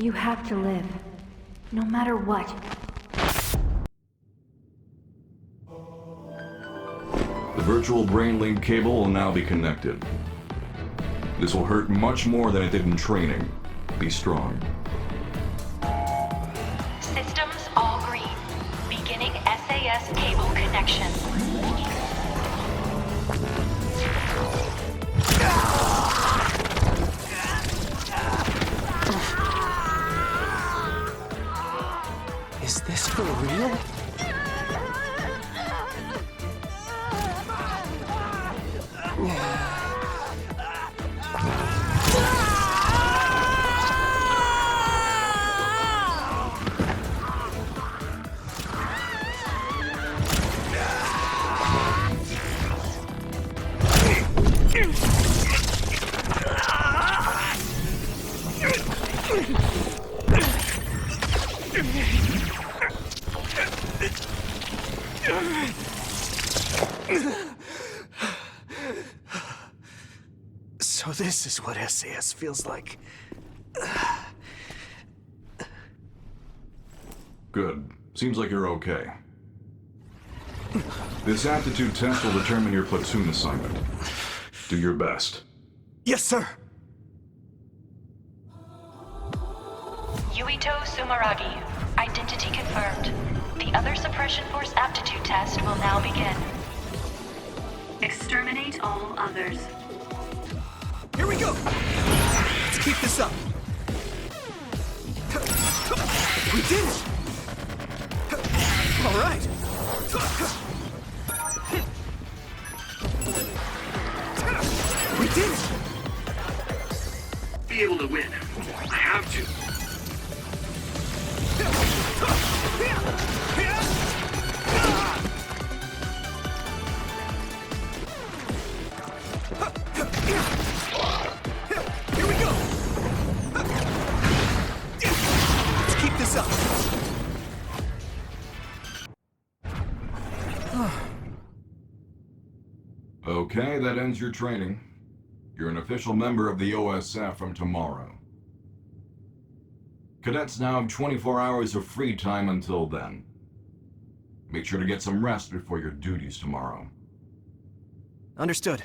You have to live. No matter what. The virtual brain link cable will now be connected. This will hurt much more than it did in training. Be strong. Systems all green. Beginning SAS cable connection. Is this for real? So this is what SAS feels like. Good. Seems like you're okay. This aptitude test will determine your platoon assignment. Do your best. Yes, sir. Yuito Sumeragi. Identity confirmed. The other suppression force aptitude test will now begin. Exterminate all others. Here we go! Let's keep this up. We did it! All right. We did it! Be able to win. I have to. Here we go! Let's keep this up. Okay, that ends your training. You're an official member of the OSF from tomorrow. Cadets now have 24 hours of free time until then. Make sure to get some rest before your duties tomorrow. Understood.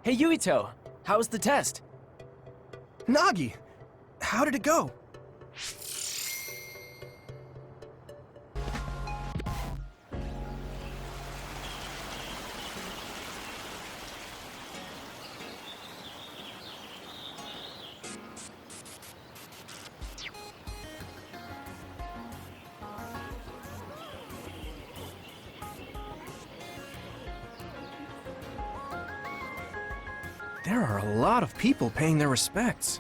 Hey Yuito, how was the test? Nagi, how did it go? There are a lot of people paying their respects.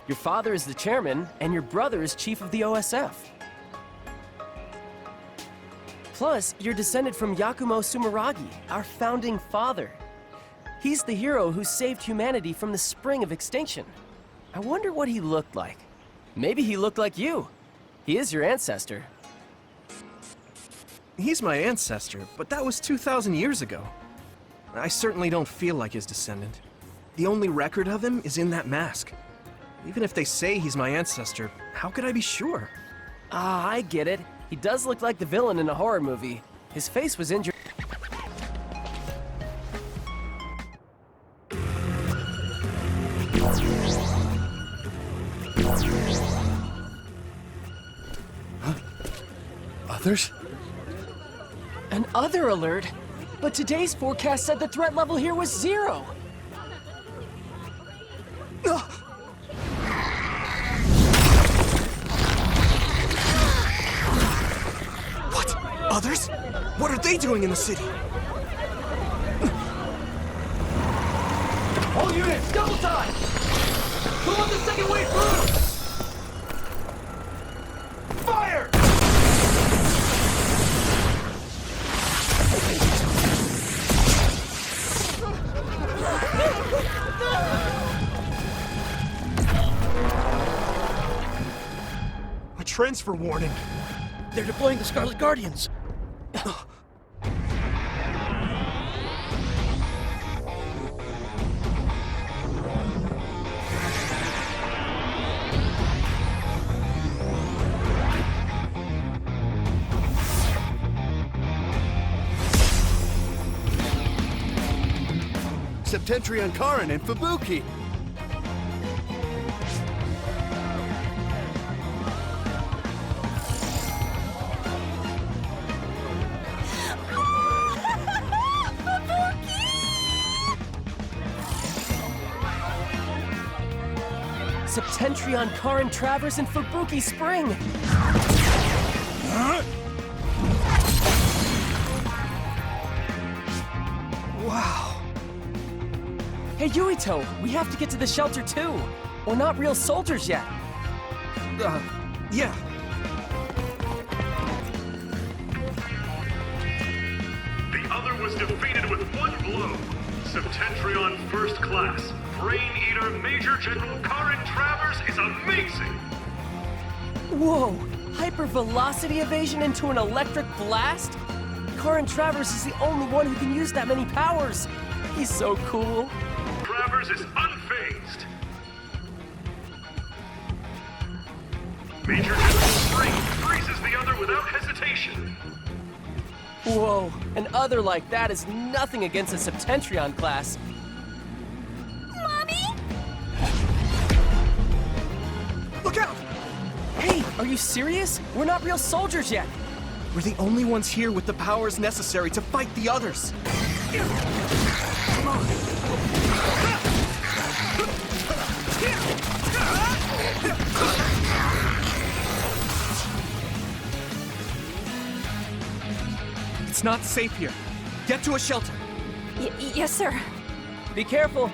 Your father is the chairman, and your brother is chief of the OSF. Plus, you're descended from Yakumo Sumeragi, our founding father. He's the hero who saved humanity from the spring of extinction. I wonder what he looked like. Maybe he looked like you. He is your ancestor. He's my ancestor, but that was 2,000 years ago. I certainly don't feel like his descendant. The only record of him is in that mask. Even if they say he's my ancestor, how could I be sure? Ah, I get it. He does look like the villain in a horror movie. His face was injured. Others? An other alert? But today's forecast said the threat level here was 0. What? Others? What are they doing in the city? All units, double time! Who on the second wave through? Fire! transfer warning. They're deploying the Scarlet Guardians. Septentrion Karin and Fubuki! Septentrion, Karin Travers, and Fubuki Spring! Wow. Hey, Yuito, we have to get to the shelter too. We're not real soldiers yet. Yeah. The other was defeated with one blow. Septentrion First Class, Brain Eater Major General Karin Travers is amazing! Whoa! Hypervelocity evasion into an electric blast? Karin Travers is the only one who can use that many powers. He's so cool. Travers is unfazed. Major General Spring freezes the other without hesitation. Whoa, an other like that is nothing against a Septentrion class. Mommy? Look out! Hey, are you serious? We're not real soldiers yet. We're the only ones here with the powers necessary to fight the others. Come on. It's not safe here. Get to a shelter. Yes, sir. Be careful.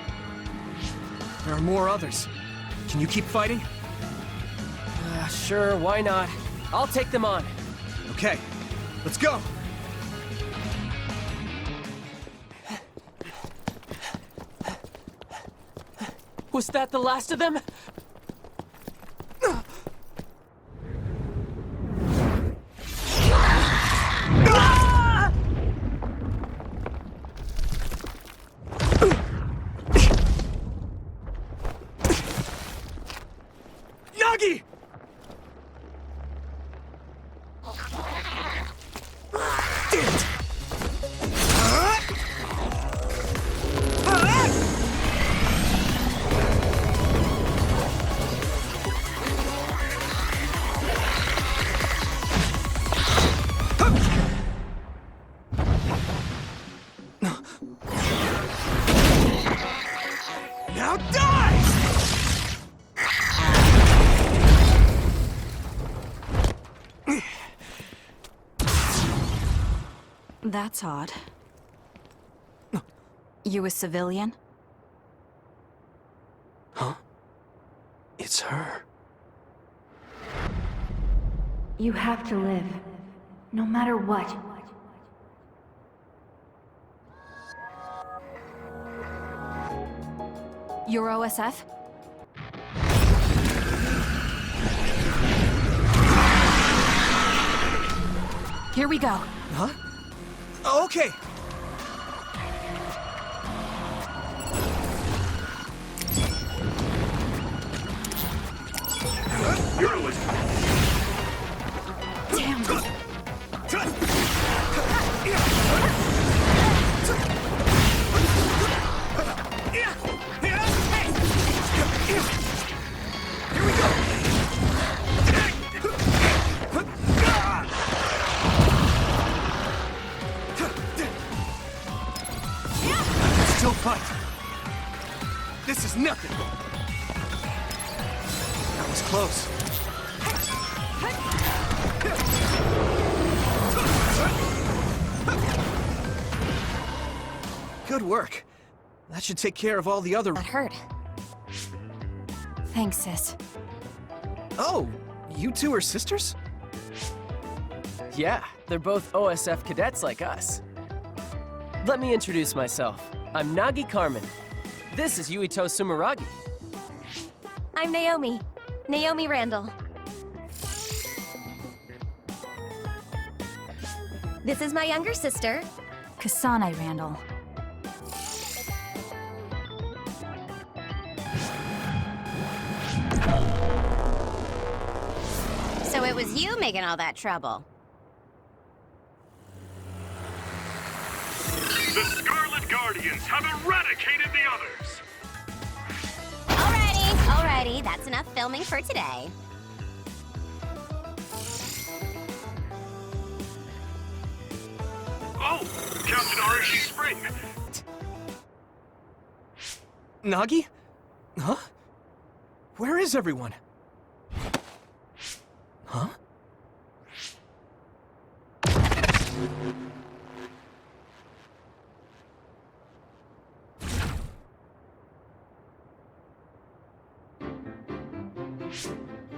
There are more others. Can you keep fighting? Sure, why not? I'll take them on. Okay, let's go. Was that the last of them? Nagi! Now die! That's odd. You a civilian? Huh? It's her. You have to live. No matter what. You're OSF? Here we go. Huh? Okay. Damn. Here we go. Still fight. This is nothing. That was close. Good work. That should take care of all the other... That hurt. Thanks, sis. Oh, you two are sisters? Yeah, they're both OSF cadets like us. Let me introduce myself. I'm Nagi Carmen. This is Yuito Sumeragi. I'm Naomi. Naomi Randall. This is my younger sister. Kasane Randall. So it was you making all that trouble. The Scarlet Guardians have eradicated the others! Alrighty, that's enough filming for today. Oh, Captain Arashi Spring! Nagi? Huh? Where is everyone? Huh?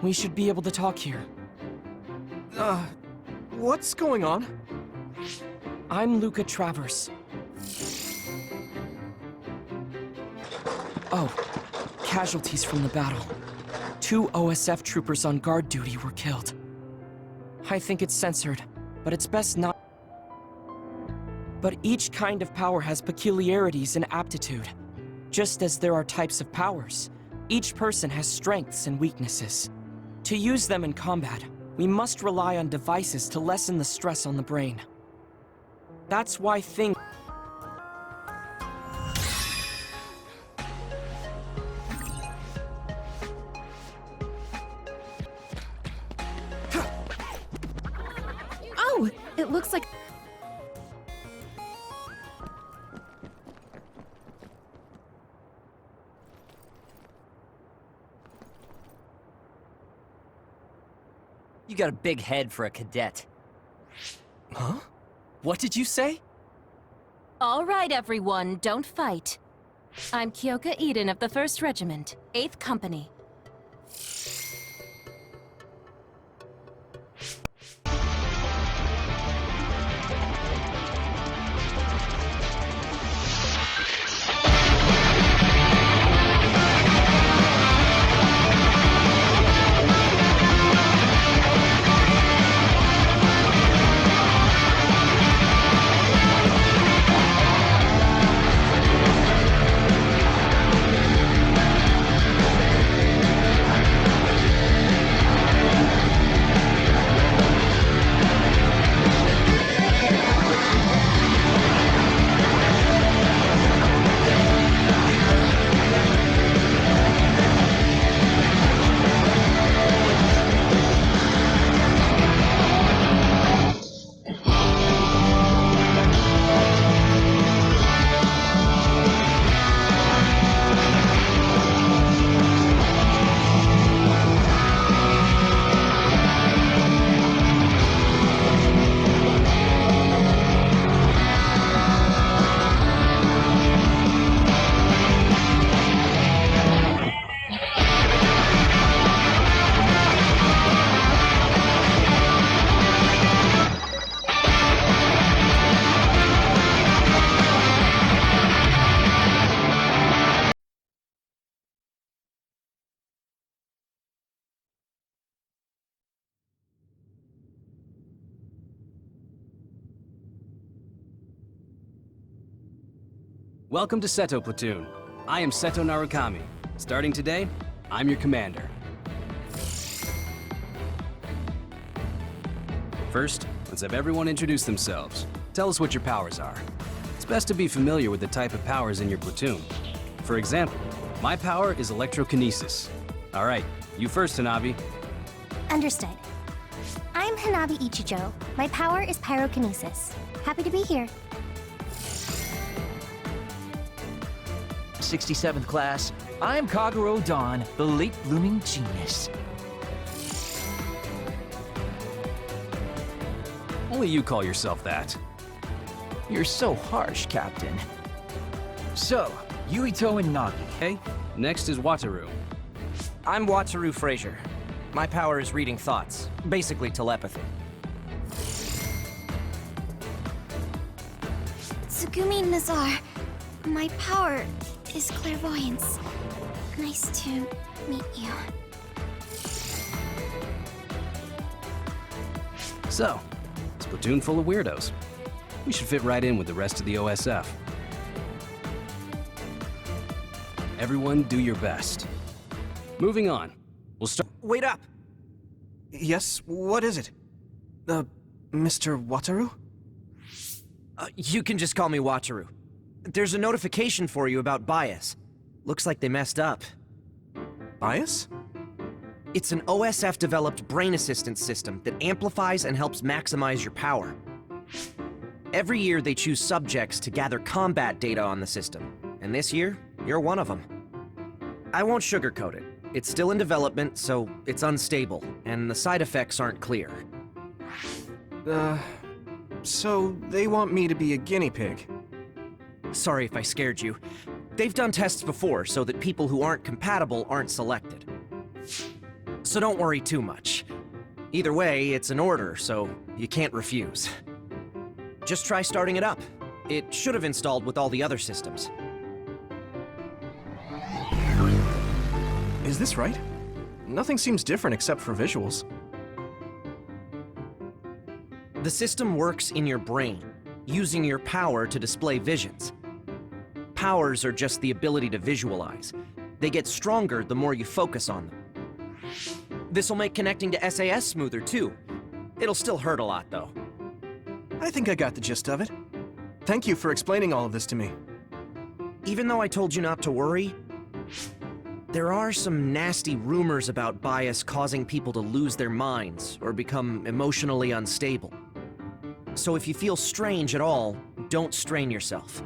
We should be able to talk here. What's going on? I'm Luca Travers. Oh, casualties from the battle. 2 OSF troopers on guard duty were killed. I think it's censored, but it's best not. But each kind of power has peculiarities and aptitude. Just as there are types of powers, each person has strengths and weaknesses. To use them in combat, we must rely on devices to lessen the stress on the brain. That's why things... Oh, it looks like... You got a big head for a cadet. Huh? What did you say? All right, everyone, don't fight. I'm Kyoka Eden of the 1st Regiment, 8th Company. Welcome to Seto Platoon. I am Seto Narukami. Starting today, I'm your commander. First, let's have everyone introduce themselves. Tell us what your powers are. It's best to be familiar with the type of powers in your platoon. For example, my power is electrokinesis. All right, you first, Hanabi. Understood. I'm Hanabi Ichijo. My power is pyrokinesis. Happy to be here. 67th class, I'm Kaguro Dawn, the late blooming genius. Only you call yourself that. You're so harsh, Captain. So, Yuito and Nagi. Okay, next is Wataru. I'm Wataru Frazier. My power is reading thoughts, basically telepathy. Tsugumi Nazar. My power is clairvoyance. Nice to meet you. So, let's platoon full of weirdos. We should fit right in with the rest of the OSF. Everyone, do your best. Moving on. We'll start. Wait up! Yes, what is it? Mr. Wataru? You can just call me Wataru. There's a notification for you about Bias. Looks like they messed up. Bias? It's an OSF-developed brain assistance system that amplifies and helps maximize your power. Every year they choose subjects to gather combat data on the system, and this year, you're one of them. I won't sugarcoat it. It's still in development, so it's unstable, and the side effects aren't clear. So they want me to be a guinea pig? Sorry if I scared you. They've done tests before so that people who aren't compatible aren't selected. So don't worry too much. Either way, it's an order, so you can't refuse. Just try starting it up. It should have installed with all the other systems. Is this right? Nothing seems different except for visuals. The system works in your brain, using your power to display visions. Powers are just the ability to visualize. They get stronger the more you focus on them. This'll make connecting to SAS smoother too. It'll still hurt a lot though. I think I got the gist of it. Thank you for explaining all of this to me. Even though I told you not to worry, there are some nasty rumors about Bias causing people to lose their minds or become emotionally unstable. So if you feel strange at all, don't strain yourself.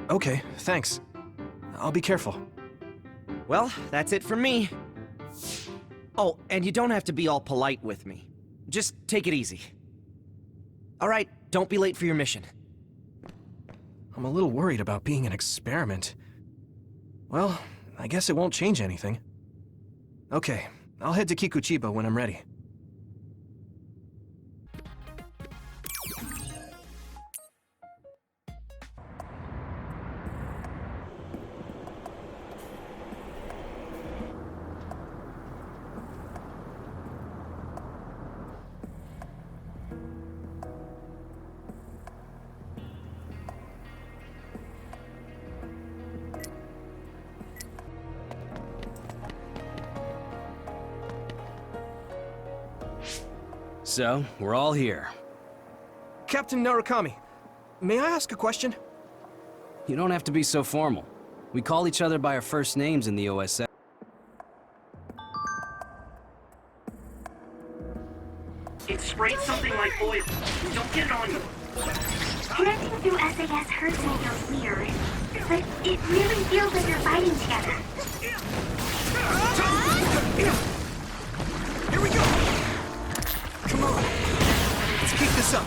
Okay, thanks. I'll be careful. Well, that's it from me. Oh, and you don't have to be all polite with me. Just take it easy. All right, don't be late for your mission. I'm a little worried about being an experiment. Well, I guess it won't change anything. Okay, I'll head to Kikuchiba when I'm ready. So, we're all here. Captain Narukami, may I ask a question? You don't have to be so formal. We call each other by our first names in the OSF. It sprayed something like oil. Don't get it on you. Connecting through SAS hurts me feels weird, but it really feels like you're fighting together. Here we go! Come on, let's keep this up.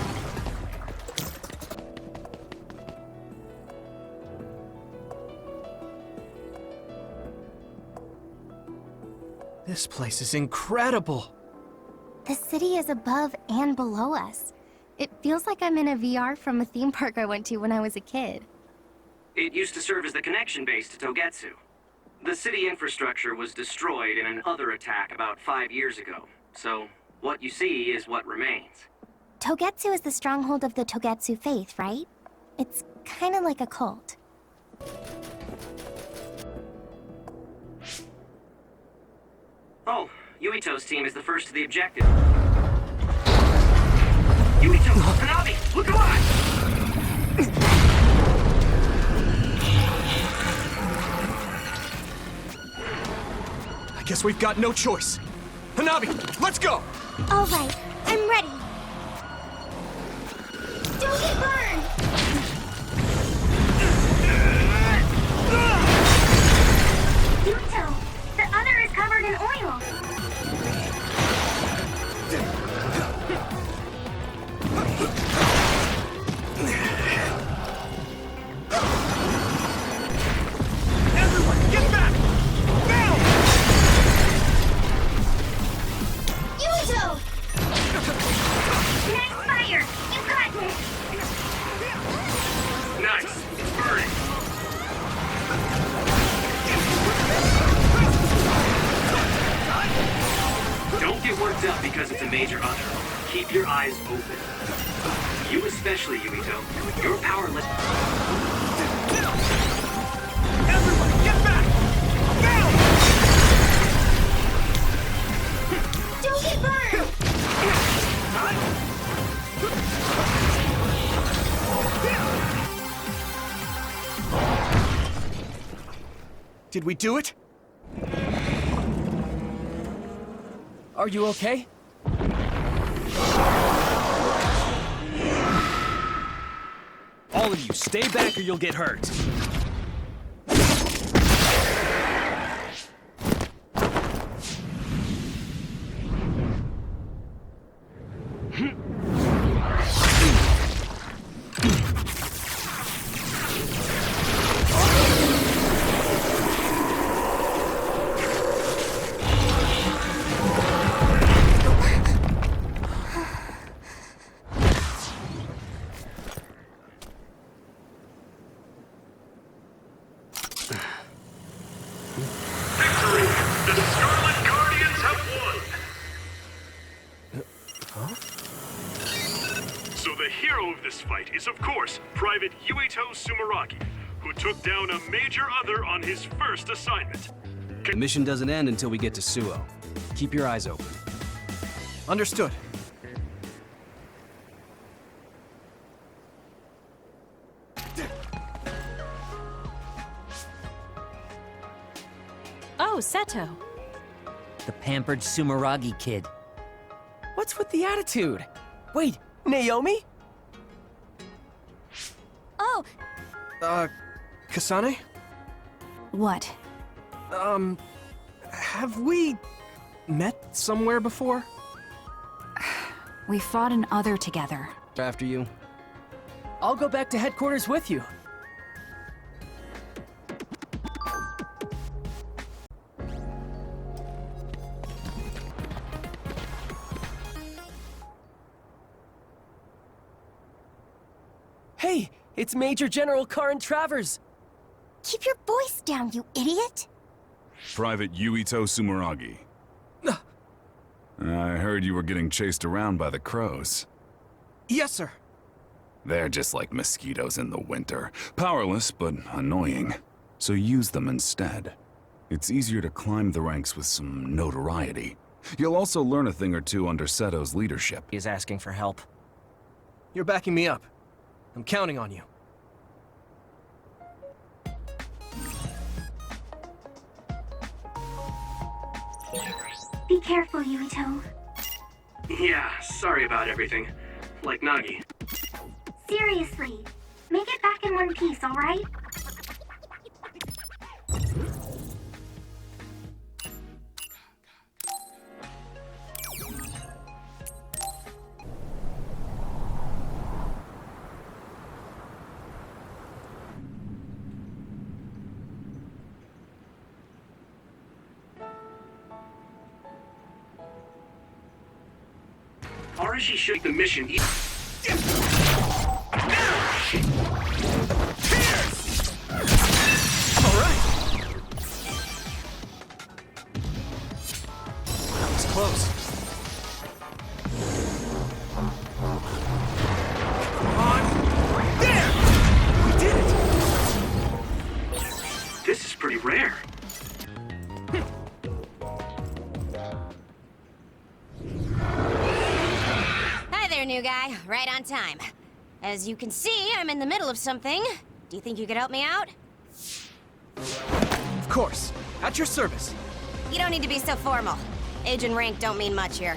This place is incredible! The city is above and below us. It feels like I'm in a VR from a theme park I went to when I was a kid. It used to serve as the connection base to Togetsu. The city infrastructure was destroyed in an other attack about 5 years ago, so what you see is what remains. Togetsu is the stronghold of the Togetsu faith, right? It's kind of like a cult. Oh, Yuito's team is the first to the objective. Yuito! Hanabi! Look alive! I guess we've got no choice. Hanabi, let's go! All right, I'm ready. Don't get burned! Yuito, the other is covered in oil. Everyone, get back! Now! Yuito! Nice fire! You got this! Nice! It's burning! Don't get worked up because it's a major other. Keep your eyes open. You especially, Yuito. Your power limit. Everybody, get back! Now! Don't get burned! Did we do it? Are you okay? All of you, stay back or you'll get hurt. Victory! The Scarlet Guardians have won! So the hero of this fight is, of course, Private Yuito Sumeragi, who took down a major other on his first assignment. The mission doesn't end until we get to Suo. Keep your eyes open. Understood. Oh, Seto. The pampered Sumeragi kid. What's with the attitude? Wait, Naomi? Oh, Kasane? What? Have we met somewhere before? We fought an other together. After you. I'll go back to headquarters with you. Hey, it's Major General Karin Travers. Keep your voice down, you idiot! Private Yuito Sumeragi. I heard you were getting chased around by the crows. Yes, sir. They're just like mosquitoes in the winter. Powerless, but annoying. So use them instead. It's easier to climb the ranks with some notoriety. You'll also learn a thing or two under Seto's leadership. He's asking for help. You're backing me up. I'm counting on you. Be careful, Yuito. Yeah, sorry about everything. Like Nagi. Seriously. Make it back in one piece, alright? Arashi should the mission. That was close. Come on. There! We did it! This is pretty rare. Hi there, new guy. Right on time. As you can see, I'm in the middle of something. Do you think you could help me out? Of course. At your service. You don't need to be so formal. Age and rank don't mean much here.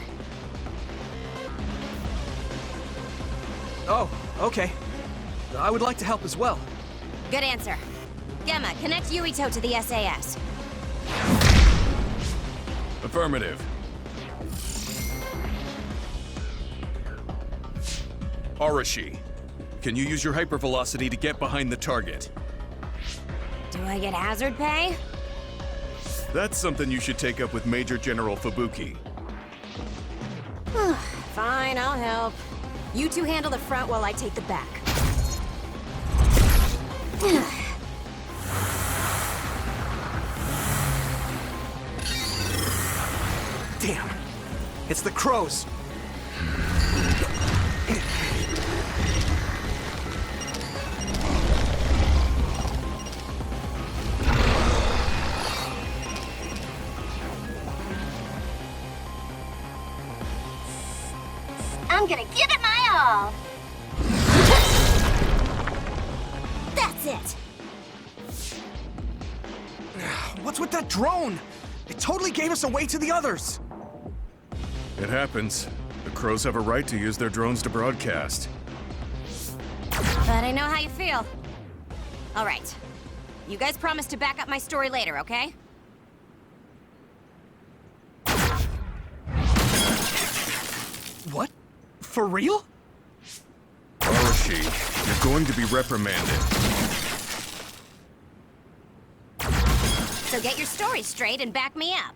Oh, okay. I would like to help as well. Good answer. Gemma, connect Yuito to the SAS. Affirmative. Arashi, can you use your hypervelocity to get behind the target? Do I get hazard pay? That's something you should take up with Major General Fubuki. Fine, I'll help. You two handle the front while I take the back. Damn. It's the crows. I'm gonna give it my all. That's it. What's with that drone? It totally gave us away to the others. It happens. The crows have a right to use their drones to broadcast. But I know how you feel. All right. You guys promise to back up my story later, okay? What? For real? Arashi, you're going to be reprimanded. So get your story straight and back me up.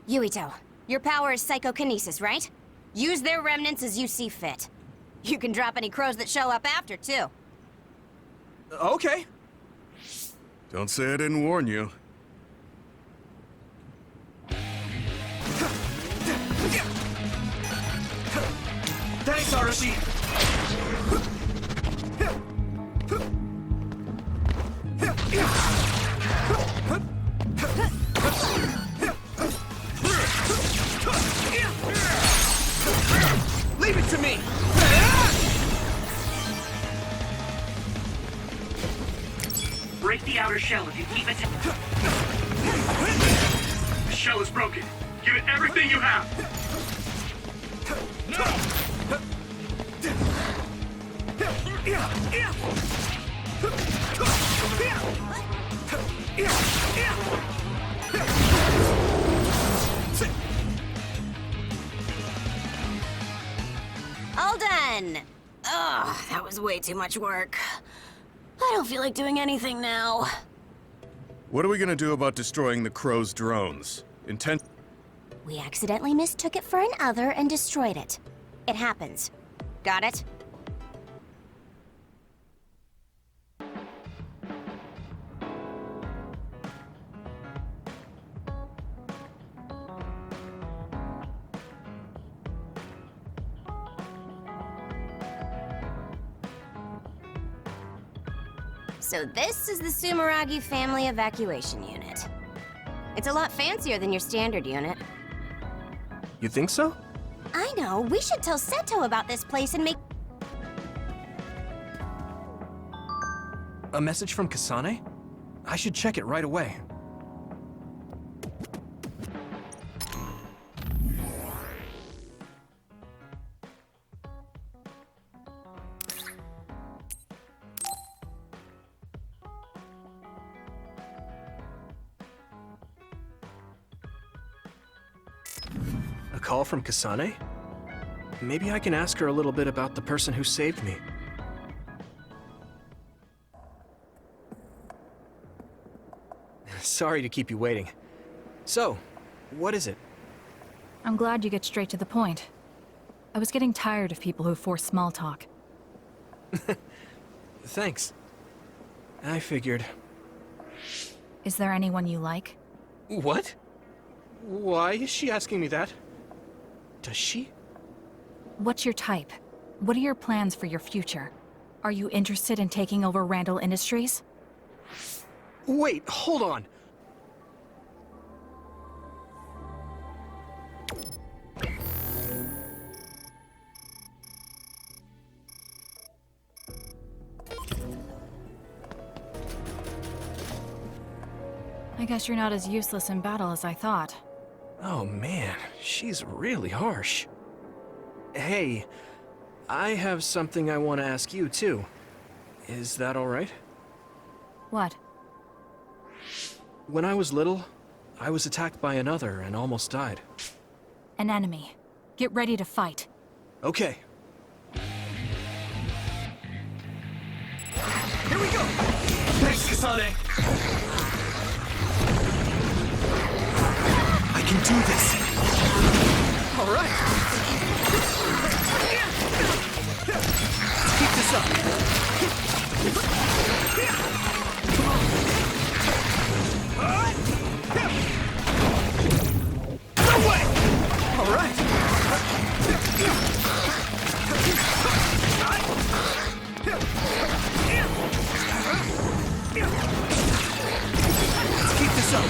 Yuito, your power is psychokinesis, right? Use their remnants as you see fit. You can drop any crows that show up after, too. Okay. Don't say I didn't warn you. Thanks, Arashi. Leave it to me! Break the outer shell if you keep it. The shell is broken. Give it everything you have. All done. Ugh, that was way too much work. I don't feel like doing anything now. What are we gonna do about destroying the crow's drones? We accidentally mistook it for an other and destroyed it. It happens. Got it? So this is the Sumeragi Family Evacuation Unit. It's a lot fancier than your standard unit. You think so? I know, we should tell Seto about this place and make... A message from Kasane? I should check it right away. A call from Kasane? Maybe I can ask her a little bit about the person who saved me. Sorry to keep you waiting. So, what is it? I'm glad you get straight to the point. I was getting tired of people who force small talk. Thanks. I figured. Is there anyone you like? What? Why is she asking me that? Does she? What's your type? What are your plans for your future? Are you interested in taking over Randall Industries? Wait, hold on. I guess you're not as useless in battle as I thought. Oh man, she's really harsh. Hey, I have something I want to ask you too. Is that all right? What? When I was little, I was attacked by another and almost died. An enemy. Get ready to fight. Okay. Here we go! Thanks, Kasane! I can do this! All right! Let's keep this up! No way! All right! Let's keep this up!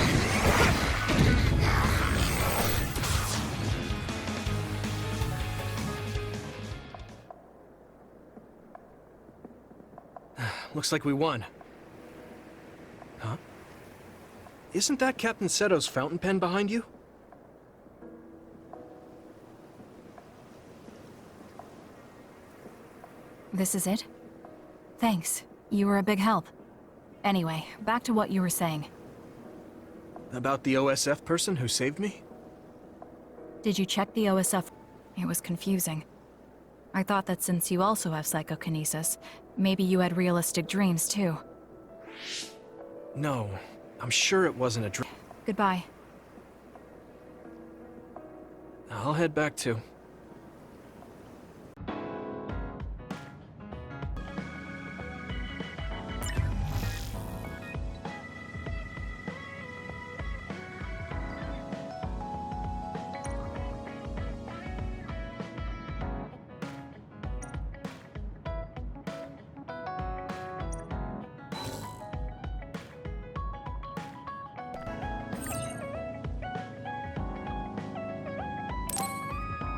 looks like we won. Huh? Isn't that Captain Seto's fountain pen behind you? This is it? Thanks. You were a big help. Anyway, back to what you were saying. About the OSF person who saved me? Did you check the OSF? It was confusing. I thought that since you also have psychokinesis, maybe you had realistic dreams too. No, I'm sure it wasn't a dream. Goodbye. I'll head back too.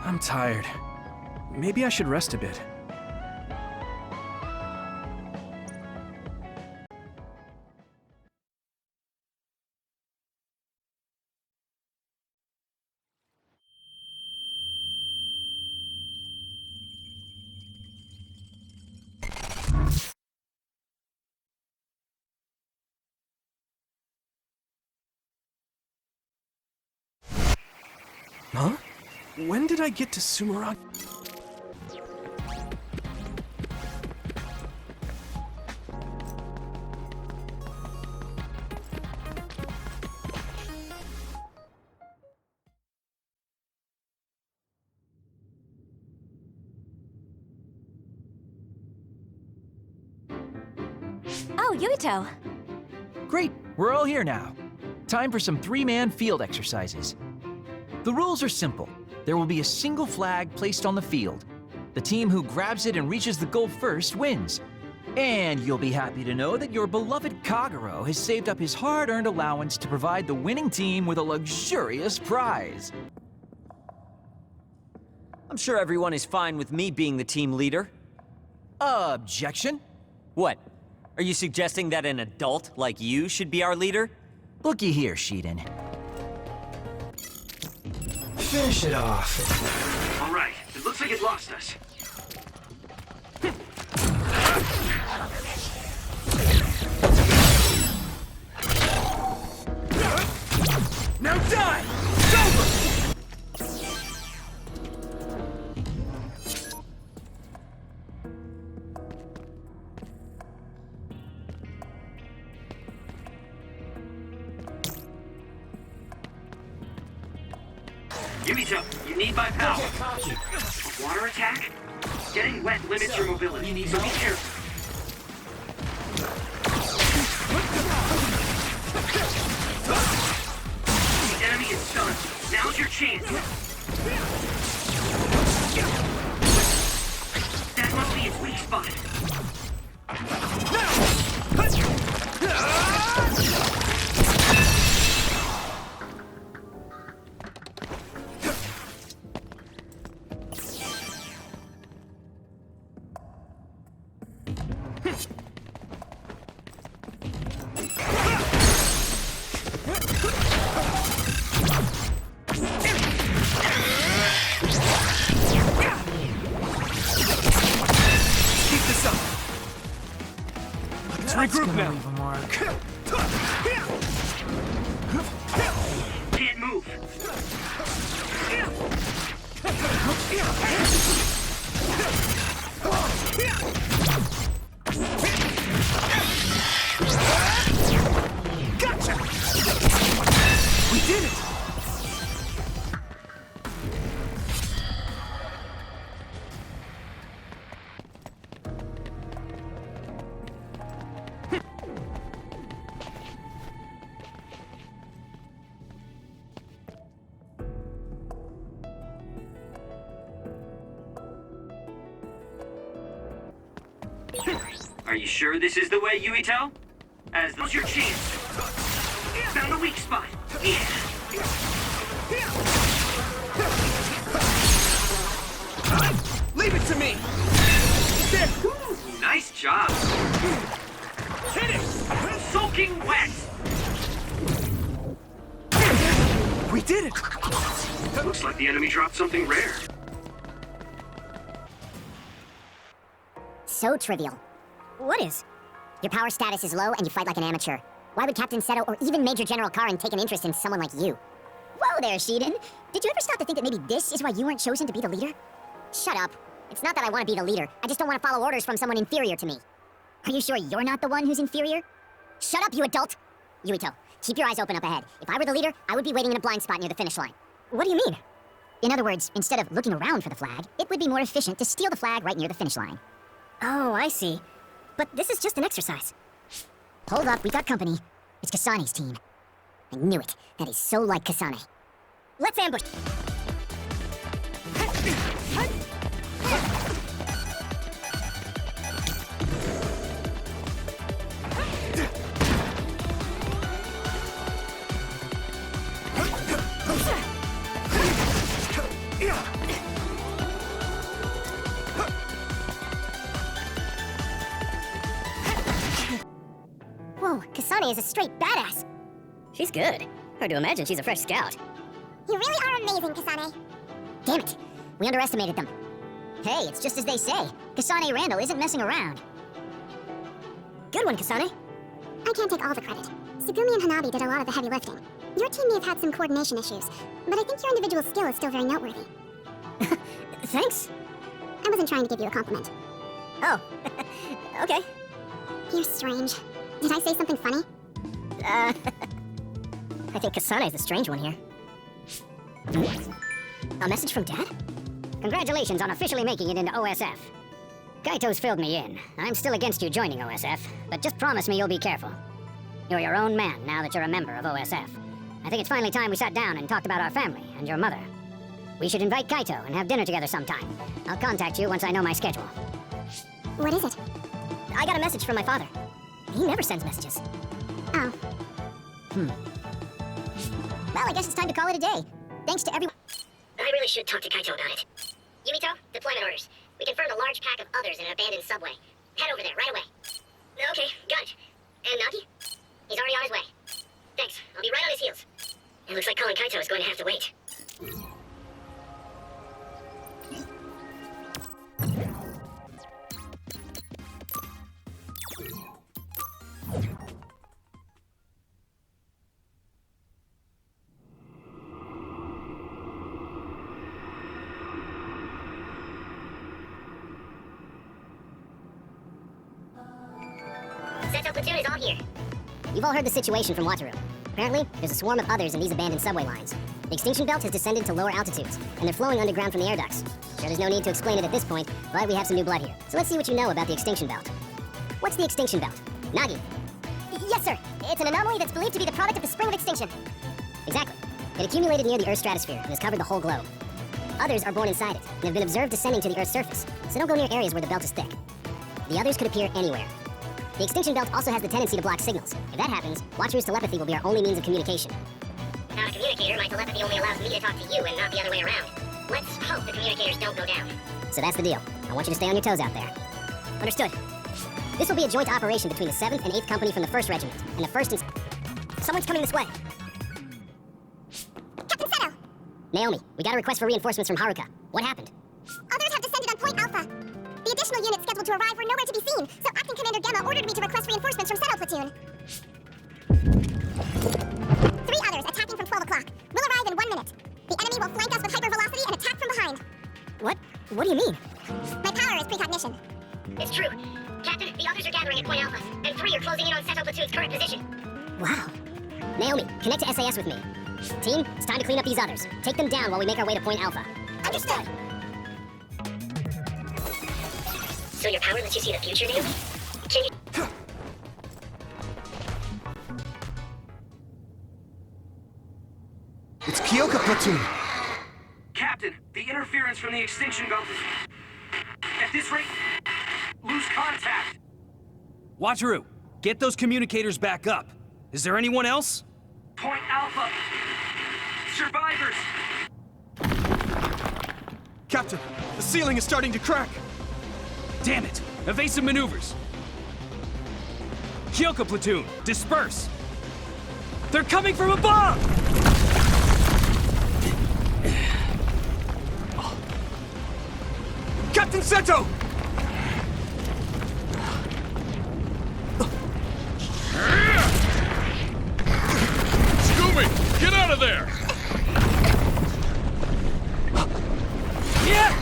I'm tired. Maybe I should rest a bit. Huh? When did I get to Sumeragi? Oh, Yuito! Great, we're all here now. Time for some three-man field exercises. The rules are simple. There will be a single flag placed on the field. The team who grabs it and reaches the goal first wins. And you'll be happy to know that your beloved Kagero has saved up his hard-earned allowance to provide the winning team with a luxurious prize. I'm sure everyone is fine with me being the team leader. Objection? What? Are you suggesting that an adult like you should be our leader? Looky here, Shiden. Finish it off. All right, it looks like it lost us. Now die! It's over! Yumito, you need my power. A water attack? Getting wet limits your mobility, so be careful. The enemy is stunned. Now's your chance. That must be its weak spot. Regroup now. Can't move. Gotcha! We did it! Are you sure this is the way, Yuito? As those your chance. Found a weak spot. Yeah. Leave it to me! Ooh, nice job. Hit it! Soaking wet! We did it! Looks like the enemy dropped something rare. So trivial. What is? Your power status is low and you fight like an amateur. Why would Captain Seto or even Major General Karin take an interest in someone like you? Whoa there, Shiden. Did you ever stop to think that maybe this is why you weren't chosen to be the leader? Shut up. It's not that I want to be the leader. I just don't want to follow orders from someone inferior to me. Are you sure you're not the one who's inferior? Shut up, you adult! Yuito, keep your eyes open up ahead. If I were the leader, I would be waiting in a blind spot near the finish line. What do you mean? In other words, instead of looking around for the flag, it would be more efficient to steal the flag right near the finish line. Oh, I see. But this is just an exercise. Hold up, we got company. It's Kasane's team. I knew it. That is so like Kasane. Let's ambush. Whoa, Kasane is a straight badass. She's good. Hard to imagine she's a fresh scout. You really are amazing, Kasane. Damn it. We underestimated them. Hey, it's just as they say. Kasane Randall isn't messing around. Good one, Kasane. I can't take all the credit. Sugumi and Hanabi did a lot of the heavy lifting. Your team may have had some coordination issues, but I think your individual skill is still very noteworthy. Thanks. I wasn't trying to give you a compliment. Oh, okay. You're strange. Did I say something funny? I think Kasane's the strange one here. A message from Dad? Congratulations on officially making it into OSF. Kaito's filled me in. I'm still against you joining OSF, but just promise me you'll be careful. You're your own man now that you're a member of OSF. I think it's finally time we sat down and talked about our family and your mother. We should invite Kaito and have dinner together sometime. I'll contact you once I know my schedule. What is it? I got a message from my father. He never sends messages. Oh. Well, I guess it's time to call it a day. Thanks to everyone. I really should talk to Kaito about it. Yumito, deployment orders. We confirmed a large pack of others in an abandoned subway. Head over there, right away. Okay, got it. And Nagi? He's already on his way. Thanks, I'll be right on his heels. It looks like calling Kaito is going to have to wait. Seto Platoon is all here. You've all heard the situation from Wataru. Apparently, there's a swarm of others in these abandoned subway lines. The extinction belt has descended to lower altitudes, and they're flowing underground from the air ducts. Sure, there's no need to explain it at this point, but we have some new blood here. So let's see what you know about the extinction belt. What's the extinction belt? Nagi? Yes, sir. It's an anomaly that's believed to be the product of the spring of extinction. Exactly. It accumulated near the Earth's stratosphere and has covered the whole globe. Others are born inside it, and have been observed descending to the Earth's surface, so don't go near areas where the belt is thick. The others could appear anywhere. The extinction belt also has the tendency to block signals. If that happens, Wataru's telepathy will be our only means of communication. Without a communicator, my telepathy only allows me to talk to you and not the other way around. Let's hope the communicators don't go down. So that's the deal. I want you to stay on your toes out there. Understood. This will be a joint operation between the 7th and 8th Company from the 1st Regiment, and the 1st and... Someone's coming this way. Captain Seto! Naomi, we got a request for reinforcements from Haruka. What happened? Others have descended on Point Alpha. The additional units scheduled to arrive were nowhere to be seen, so Acting Commander Gemma ordered me to request reinforcements from Seto Platoon. 3 others attacking from 12 o'clock. We'll arrive in 1 minute. The enemy will flank us with hypervelocity and attack from behind. What do you mean? My power is precognition. It's true. Captain, the others are gathering at Point Alpha, and 3 are closing in on Seto Platoon's current position. Wow. Naomi, connect to SAS with me. Team, it's time to clean up these others. Take them down while we make our way to Point Alpha. Understood. So your power lets you see the future, Naomi? Can you... It's Kyoka Platoon! Captain, the interference from the extinction belt is... At this rate, lose contact! Wataru, get those communicators back up. Is there anyone else? Point Alpha! Survivors! Captain, the ceiling is starting to crack! Damn it! Evasive maneuvers! Kyoka platoon, disperse! They're coming from above! Captain Seto! Scooby, get out of there! Yeah!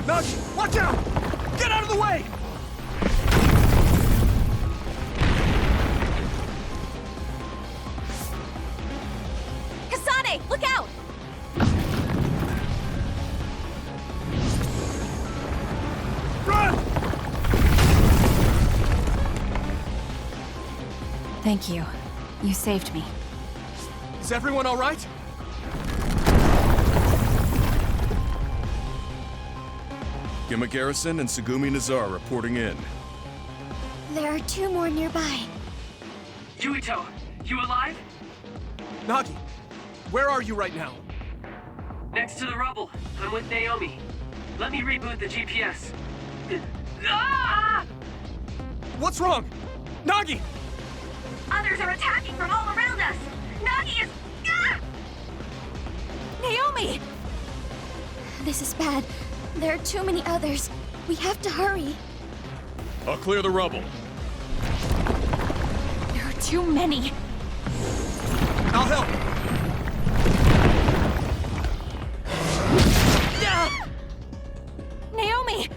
Nagi, watch out! Get out of the way! Kasane, look out! Run! Thank you. You saved me. Is everyone all right? Gimma Garrison and Tsugumi Nazar reporting in. There are 2 more nearby. Yuito, you alive? Nagi, where are you right now? Next to the rubble. I'm with Naomi. Let me reboot the GPS. Ah! What's wrong? Nagi! Others are attacking from all around us! Nagi is... Ah! Naomi! This is bad. There are too many others. We have to hurry. I'll clear the rubble. There are too many. I'll help. Naomi!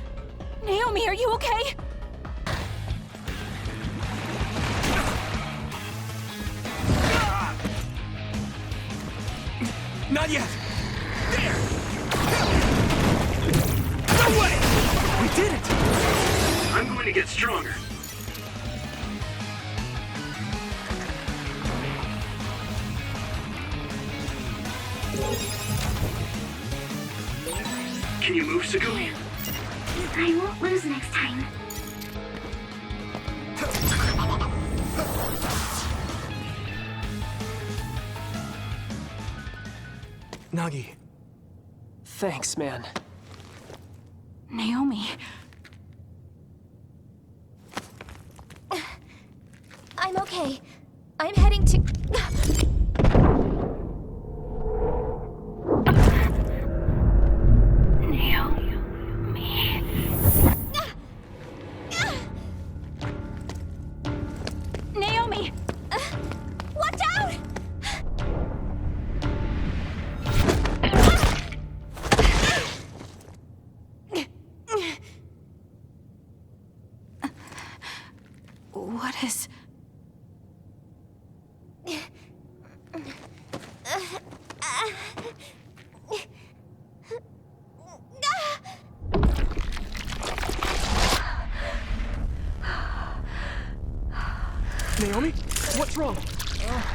Naomi, are you okay? Not yet. There! No way! We did it! I'm going to get stronger. Can you move, Tsugumi? I won't lose next time. Nagi. Thanks, man. Naomi. I'm okay. I'm heading to... Naomi! Watch out! What is... Naomi? What's wrong?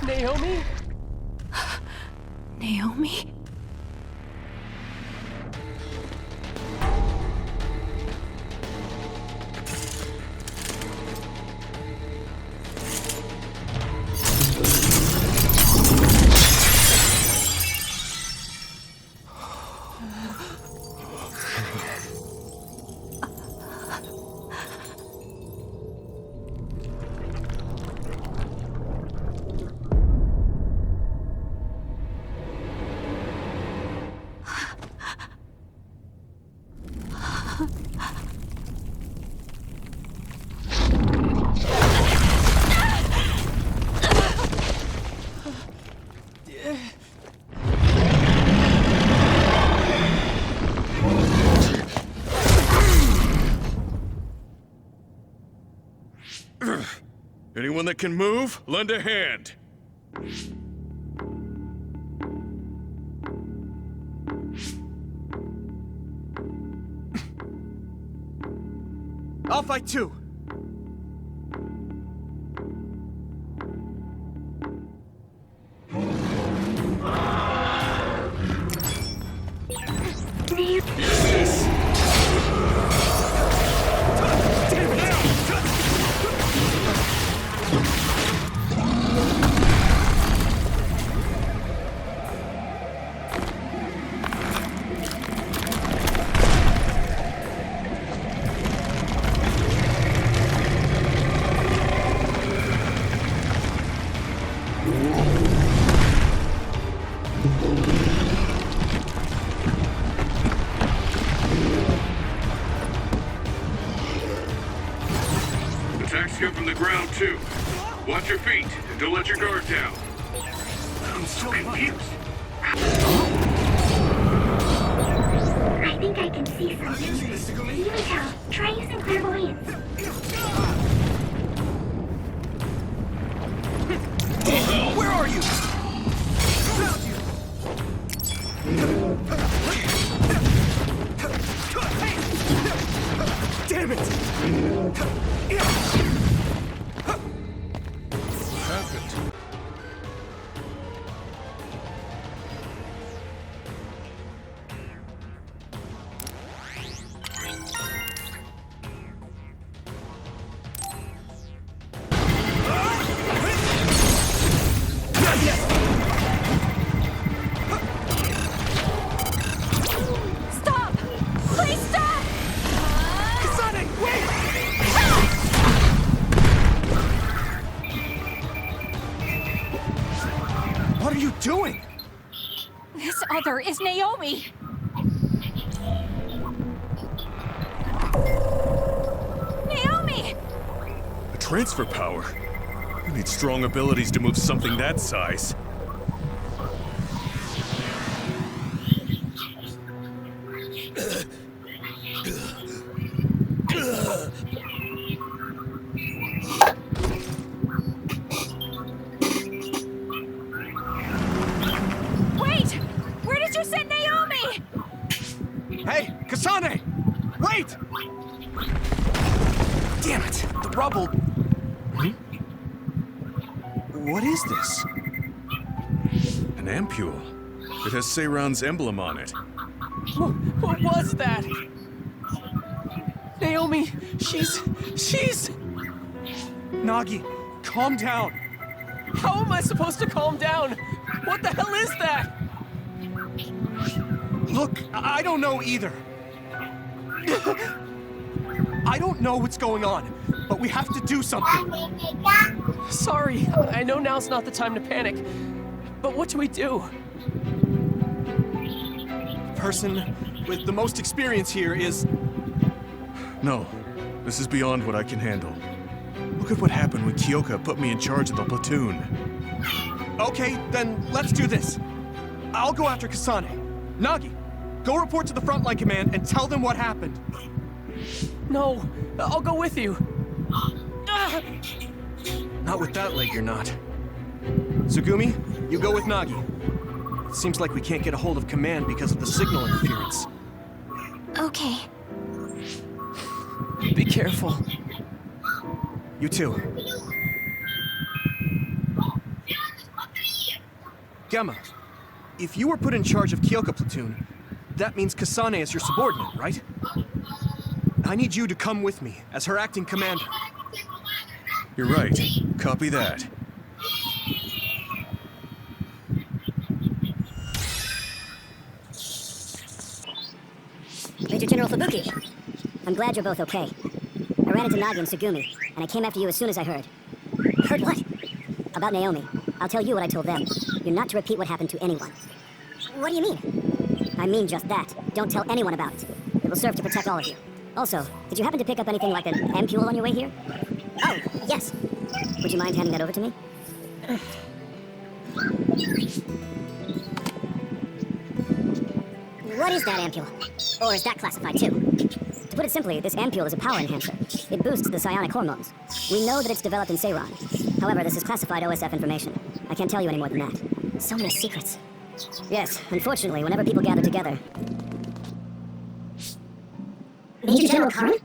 Naomi? Naomi? Anyone that can move, lend a hand. I'll fight too. Watch your feet, and don't let your guard down. I'm so confused. I think I can see something. Yuito, try using clairvoyance. Where are you? Found you! Damn it! Happened. Stop! Please stop! Kasane, wait! What are you doing? This other is Naomi! Naomi! A transfer power? You need strong abilities to move something that size. Wait! Where did you send Naomi? Hey, Kasane! Wait! Damn it! The rubble... What is this? An ampule. It has Seiran's emblem on it. What was that? Naomi, she's... Nagi, calm down. How am I supposed to calm down? What the hell is that? Look, I don't know either. I don't know what's going on, but we have to do something. Sorry, I know now's not the time to panic. But what do we do? The person with the most experience here is... No, this is beyond what I can handle. Look at what happened when Kyoka put me in charge of the platoon. Okay, then let's do this. I'll go after Kasane. Nagi, go report to the frontline command and tell them what happened. No, I'll go with you. Not with that leg, you're not. Tsugumi, you go with Nagi. It seems like we can't get a hold of command because of the signal interference. Okay. Be careful. You too. Gemma, if you were put in charge of Kyoka platoon, that means Kasane is your subordinate, right? I need you to come with me as her acting commander. You're right. Copy that. Major General Fubuki, I'm glad you're both okay. I ran into Nagi and Tsugumi, and I came after you as soon as I heard. Heard what? About Naomi. I'll tell you what I told them. You're not to repeat what happened to anyone. What do you mean? I mean just that. Don't tell anyone about it. It will serve to protect all of you. Also, did you happen to pick up anything like an ampule on your way here? Oh, yes. Would you mind handing that over to me? What is that ampule? Or is that classified too? To put it simply, this ampule is a power enhancer. It boosts the psionic hormones. We know that it's developed in Seiran. However, this is classified OSF information. I can't tell you any more than that. So many secrets. Yes, unfortunately, whenever people gather together... Major General Karen?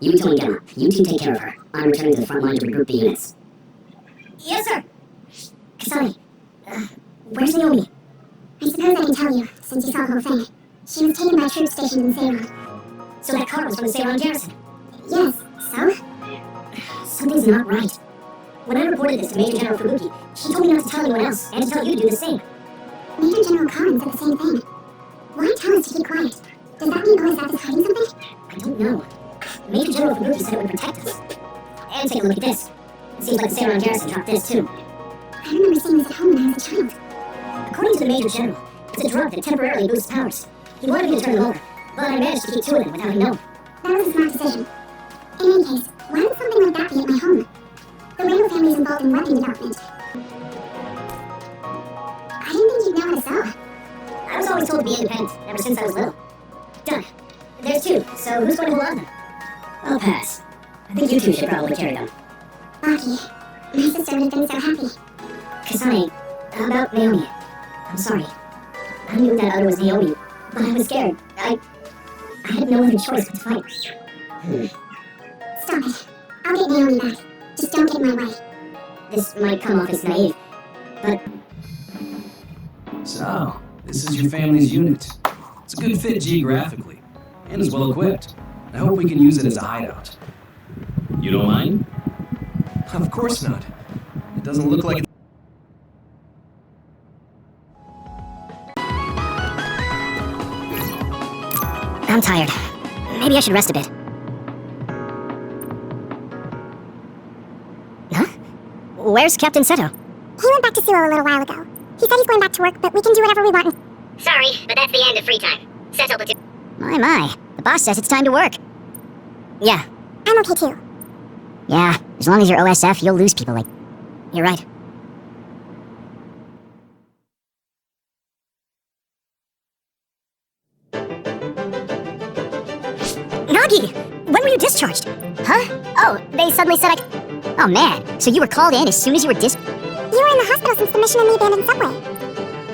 You told Gemma. You two take care of her. I'm returning to the front line to regroup the units. Yes, sir. Kasane, where's Naomi? I suppose I can tell you, since you saw the whole thing. She was taken by troops stationed in Seiran. So that car was from the Seiran garrison? Yes, so? Something's not right. When I reported this to Major General Fubuki, he told me not to tell anyone else, and to tell you to do the same. Major General Karen said the same thing. Why tell us to keep quiet? Does that mean OSF is hiding something? I don't know. Major General Fubuki said it would protect us. And take a look at this. It seems like the Seiran garrison dropped this too. I remember seeing this at home when I was a child. According to the Major General, it's a drug that temporarily boosts powers. He wanted me to turn them over, but I managed to keep two of them without him knowing. That was a smart decision. In any case, why would something like that be at my home? The Rainbow family is involved in weapon development. I didn't think you'd know how to sew. I was always told to be independent, ever since I was little. Done. There's two, so who's going to hold on to them? I'll pass. I think you two should probably carry them. Lucky. My sister would have been so happy. Kasane, about Naomi. I'm sorry. I knew that other was Naomi, but I was scared. I had no other choice but to fight. Stop it. I'll get Naomi back. Just don't get in my way. This might come off as naive, but... So, this is your family's unit. It's a good fit geographically, and is well equipped. I hope we can use it as a hideout. You don't mind? Of course not. It doesn't look like... I'm tired. Maybe I should rest a bit. Huh? Where's Captain Seto? He went back to Sewell a little while ago. He said he's going back to work, but we can do whatever we want. Sorry, but that's the end of free time. Seto platoon. My. The boss says it's time to work. Yeah. I'm okay too. Yeah, as long as you're OSF, you'll lose people like... You're right. Nagi! When were you discharged? Huh? Oh, they suddenly said I... Oh man, so you were called in as soon as you were You were in the hospital since the mission in the abandoned subway.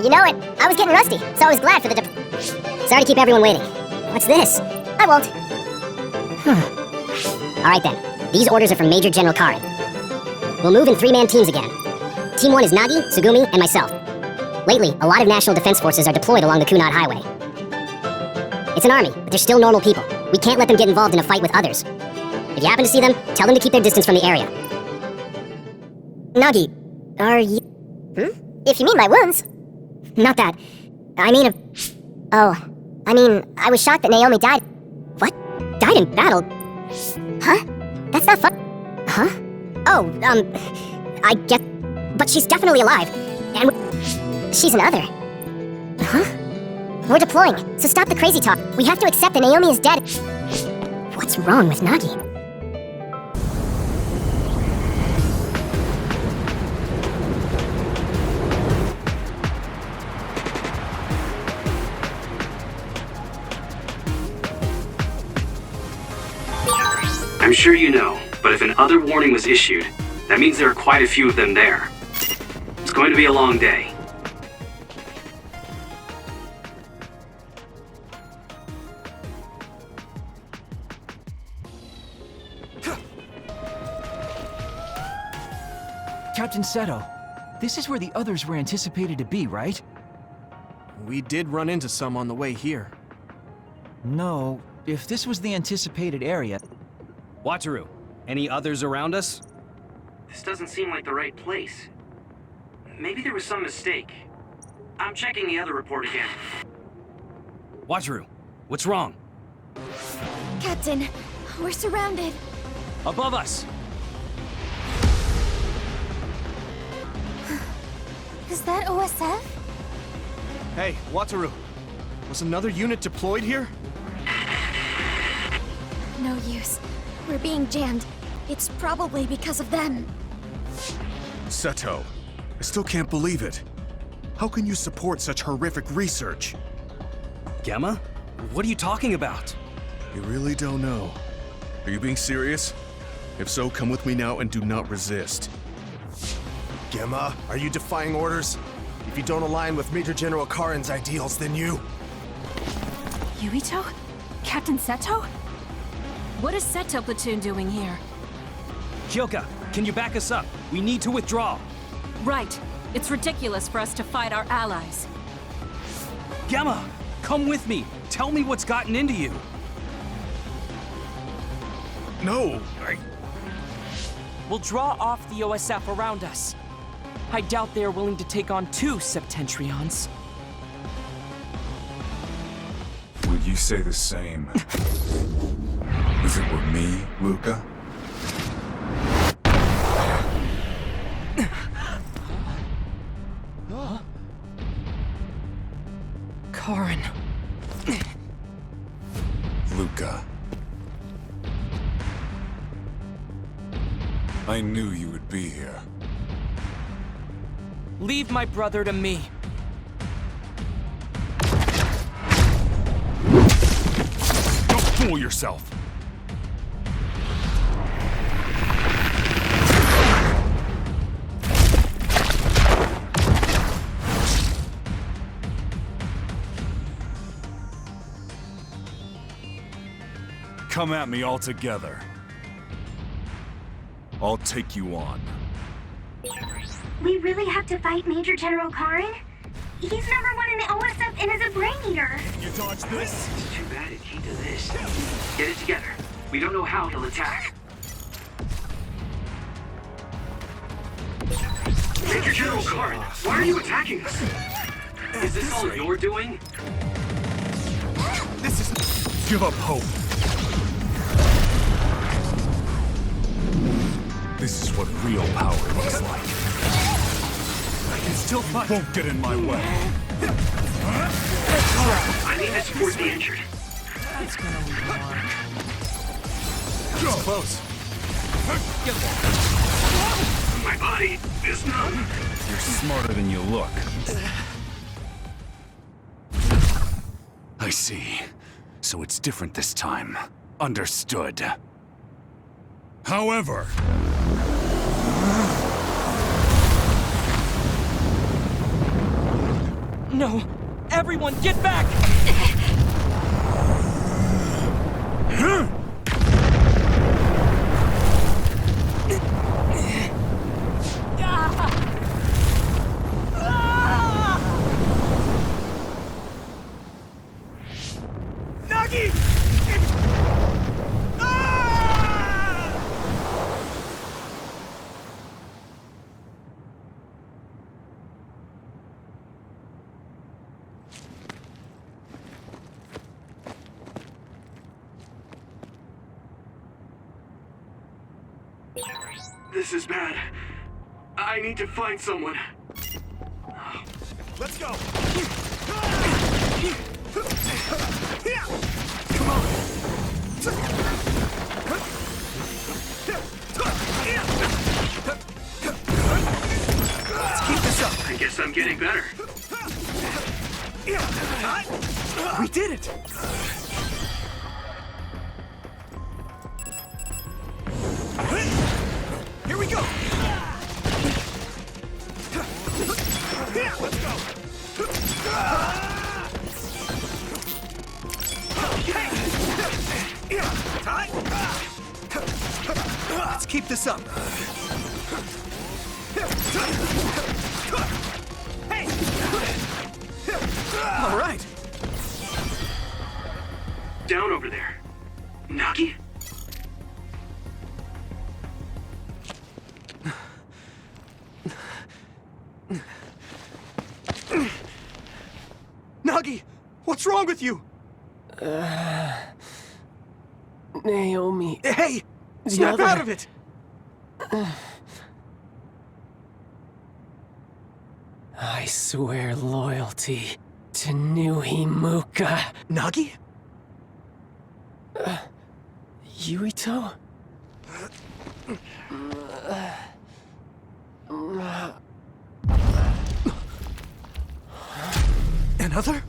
You know it, I was getting rusty, so I was glad for the Sorry to keep everyone waiting. What's this? I won't. Alright then, these orders are from Major General Karin. We'll move in 3-man teams again. Team 1 is Nagi, Sugumi, and myself. Lately, a lot of National Defense Forces are deployed along the Kunad Highway. It's an army, but they're still normal people. We can't let them get involved in a fight with others. If you happen to see them, tell them to keep their distance from the area. Nagi, are you... If you mean my wounds. Not that. I mean... I was shocked that Naomi died. What? Died in battle? Huh? That's not fun. Huh? I get... But she's definitely alive. And she's an other. Huh? We're deploying, so stop the crazy talk. We have to accept that Naomi is dead. What's wrong with Nagi? I'm sure you know, but if an other warning was issued, that means there are quite a few of them there. It's going to be a long day. Captain Seto, this is where the others were anticipated to be, right? We did run into some on the way here. No, if this was the anticipated area... Wataru, any others around us? This doesn't seem like the right place. Maybe there was some mistake. I'm checking the other report again. Wataru, what's wrong? Captain, we're surrounded. Above us! Is that OSF? Hey, Wataru. Was another unit deployed here? No use. We're being jammed. It's probably because of them. Seto, I still can't believe it. How can you support such horrific research? Gemma? What are you talking about? You really don't know. Are you being serious? If so, come with me now and do not resist. Gemma, are you defying orders? If you don't align with Major General Karin's ideals, then you... Yuito? Captain Seto? What is Seto platoon doing here? Kyoka, can you back us up? We need to withdraw. Right. It's ridiculous for us to fight our allies. Gemma, come with me. Tell me what's gotten into you. No, We'll draw off the OSF around us. I doubt they are willing to take on 2 Septentrions. Would you say the same if it were me, Luca? Karin. Luca. I knew you would be here. Leave my brother to me. Don't fool yourself! Come at me all together. I'll take you on. We really have to fight Major General Karin? He's #1 in the OSF and is a brain eater. You dodge this? It's too bad it came to this. Get it together. We don't know how he'll attack. Major General Karin, why are you attacking us? Is this all you're doing? This is... Give up hope. This is what real power looks like. I can still fight. Won't get in my way. I need to support the injured. It's gonna leave more. Go. Close. My body is numb. You're smarter than you look. I see. So it's different this time. Understood. However... No! Everyone, get back! Nagi! This is bad. I need to find someone. Let's go! Come on! Let's keep this up. I guess I'm getting better. We did it! Here we go! Let's go! Let's keep this up. Hey! All right. Down over there. Nagi? Nagi, what's wrong with you? Naomi. Hey, snap out of it! I swear loyalty to Nui Muka. Nagi? Yuito? Another?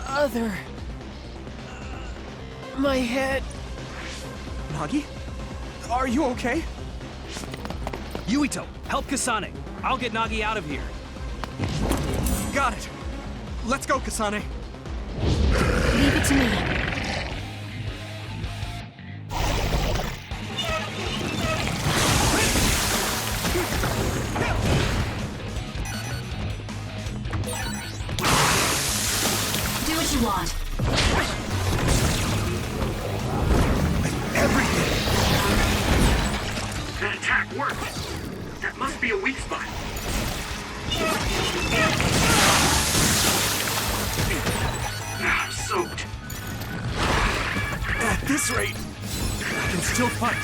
Other. My head. Nagi? Are you okay? Yuito, help Kasane. I'll get Nagi out of here. Got it. Let's go, Kasane. Leave it to me. Do what you want. That attack worked. That must be a weak spot. I'm soaked. At this rate, I can still fight.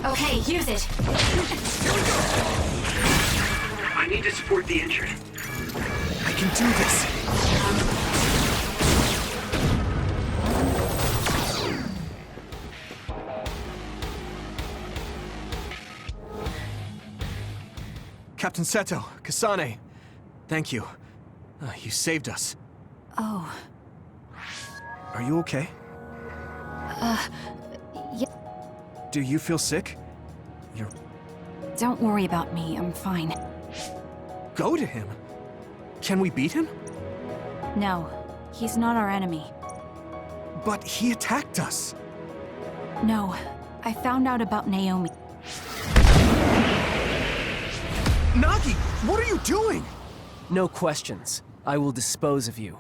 Okay, use it. Here we go. I need to support the injured. I can do this. Captain Seto, Kasane, thank you. You saved us. Oh. Are you okay? Yeah. Do you feel sick? Don't worry about me, I'm fine. Go to him. Can we beat him? No, he's not our enemy. But he attacked us. No, I found out about Naomi. Nagi, what are you doing? No questions. I will dispose of you.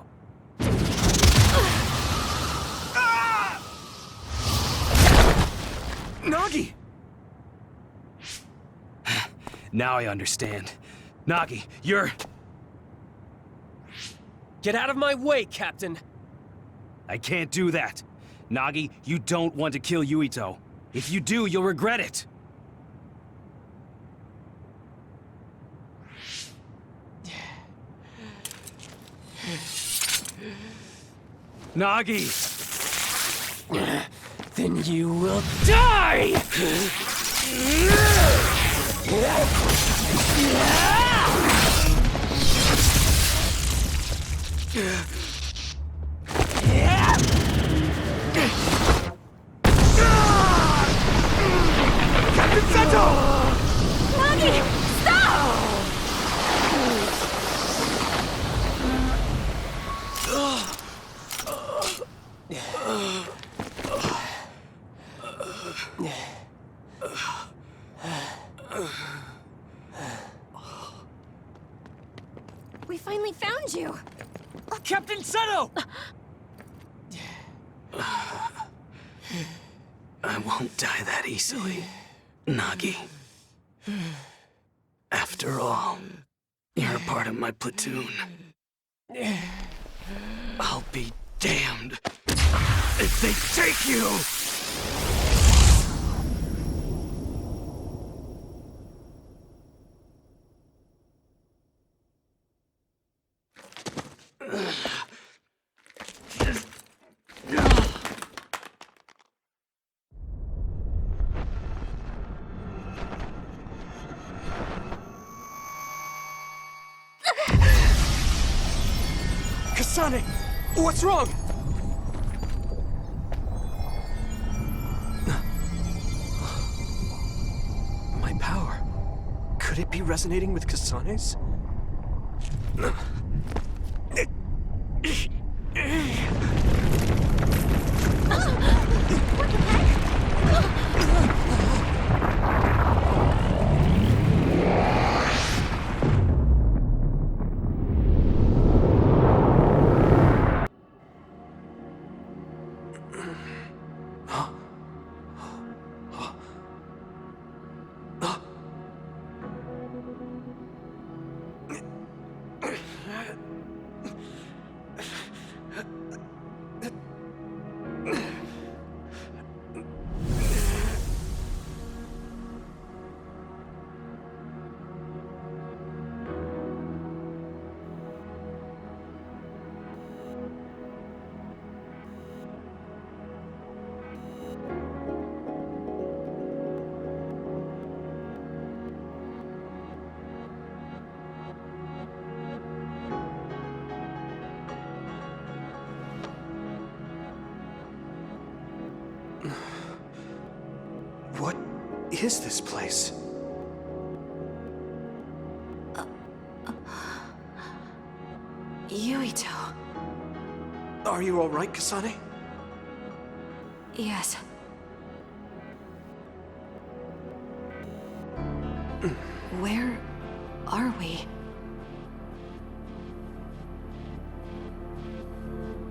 Nagi! Now I understand. Nagi, you're... Get out of my way, Captain! I can't do that. Nagi, you don't want to kill Yuito. If you do, you'll regret it. Nagi! Then you will die! Captain Seto! Nagi! Stop! We finally found you! Captain Seto! I won't die that easily, Nagi. After all, you're a part of my platoon. I'll be damned if they take you! Kasane! What's wrong? My power. Could it be resonating with Kasane's? What is this place? Yuito. Are you all right, Kasane? Yes. Where are we?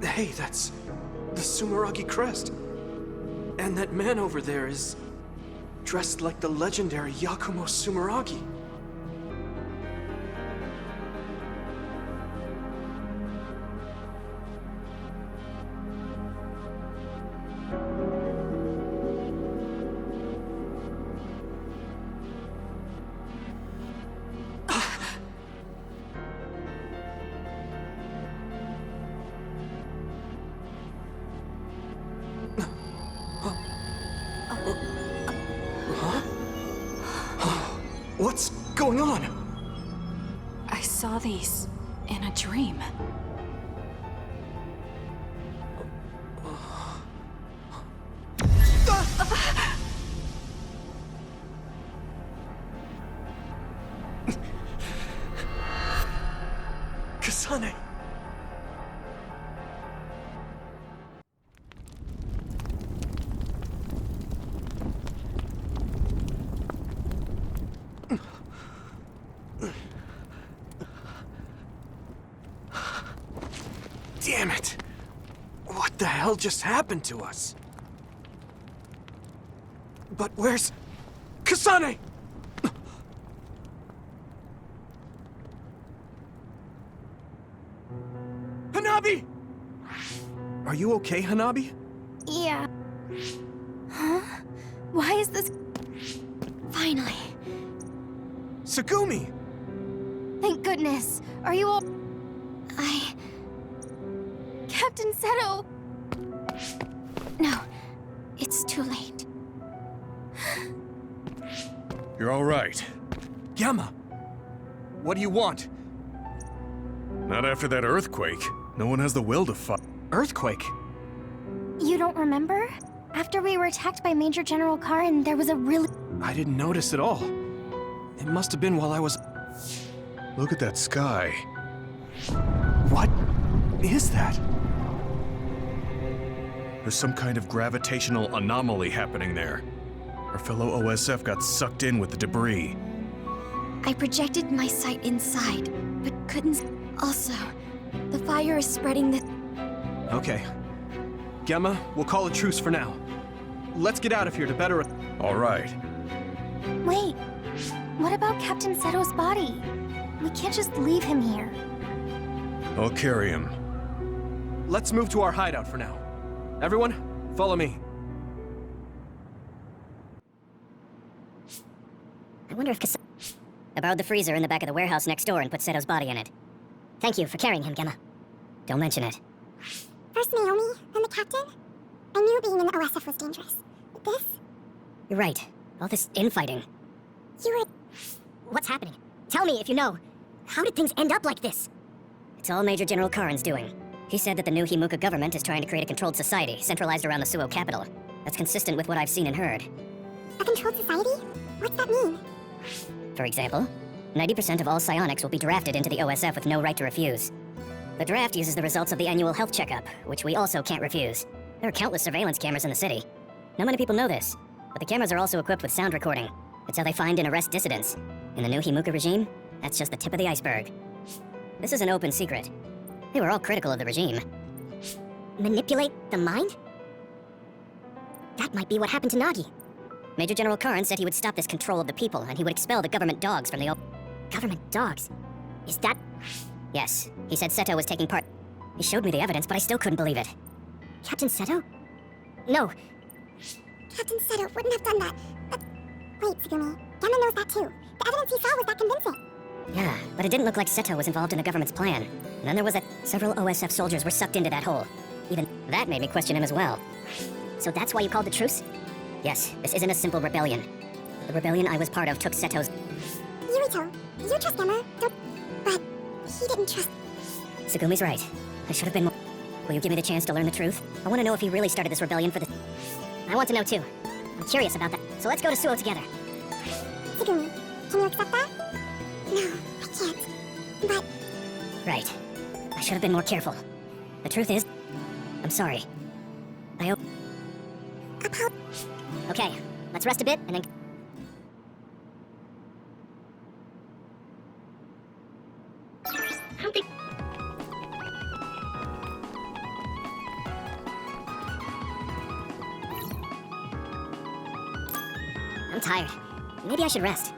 Hey, that's the Sumeragi crest. And that man over there is dressed like the legendary Yakumo Sumeragi. going on? I saw these in a dream. Kasane! Damn it! What the hell just happened to us? But where's... Kasane? Hanabi! Are you okay, Hanabi? Yeah. Huh? Why is this... Finally. Tsugumi! Thank goodness. Are you all... Captain Seto! No. It's too late. You're all right. Gemma! What do you want? Not after that earthquake. No one has the will to fight. Earthquake? You don't remember? After we were attacked by Major General Karin, there was a really... I didn't notice at all. It must have been while I was... Look at that sky. What is that? There's some kind of gravitational anomaly happening there. Our fellow OSF got sucked in with the debris. I projected my sight inside, but couldn't... Also, the fire is spreading the... Okay. Gemma, we'll call a truce for now. Let's get out of here to better... All right. Wait. What about Captain Seto's body? We can't just leave him here. I'll carry him. Let's move to our hideout for now. Everyone, follow me. I wonder if I borrowed the freezer in the back of the warehouse next door and put Seto's body in it. Thank you for carrying him, Gemma. Don't mention it. First Naomi, then the captain. I knew being in the OSF was dangerous. But this? You're right. All this infighting. You were... What's happening? Tell me if you know. How did things end up like this? It's all Major General Karin's doing. He said that the new Himuka government is trying to create a controlled society centralized around the Suo capital. That's consistent with what I've seen and heard. A controlled society? What's that mean? For example, 90% of all psionics will be drafted into the OSF with no right to refuse. The draft uses the results of the annual health checkup, which we also can't refuse. There are countless surveillance cameras in the city. Not many people know this, but the cameras are also equipped with sound recording. It's how they find and arrest dissidents. In the new Himuka regime, that's just the tip of the iceberg. This is an open secret. They were all critical of the regime. Manipulate the mind? That might be what happened to Nagi. Major General Karin said he would stop this control of the people, and he would expel the government dogs from the Government dogs? Is that... Yes, he said Seto was taking part. He showed me the evidence, but I still couldn't believe it. Captain Seto? No. Captain Seto wouldn't have done that. Wait, Tsugumi. Gemma knows that too. The evidence he saw was that convincing. Yeah, but it didn't look like Seto was involved in the government's plan. And then there was that several OSF soldiers were sucked into that hole. Even that made me question him as well. So that's why you called the truce? Yes, this isn't a simple rebellion. The rebellion I was part of took Seto's... Yuito, you trust Gemma, don't... But he didn't trust... Tsugumi's right. I should have been more... Will you give me the chance to learn the truth? I want to know if he really started this rebellion for the... I want to know too. I'm curious about that. So let's go to Suo together. Tsugumi, can you accept that? No, I can't. But... Right. I should have been more careful. The truth is... I'm sorry. I owe... Okay, let's rest a bit and then... I'm tired. Maybe I should rest.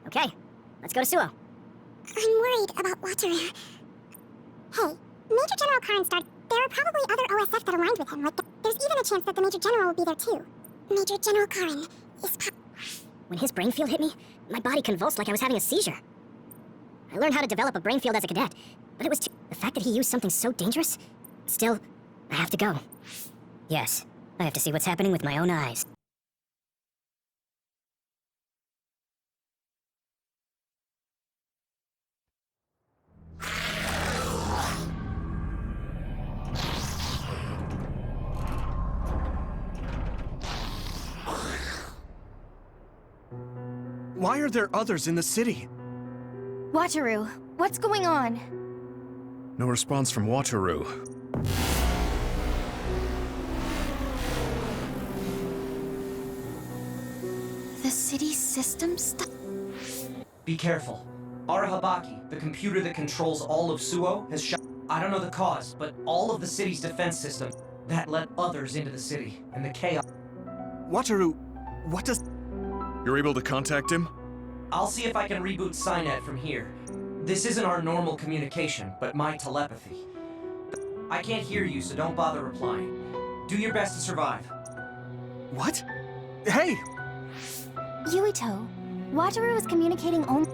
Okay, let's go to Suo. I'm worried about Wataru. Hey, Major General Karin started... There are probably other OSF that aligned with him. Like, there's even a chance that the Major General will be there too. Major General Karin is... When his brain field hit me, my body convulsed like I was having a seizure. I learned how to develop a brain field as a cadet, but it was too... The fact that he used something so dangerous? Still, I have to go. Yes, I have to see what's happening with my own eyes. Why are there others in the city? Wataru, what's going on? No response from Wataru. The city system stuff? Be careful. Arahabaki, the computer that controls all of Suo, has shut. I don't know the cause, but all of the city's defense system that let others into the city, and the chaos. Wataru, what does... You're able to contact him? I'll see if I can reboot Cynet from here. This isn't our normal communication, but my telepathy. I can't hear you, so don't bother replying. Do your best to survive. What? Hey! Yuito, Wataru is communicating only...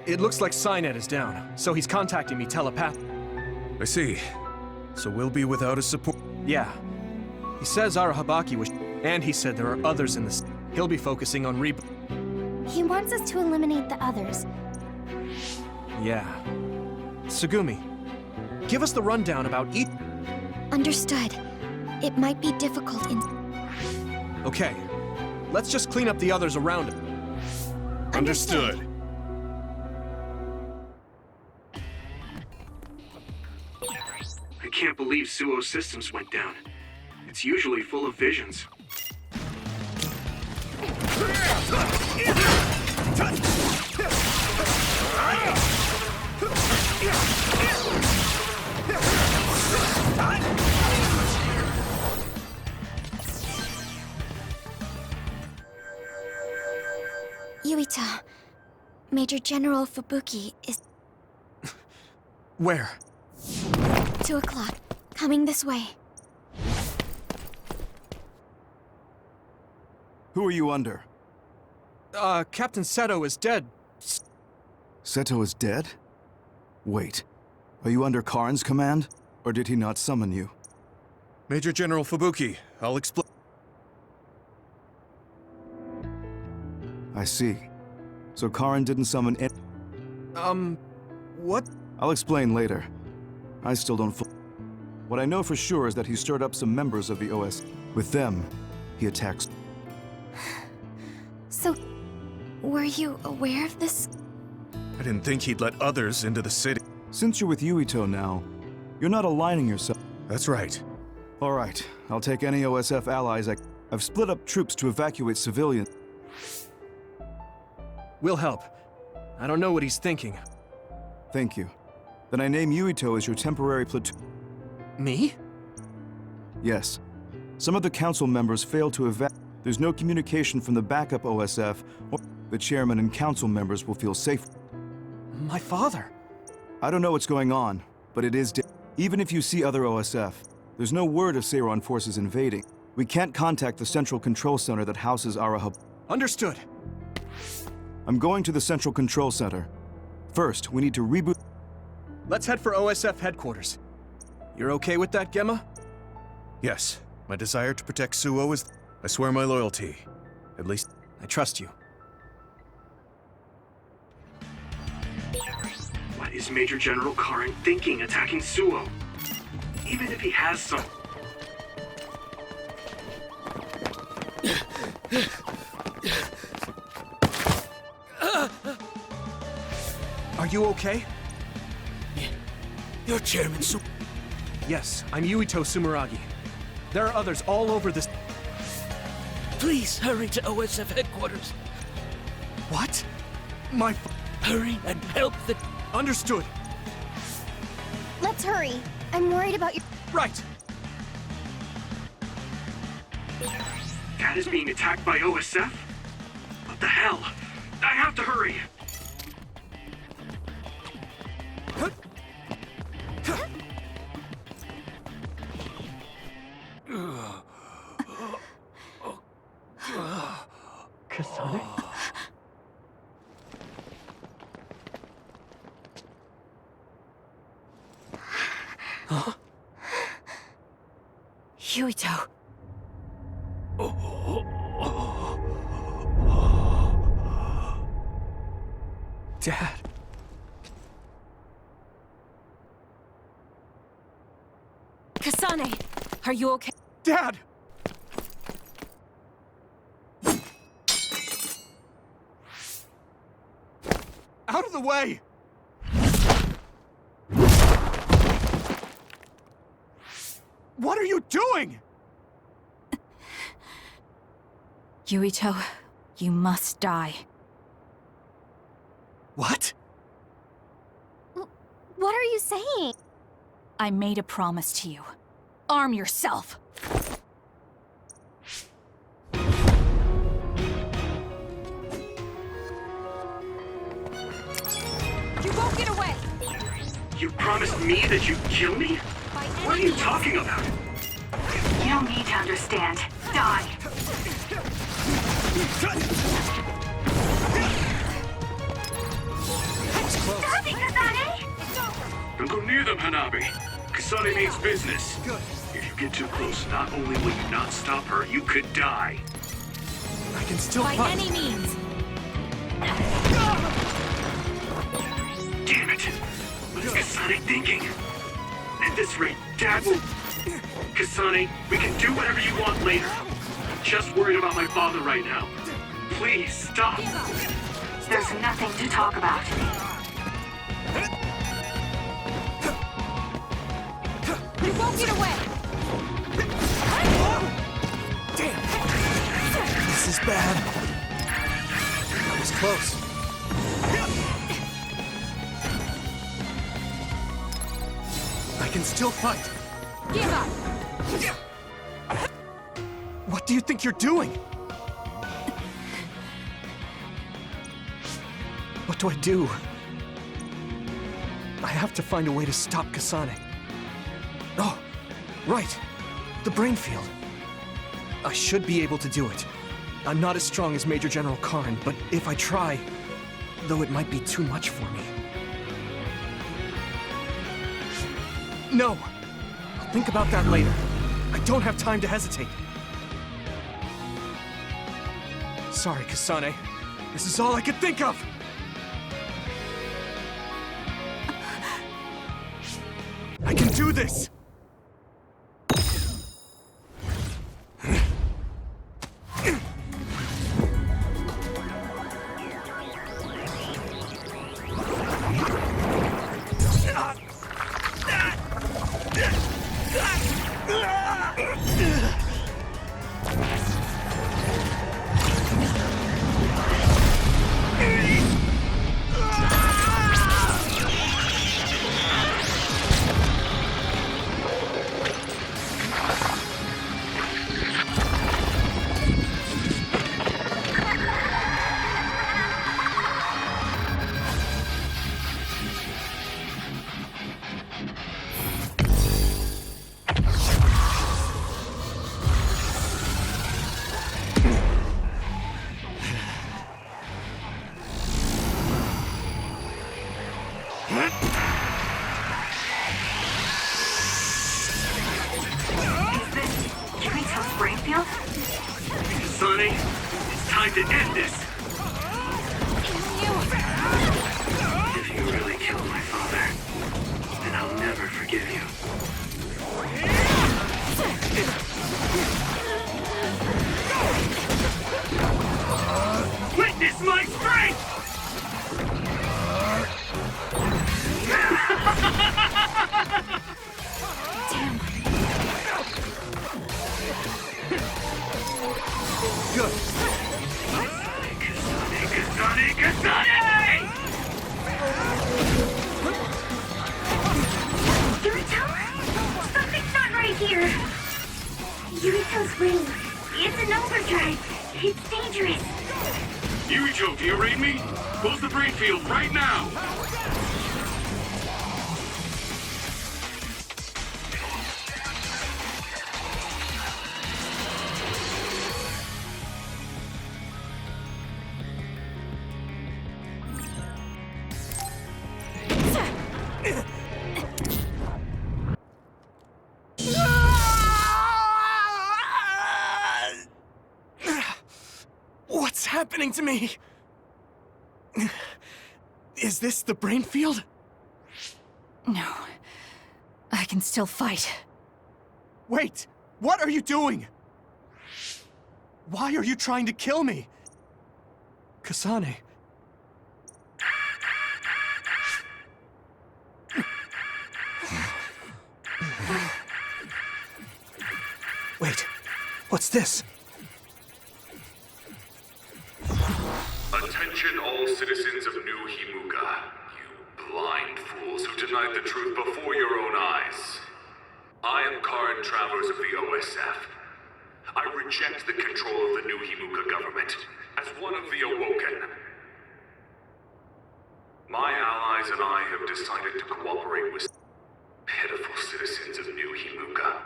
It looks like Cynet is down, so he's contacting me telepathically. I see. So we'll be without his support. Yeah. He says Arahabaki was... And he said there are others in the... He'll be focusing on reboot. He wants us to eliminate the others. Yeah. Tsugumi, give us the rundown about each... Understood. It might be difficult in... Okay. Let's just clean up the others around him. Understood. I can't believe Suo's systems went down. It's usually full of visions. Yuito, Major General Fubuki is... Where? 2 o'clock. Coming this way. Who are you under? Captain Seto is dead. Seto is dead? Wait. Are you under Karin's command? Or did he not summon you? Major General Fubuki, I'll explain. I see. So Karin didn't summon any... What? I'll explain later. I still don't What I know for sure is that he stirred up some members of the OS. With them, he attacks... So, were you aware of this? I didn't think he'd let others into the city. Since you're with Yuito now, you're not aligning yourself. That's right. All right, I'll take any OSF allies I've split up troops to evacuate civilians. We'll help. I don't know what he's thinking. Thank you. Then I name Yuito as your temporary platoon. Me? Yes. Some of the council members failed to evacuate. There's no communication from the backup OSF, or the chairman and council members will feel safe. My father? I don't know what's going on, but it is even if you see other OSF, there's no word of Seiron forces invading. We can't contact the central control center that houses our hub. Understood. I'm going to the central control center. First, we need to reboot. Let's head for OSF headquarters. You're okay with that, Gemma? Yes. My desire to protect Suo is... I swear my loyalty. At least... I trust you. What is Major General Karin thinking attacking Suo? Even if he has some... Are you okay? You're Chairman Yes, I'm Yuito Sumeragi. There are others all over this... Please hurry to OSF headquarters. What? My... Hurry and help the... Understood. Let's hurry. I'm worried about your... Right. Dad is being attacked by OSF? What the hell? I have to hurry! Kasane? Yuito. Dad. Kasane, are you okay? Dad! Out of the way! What are you doing? Yuito, you must die. What? What are you saying? I made a promise to you. Arm yourself! You won't get away! You promised me that you'd kill me? What are you talking about? You don't need to understand. Die. Stop it, Kasane! Don't go near them, Hanabi. Kasane means business. If you get too close, not only will you not stop her, you could die. I can still By fight. any means! Damn it! What is Kasane thinking? At this rate, Dad will... Kasane, we can do whatever you want later. I'm just worried about my father right now. Please, stop. There's nothing to talk about. You won't get away! Damn! This is bad. That was close. I can still fight. Give up! What do you think you're doing? What do I do? I have to find a way to stop Kasane. Oh, right. The brain field. I should be able to do it. I'm not as strong as Major General Karin, but if I try, though it might be too much for me. No! I'll think about that later. I don't have time to hesitate. Sorry, Kasane. This is all I could think of! I can do this! Sonny, it's time to end this. If you really killed my father, then I'll never forgive you. Witness my strength! Good. Kasane! Yuito? Something's not right here. Yuito's ring. It's an overdrive. It's dangerous. Yuito, do you read me? Close the brain field right now! What's happening to me? Is this the brain field? No. I can still fight. Wait! What are you doing? Why are you trying to kill me? Kasane. Wait, what's this? Attention all citizens of New Himuka, you blind fools who denied the truth before your own eyes. I am current travelers of the OSF. I reject the control of the New Himuka government as one of the Awoken. My allies and I have decided to cooperate with pitiful citizens of New Himuka.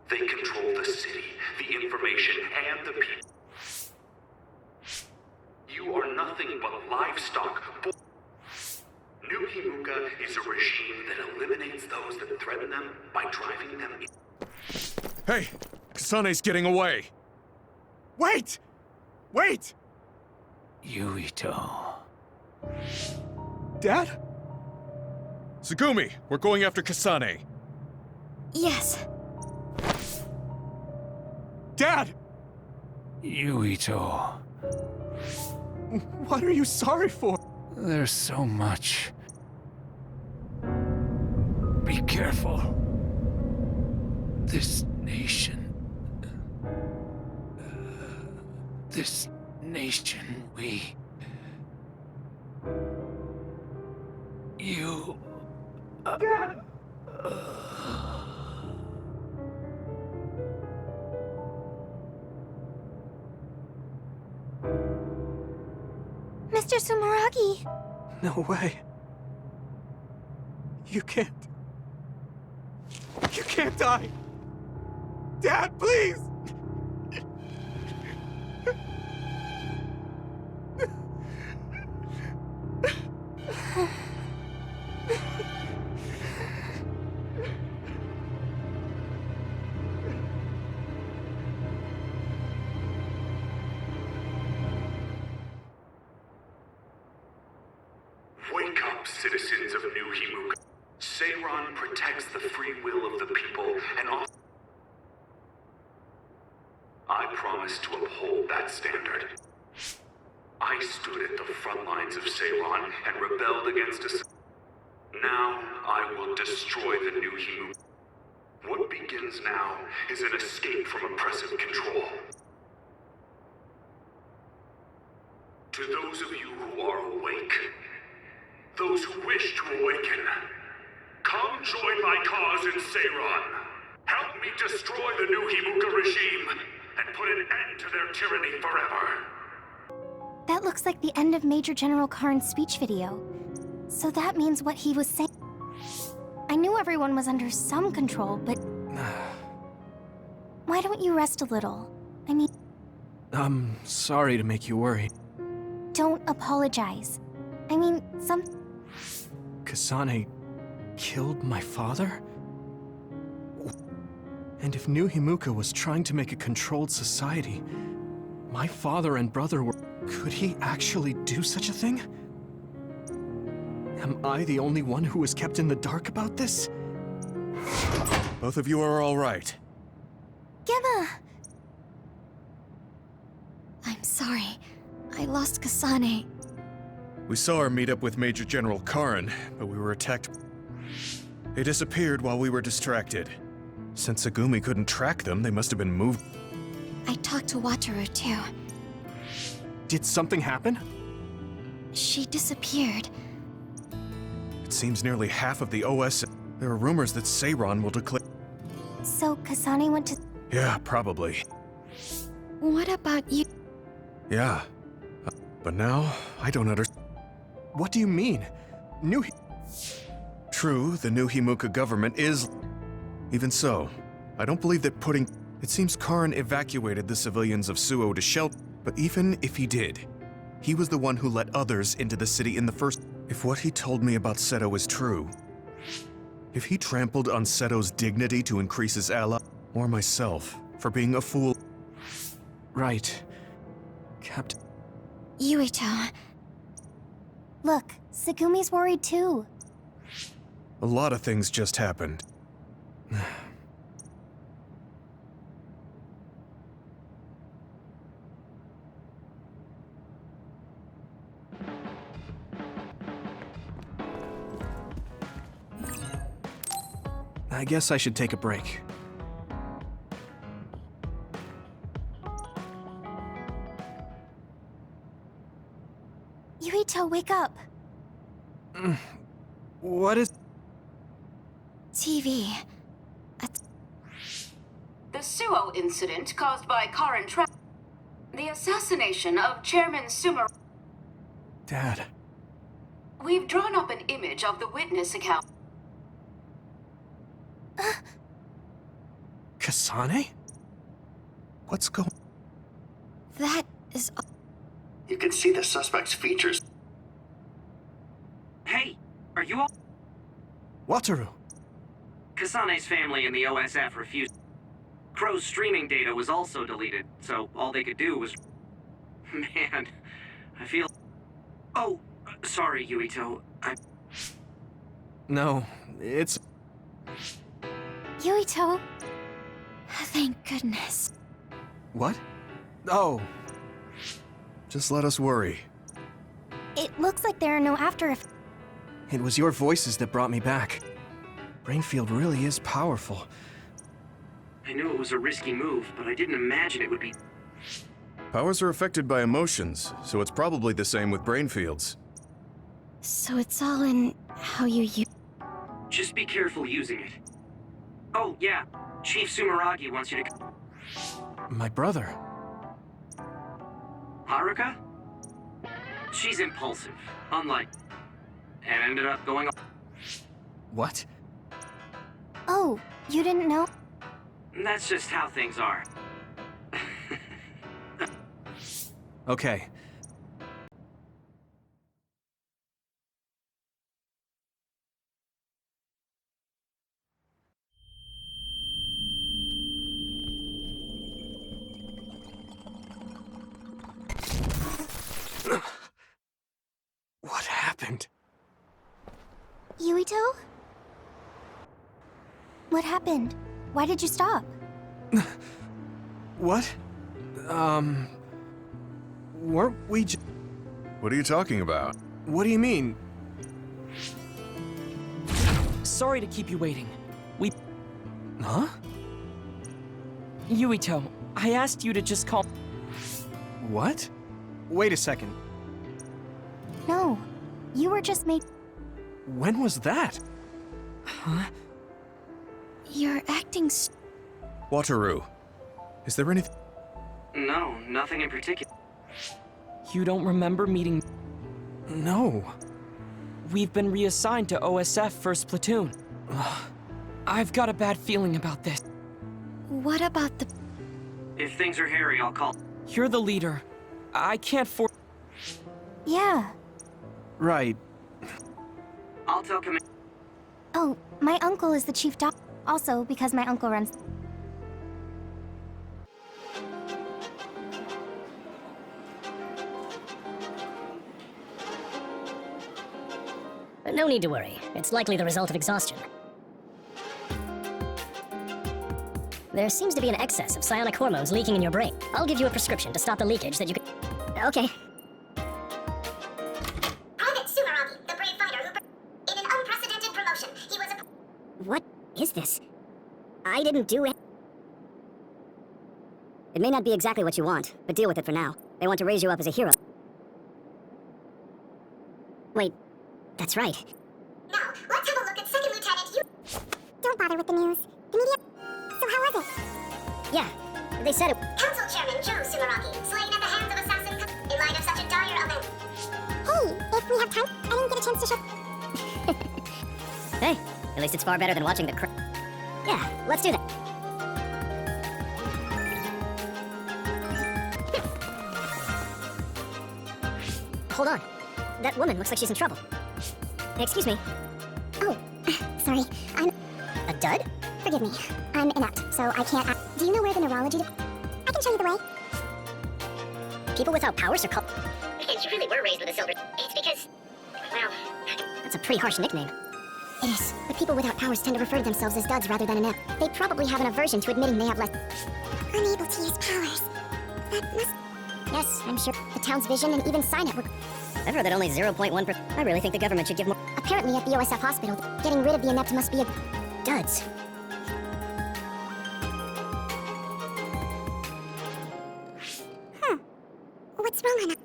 They control the city, the information, and the people. You are nothing but livestock. New Himuka is a regime that eliminates those that threaten them by driving them in. Hey! Kasane's getting away! Wait! Wait! Yuito. Dad? Tsugumi, we're going after Kasane. Yes. Dad! Yuito. What are you sorry for? There's so much. Be careful. This nation, you... Mr. Sumeragi! No way. You can't die! Dad, please! Wake up, citizens of New Himuka. Seiron protects the free will of the people and I promise to uphold that standard. I stood at the front lines of Seiron and rebelled against us. Now I will destroy the New Himuka. What begins now is an escape from oppressive control. To those of you who are awake, those who wish to awaken, come join my cause in Seiron. Help me destroy the New Himuka regime and put an end to their tyranny forever. That looks like the end of Major General Karn's speech video. So that means what he was saying. I knew everyone was under some control, but... Why don't you rest a little? I mean... I'm sorry to make you worry. Don't apologize. I mean, Kasane killed my father? And if New Himuka was trying to make a controlled society, my father and brother were... Could he actually do such a thing? Am I the only one who was kept in the dark about this? Both of you are all right. Gemma! I'm sorry. I lost Kasane. We saw her meet up with Major General Karin, but we were attacked. They disappeared while we were distracted. Since Tsugumi couldn't track them, they must have been moved. I talked to Wataru too. Did something happen? She disappeared. It seems nearly half of the OS... There are rumors that Seiron will declare... So Kasane went to... Yeah, probably. What about you? Yeah. But now, I don't understand. What do you mean? True, the New Himuka government is... Even so, I don't believe that putting... It seems Karin evacuated the civilians of Suo to shelter, but even if he did, he was the one who let others into the city in the first... If what he told me about Seto is true, if he trampled on Seto's dignity to increase his ally, or myself, for being a fool... Right. Captain... Yuito. Look, Segumi's worried too. A lot of things just happened. I guess I should take a break. Yuito, wake up. What is... TV. The Suo incident caused by Karin Tra... The assassination of Chairman Sumer... Dad. We've drawn up an image of the witness account. Kasane? What's going... That is... You can see the suspect's features. Hey, are you all... Wataru. Kasane's family and the OSF refused. Crow's streaming data was also deleted, so all they could do was... Man, I feel... Oh, sorry, Yuito. No, it's... Yuito. Thank goodness. What? Oh. Just let us worry. It looks like there are no after effects. It was your voices that brought me back. Brainfield really is powerful. I knew it was a risky move, but I didn't imagine it would be... Powers are affected by emotions, so it's probably the same with brain fields. So it's all in how you use... Just be careful using it. Oh, yeah. Chief Sumeragi wants you to... My brother. Haruka? She's impulsive, unlike... And ended up going... What? Oh, you didn't know? That's just how things are. Okay. What happened? Yuito? What happened? Why did you stop? What? Weren't we j- What are you talking about? What do you mean? Sorry to keep you waiting. We... Huh? Yuito, I asked you to just call... What? Wait a second. No, you were just made... When was that? Huh? You're acting Wataru, is there anything... No, nothing in particular. You don't remember meeting... No. We've been reassigned to OSF 1st Platoon. I've got a bad feeling about this. What about the... If things are hairy, I'll call... You're the leader. I can't Yeah. Right. I'll tell Command... Oh, my uncle is the chief doc... Also, because my uncle runs... No need to worry. It's likely the result of exhaustion. There seems to be an excess of psionic hormones leaking in your brain. I'll give you a prescription to stop the leakage that you can... Okay. Private Sumeragi, the brave fighter who... In an unprecedented promotion, he was a... What is this? I didn't do it. It may not be exactly what you want, but deal with it for now. They want to raise you up as a hero. Wait, that's right. Now, let's have a look at Second Lieutenant Yu... Don't bother with the news. The media... So how was it? Yeah, they said it... Council Chairman Joe Sumeragi, slain at the hands of assassin... In light of such a dire event. Hey, if we have time, I didn't get a chance to show... Hey, at least it's far better than watching the Yeah, let's do that. Hold on. That woman looks like she's in trouble. Excuse me. Oh, sorry. I'm... A dud? Forgive me. I'm inept, so I can't... Do you know where the neurology... I can show you the way. People without powers are called... You really were raised with a silver... It's because... Wow, that's a pretty harsh nickname. It is, but people without powers tend to refer to themselves as duds rather than inept. They probably have an aversion to admitting they have less... Unable to use powers. That must... Yes, I'm sure. The town's vision and even sign-up were... I've heard that only 0.1%. I really think the government should give more... Apparently at the OSF hospital, getting rid of the inept must be a... duds. What's wrong, Anna?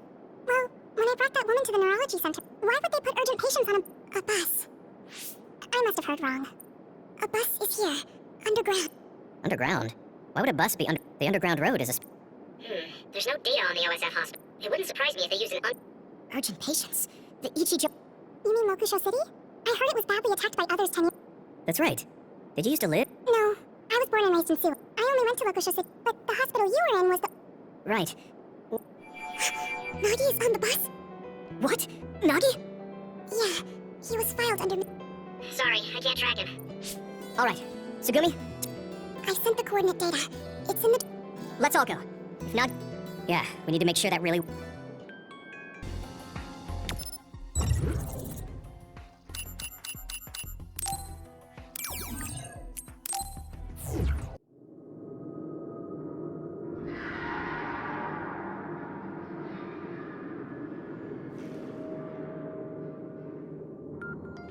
Well, when I brought that woman to the neurology center, why would they put urgent patients on a bus? I must have heard wrong. A bus is here, underground. Underground? Why would a bus be under... The underground road is a... There's no data on the OSF hospital. It wouldn't surprise me if they used an urgent patients. The Ichijo... You mean Mokusho City? I heard it was badly attacked by others 10 years... That's right. Did you used to live? No, I was born and raised in Seoul. I only went to Mokusho City, but the hospital you were in was the... Right. Nagi is on the bus? What? Nagi? Yeah, he was filed under me. Sorry, I can't track him. Alright, Sugumi? I sent the coordinate data. It's in the... Let's all go. If not... Yeah, we need to make sure that really...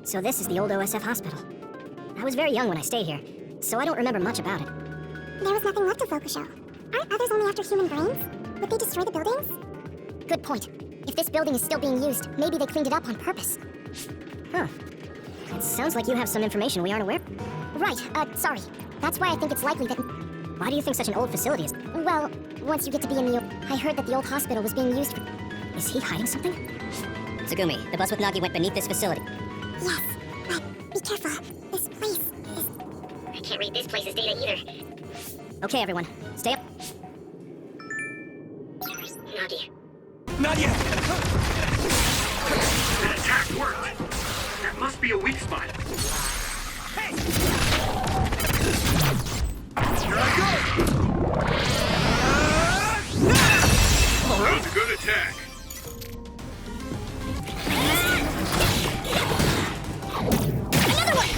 So this is the old OSF hospital. I was very young when I stayed here, so I don't remember much about it. There was nothing left of Mokusho. Aren't others only after human brains? Would they destroy the buildings? Good point. If this building is still being used, maybe they cleaned it up on purpose. Huh. It sounds like you have some information we aren't aware. Right, sorry. That's why I think it's likely that... Why do you think such an old facility is... Well, once you get to be in the... I heard that the old hospital was being used for... Is he hiding something? Tsugumi, the bus with Nagi went beneath this facility. Yes, but be careful. This place is... I can't read this place's data either. Okay, everyone. Stay up. Nagi. Not yet! That attack worked! That must be a weak spot. Hey! Here I go! That was a good attack. Another one!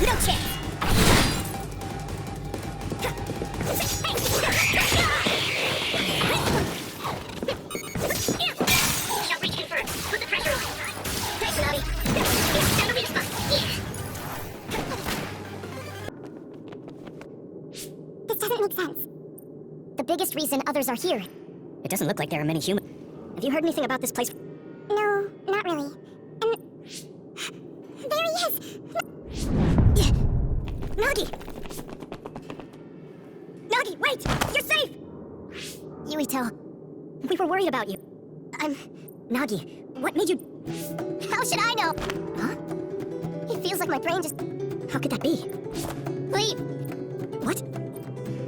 No chance! Shall reach confirmed. Put the pressure on. Nice, Navi. It's down the weak spot. This doesn't make sense. The biggest reason others are here. It doesn't look like there are many humans. Have you heard anything about this place? No, not really. And... There he is! Nagi! Nagi, wait! You're safe! Yuito, we were worried about you. Nagi, what made you... How should I know? Huh? It feels like my brain just... How could that be? Leave! What?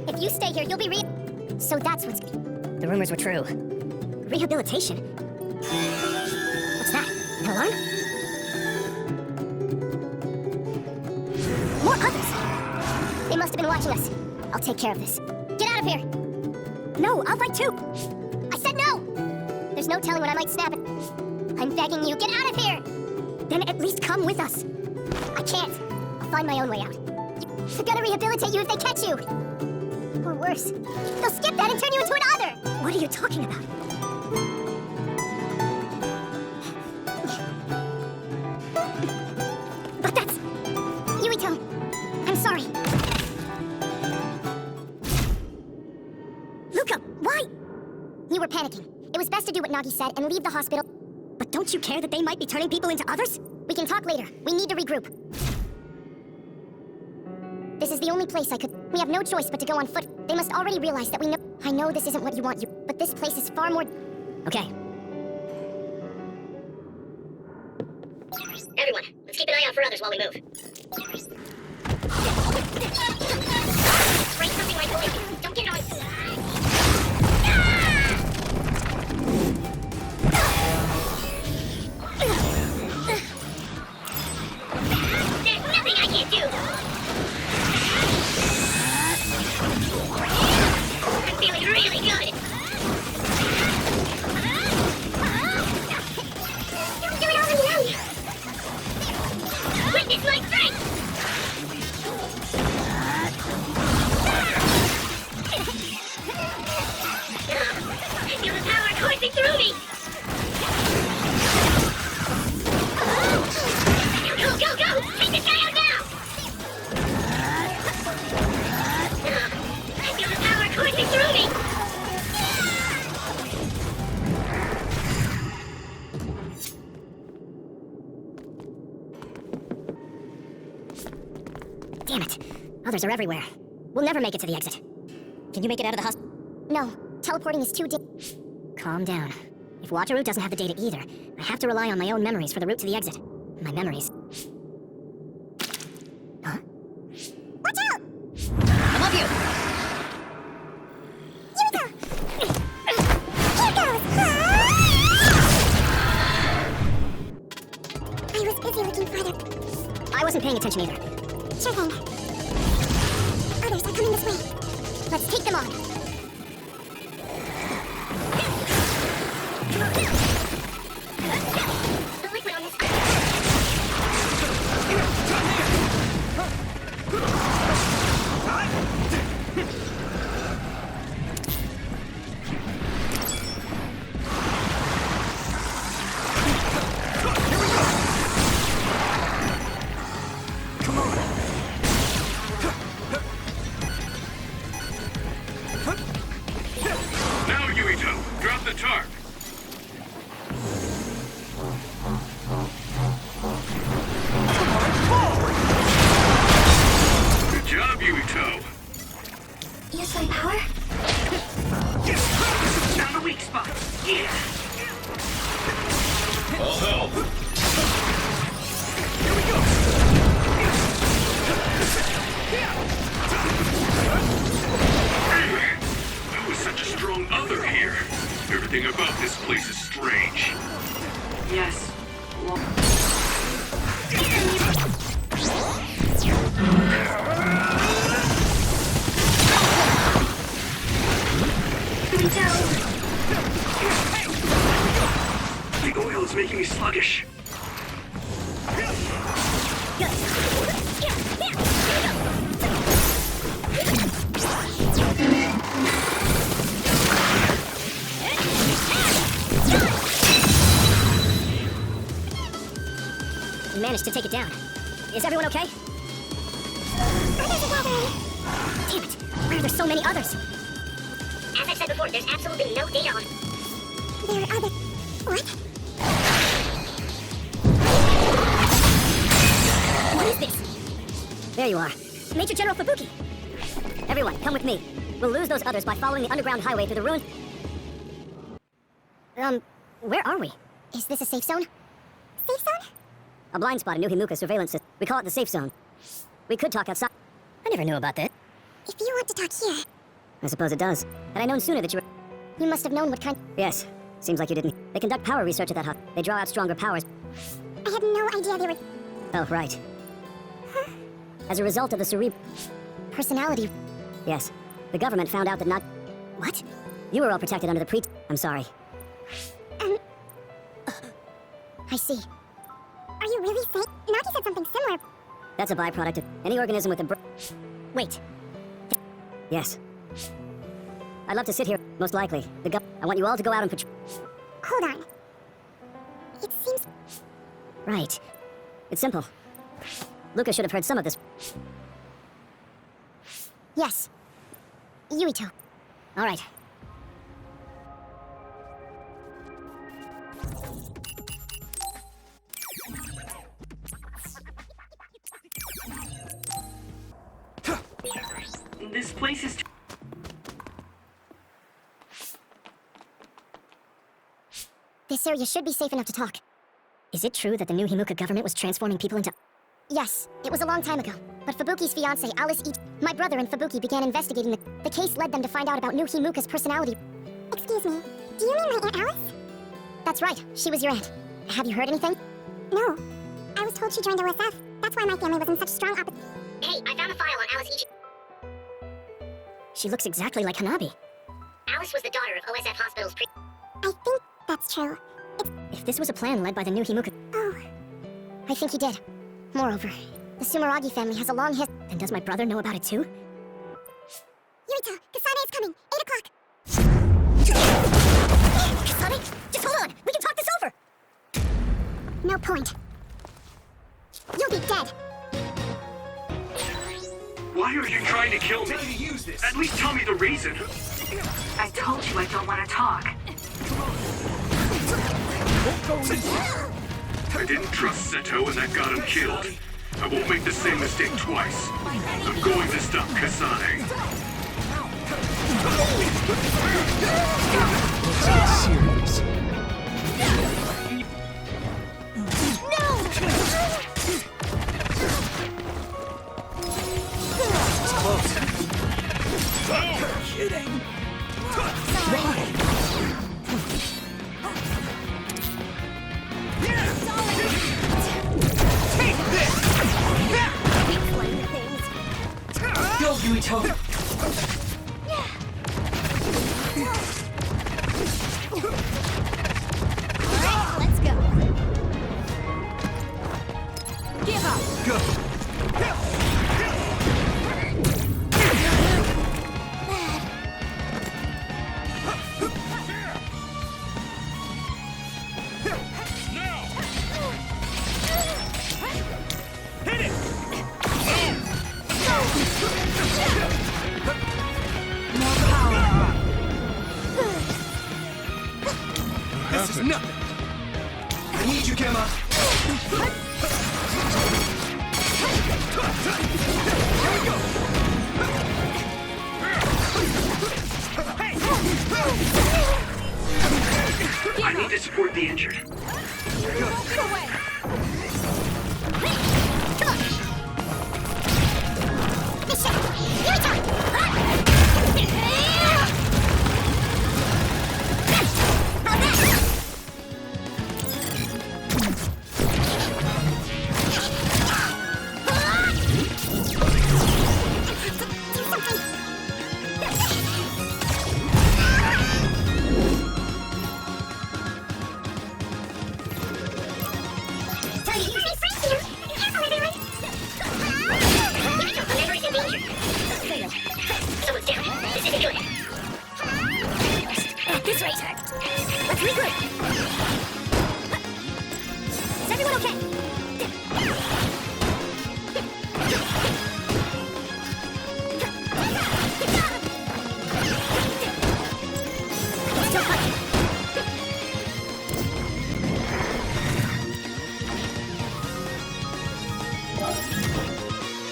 If you stay here, you'll be So that's what's... The rumors were true. Rehabilitation? What's that? An alarm? More others! They must have been watching us. I'll take care of this. Get out of here! No, I'll fight too! I said no! There's no telling when I might snap it. I'm begging you, get out of here! Then at least come with us. I can't. I'll find my own way out. They're gonna rehabilitate you if they catch you! Or worse, they'll skip that and turn you into an other! What are you talking about? But that's... Yuito, I'm sorry. Luca, why? You were panicking. It was best to do what Nagi said and leave the hospital. But don't you care that they might be turning people into others? We can talk later. We need to regroup. This is the only place I could... We have no choice but to go on foot. They must already realize that we know... I know this isn't what you want, but this place is far more... Okay. Everyone, let's keep an eye out for others while we move. Spray something right away. Don't get on... There's nothing I can't do! I'm feeling really good! feel the power coursing through me! Go, go, go! Take this guy out now! I feel the power coursing through me! Damn it. Others are everywhere. We'll never make it to the exit. Can you make it out of the hospital? No. Teleporting is too Calm down. If Wataru doesn't have the data either, I have to rely on my own memories for the route to the exit. My memories. Huh? Watch out! Above you! Here we go! Here goes! I was busy looking further. I wasn't paying attention either. Sure thing. Others are coming this way. Let's take them on. The liquid on this. Now, Yuito, drop the tarp. Good job, Yuito. Use my power? Found the weak spot. Yeah. I'll help. Here we go! Who was such a strong other here? Everything about this place is strange. Yes. Well, The oil is making me sluggish. We managed to take it down. Is everyone okay? Others are gathering. Damn it! Why are there so many others? As I said before, there's absolutely no data on. There are other. What? What is this? There you are. Major General Fubuki! Everyone, come with me. We'll lose those others by following the underground highway through the ruin. Where are we? Is this a safe zone? Safe zone? A blind spot in New Himuka surveillance system. We call it the safe zone. We could talk outside. I never knew about that. If you want to talk here. I suppose it does. Had I known sooner that you were... You must have known what kind. Yes. Seems like you didn't. They conduct power research at that hut. They draw out stronger powers. I had no idea they were. Oh, right. Huh? As a result of the Personality. Yes. The government found out that not... What? You were all protected under the I'm sorry. I see. Are you really saying? Nagi said something similar. That's a byproduct of any organism with a Wait. Yes. I'd love to sit here. Most likely. I want you all to go out and patrol. Hold on. It seems... Right. It's simple. Luca should have heard some of this. Yes. Yuito. All right. this place is... This area should be safe enough to talk. Is it true that the new Himuka government was transforming people into... Yes, it was a long time ago. But Fubuki's fiancée, Alice my brother and Fubuki began investigating the case led them to find out about new Himuka's personality. Excuse me, do you mean my Aunt Alice? That's right, she was your aunt. Have you heard anything? No. I was told she joined OSF. That's why my family was in such strong Hey, I found a file on Alice She looks exactly like Hanabi. Alice was the daughter of OSF Hospital's I think that's true. If this was a plan led by the new Himuka... Oh. I think he did. Moreover, the Sumeragi family has a long history. And does my brother know about it too? Yuito, Kasane is coming. 8 o'clock. kill me. At least tell me the reason. I told you I don't want to talk. I didn't trust Seto and that got him killed. I won't make the same mistake twice. I'm going to stop Kasane. Serious. It's close. Kidding. Take this! Go, Yuito! Let's go. Give up! Go! This is nothing! I need you, Gemma! Here we go! I need to support the injured. This way. Let's regroup. Is everyone okay? Still fighting.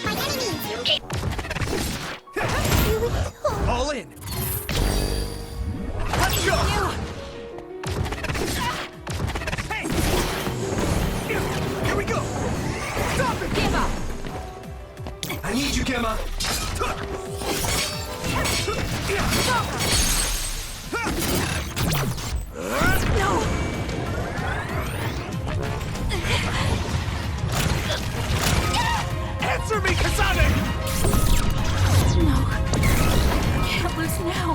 By any means. Okay. All in! Let's go! Hey! Here we go! Stop it! Give up! I need you, Gemma! No! Answer me, Kasane! No. I can't lose now.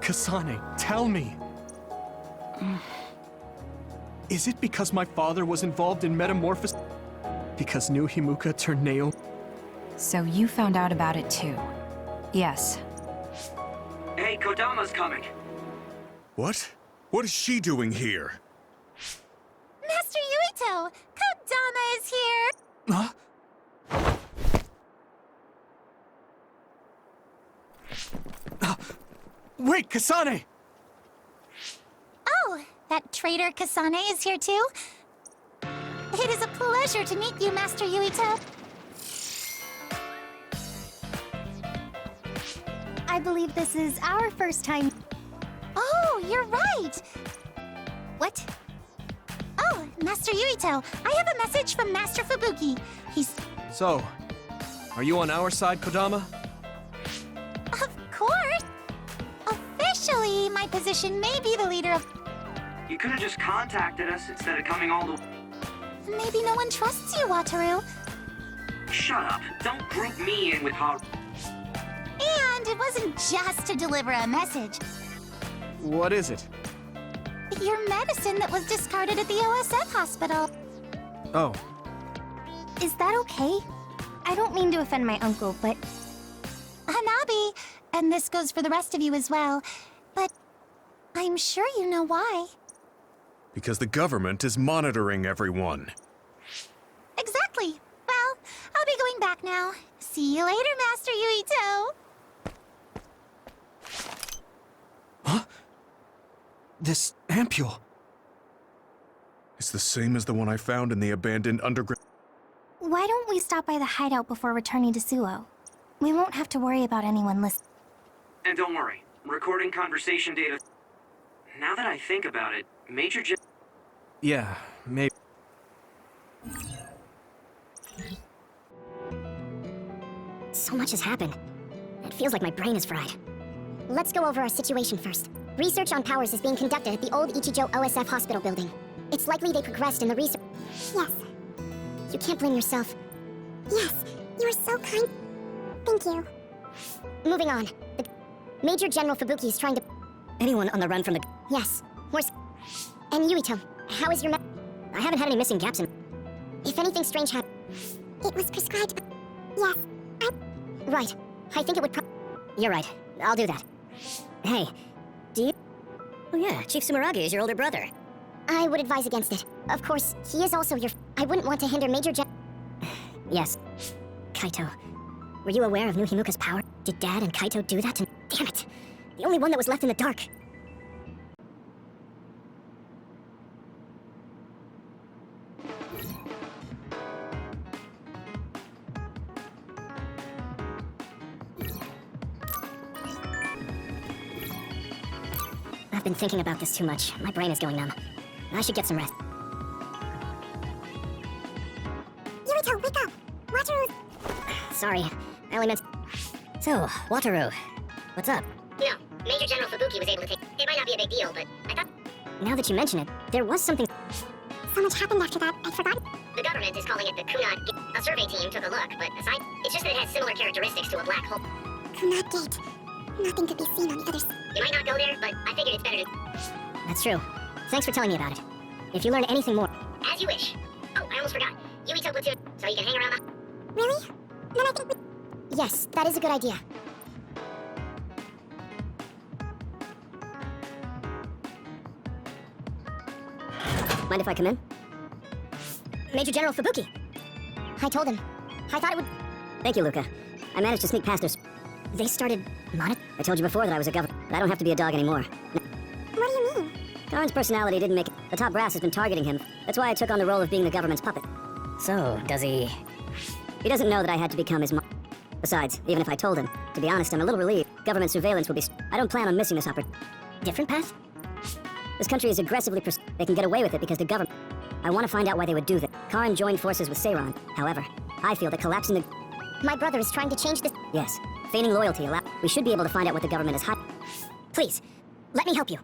Kasane, tell me. Is it because my father was involved in metamorphosis? Because New Himuka turned Neo? So you found out about it too? Yes. Hey, Kodama's coming. What? What is she doing here? Master Yuito! Kodama is here! Huh? Wait, Kasane! Oh, that traitor Kasane is here too? It is a pleasure to meet you, Master Yuito. I believe this is our first time. Oh, you're right! What? Oh, Master Yuito, I have a message from Master Fubuki. He's... So, are you on our side, Kodama? Of course! Officially, my position may be the leader of... You could have just contacted us instead of coming all the... Maybe no one trusts you, Wataru. Shut up. Don't group me in with Haru. And it wasn't just to deliver a message. What is it? Your medicine that was discarded at the OSF hospital. Oh. Is that okay? I don't mean to offend my uncle, but... Hanabi, And this goes for the rest of you as well. But I'm sure you know why. Because the government is monitoring everyone. Exactly. Well, I'll be going back now. See you later, Master Yuito. Huh? This ampule. It's the same as the one I found in the abandoned underground. Why don't we stop by the hideout before returning to Suo? We won't have to worry about anyone listening. And don't worry, recording conversation data... Now that I think about it, Major Gen... Yeah, maybe. So much has happened. It feels like my brain is fried. Let's go over our situation first. Research on powers is being conducted at the old Ichijo OSF hospital building. It's likely they progressed in the research. Yes. You can't blame yourself. Yes, you're so kind. Thank you. Moving on. The Major General Fubuki is trying to... Anyone on the run from the... Yes. Where's... And Yuito, how is your I haven't had any missing gaps in... If anything strange happened... It was prescribed... Yes, Right. I think it would You're right. I'll do that. Hey, do you... Oh yeah, Chief Sumeragi is your older brother. I would advise against it. Of course, he is also your... I wouldn't want to hinder Major Yes. Kaito, were you aware of New Himuka's power? Did Dad and Kaito do that to... Damn it! The only one that was left in the dark. I've been thinking about this too much. My brain is going numb. I should get some rest. Yuito, wake up! Wataru's... Sorry, I only meant... So, Wataru, what's up? No, Major General Fubuki was able to take... It might not be a big deal, but I thought... Now that you mention it, there was something... So much happened after that, I'd forgotten. The government is calling it the Kunad Gate. A survey team took a look, but aside... It's just that it has similar characteristics to a black hole. Kunad Gate. Nothing could be seen on the other side. You might not go there, but I figured it's better to... That's true. Thanks for telling me about it. If you learn anything more... As you wish. Oh, I almost forgot. Yuito platoon, so you can hang around the... Really? Then I think we... Yes, that is a good idea. Mind if I come in? Major General Fubuki. I told him. I thought it would... Thank you, Luca. I managed to sneak past us. They started... I told you before that I was a governor, but I don't have to be a dog anymore. What do you mean? Karin's personality didn't make it. The top brass has been targeting him. That's why I took on the role of being the government's puppet. So, does he... He doesn't know that I had to become his Besides, even if I told him, to be honest, I'm a little relieved. Government surveillance will be... I don't plan on missing this opportunity. Different path? This country is aggressively They can get away with it because the government... I want to find out why they would do that. Karin joined forces with Seiron. However, I feel that collapsing the... My brother is trying to change this... Yes. Feigning loyalty We should be able to find out what the government is hiding. Please, let me help you.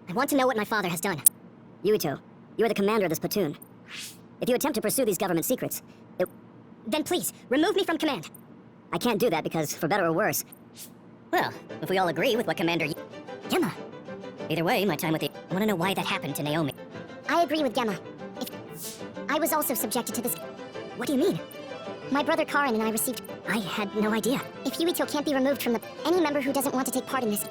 I want to know what my father has done. Yuito, you are the commander of this platoon. If you attempt to pursue these government secrets, Then please, remove me from command. I can't do that because, for better or worse... Well, if we all agree with what Commander Gemma. Either way, my time with the... I want to know why that happened to Naomi. I agree with Gemma. I was also subjected to this... What do you mean? My brother Karin and I received... I had no idea. If Yuito can't be removed from the... Any member who doesn't want to take part in this...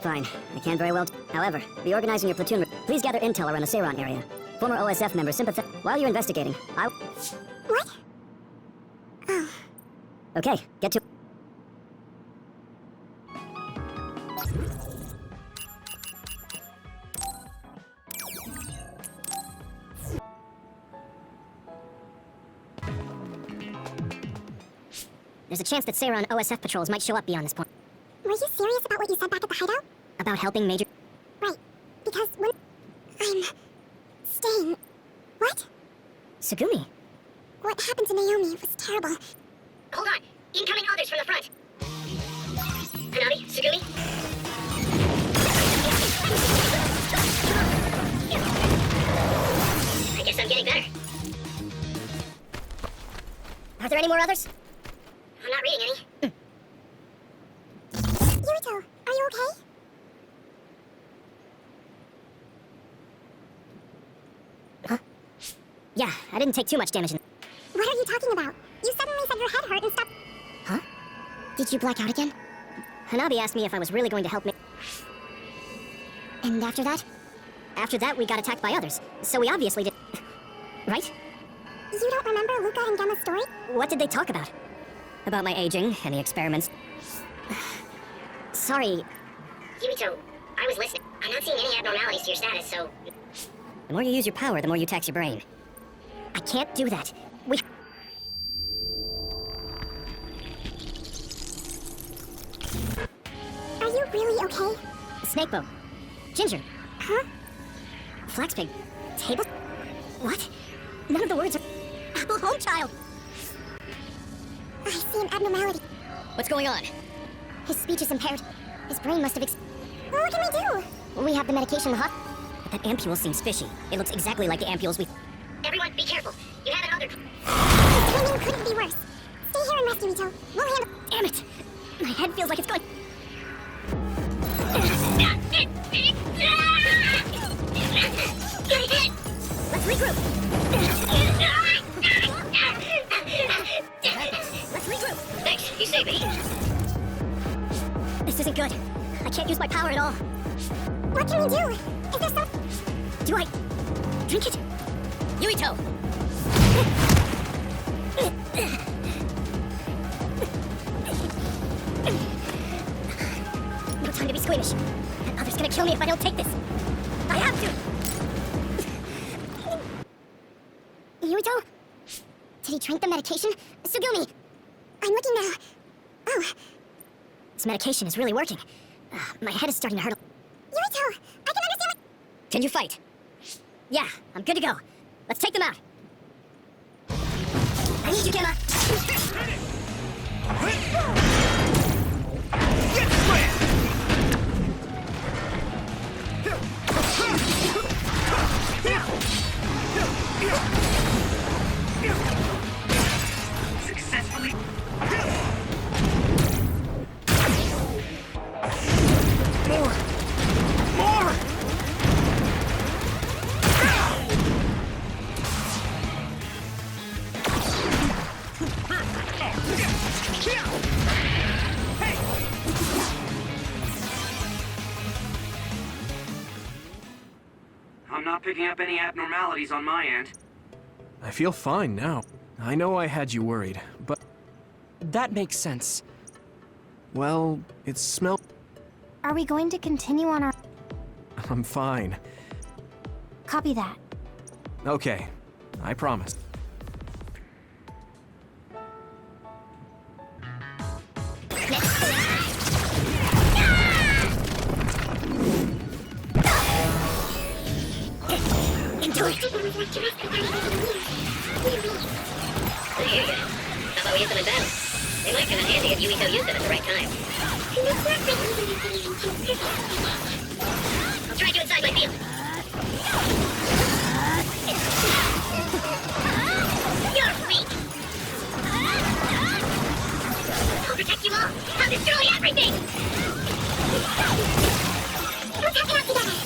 Fine, I can very well... However, be organizing your platoon... Please gather intel around the Seiron area. Former OSF members sympathetic... While you're investigating, What? Oh. Okay, get to... There's a chance that Seiron OSF patrols might show up beyond this point. Were you serious about what you said back at the hideout? About helping Major... Right. Because when... I'm... staying... What? Sugumi. What happened to Naomi was terrible. Hold on. Incoming others from the front. Hanabi, Sugumi. I guess I'm getting better. Are there any more others? I'm not reading any. Yuito, are you okay? Huh? Yeah, I didn't take too much damage. What are you talking about? You suddenly said your head hurt and stopped... Huh? Did you black out again? Hanabi asked me if I was really going to help me. And after that? After that, we got attacked by others, so we obviously did... Right? You don't remember Luca and Gemma's story? What did they talk about? About my aging and the experiments. Sorry. Yumito, I was listening. I'm not seeing any abnormalities to your status, so... The more you use your power, the more you tax your brain. I can't do that. Are you really okay? Snakebone. Ginger. Huh? Flaxpig. Table? What? None of the words are... Apple home child! I see an abnormality. What's going on? His speech is impaired. His brain must have Well, what can we do? We have the medication, But that ampule seems fishy. It looks exactly like the ampules we... Everyone, be careful. You have another... His timing couldn't be worse. Stay here and rest, Yumito. We'll handle... Damn it! My head feels like it's going... Let's regroup! Let's regroup! Thanks, you saved me. This isn't good. I can't use my power at all. What can we do? Is there some... Do I... drink it? Yumito! No time to be squeamish. That other's gonna kill me if I don't take this. I have to! Yumito? Did he drink the medication? Sugumi! I'm looking now. Oh. This medication is really working. My head is starting to hurt. Yumito! I can understand what... Can you fight? Yeah, I'm good to go. Let's take them out. I need you, Gemma. Successfully. More! I'm not picking up any abnormalities on my end. I feel fine now. I know I had you worried, but... That makes sense. Well, it smells... Are we going to continue on our... I'm fine. Copy that. Okay, I promise. I hear you. How about we use them in battle? They might come in handy if Yumito used them at the right time. I'll try you inside my field. You're weak. I'll protect you all. I'll destroy everything. Let's have it together.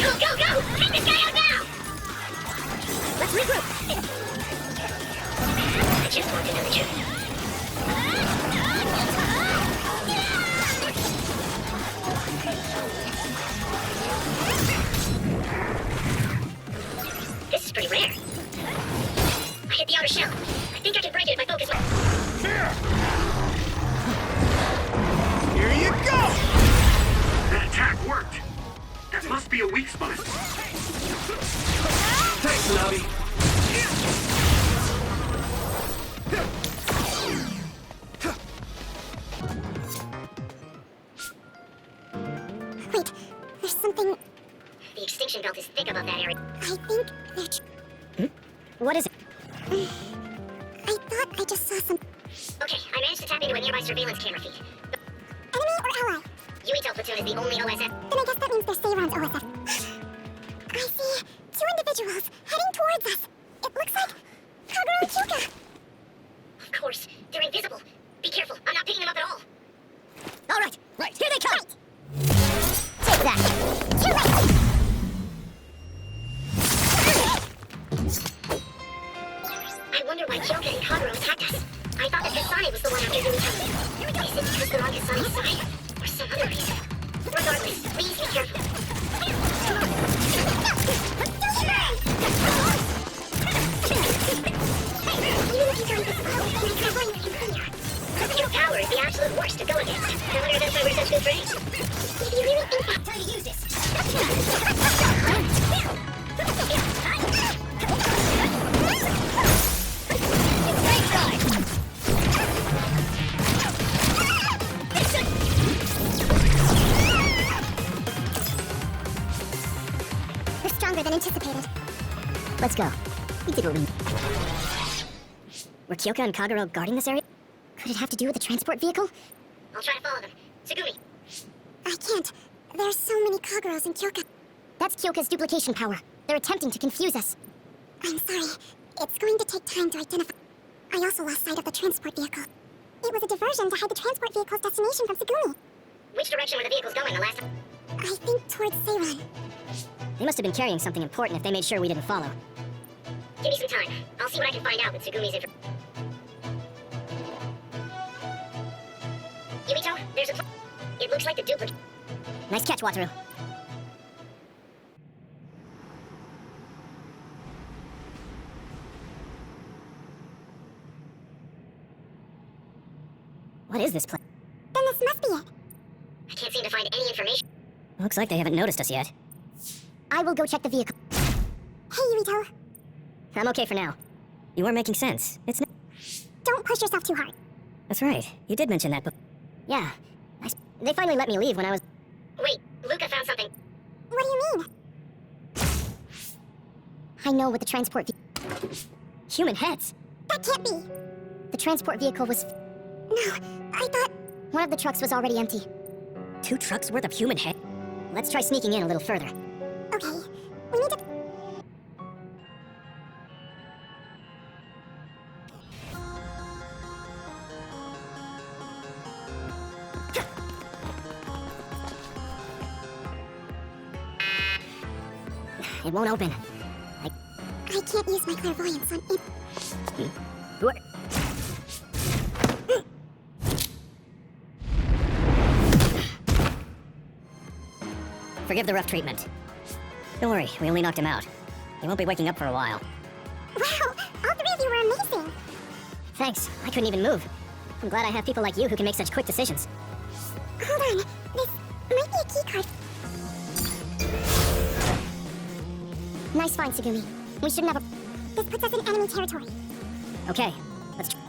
Now go! Take this guy out now! Let's regroup. I just want to know the truth. This is pretty rare. I hit the outer shell. I think I can break it if I focus. Here you go! That attack worked. That must be a weak spot. Thanks, Navi. Wait, there's something... The extinction belt is thick above that area. I think they're... What is it? I thought I just saw some... Okay, I managed to tap into a nearby surveillance camera feed. Enemy or ally? Yumito platoon is the only OSF. Then I guess that means they're Seiron's OSF. I see 2 individuals heading towards us. It looks like Kagura and Kyuka. Of course, they're invisible. Be careful, I'm not picking them up at all. All right, here they come. Take that. Too late. I wonder why Kyoka and Kagura attacked us. I thought that Kasane was the one after Yumito. Kasani's side, or some other reason. Regardless, please be careful. Your power is the absolute worst to go against. No wonder that's why we're such good friends. If you really think that, time to use this. We're stronger than anticipated. Let's go. We did what we... Were Kyoka and Kagero guarding this area? Could it have to do with the transport vehicle? I'll try to follow them. Tsugumi. I can't. There's so many Kageros in Kyoka. That's Kyoka's duplication power. They're attempting to confuse us. I'm sorry. It's going to take time to identify. I also lost sight of the transport vehicle. It was a diversion to hide the transport vehicle's destination from Tsugumi. Which direction were the vehicles going the last time? I think towards Seiron. They must have been carrying something important if they made sure we didn't follow. Give me some time. I'll see what I can find out with Tsugumi's information. Yumito, there's a... It looks like the duplicate. Nice catch, Wataru. What is this place? Then this must be it. I can't seem to find any information. Looks like they haven't noticed us yet. I will go check the vehicle. Hey, Yumito. I'm okay for now. You are making sense. It's Don't push yourself too hard. That's right. You did mention that, but... Yeah. They finally let me leave when I was... Wait, Luca found something. What do you mean? I know what the transport Human heads. That can't be. The transport vehicle was... No, I thought... One of the trucks was already empty. 2 trucks worth of human head? Let's try sneaking in a little further. Okay, we need to... It won't open. I can't use my clairvoyance on it. What? Forgive the rough treatment. Don't worry, we only knocked him out. He won't be waking up for a while. Wow, all 3 of you were amazing. Thanks, I couldn't even move. I'm glad I have people like you who can make such quick decisions. Hold on, this might be a keycard. Nice find, Tsugumi. We shouldn't have a... This puts us in enemy territory. Okay, let's try.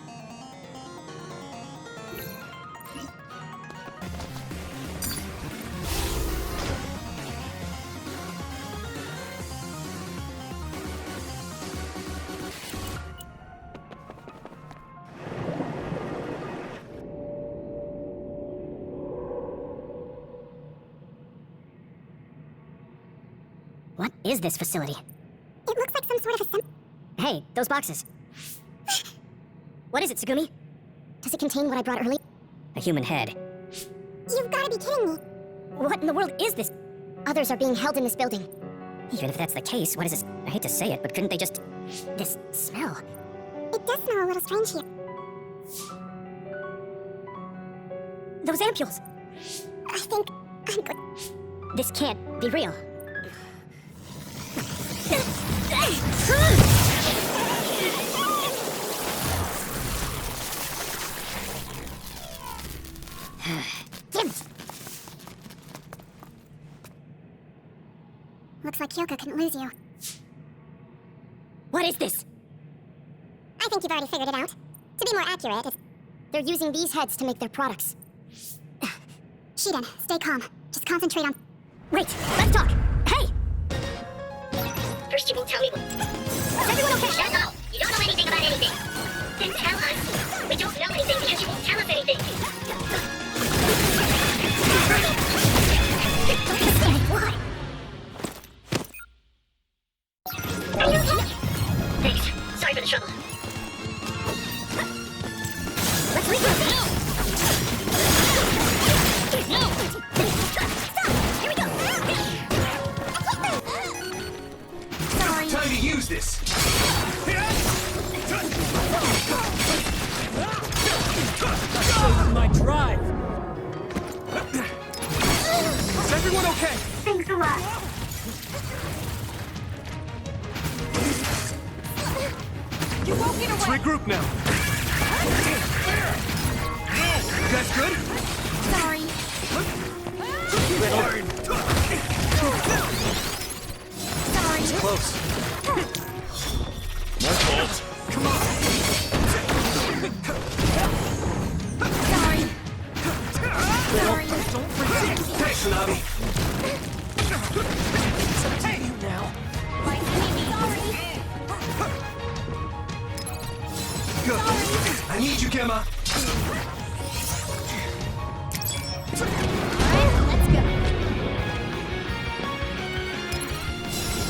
What is this facility? It looks like some sort of Hey, those boxes. What is it, Tsugumi? Does it contain what I brought earlier? A human head. You've got to be kidding me. What in the world is this? Others are being held in this building. Even if that's the case, what is this? I hate to say it, but couldn't they just... This smell. It does smell a little strange here. Those ampules! I think I'm good. This can't be real. Damn it! Looks like Kyoka couldn't lose you. What is this? I think you've already figured it out. To be more accurate, they're using these heads to make their products. Shiden, stay calm. Just concentrate on... Wait, let's talk! Hey! First you won't tell me what... Is everyone okay? Shut up! You don't know anything about anything! Then tell us! We don't know anything because you won't tell us anything! Why? Are you okay? Thanks. Sorry for the trouble. Let's regroup! No! Stop! Here we go! Sorry. Time to use this! My drive! You won't get away! Let's regroup now! You guys good? Sorry. Sorry. Close. My fault. Come on! Sorry. Sorry. Don't forget! Thanks, Tsunami! It's up to you now. Sorry. Good. I need you, Gemma. Let's go.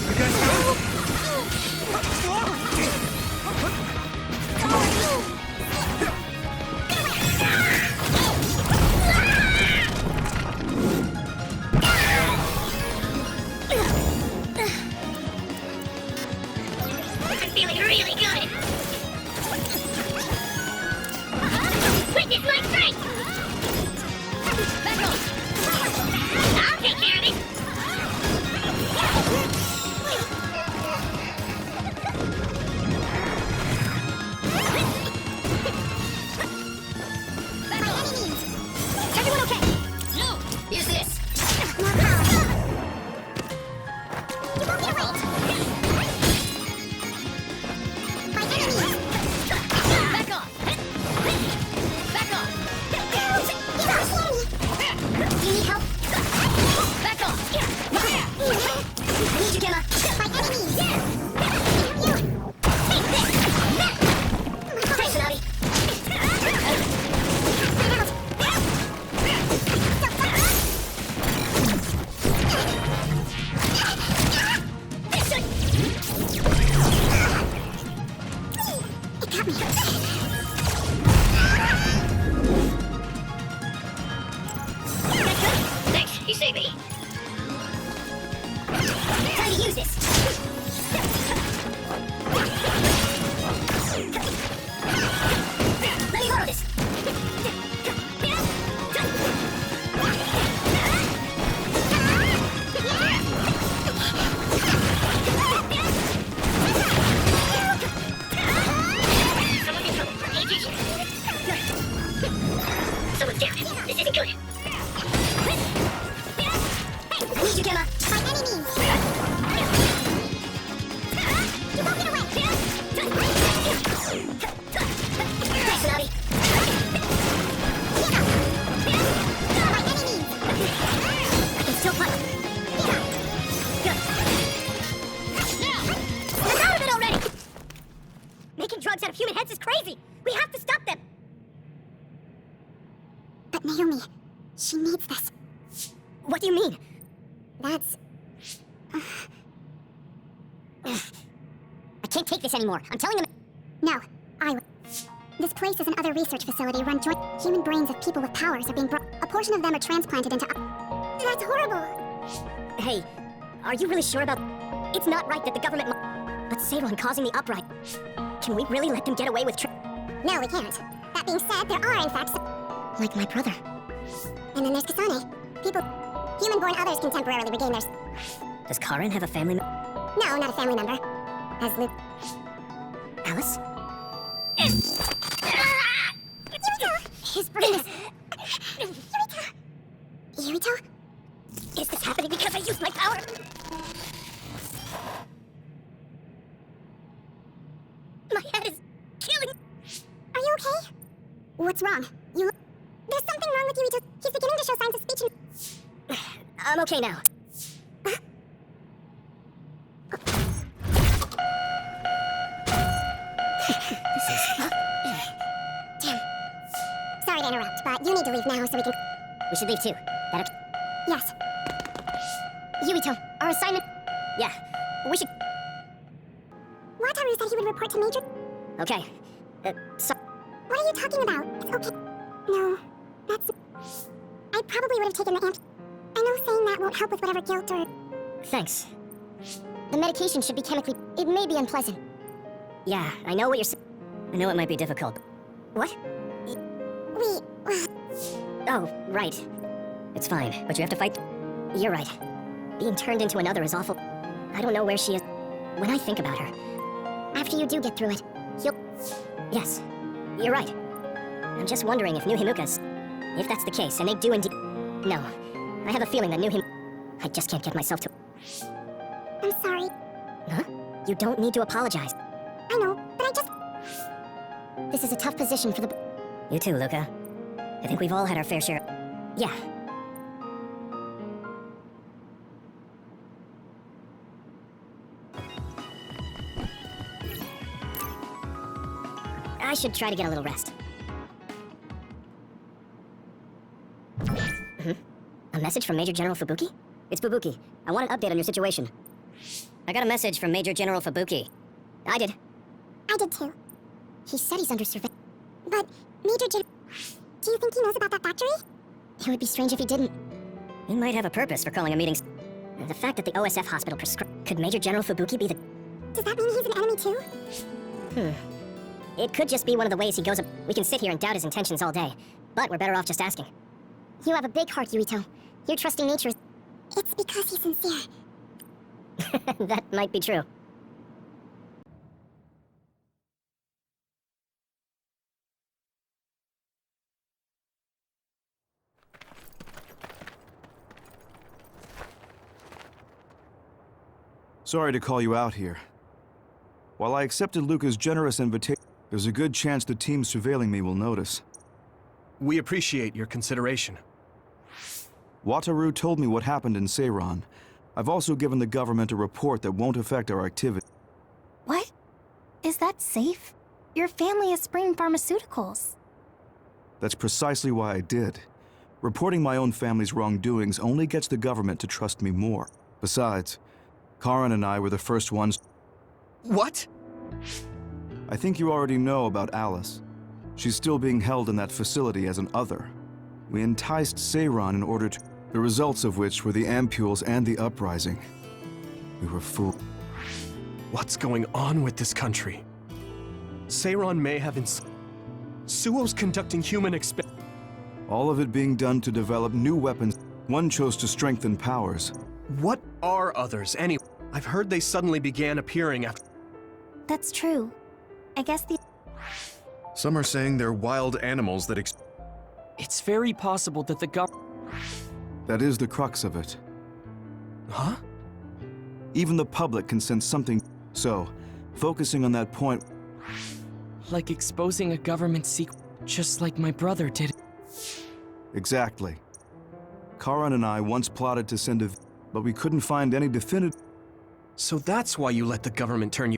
You guys good? I'm feeling really good. Witness my strength! Back off! I'll take care of it! Everyone okay? No! Use this! More power! You won't get away! My enemies! Back off! Back off! Do you need help? Back off! I need you, Gemma! My enemies! Take this! Thanks, Tsunami! It got me! Thanks, you saved me. Time to use this. Let me borrow this. Someone's in trouble. Pay attention. Someone's down. This isn't good. I need you, Gemma. My enemies! You won't get away! Thanks, Tsunami. My enemies! I can still punch. Good. I'm out of it already! Making drugs out of human heads is crazy! We have to stop them! But Naomi, she needs this. What do you mean? That's... I can't take this anymore. I'm telling them... No, I... This place is another research facility run joint... Human brains of people with powers are being brought... A portion of them are transplanted into... That's horrible! Hey, are you really sure about... It's not right that the government... But Seiron causing the uprising... Can we really let them get away with... No, we can't. That being said, there are in fact... Like my brother. And then there's Kasane. People... Human-born others can temporarily regain their... Does Karin have a family member? No, not a family member. Has Luke... Alice? Yurito! His brain is... Yurito? Is this happening because I used my power? My head is killing... Are you okay? What's wrong? You look... There's something wrong with Yurito. He's beginning to show signs of speech and... I'm okay now. Damn. Sorry to interrupt, but you need to leave now so we can... We should leave too. That okay? Yes. Yurito, our assignment... Yeah, we should... Wataru said he would report to Major... Okay. So... What are you talking about? It's okay. No, that's... I probably would have taken the amp... I know saying that won't help with whatever guilt or... Thanks. The medication should be chemically... It may be unpleasant. Yeah, I know what you're... I know it might be difficult. What? Oh, right. It's fine, but you have to fight... You're right. Being turned into another is awful. I don't know where she is. When I think about her... After you do get through it, he'll... Yes, you're right. I'm just wondering if New Himuka's... If that's the case, and they do indeed... No, I have a feeling that New Him... I just can't get myself to... I'm sorry. Huh? You don't need to apologize. I know, but I just... This is a tough position for the... You too, Luca. I think we've all had our fair share... Yeah. I should try to get a little rest. A message from Major General Fubuki? It's Fubuki. I want an update on your situation. I got a message from Major General Fubuki. I did. I did too. He said he's under surveillance. But, Major General... Do you think he knows about that factory? It would be strange if he didn't. He might have a purpose for calling a meeting. The fact that the OSF hospital prescribed... Could Major General Fubuki be the... Does that mean he's an enemy too? It could just be one of the ways he goes... We can sit here and doubt his intentions all day. But we're better off just asking. You have a big heart, Yuito. Your trusting nature is... It's because he's sincere. That might be true. Sorry to call you out here. While I accepted Luca's generous invitation, there's a good chance the team surveilling me will notice. We appreciate your consideration. Wataru told me what happened in Seiran. I've also given the government a report that won't affect our activity. What? Is that safe? Your family is Spring Pharmaceuticals. That's precisely why I did. Reporting my own family's wrongdoings only gets the government to trust me more. Besides, Karin and I were the first ones... What? I think you already know about Alice. She's still being held in that facility as an other. We enticed Seiran in order to... The results of which were the ampules and the uprising. We were fooled. What's going on with this country? Seiran may have Suo's conducting human all of it being done to develop new weapons. One chose to strengthen powers. What are others, anyway? I've heard they suddenly began appearing after... That's true. I guess the... Some are saying they're wild animals that It's very possible that the government... That is the crux of it. Huh? Even the public can sense something. So, focusing on that point... Like exposing a government secret, just like my brother did. Exactly. Karin and I once plotted to send a... But we couldn't find any definitive... So that's why you let the government turn you...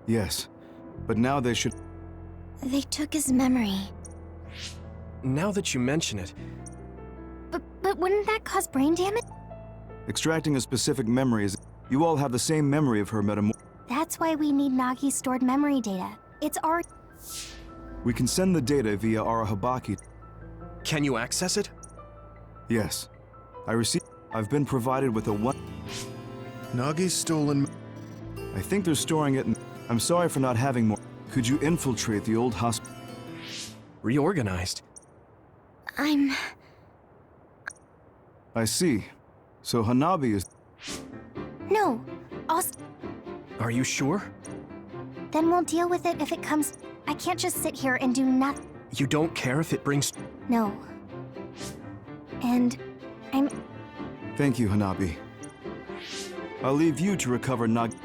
Yes. But now they should... They took his memory. Now that you mention it... But wouldn't that cause brain damage? Extracting a specific memory is... You all have the same memory of her That's why we need Nagi's stored memory data. It's our... We can send the data via Arahabaki. Can you access it? Yes. I've been provided with a one... Nagi's stolen... I think they're storing it in... I'm sorry for not having more. Could you infiltrate the old hospital? Reorganized. I see. So Hanabi is... No. Are you sure? Then we'll deal with it if it comes... I can't just sit here and do nothing. You don't care if it brings... No. And... I'm... Thank you, Hanabi. I'll leave you to recover Nagi.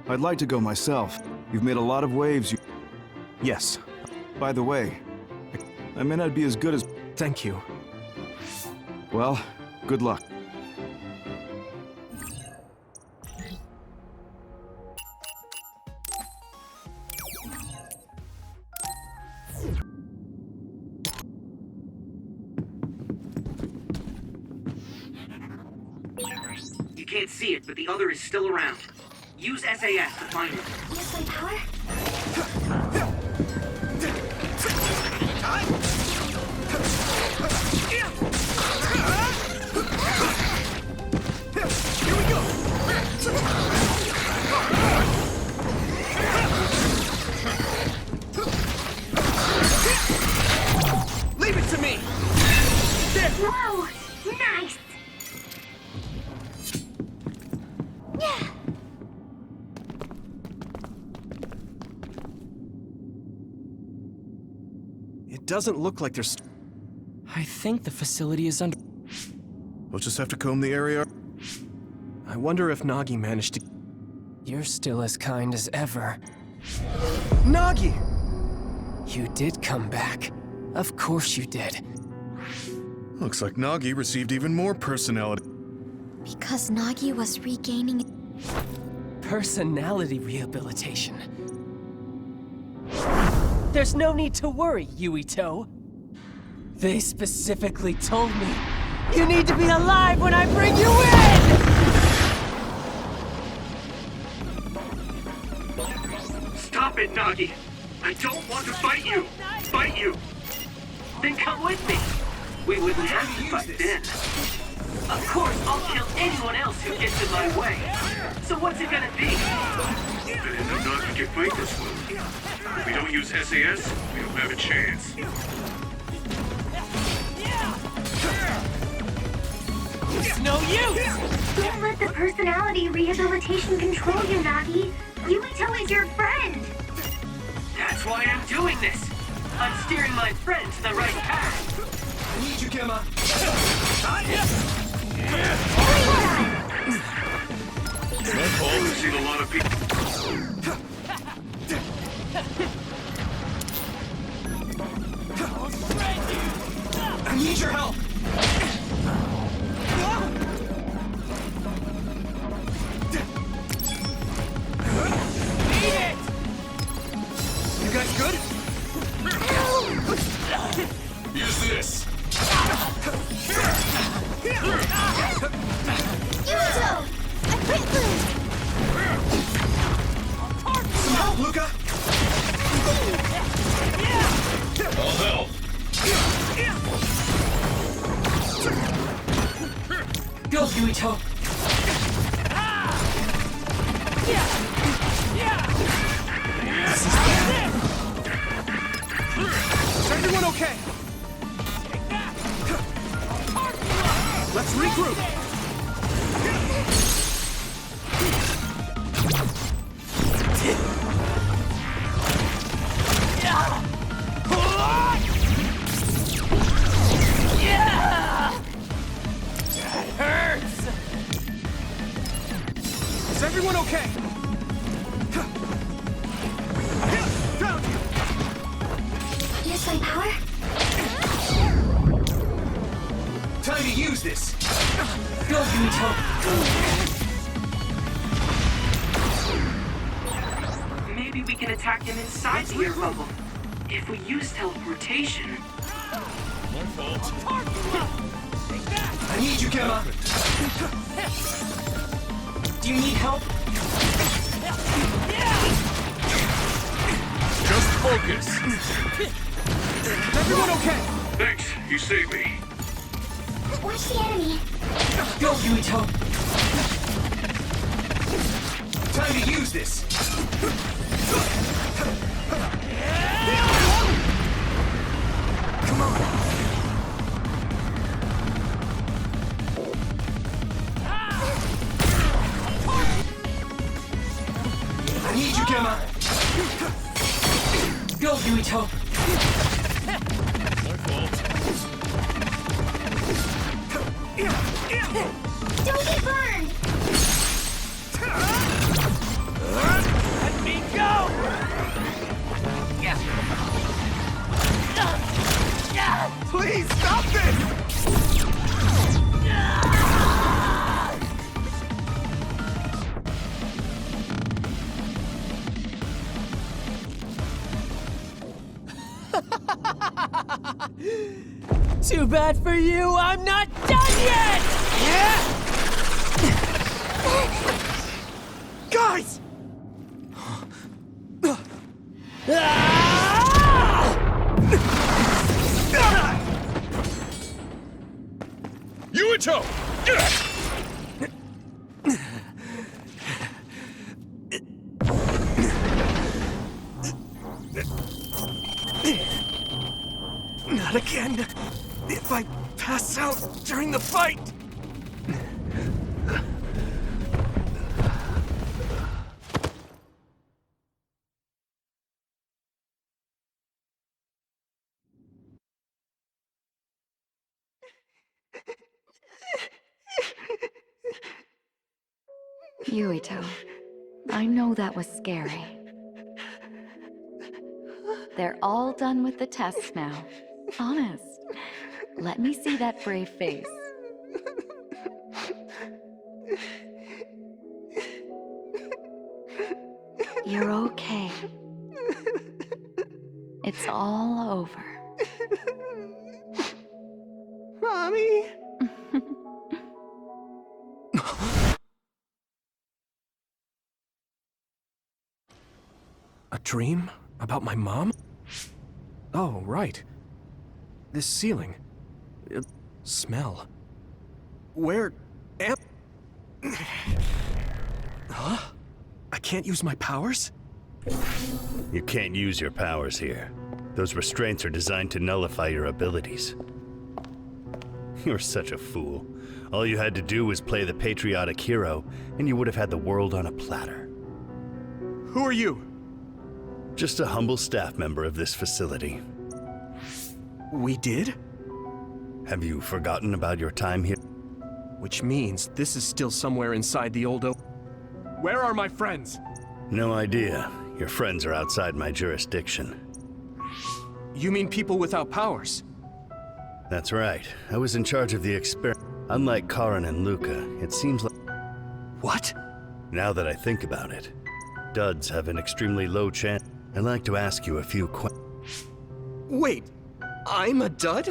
I'd like to go myself. You've made a lot of waves, Yes. By the way, I may not be as good as... Thank you. Well, good luck. You can't see it, but the other is still around. Use SAS to find it. Use my power? Here we go! Leave it to me! There! Whoa! Nice! It doesn't look like there's... I think the facility is under... We'll just have to comb the area. I wonder if Nagi managed to... You're still as kind as ever. Nagi! You did come back. Of course you did. Looks like Nagi received even more personality. Because Nagi was regaining... Personality rehabilitation. There's no need to worry, Yuito. They specifically told me you need to be alive when I bring you in! Stop it, Nagi! I don't want to fight you! Fight you! Then come with me. We wouldn't have to fight then. Of course, I'll kill anyone else who gets in my way. So what's it gonna be? I didn't know Nagi could fight this well. If we don't use SAS, we don't have a chance. It's no use! Don't let the personality rehabilitation control you, Nagi. Yuito is your friend. That's why I'm doing this. I'm steering my friend to the right path. I need you, Gemma. I've seen a lot of people. I need your help. Eat it! You guys good? Use this. Yuito! I quit food! Some help, Luca! I'll help. Go, Yuito! Is everyone okay? Let's regroup! That hurts! Is everyone okay? Found you! Use my power? Time to use this! Go, Yuito! Maybe we can attack him inside the air bubble. If we use teleportation. My fault. I need you, Gemma! Do you need help? Just focus. Is everyone okay? Thanks, you saved me. Watch the enemy. Go, Yuito! Time to use this! Come on! I need you, Gemma! Go, Yuito! My fault. Don't get burned! Let me go! Please, stop this! Too bad for you, I'm not done yet! Guys! Yuito! Not again. If I pass out during the fight. Yuito, I know that was scary. They're all done with the tests now. Honest. Let me see that brave face. You're okay. It's all over. Mommy! A dream? About my mom? Oh, right. This ceiling. Smell. Where am... Huh? I can't use my powers? You can't use your powers here. Those restraints are designed to nullify your abilities. You're such a fool. All you had to do was play the patriotic hero, and you would have had the world on a platter. Who are you? Just a humble staff member of this facility. We did? Have you forgotten about your time here? Which means this is still somewhere inside the old Where are my friends? No idea. Your friends are outside my jurisdiction. You mean people without powers? That's right. I was in charge of the experiment. Unlike Karin and Luca, it seems like... What? Now that I think about it, duds have an extremely low chance. I'd like to ask you a few questions. Wait, I'm a dud?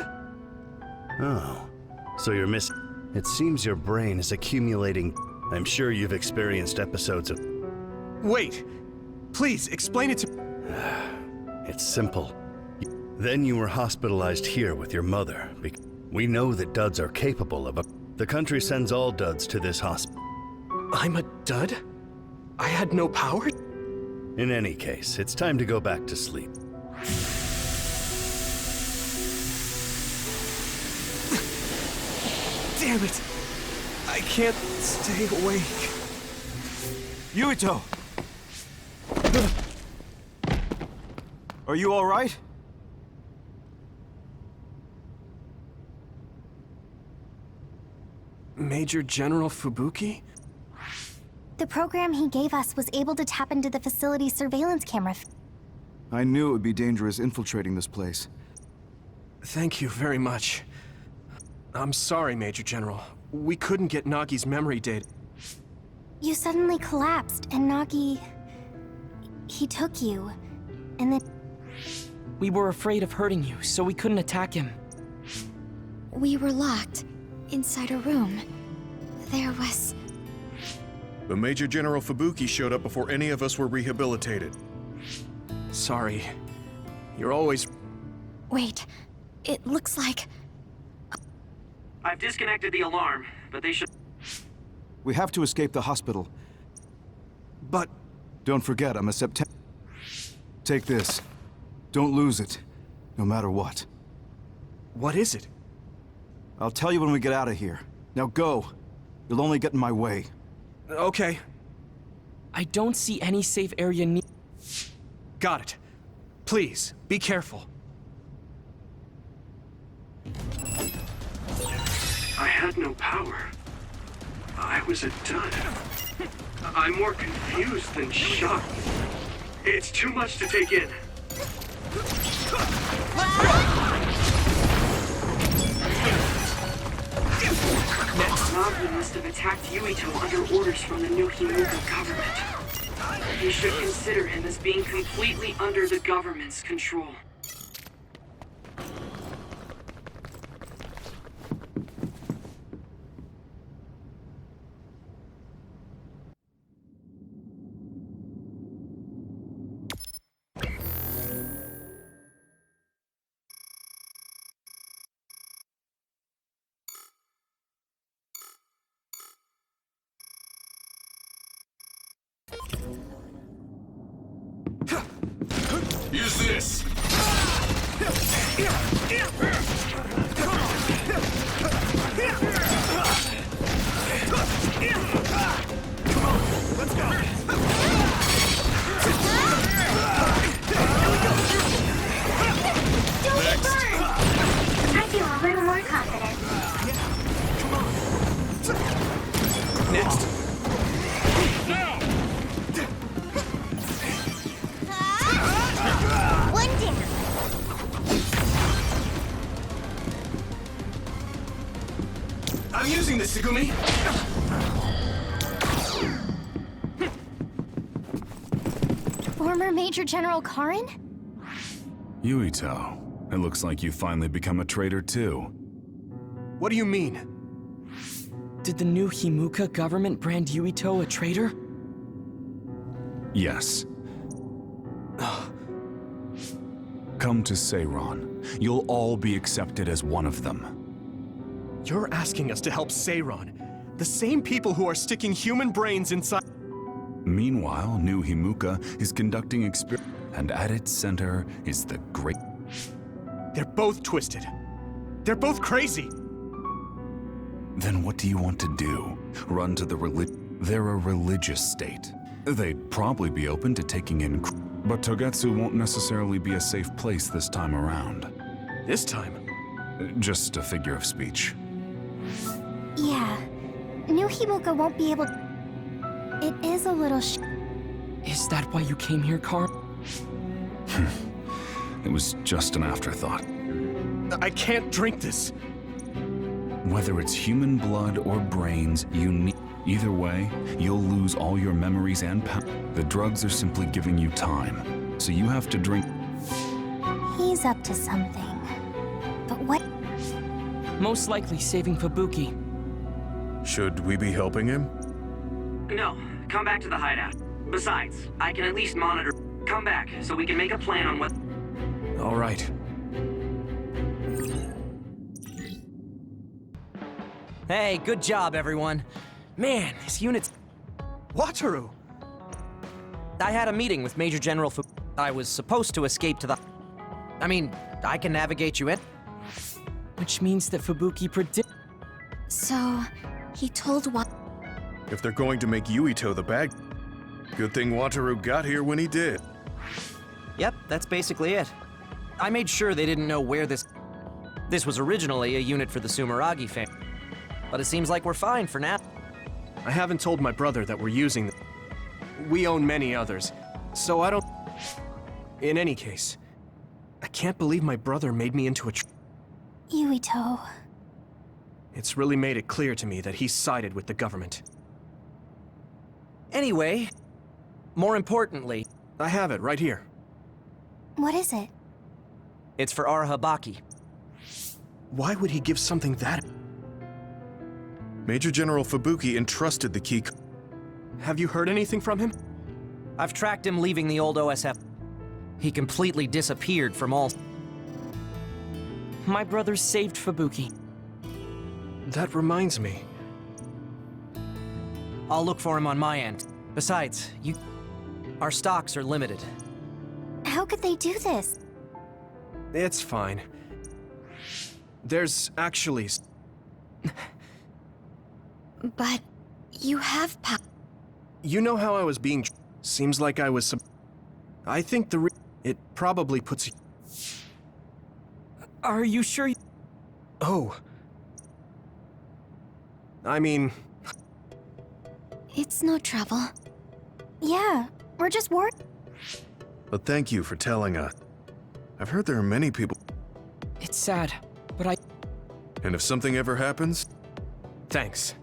Oh, so you're missing... It seems your brain is accumulating... I'm sure you've experienced episodes of... Wait, please explain it to... It's simple. Then you were hospitalized here with your mother. We know that duds are capable of... The country sends all duds to this hospital. I'm a dud? I had no power? In any case, it's time to go back to sleep. Damn it! I can't stay awake. Yuito! Are you all right? Major General Fubuki? The program he gave us was able to tap into the facility's surveillance camera. I knew it would be dangerous infiltrating this place. Thank you very much. I'm sorry, Major General. We couldn't get Nagi's memory data. You suddenly collapsed, and Nagi... he took you, and then... We were afraid of hurting you, so we couldn't attack him. We were locked inside a room. There was... The Major General Fubuki showed up before any of us were rehabilitated. Sorry. You're always... Wait, it looks like... I've disconnected the alarm, but they should... We have to escape the hospital. But... Don't forget, I'm a September... Take this. Don't lose it, no matter what. What is it? I'll tell you when we get out of here. Now go. You'll only get in my way. Okay. I don't see any safe area near... Got it. Please, be careful. I had no power. I was a dud. I'm more confused than shocked. It's too much to take in. Nagi must have attacked Yuito under orders from the new Himuka government. You should consider him as being completely under the government's control. Use this! Let's go! Don't get burned! I feel a little more confident. Next. Tsugumi? Former Major General Karin? Yuito, it looks like you finally become a traitor too. What do you mean? Did the new Himuka government brand Yuito a traitor? Yes. Come to Seiron. You'll all be accepted as one of them. You're asking us to help Seiron, the same people who are sticking human brains inside. Meanwhile, New Himuka is conducting experiments, and at its center is the great... They're both twisted. They're both crazy. Then what do you want to do? Run to the They're a religious state. They'd probably be open to taking in... But Togetsu won't necessarily be a safe place this time around. This time? Just a figure of speech. Yeah. New Himuka won't be able... It is a little Is that why you came here, Karin? It was just an afterthought. I can't drink this. Whether it's human blood or brains, you need... Either way, you'll lose all your memories and power. The drugs are simply giving you time, so you have to drink... He's up to something. But what... Most likely saving Fubuki. Should we be helping him? No, come back to the hideout. Besides, I can at least monitor. Come back, so we can make a plan on what... All right. Hey, good job, everyone. Man, this unit's... Wataru! I had a meeting with Major General Fu... I was supposed to escape to the... I mean, I can navigate you in. Which means that Fubuki predict... So, he told what? If they're going to make Yuito the bad... Good thing Wataru got here when he did. Yep, that's basically it. I made sure they didn't know where this... This was originally a unit for the Sumeragi family. But it seems like we're fine for now. I haven't told my brother that we're using them. We own many others, so I don't... In any case, I can't believe my brother made me into a... Yuito... It's really made it clear to me that he sided with the government. Anyway, more importantly... I have it right here. What is it? It's for Arahabaki. Why would he give something that... Major General Fubuki entrusted the key... Have you heard anything from him? I've tracked him leaving the old OSF. He completely disappeared from all... My brother saved Fubuki. That reminds me. I'll look for him on my end. Besides, our stocks are limited. How could they do this? It's fine. There's actually... But you have power. You know how I was being... Seems like I was... I think it probably puts... Are you sure? Oh. I mean... It's no trouble. Yeah, we're just worried. But thank you for telling us. I've heard there are many people... It's sad, but I... And if something ever happens... Thanks.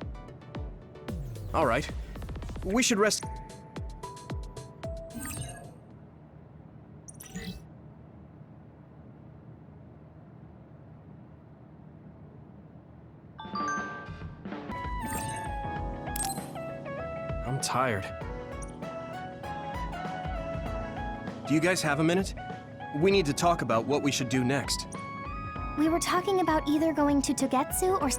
All right. We should rest... I'm tired. Do you guys have a minute? We need to talk about what we should do next. We were talking about either going to Togetsu or...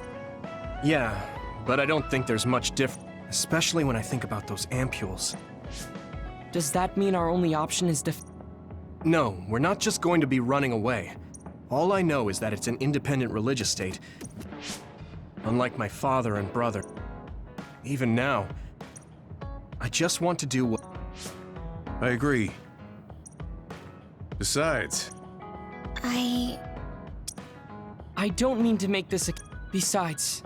Yeah, but I don't think there's much difference, especially when I think about those ampules. Does that mean our only option is No, we're not just going to be running away. All I know is that it's an independent religious state. Unlike my father and brother. Even now, I just want to do what... I agree. Besides... I don't mean to make this a... Besides,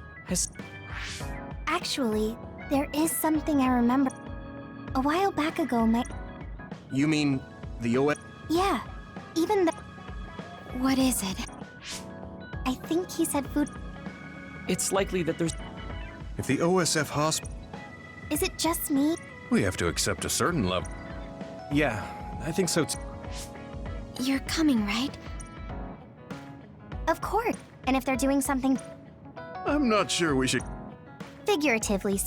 Actually, there is something I remember. A while back ago, You mean the OS... Yeah, even the... What is it? I think he said food... It's likely that there's... If the OSF hospital... Is it just me? We have to accept a certain level. Yeah, I think so too. You're coming, right? Of course. And if they're doing something I'm not sure we should... figuratively...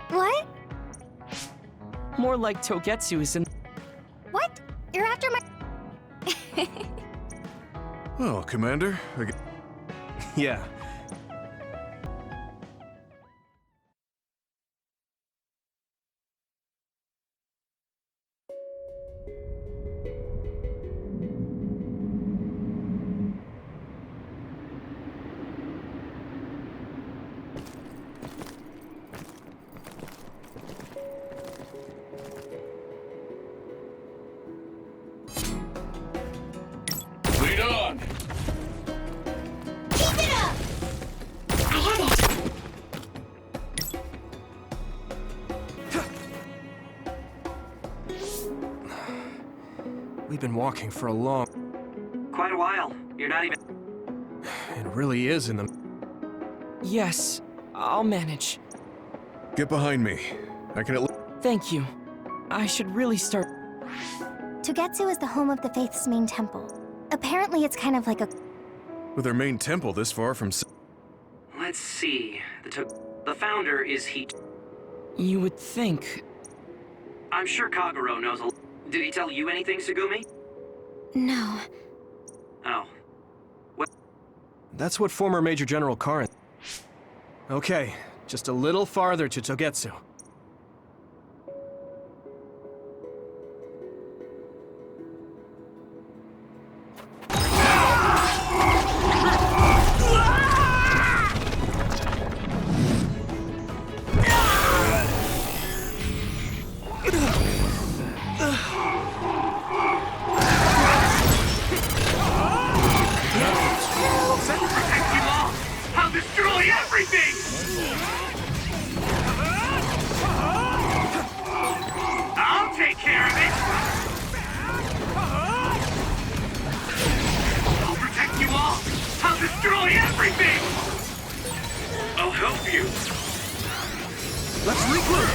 What? More like Togetsu is in... What? You're after my... Well, Commander, Yeah. Lead on! Keep it up! I have it! We've been walking for a long... Quite a while. You're not even... It really is in the... Yes, I'll manage. get behind me. I can at least... Thank you. I should really start... Togetsu is the home of the Faith's main temple. Apparently it's kind of like a... With their main temple this far from... Let's see. The founder is he... You would think... I'm sure Kagero knows a... Did he tell you anything, Sugumi? No. Oh. What? That's what former Major General Karin... Okay, just a little farther to Togetsu. I'll destroy everything! I'll take care of it! I'll protect you all! I'll destroy everything! I'll help you! Let's regroup!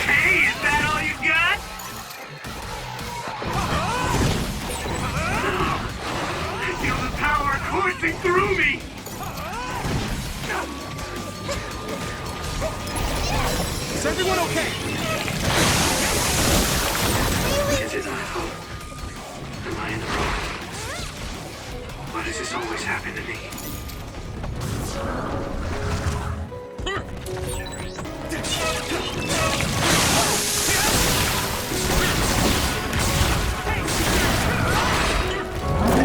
Hey, is that all you got? I feel the power coursing through me! Is everyone okay? Is it my fault? Am I in the wrong? Why does this always happen to me?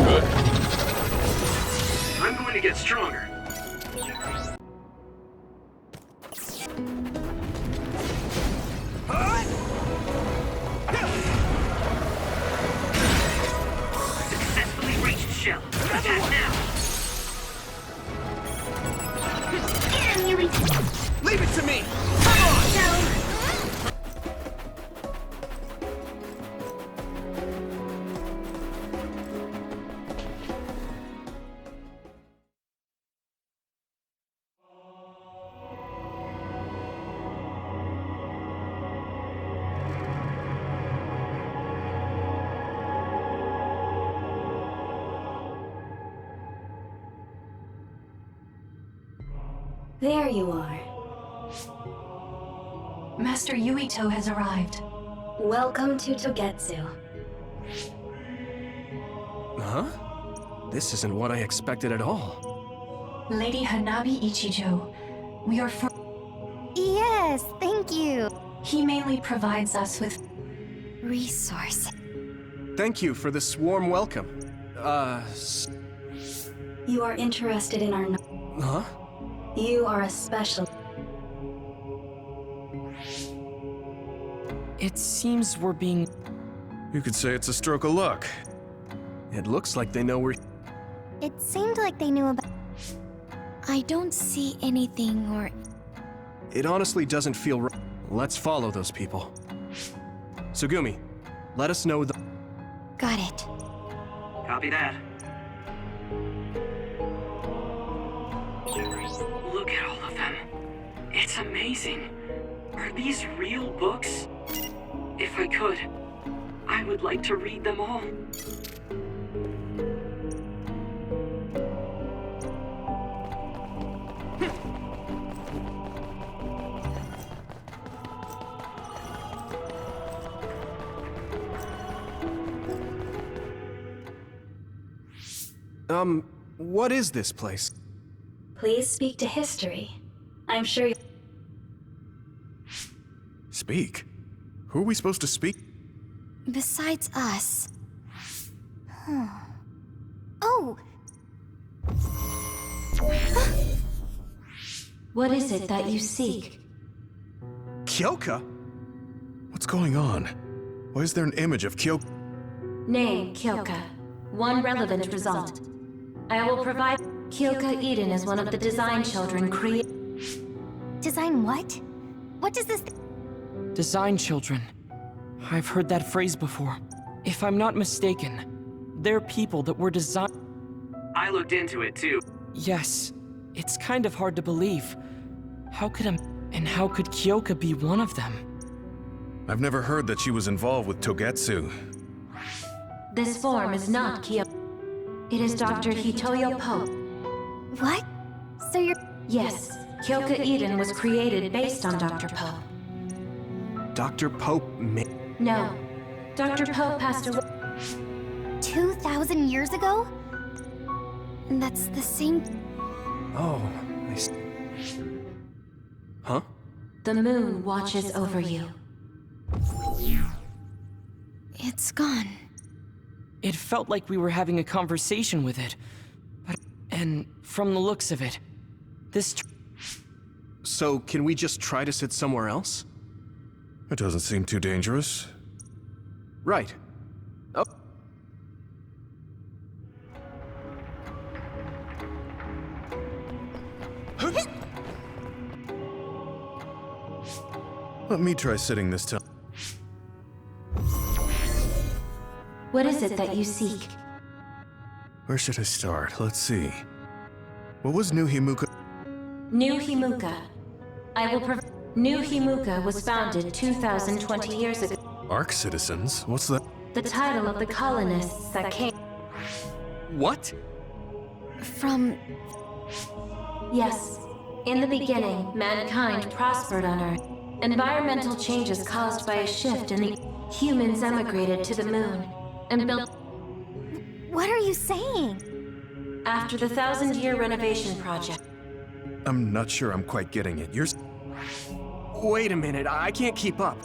Good. I'm going to get stronger. Successfully reached shell. Attack now! Get him, Yui! Leave it to me! Come on! There you are. Master Yuito has arrived. Welcome to Togetsu. Huh? This isn't what I expected at all. Lady Hanabi Ichijo, we are for... Yes, thank you. He mainly provides us with... Resource. Thank you for this warm welcome. You are interested in our... Huh? You are a special... It seems we're being... You could say it's a stroke of luck. It looks like they know we're... It seemed like they knew about... I don't see anything or It honestly doesn't feel right. Let's follow those people. Sugumi, let us know the... Got it. Copy that. Look at all of them. It's amazing. Are these real books? If I could, I would like to read them all. What is this place? Please speak to history. I'm sure you... Speak? Who are we supposed to speak? Besides us. Oh! What is it that you seek? Kyoka? What's going on? Why is there an image of Kyoka? Name, Kyoka. One relevant result. I will provide... Kyoka Eden is one of the design children Design what? What does this... Design children. I've heard that phrase before. If I'm not mistaken, they're people that were designed... I looked into it too. Yes, it's kind of hard to believe. How could how could Kyoka be one of them? I've never heard that she was involved with Togetsu. This form is not Kyoka. It is Dr. Hitoyo Pope. What? So you're... Yes, Kyoka Eden was created based on Dr. Pope. Dr. Pope No. Dr. Pope passed away... 2,000 years ago? That's the same... Oh, I see. Huh? The moon watches over you. It's gone. It felt like we were having a conversation with it. And from the looks of it, this... So, can we just try to sit somewhere else? It doesn't seem too dangerous. Right. Oh. Let me try sitting this time. What is it that you seek? Where should I start? Let's see. What was New Himuka? New Himuka. New Himuka was founded 2,020 years ago. Ark citizens? What's that? The title of the colonists that came... What? From... Yes. In the beginning, mankind prospered on Earth. Environmental changes caused by a shift in the... Humans emigrated to the moon and built... What are you saying? After the 1,000-year renovation project. I'm not sure I'm quite getting it. You're... Wait a minute, I can't keep up.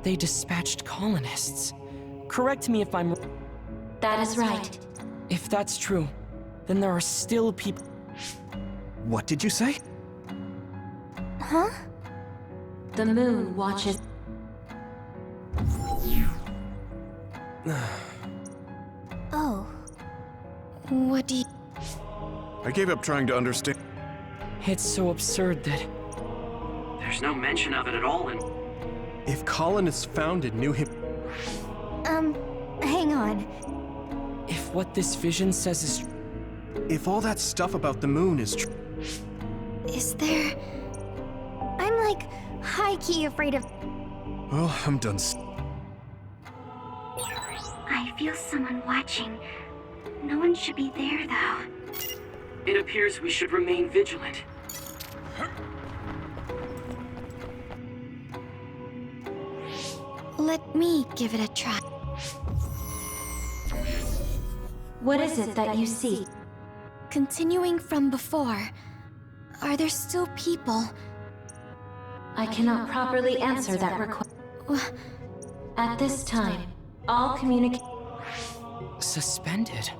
They dispatched colonists. Correct me if I'm... That is right. If that's true, then there are still people... What did you say? Huh? The moon watches... Oh. What do you... I gave up trying to understand. It's so absurd that... There's no mention of it at all in... If colonists founded New Him... Hang on. If what this vision says is... If all that stuff about the moon is true... Is there... I'm like, high-key afraid of... Well, I'm done. I feel someone watching. No one should be there, though. It appears we should remain vigilant. Let me give it a try. What is it that you seek? Continuing from before, are there still people? I cannot properly answer that request. At this time, all communication... Suspended?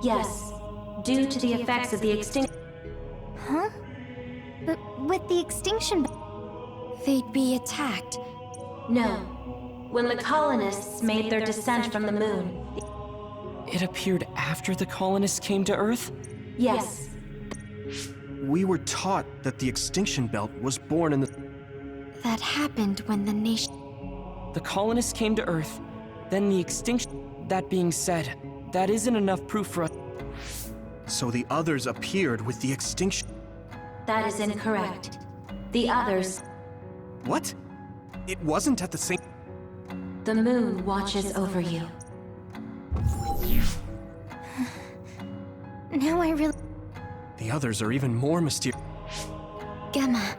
Yes, due to the effects of the extinction... Huh? But with the extinction... They'd be attacked. No. When the colonists made their descent from the moon... It appeared after the colonists came to Earth? Yes. We were taught that the extinction belt was born in the... That happened when the nation... The colonists came to Earth, then the extinction... That being said, that isn't enough proof for us. So the others appeared with the extinction... That is incorrect. The others... What? It wasn't at the same... The moon watches over you. Now I really... The others are even more mysterious. Gemma.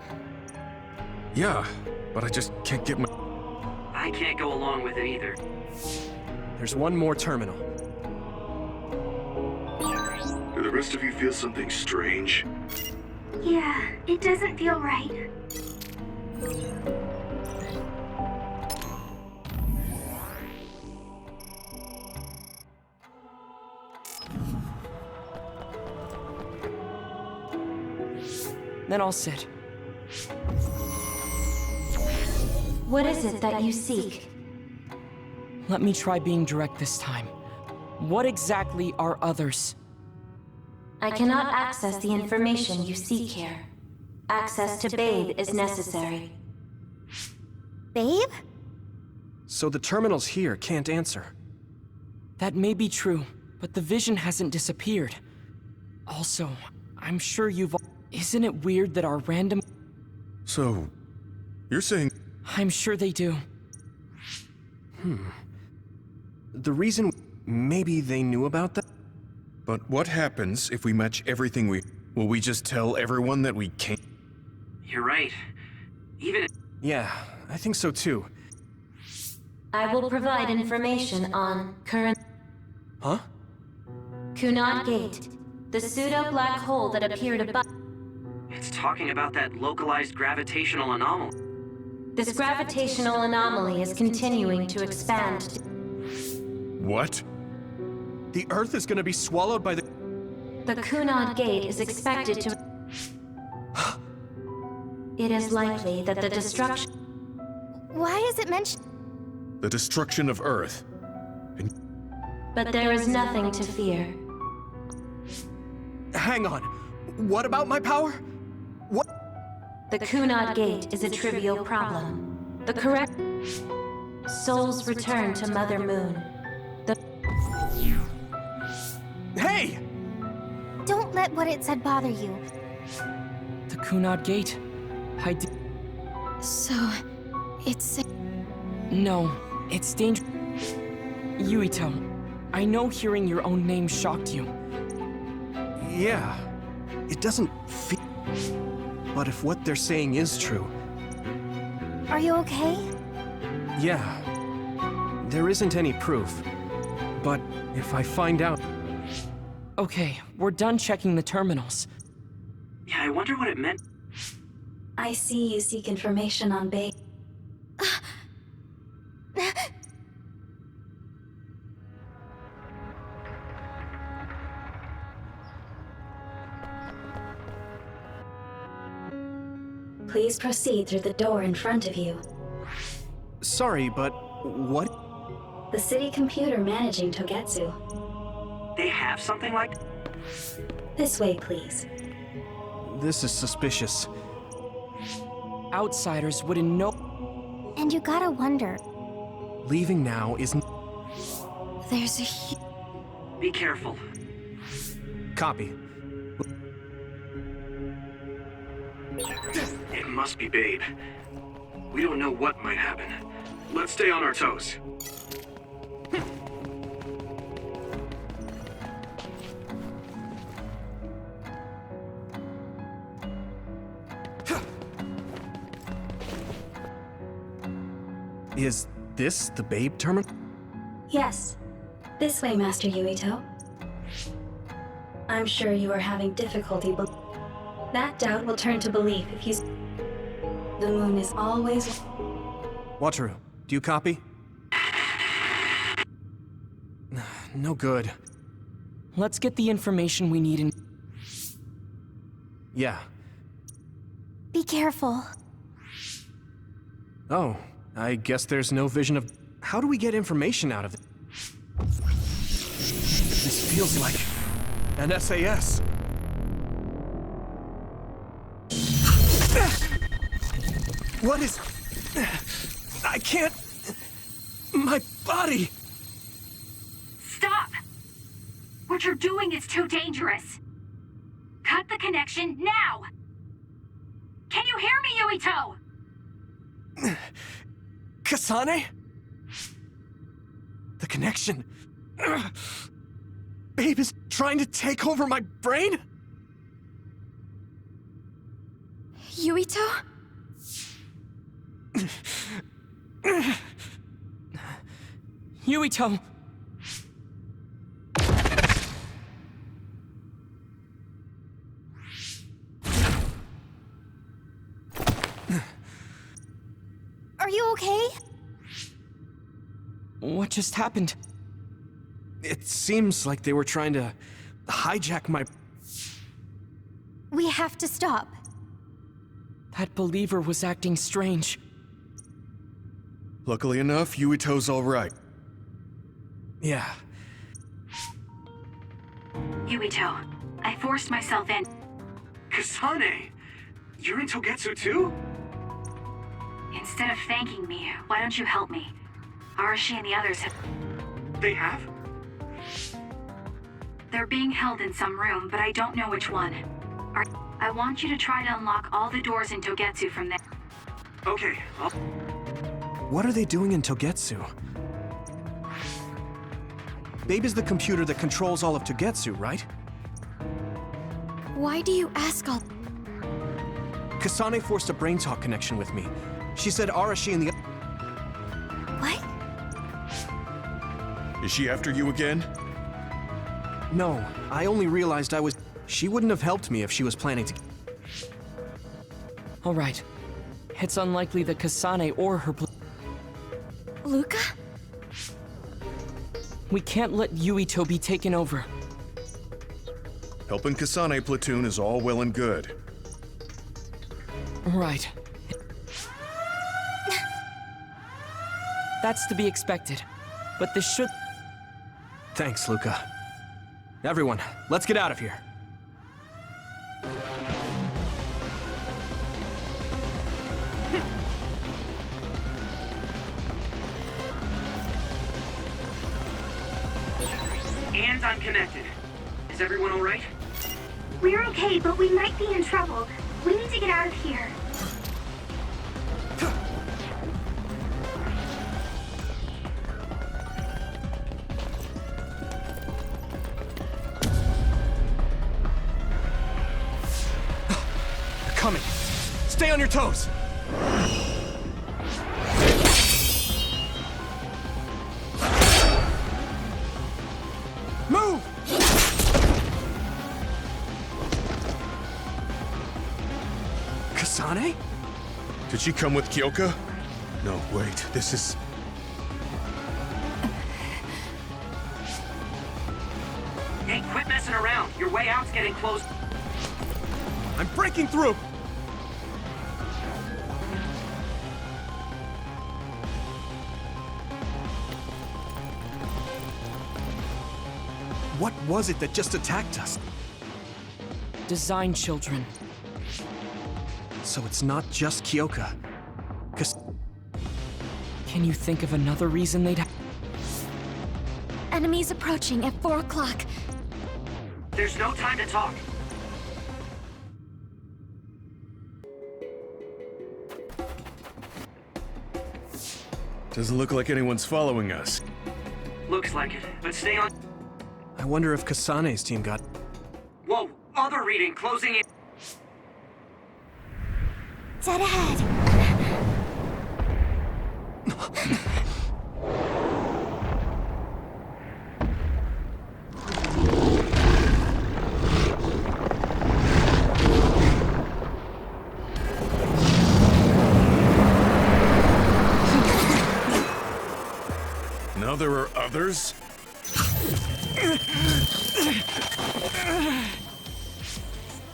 Yeah, but I just can't get my... I can't go along with it either. There's one more terminal. Do the rest of you feel something strange? Yeah, it doesn't feel right. Then I'll sit. What is it that you seek? Let me try being direct this time. What exactly are others? I cannot access the information you seek here. Access to Babe is necessary. Babe? So the terminals here can't answer. That may be true, but the vision hasn't disappeared. Also, I'm sure you've... Isn't it weird that our random... So, you're saying... I'm sure they do. The reason... Maybe they knew about that? But what happens if we match everything we... Will we just tell everyone that we can't? You're right. Even... Yeah, I think so too. I will provide information on current... Huh? Kunad Gate, the pseudo-black hole that appeared above... It's talking about that localized gravitational anomaly. This gravitational anomaly is continuing to expand. What? The Earth is gonna be swallowed by the... The Kunad Gate is expected to... It is likely that the destruction... Why is it mentioned? The destruction of Earth. But there is nothing to fear. Hang on. What about my power? What? The Kunad Gate is a trivial problem. The correct... Souls return to Mother Moon. Hey! Don't let what it said bother you. The Kunad Gate? I did... So, it's... No, it's dangerous. Yuito, I know hearing your own name shocked you. Yeah. It doesn't feel... But if what they're saying is true... Are you okay? Yeah. There isn't any proof. But if I find out... Okay, we're done checking the terminals. Yeah, I wonder what it meant. I see you seek information on Babe. Please proceed through the door in front of you. Sorry, but what? The city computer managing Togetsu. They have something like... This way, please. This is suspicious. Outsiders wouldn't know... And you gotta wonder... Leaving now isn't... There's a... Be careful. Copy. It must be Babe. We don't know what might happen. Let's stay on our toes. Is this the Babe terminal? Yes. This way, Master Yuito. I'm sure you are having difficulty that doubt will turn to belief if you... The moon is always... Wataru, do you copy? No good. Let's get the information we need in... Yeah. Be careful. Oh, I guess there's no vision of... How do we get information out of it? This feels like an SAS. What is... I can't... My body... Stop! What you're doing is too dangerous. Cut the connection now! Can you hear me, Yuito? Kasane? The connection... Babe is trying to take over my brain? Yuito? Yuito! Are you okay? What just happened? It seems like they were trying to hijack my... We have to stop. That believer was acting strange. Luckily enough, Yuito's all right. Yeah. Yuito, I forced myself in. Kasane! You're in Togetsu too? Instead of thanking me, why don't you help me? Arashi and the others have... They have? They're being held in some room, but I don't know which one. I want you to try to unlock all the doors in Togetsu from there. Okay, What are they doing in Togetsu? Babe is the computer that controls all of Togetsu, right? Why do you ask all... Kasane forced a brain talk connection with me. She said Arashi and the... What? Is she after you again? No, I only realized I was... She wouldn't have helped me if she was planning to... All right. It's unlikely that Kasane or her... Luca? We can't let Yuito be taken over. Helping Kasane platoon is all well and good. Right. That's to be expected. But this should... Thanks, Luca. Everyone, let's get out of here. And I'm connected. Is everyone all right? We're okay, but we might be in trouble. We need to get out of here. They're coming. Stay on your toes. Move! Kasane? Did she come with Kyoka? No, wait, this is... Hey, quit messing around. Your way out's getting close. I'm breaking through! What was it that just attacked us? Design children. So it's not just Kyoka. Can you think of another reason they'd... Enemies approaching at 4 o'clock. There's no time to talk. Doesn't look like anyone's following us. Looks like it, but stay on. I wonder if Kasane's team got... Whoa, other reading closing in. Dead ahead. Now there are others?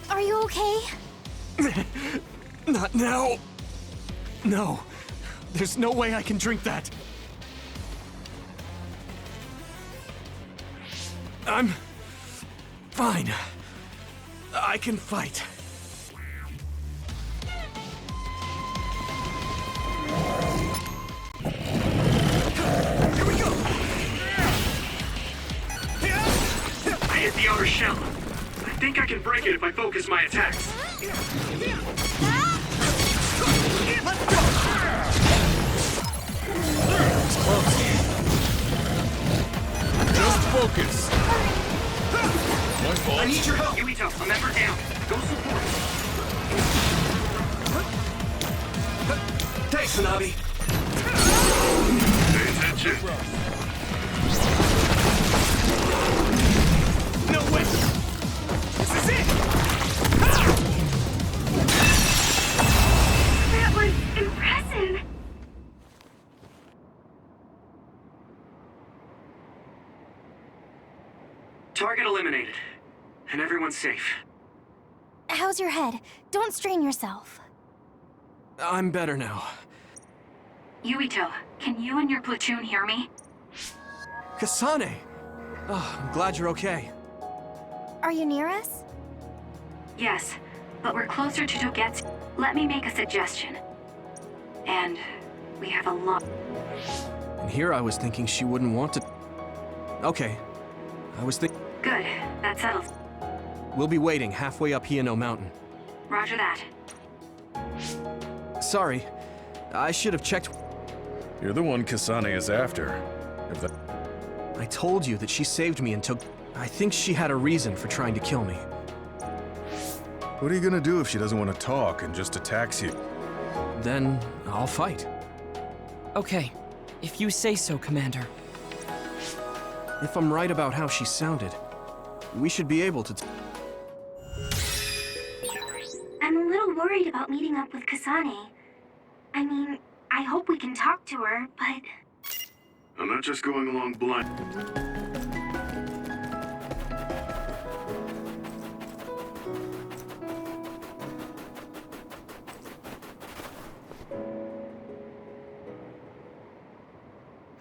Are you okay? Not now. No. There's no way I can drink that. I'm... fine. I can fight. think I can break it if I focus my attacks. It's close. Just focus. My fault. I need your help. Yuito, a member down. Go support. Thanks, Hanabi. Pay attention. No way! This is it! That was impressive. Target eliminated. And everyone's safe. How's your head? Don't strain yourself. I'm better now. Yuito, can you and your platoon hear me? Kasane! Oh, I'm glad you're okay. Are you near us? Yes, but we're closer to Togetsu. Let me make a suggestion. And we have a lot. And here I was thinking she wouldn't want to... Okay. I was thinking... Good, that settles. We'll be waiting halfway up Hino Mountain. Roger that. Sorry. I should have checked... You're the one Kasane is after. If that... I told you that she saved me and took... I think she had a reason for trying to kill me. What are you gonna do if she doesn't want to talk and just attacks you? Then I'll fight. Okay, if you say so, Commander. If I'm right about how she sounded, we should be able to... I'm a little worried about meeting up with Kasane. I mean, I hope we can talk to her, but... I'm not just going along blind.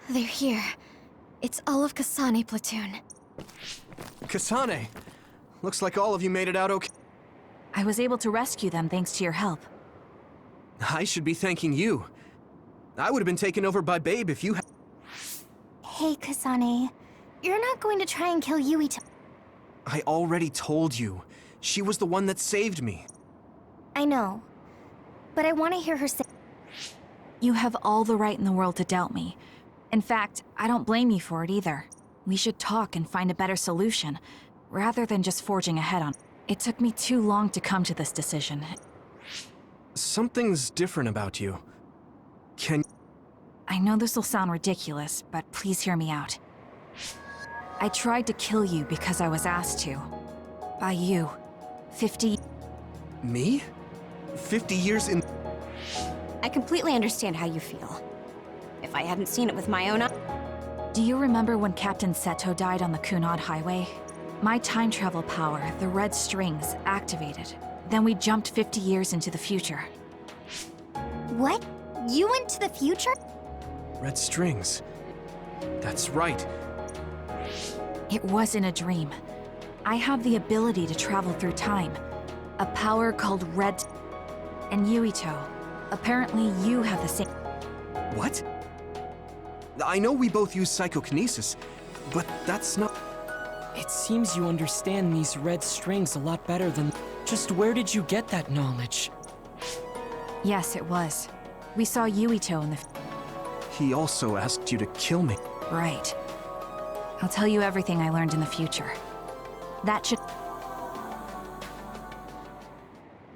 They're here. It's all of Kasane platoon. Kasane! Looks like all of you made it out okay. I was able to rescue them thanks to your help. I should be thanking you. I would have been taken over by Babe if you had... Hey, Kasane. You're not going to try and kill Yuito. I already told you. She was the one that saved me. I know. But I want to hear her say... You have all the right in the world to doubt me. In fact, I don't blame you for it either. We should talk and find a better solution, rather than just forging ahead on. It took me too long to come to this decision. Something's different about you. I know this will sound ridiculous, but please hear me out. I tried to kill you because I was asked to. By you. 50... Me? 50 years in... I completely understand how you feel. If I hadn't seen it with my own eyes... Do you remember when Captain Seto died on the Kunad Highway? My time travel power, the red strings, activated. Then we jumped 50 years into the future. What? You went to the future? Red strings. That's right. It wasn't a dream. I have the ability to travel through time. A power called Red... And Yuito. Apparently you have the same... What? I know we both use psychokinesis, but that's not... It seems you understand these red strings a lot better than... Just where did you get that knowledge? Yes, it was. We saw Yuito in the... He also asked you to kill me. Right. I'll tell you everything I learned in the future. That should...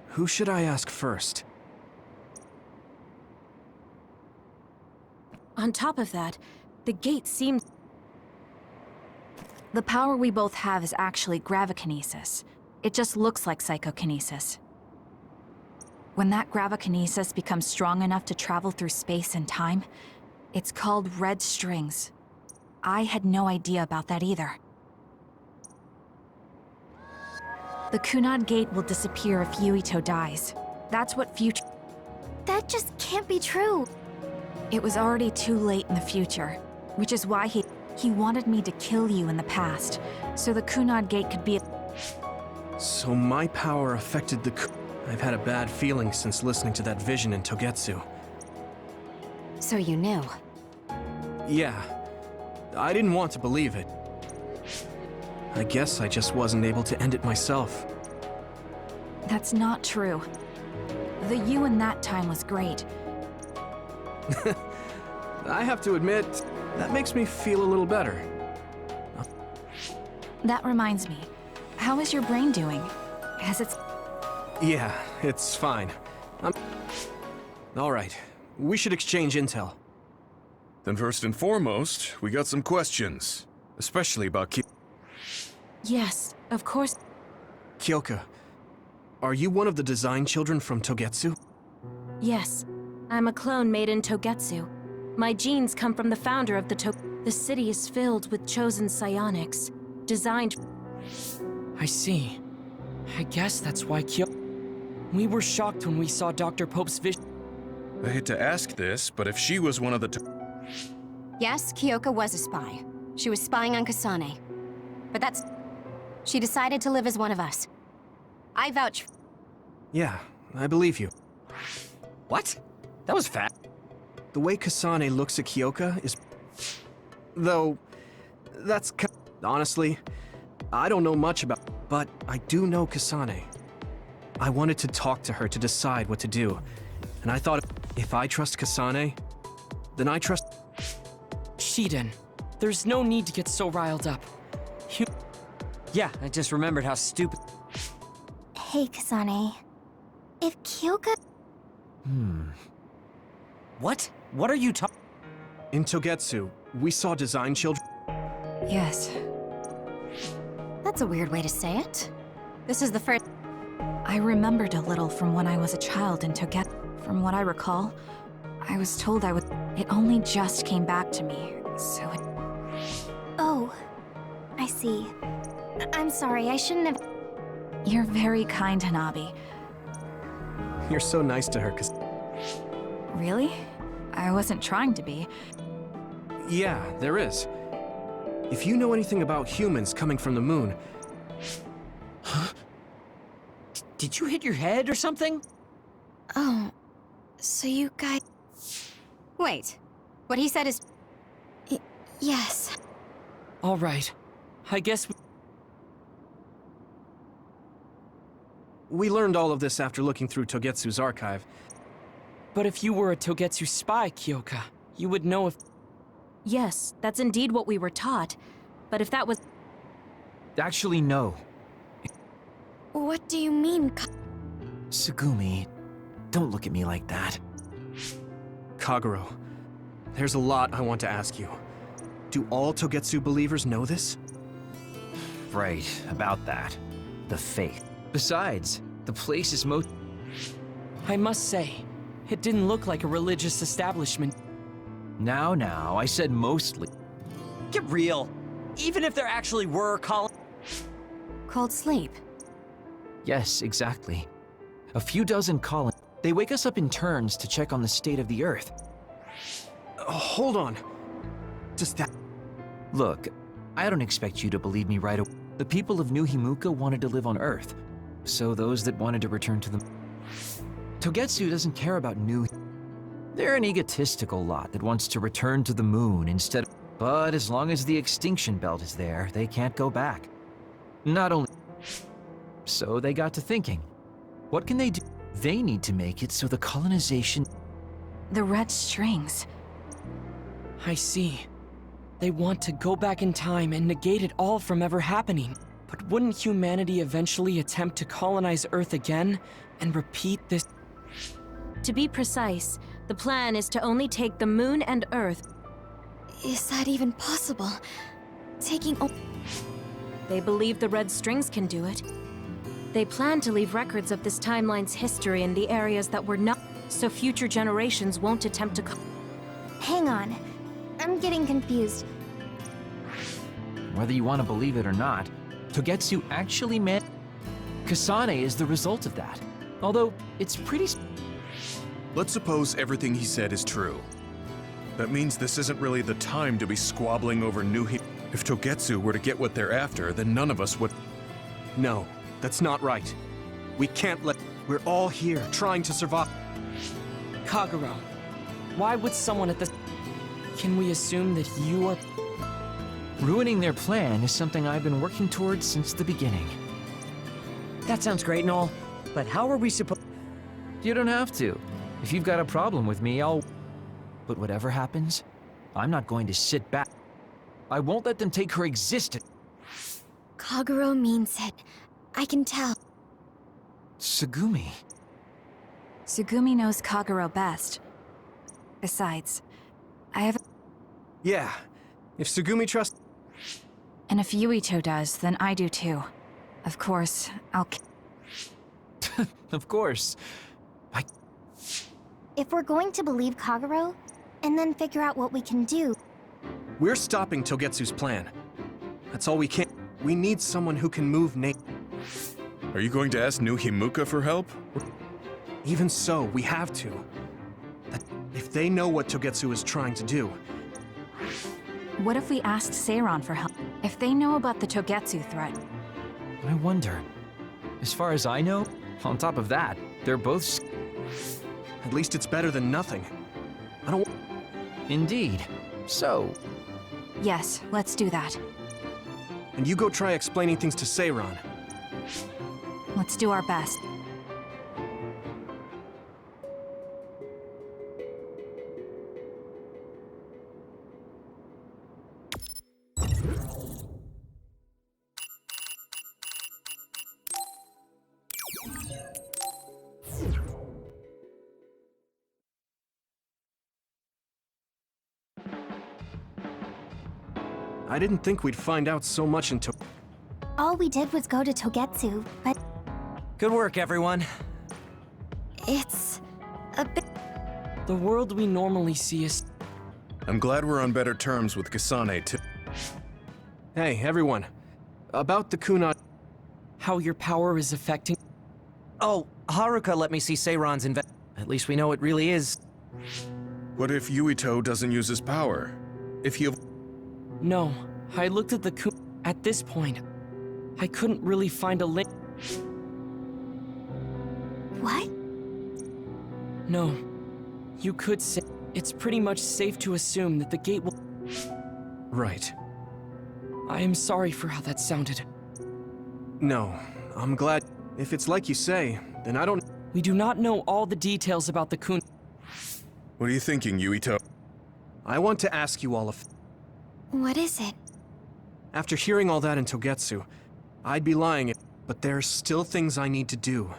Who should I ask first? On top of that, the gate seemed... The power we both have is actually gravikinesis. It just looks like psychokinesis. When that gravikinesis becomes strong enough to travel through space and time, it's called red strings. I had no idea about that either. The Kunad Gate will disappear if Yuito dies. That's what future... That just can't be true. It was already too late in the future, which is why he wanted me to kill you in the past, so the Kunad Gate could be... So my power affected the... I've had a bad feeling since listening to that vision in Togetsu. So you knew. Yeah. I didn't want to believe it. I guess I just wasn't able to end it myself. That's not true. The you in that time was great. I have to admit, that makes me feel a little better. That reminds me. How is your brain doing? Has it... Yeah, it's fine. All right, we should exchange intel. Then first and foremost, we got some questions. Especially about Yes, of course. Kyoka, are you one of the design children from Togetsu? Yes, I'm a clone made in Togetsu. My genes come from the founder of the city is filled with chosen psionics, designed... I see. I guess that's why We were shocked when we saw Dr. Pope's vision. I hate to ask this, but if she was one of the Yes, Kyoka was a spy. She was spying on Kasane. But that's... She decided to live as one of us. I vouch... Yeah, I believe you. What? That was fast. The way Kasane looks at Kyoka is... Though, that's... Honestly, I don't know much about... But I do know Kasane. I wanted to talk to her to decide what to do. And I thought, if I trust Kasane, then I trust... Shiden, there's no need to get so riled up. Yeah, I just remembered how stupid... Hey, Kasane. If Kyoka... What? What are you talking... In Togetsu, we saw design children... Yes. That's a weird way to say it. This is the first... I remembered a little from when I was a child in Togetsu. From what I recall, I was told I would... It only just came back to me, so it... Oh, I see. I'm sorry, I shouldn't have... You're very kind, Hanabi. You're so nice to her, Really? I wasn't trying to be. Yeah, there is. If you know anything about humans coming from the moon... Huh? Did you hit your head or something? Oh, so you guys... Wait, what he said is... Yes. All right. I guess We learned all of this after looking through Togetsu's archive. But if you were a Togetsu spy, Kyoka, you would know if... Yes, that's indeed what we were taught. But if that was... Actually, no. What do you mean, Tsugumi, don't look at me like that. Kagero, there's a lot I want to ask you. Do all Togetsu believers know this? Right, about that. The faith. Besides, the place is most... I must say, it didn't look like a religious establishment. Now, I said mostly. Get real. Even if there actually were Cold sleep. Yes, exactly. A few dozen colonies. They wake us up in turns to check on the state of the Earth. Hold on. Does that... Look, I don't expect you to believe me right away. The people of New Himuka wanted to live on Earth, so those that wanted to return to the... Togetsu doesn't care about New... They're an egotistical lot that wants to return to the moon instead of... But as long as the extinction belt is there, they can't go back. Not only... So they got to thinking. What can they do? They need to make it so the colonization... The red strings. I see. They want to go back in time and negate it all from ever happening. But wouldn't humanity eventually attempt to colonize Earth again and repeat this? To be precise, the plan is to only take the moon and Earth. Is that even possible? Taking... They believe the red strings can do it. They plan to leave records of this timeline's history in the areas that were not, so future generations won't attempt to... Hang on. I'm getting confused. Whether you want to believe it or not, Togetsu actually meant... Kasane is the result of that. Although, it's pretty... Let's suppose everything he said is true. That means this isn't really the time to be squabbling over If Togetsu were to get what they're after, then none of us would... No, that's not right. We can't let... We're all here, trying to survive. Kagero, why would someone at this... Can we assume that you are... Ruining their plan is something I've been working towards since the beginning. That sounds great and all, but how are we supposed... You don't have to. If you've got a problem with me, I'll... But whatever happens, I'm not going to sit back. I won't let them take her existence. Kagero means it. I can tell. Tsugumi. Tsugumi knows Kagero best. Besides, I have... Yeah, if Tsugumi trusts... And if Yuito does, then I do too. Of course, I'll... Of course. If we're going to believe Kagero, and then figure out what we can do... We're stopping Togetsu's plan. That's all we can. We need someone who can move Are you going to ask New Himuka for help? Even so, we have to. If they know what Togetsu is trying to do... What if we asked Seiran for help? If they know about the Togetsu threat? I wonder. As far as I know, on top of that, they're both... At least it's better than nothing. I don't... Indeed. So... Yes, let's do that. And you go try explaining things to Seiran. Let's do our best. I didn't think we'd find out so much until... All we did was go to Togetsu, but... Good work, everyone. It's... a bit... The world we normally see is... I'm glad we're on better terms with Kasane, too. Hey, everyone. About the Kunai... How your power is affecting... Oh, Haruka let me see Seiran's At least we know it really is. What if Yuito doesn't use his power? If he... No, I looked at the Kun... At this point, I couldn't really find a link... What? No. You could say... It's pretty much safe to assume that the gate will... Right. I am sorry for how that sounded. No, I'm glad... If it's like you say, then I don't... We do not know all the details about the Kun... What are you thinking, Yuito? I want to ask you all if... What is it? After hearing all that in Togetsu, I'd be lying, but there's still things I need to do.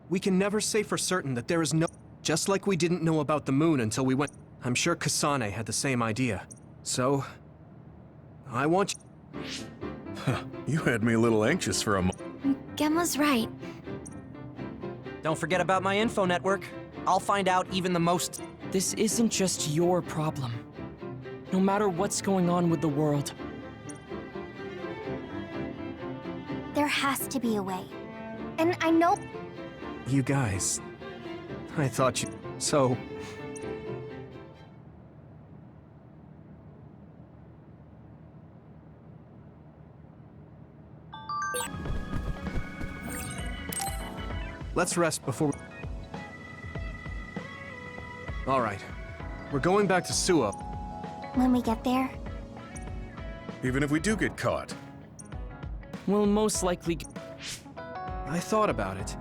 We can never say for certain that there is no... Just like we didn't know about the moon until we went... I'm sure Kasane had the same idea. So... I want you... You had me a little anxious for a moment. Gemma's right. Don't forget about my info network. I'll find out even the most... This isn't just your problem. No matter what's going on with the world. There has to be a way. And I know... You guys... I thought you... So... Let's rest before we... All right. We're going back to Suo. When we get there... Even if we do get caught. We'll most likely... I thought about it.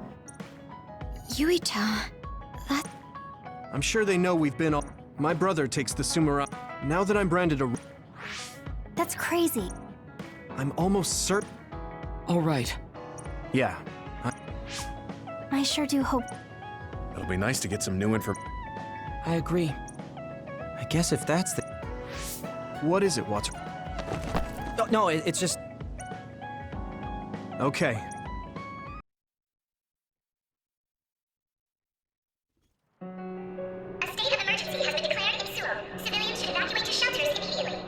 Yuito... That... I'm sure they know we've been all... My brother takes the Sumara... Now that I'm branded a... That's crazy. I'm almost certain... All right. Yeah. I sure do hope... It'll be nice to get some new information. I agree. I guess if that's the... What is it, Watson? No, it's just... Okay. A state of emergency has been declared in Suo. Civilians should evacuate to shelters immediately.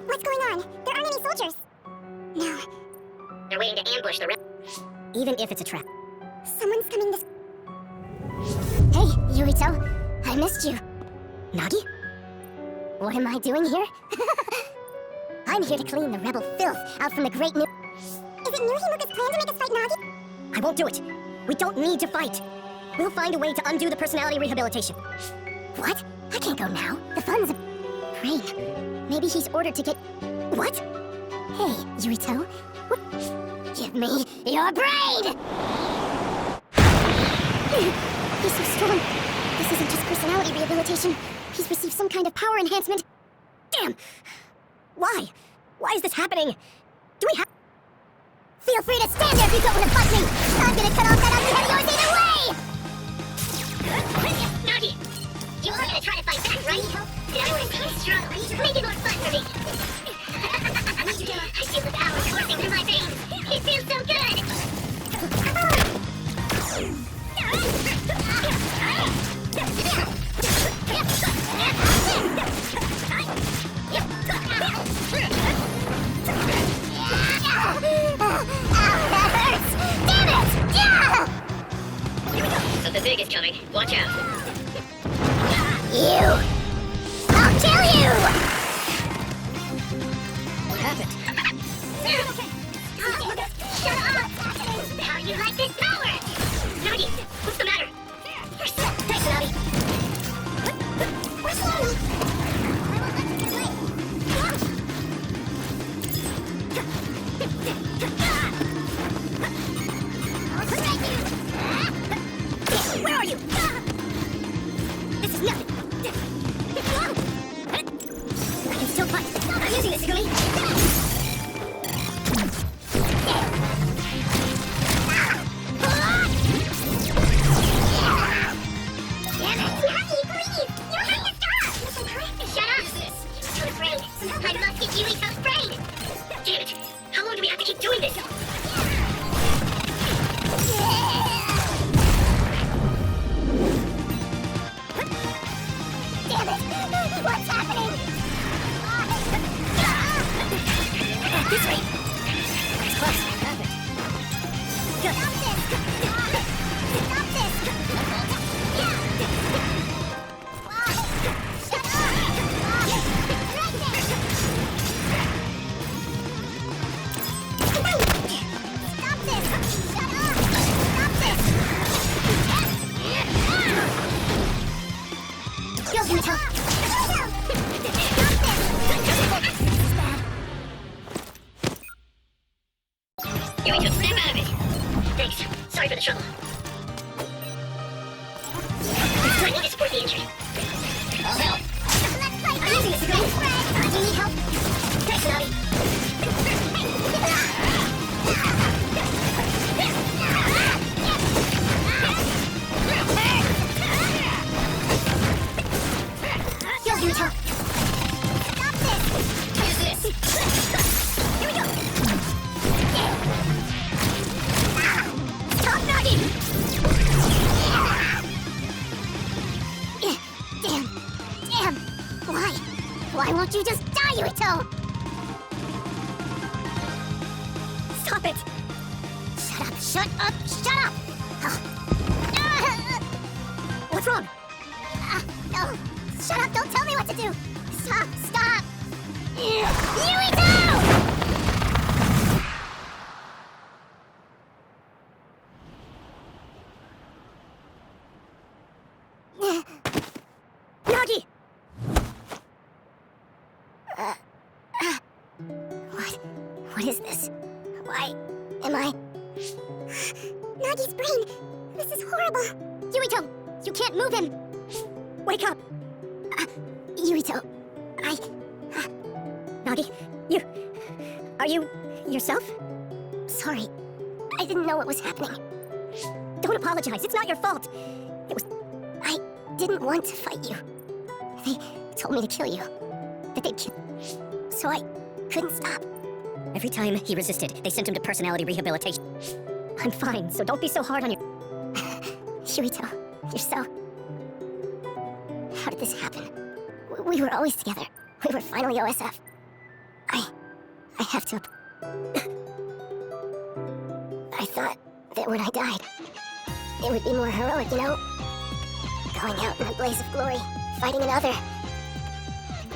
What's going on? There aren't any soldiers. No. They're waiting to ambush the even if it's a trap. Someone's coming this... Hey, Yuito. I missed you. Nagi? What am I doing here? I'm here to clean the rebel filth out from the great new... Is it New Himuka's plan to make us fight Nagi? I won't do it. We don't need to fight. We'll find a way to undo the personality rehabilitation. What? I can't go now. The fun's a brain. Maybe he's ordered to get... What? Hey, Yurito. What? Give me your brain! He's so strong. This isn't just personality rehabilitation. He's received some kind of power enhancement. Damn! Why? Why is this happening? Do we have... Feel free to stand there if you don't want to fight me! I'm gonna cut off that ugly head of yours either way! Nagi! You are gonna try to fight back, right? I want to see you struggle. Make it more fun for me! I feel the power coursing through my veins! It feels so good! Something big is coming. Watch out. You! I'll kill you! What happened? Shut up! How do you like this power? Nagi, what's the matter? Thanks, Nagi. Where's Nagi? Where are you? This is nothing. I can still fight. I'm using this, Gumi. Damn it! Nagi, please! You have to stop! Shut up! You're so afraid. I must get Yurito's brain! Damn it! How long do we have to keep doing this? Damn it! What's happening? This way! It's close. Perfect. Good. Stop this! Stop this! Shut up! Stop this! Shut up! Stop this! Go, Yurito! Here we go. Snap out of it. Thanks. Sorry for the trouble. I need to support the injured. I'll help. I'm using this again. Do you need help? Thanks, Nagi. Go, Yurito! Stop this! Use this. Here we go! Stop, Nagi! Damn! Damn! Why? Why won't you just die, Yurito? Stop it! Shut up! Shut up! Shut up! What's wrong? No! Shut up! Don't tell me what to do! Stop! Stop! Yurito! Nagi! What is this? Why am I... Nagi's brain! This is horrible! Yurito! You can't move him! Wake up! Yurito, Nagi, are you yourself? Sorry. I didn't know what was happening. Don't apologize, it's not your fault. I didn't want to fight you. They told me to kill you. That they'd kill... So I couldn't stop. Every time he resisted, they sent him to personality rehabilitation. I'm fine, so don't be so hard on your... Yurito, you're so... How did this happen? We were always together. We were finally OSF. I have to... I thought that when I died, it would be more heroic, you know? Going out in a blaze of glory, fighting another.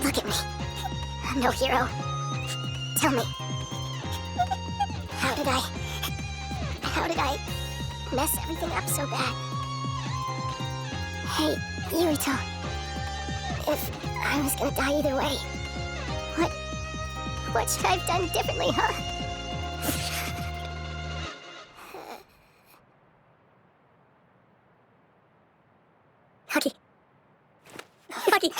Look at me. I'm no hero. Tell me. How did I mess everything up so bad? Hey, Yuito. If I was gonna die either way, what should I have done differently, huh? Huggy. Huggy.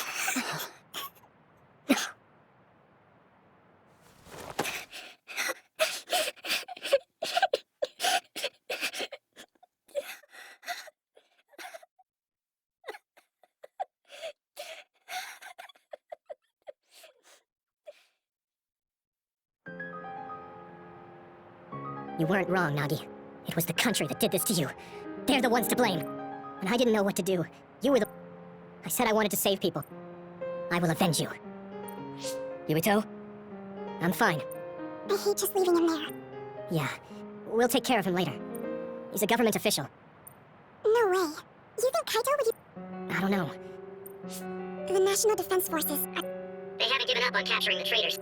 You weren't wrong, Nagi. It was the country that did this to you. They're the ones to blame. When I didn't know what to do, you were the... I said I wanted to save people. I will avenge you. Yuito? I'm fine. I hate just leaving him there. Yeah. We'll take care of him later. He's a government official. No way. You think Kaito would... I don't know. The National Defense Forces are... They haven't given up on capturing the traitors.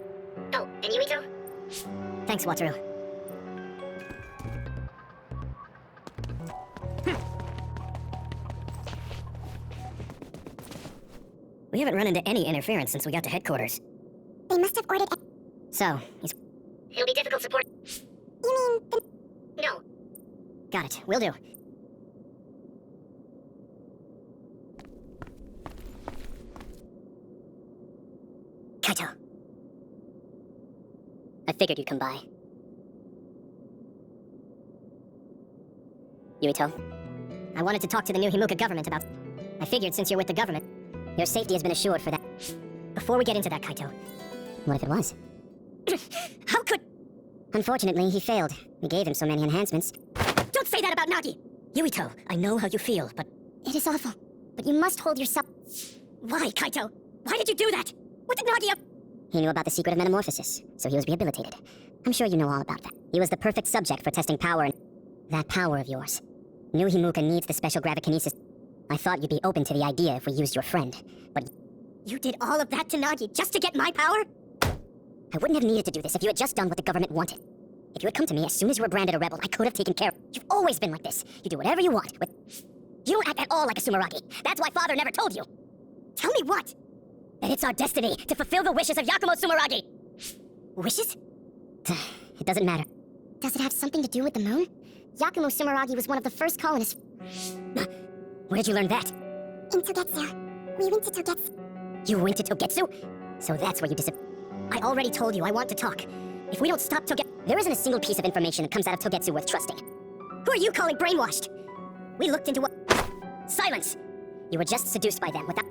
Oh, and Yuito? Thanks, Wataru. We haven't run into any interference since we got to headquarters. They must have ordered... So, he's... It'll be difficult support. You mean the... No. Got it. Will do. Kaito. I figured you'd come by. Yuito, I wanted to talk to the new Himuka government about... I figured since you're with the government, your safety has been assured for that. Before we get into that, Kaito... What if it was? How could... Unfortunately, he failed. We gave him so many enhancements. Don't say that about Nagi! Yuito, I know how you feel, but... It is awful, but you must hold yourself... Why, Kaito? Why did you do that? What did Nagi... He knew about the secret of metamorphosis, so he was rehabilitated. I'm sure you know all about that. He was the perfect subject for testing power and... That power of yours. New Himuka needs the special gravikinesis. I thought you'd be open to the idea if we used your friend, but... You did all of that to Nagi just to get my power? I wouldn't have needed to do this if you had just done what the government wanted. If you had come to me as soon as you were branded a rebel, I could have taken care of... You've always been like this. You do whatever you want with... You don't act at all like a Sumeragi. That's why Father never told you. Tell me what? That it's our destiny to fulfill the wishes of Yakumo Sumeragi. Wishes? It doesn't matter. Does it have something to do with the moon? Yakumo Sumeragi was one of the first colonists. Where did you learn that? In Togetsu. We went to Togetsu. You went to Togetsu? So that's where you disappeared. I already told you I want to talk. If we don't stop Togetsu... There isn't a single piece of information that comes out of Togetsu worth trusting. Who are you calling brainwashed? We looked into what... Silence! You were just seduced by them without...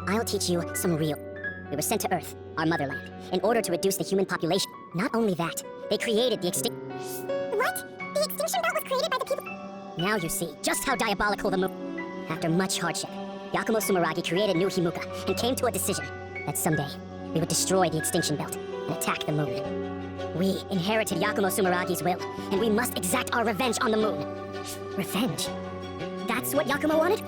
I'll teach you some real... We were sent to Earth, our motherland, in order to reduce the human population. Not only that, they created the What? The extinction belt was created by the people... Now you see just how diabolical the moon... After much hardship, Yakumo Sumeragi created New Himuka and came to a decision that someday we would destroy the extinction belt and attack the moon. We inherited Yakumo Sumeragi's will, and we must exact our revenge on the moon. Revenge? That's what Yakumo wanted?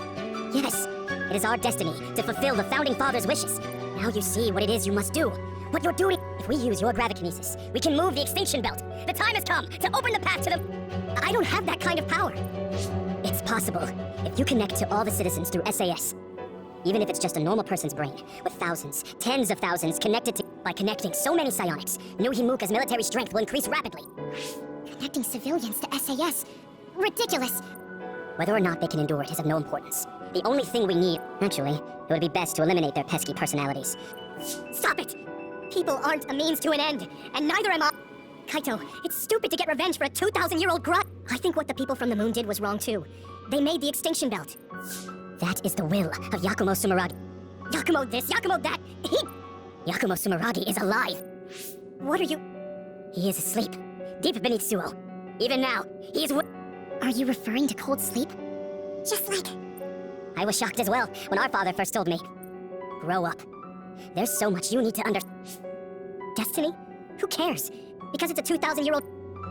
Yes. It is our destiny to fulfill the Founding Father's wishes. Now you see what it is you must do. What you're doing. If we use your gravikinesis, we can move the extinction belt. The time has come to open the path to the... I don't have that kind of power. It's possible if you connect to all the citizens through SAS. Even if it's just a normal person's brain, with thousands, tens of thousands connected to... By connecting so many psionics, New Himuka's military strength will increase rapidly. Connecting civilians to SAS? Ridiculous. Whether or not they can endure it is of no importance. The only thing we need... Actually, it would be best to eliminate their pesky personalities. Stop it! People aren't a means to an end, and neither am I. Kaito, it's stupid to get revenge for a 2,000-year-old grudge. I think what the people from the moon did was wrong too. They made the extinction belt. That is the will of Yakumo Sumeragi. Yakumo this, Yakumo that, Yakumo Sumeragi is alive. What are you... He is asleep, deep beneath Suo. Even now, he is... Are you referring to cold sleep? Just like... I was shocked as well when our father first told me. Grow up. There's so much you need to Destiny? Who cares? Because it's a 2,000-year-old...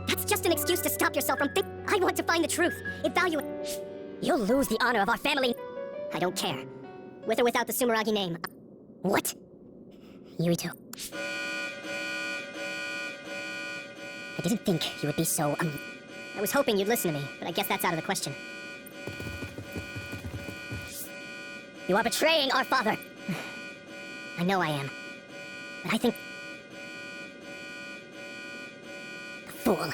That's just an excuse to stop yourself from I want to find the truth. Evaluate... You'll lose the honor of our family. I don't care. With or without the Sumeragi name. What? Yuito. I didn't think you would be so, I was hoping you'd listen to me, but I guess that's out of the question. You are betraying our father. I know I am. But I think... A fool.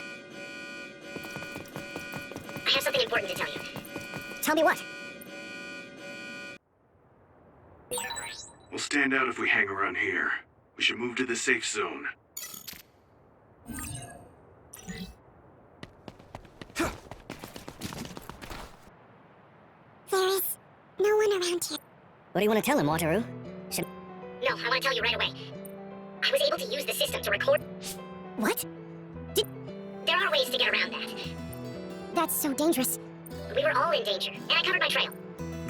I have something important to tell you. Tell me what? We'll stand out if we hang around here. We should move to the safe zone. There is no one around here. What do you want to tell him, Wataru? No, I want to tell you right away. I was able to use the system to record... What? There are ways to get around that. That's so dangerous. We were all in danger, and I covered my trail.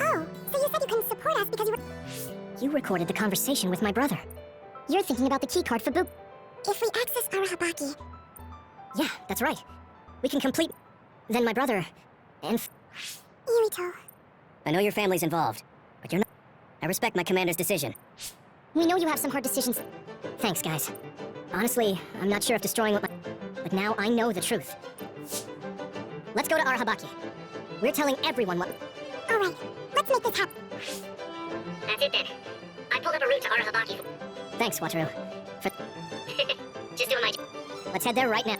Oh, so you said you couldn't support us because you were... You recorded the conversation with my brother. You're thinking about the keycard for Boop. If we access Arahabaki... Yeah, that's right. We can complete... Then my brother... and... Yuito. I know your family's involved, but you're not... I respect my commander's decision. We know you have some hard decisions. Thanks, guys. Honestly, I'm not sure if destroying what my... But now I know the truth. Let's go to Arahabaki. We're telling everyone what... Alright, let's make this happen. That's it then. I pulled up a route to Arahabaki. Thanks, Wataru. For... Just doing my job. Let's head there right now.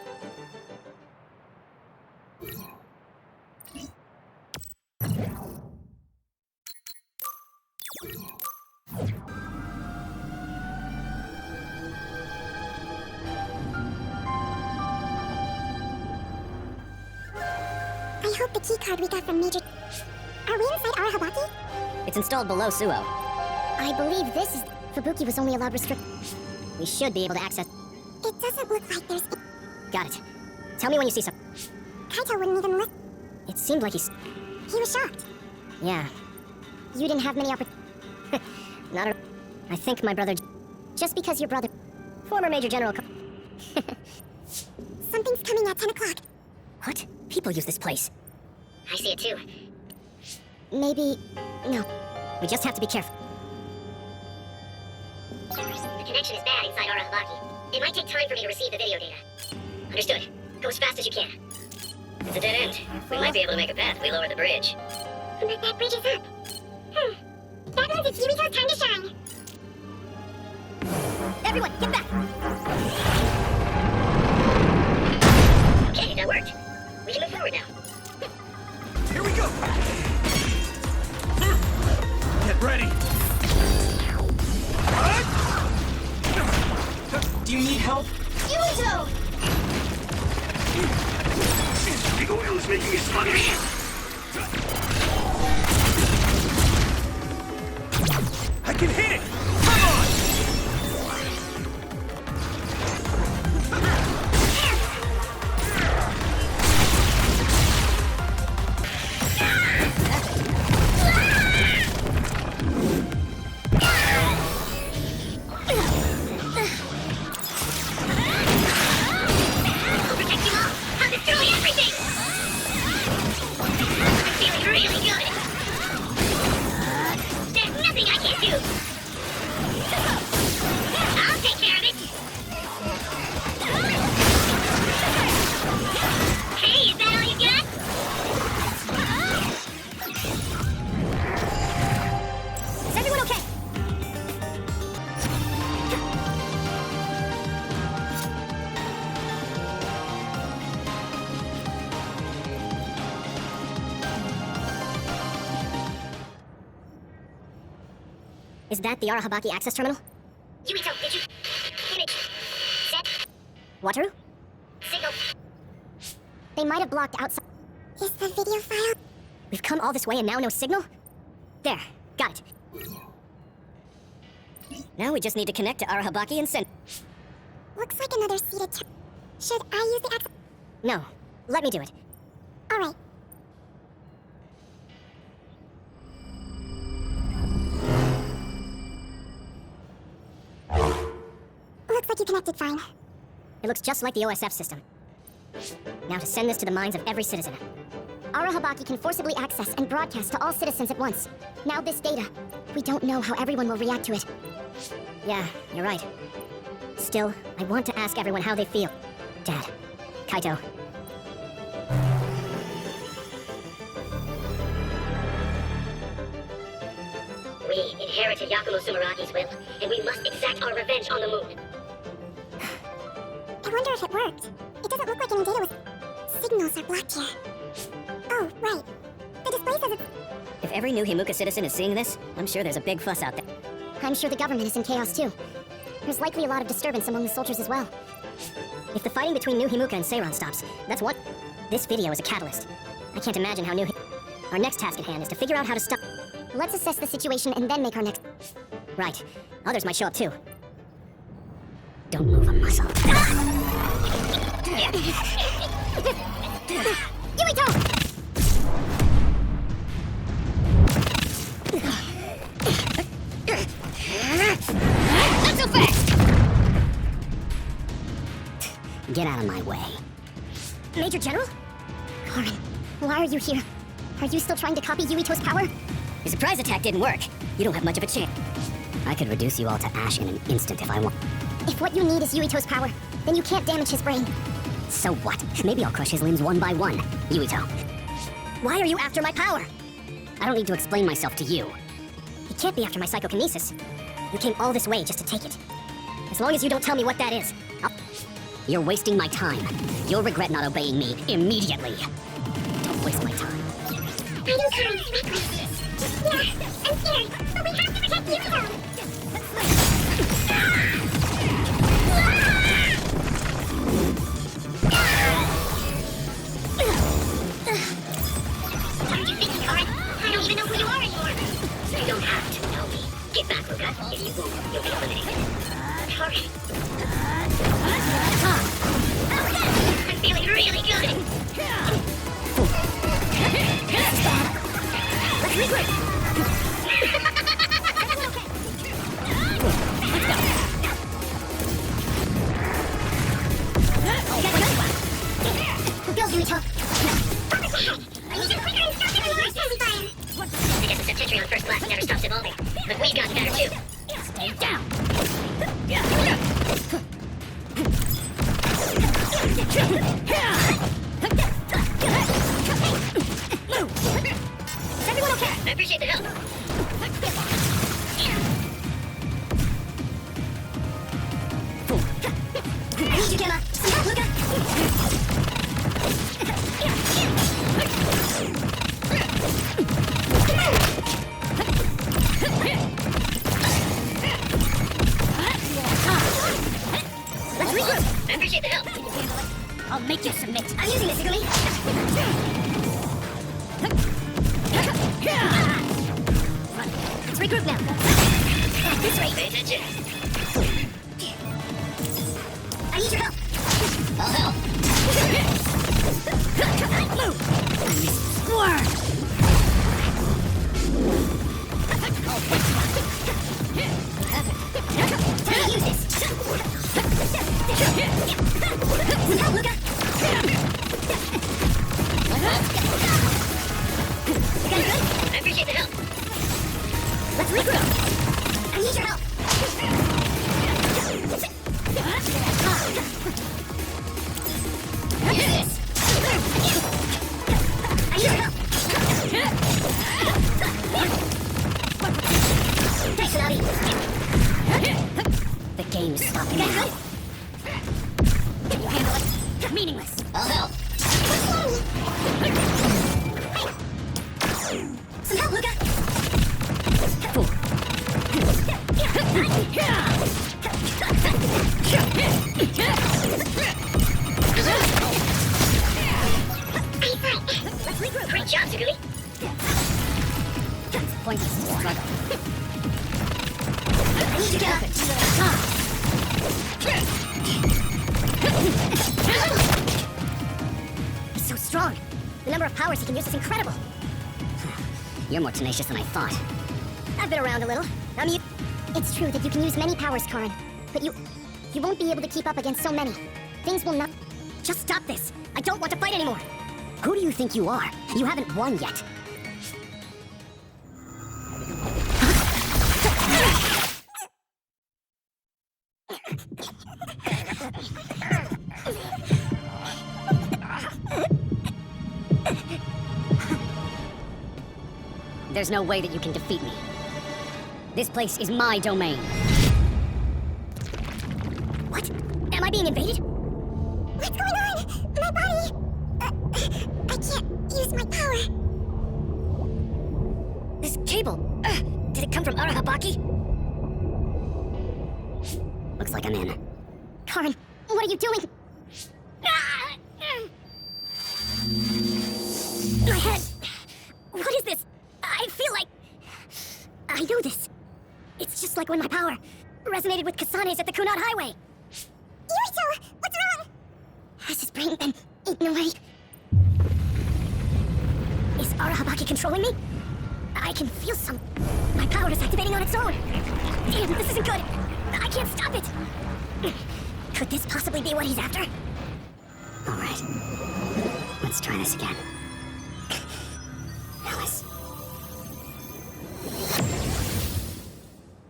I hope the keycard we got from Major... Are we inside Arahabaki? It's installed below Suo. I believe this is... Fubuki was only allowed restrict... We should be able to access... It doesn't look like there's... Got it. Tell me when you see some... Kaito wouldn't even listen. It seemed like he's... He was shocked. Yeah. You didn't have many opportunities. Not a... I think my brother... Just because your brother... Former Major General... Something's coming at 10 o'clock. What? People use this place. I see it too. Maybe... No. We just have to be careful. The connection is bad inside Arahabaki. It might take time for me to receive the video data. Understood. Go as fast as you can. It's a dead end. We might be able to make a path if we lower the bridge. But that bridge is up. That means it's Yuito's time to shine. Everyone, get back! Okay, that worked. We can move forward now. Here we go! Get ready! Do you need help? Yuito! The oil is making me sluggish. I can hit it! Come on! Is that the Arahabaki access terminal? Yuito, did you... image... set... Wataru? signal... They might have blocked outside. Is the video file? We've come all this way and now no signal? There, got it. Now we just need to connect to Arahabaki and send... Looks like another seated... Should I use the access? No, let me do it. Alright. Looks like you connected fine. It looks just like the OSF system. Now to send this to the minds of every citizen. Arahabaki can forcibly access and broadcast to all citizens at once. Now this data, we don't know how everyone will react to it. Yeah, you're right. Still, I want to ask everyone how they feel. Dad, Kaito. We inherited Yakumo Sumeragi's will, and we must exact our revenge on the moon. I wonder if it worked. It doesn't look like any data was... Signals are blocked here. Oh, right. The display says it's... If every new Himuka citizen is seeing this, I'm sure there's a big fuss out there. I'm sure the government is in chaos too. There's likely a lot of disturbance among the soldiers as well. If the fighting between New Himuka and Seiran stops, that's what... This video is a catalyst. I can't imagine how Our next task at hand is to figure out how to stop... Let's assess the situation and then make our next... Right. Others might show up too. Don't move a muscle. Yuito! Not so fast! Get out of my way. Major General? Karen, why are you here? Are you still trying to copy Yuito's power? Your surprise attack didn't work. You don't have much of a chance. I could reduce you all to ash in an instant if I want. If what you need is Yuito's power, then you can't damage his brain. So what? Maybe I'll crush his limbs one by one. Yuito. Why are you after my power? I don't need to explain myself to you. You can't be after my psychokinesis. You came all this way just to take it. As long as you don't tell me what that is, You're wasting my time. You'll regret not obeying me immediately. Don't waste my time. I know Karen's weak like this. Yeah, I'm scared, but we have to protect Yuito. What are you thinking, Karen? I don't even know who you are anymore. You don't have to know me. Get back, Luca. If you move, you'll be eliminated. Karen. I'm feeling really good. let's regroup! Go, Yuito! I guess the septentrion first class never stops evolving. But we've gotten better too. Stay down. Is everyone okay? I appreciate the help. I need you, Gemma. Luca! Let's regroup! I appreciate the help. I'll make you submit. I'm using this, Igumi. Let's regroup now. This way. Pay attention. I need your help. I'll help. Time to use this. Some help, Luca. You guys good? I appreciate the help. Let's regroup. I need your help. I need your help. Thanks, Navi. The game's stopping You guys now. good? Can you handle it? Meaningless. I'll help. Some help, Luca. Let's regroup. Great job, Sugumi. It's pointless to struggle. I need you to get He's so strong. The number of powers he can use is incredible. You're more tenacious than I thought. I've been around a little. It's true that you can use many powers, Karin, but you won't be able to keep up against so many. Things will not... Just stop this! I don't want to fight anymore! Who do you think you are? You haven't won yet. There's no way that you can defeat me. This place is my domain. What? Am I being invaded? What's going on? My body! I can't use my power. This cable! Did it come from Arahabaki? Looks like I'm in. Karen, what are you doing? My head! What is this? I feel like... I know this. It's just like when my power resonated with Kasane's at the Kunad Highway. Yurito! What's wrong? Has his brain been eaten away? Is Arahabaki controlling me? I can feel some... My power is activating on its own. Damn, this isn't good. I can't stop it. Could this possibly be what he's after? All right. Let's try this again. Alice.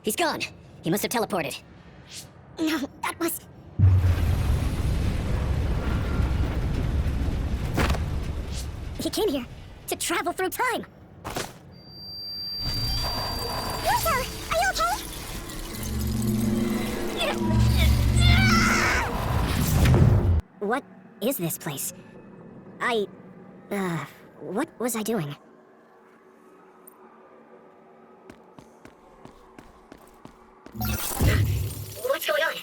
He's gone. He must have teleported. No, that was... He came here to travel through time. Yuto, are you okay? What is this place? What was I doing? What's going on?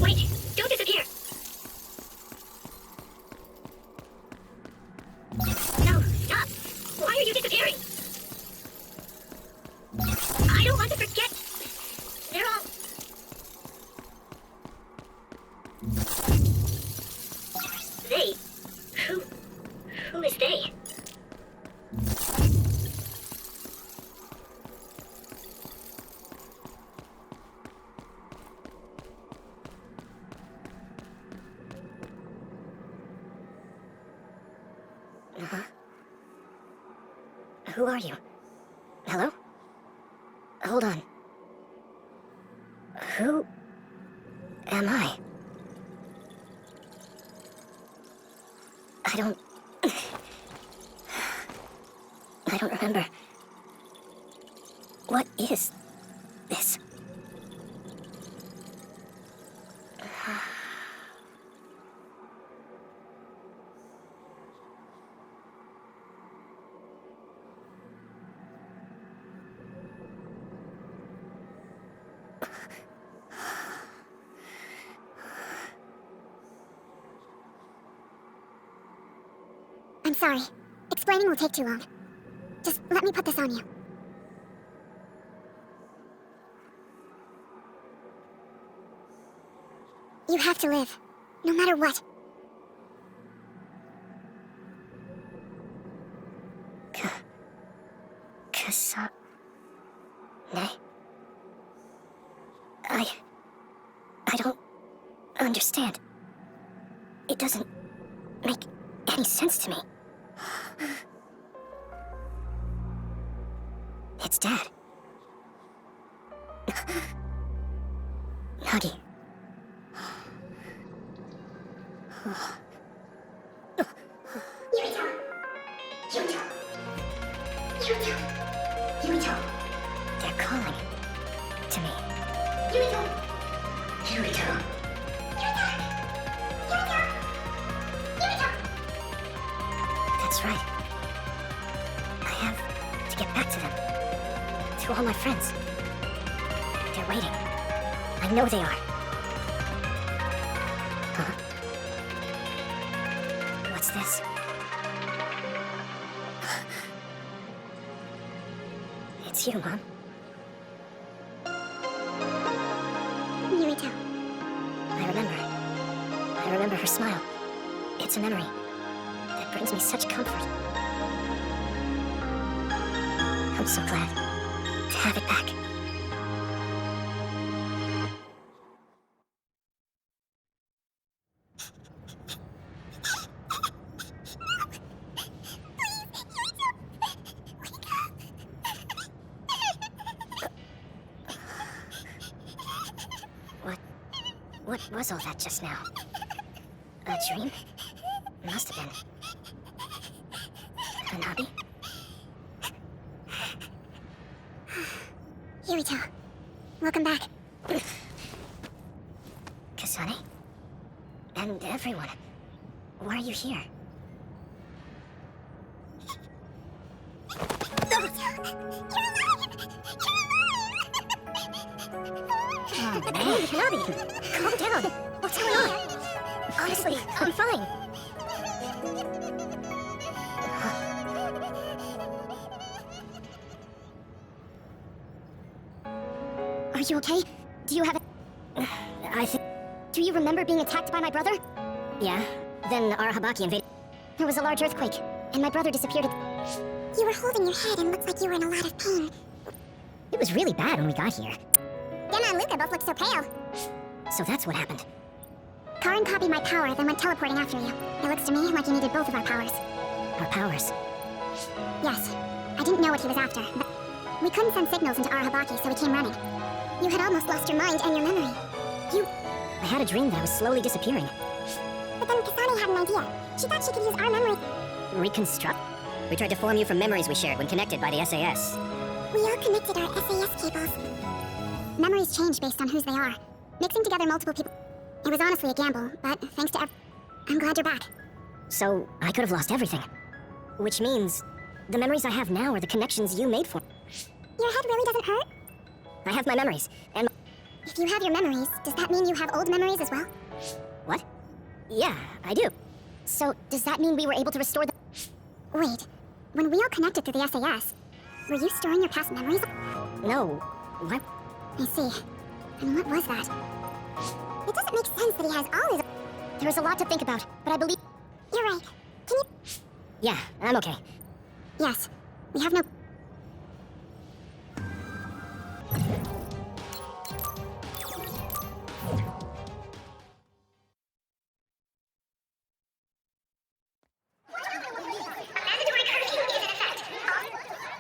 Wait, don't disappear! No, stop! Why are you disappearing? I don't want to forget! They're all... They? Who is they? Who are you? Hello? Hold on. Who am I? I don't remember. What is this? I'm sorry. Explaining will take too long. Just let me put this on you. You have to live, no matter what. Kasane? I don't understand. It doesn't make any sense to me. It's Dad. Nagi. Yurito! Yurito! Yurito! Yurito! They're calling to me. Yurito! Yurito. Yurito! Yurito! Yurito! That's right. I have to get back to them. To all my friends. They're waiting. I know they are. Huh? What's this? It's you, Mom. Yurito. I remember her smile. It's a memory that brings me such comfort. I'm so glad to have it back. What was all that just now? A dream? Must have been. Hanabi? Kirito, welcome back. Kasane? And everyone. Why are you here? Oh man, Hanabi! Calm down! What's going on? Honestly, I'm fine. Are you okay? Do you have a... I think... Do you remember being attacked by my brother? Yeah. Then Arahabaki invaded. There was a large earthquake, and my brother disappeared. You were holding your head and looked like you were in a lot of pain. It was really bad when we got here. Gemma and Luca both looked so pale. So that's what happened. Karin copied my power, then went teleporting after you. It looks to me like you needed both of our powers. Our powers? Yes. I didn't know what he was after, but we couldn't send signals into Arahabaki, so we came running. You had almost lost your mind and your memory. I had a dream that I was slowly disappearing. But then Kasane had an idea. She thought she could use our memory. Reconstruct? We tried to form you from memories we shared when connected by the SAS. We all connected our SAS cables. Memories change based on whose they are. Mixing together multiple people. It was honestly a gamble, but thanks to I'm glad you're back. So, I could have lost everything. Which means, the memories I have now are the connections you made for me. Your head really doesn't hurt? I have my memories, and If you have your memories, does that mean you have old memories as well? What? Yeah, I do. So, does that mean we were able to restore the... Wait, when we all connected through the SAS, were you storing your past memories? No. Why? I see. And what was that? It doesn't make sense that he has all his... There's a lot to think about, but I believe... You're right. Can you... Yeah, I'm okay. Yes. We have no...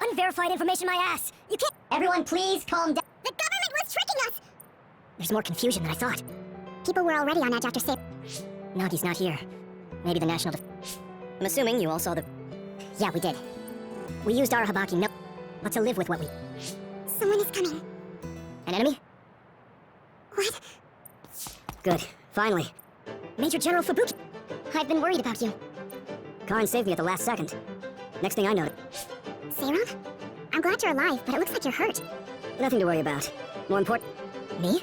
Unverified information, my ass! You can't... Everyone, please calm down. The government was tricking us! There's more confusion than I thought. People were already on edge after Nagi's not here. Maybe the National I'm assuming you all saw the... Yeah, we did. We used Arahabaki, but to live with what we... Someone is coming. An enemy? What? Good. Finally. Major General Fubuki! I've been worried about you. Karin saved me at the last second. Next thing I know... Seiron? I'm glad you're alive, but it looks like you're hurt. Nothing to worry about. More important... Me?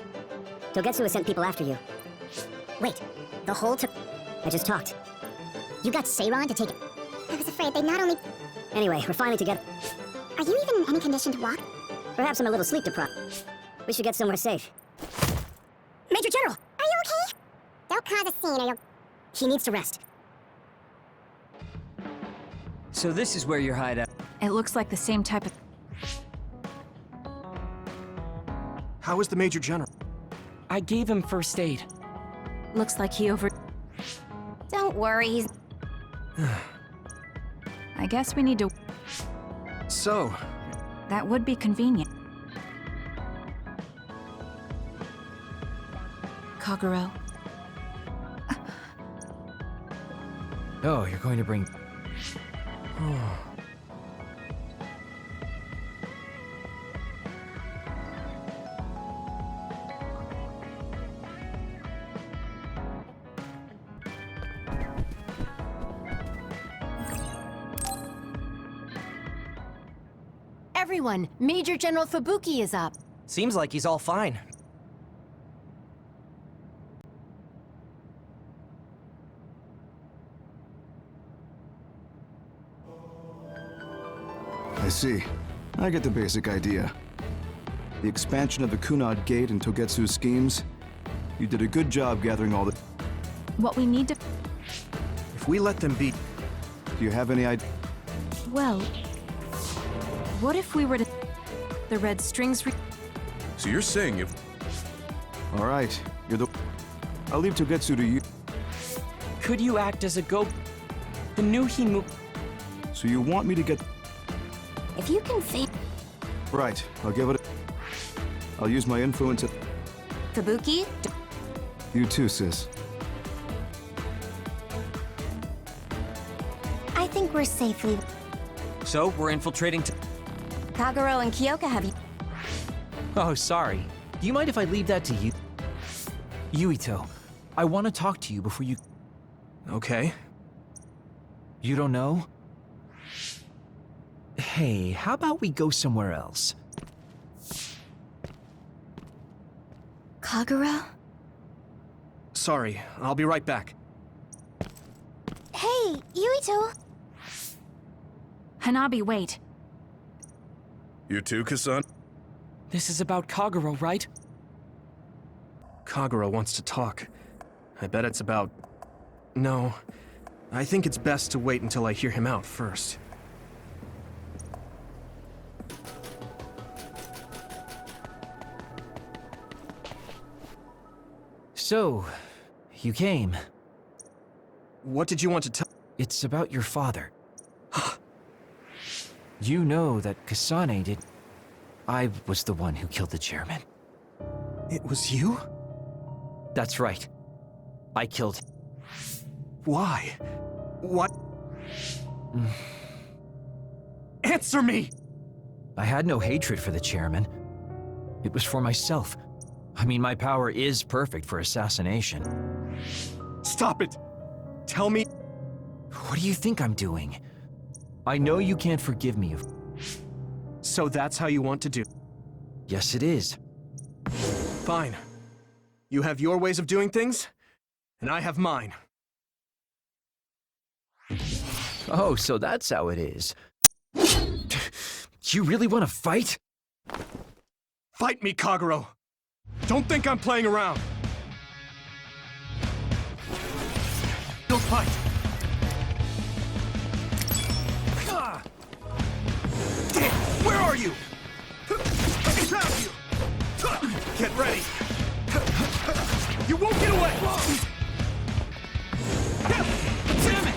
Togetsu has sent people after you. Wait, the whole I just talked. You got Seiron to take it? I was afraid they'd not only... Anyway, we're finally together. Are you even in any condition to walk? Perhaps I'm a little sleep deprived. We should get somewhere safe. Major General! Are you okay? Don't cause a scene or you'll... He needs to rest. So this is where your hideout... It looks like the same type of... How is the Major General? I gave him first aid. Looks like he over... Don't worry, he's... I guess we need to... So... That would be convenient. Kaguro. Oh, you're going to bring... Everyone, Major General Fubuki is up. Seems like he's all fine. I see. I get the basic idea. The expansion of the Kunad Gate and Togetsu's schemes. You did a good job gathering all the... What we need to... If we let them beat... Do you have any idea? Well... What if we were to... The red strings So you're saying if... All right, you're the... I'll leave Togetsu to you. Could you act as a The new Himu... So you want me to get... If you can say... Right, I'll give it a... I'll use my influence at... Fubuki? You too, sis. think we're safely... So, we're infiltrating Kagero and Kyoka have you... Oh, sorry. Do you mind if I leave that to you? Yuito, I want to talk to you before you... Okay. You don't know? Hey, how about we go somewhere else? Kagero? Sorry, I'll be right back. Hey, Yuito! Hanabi, wait. You too, Kasan? This is about Kagero, right? Kagero wants to talk. I bet it's about... No. I think it's best to wait until I hear him out first. So, you came. What did you want to tell? It's about your father. You know that Kasane did... I was the one who killed the chairman. It was you? That's right. I killed him. Why? What? Answer me! I had no hatred for the chairman. It was for myself. I mean, my power is perfect for assassination. Stop it! Tell me... What do you think I'm doing? I know you can't forgive me. So that's how you want to do? Yes, it is. Fine. You have your ways of doing things, and I have mine. Oh, so that's how it is. You really want to fight? Fight me, Kagero! Don't think I'm playing around! Don't fight! Damn! Where are you? Get ready! You won't get away! Damn it! Damn it!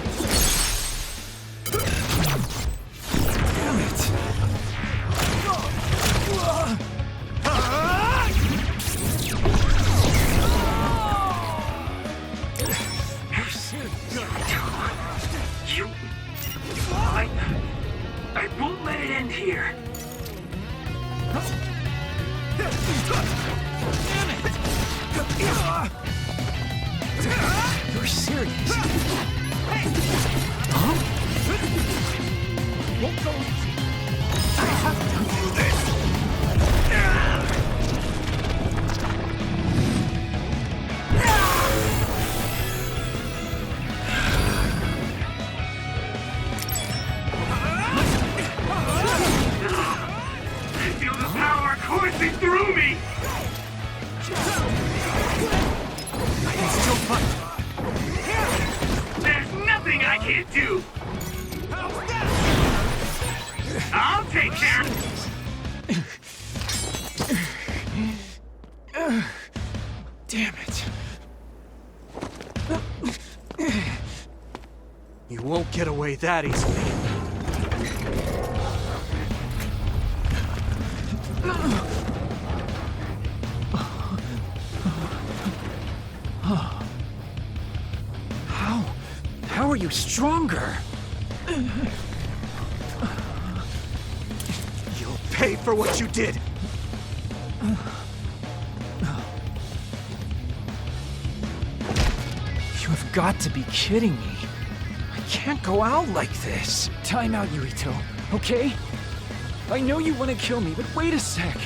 I won't let it end here. You're serious? Huh? Won't go. I have to do this. I feel the power coursing through me. I can still fight. There's nothing I can't do. I'll take care of it. Damn it. You won't get away that easily. How are you stronger? You'll pay for what you did. You have got to be kidding me. I can't go out like this. Time out, Yuito, okay? I know you want to kill me, but wait a sec.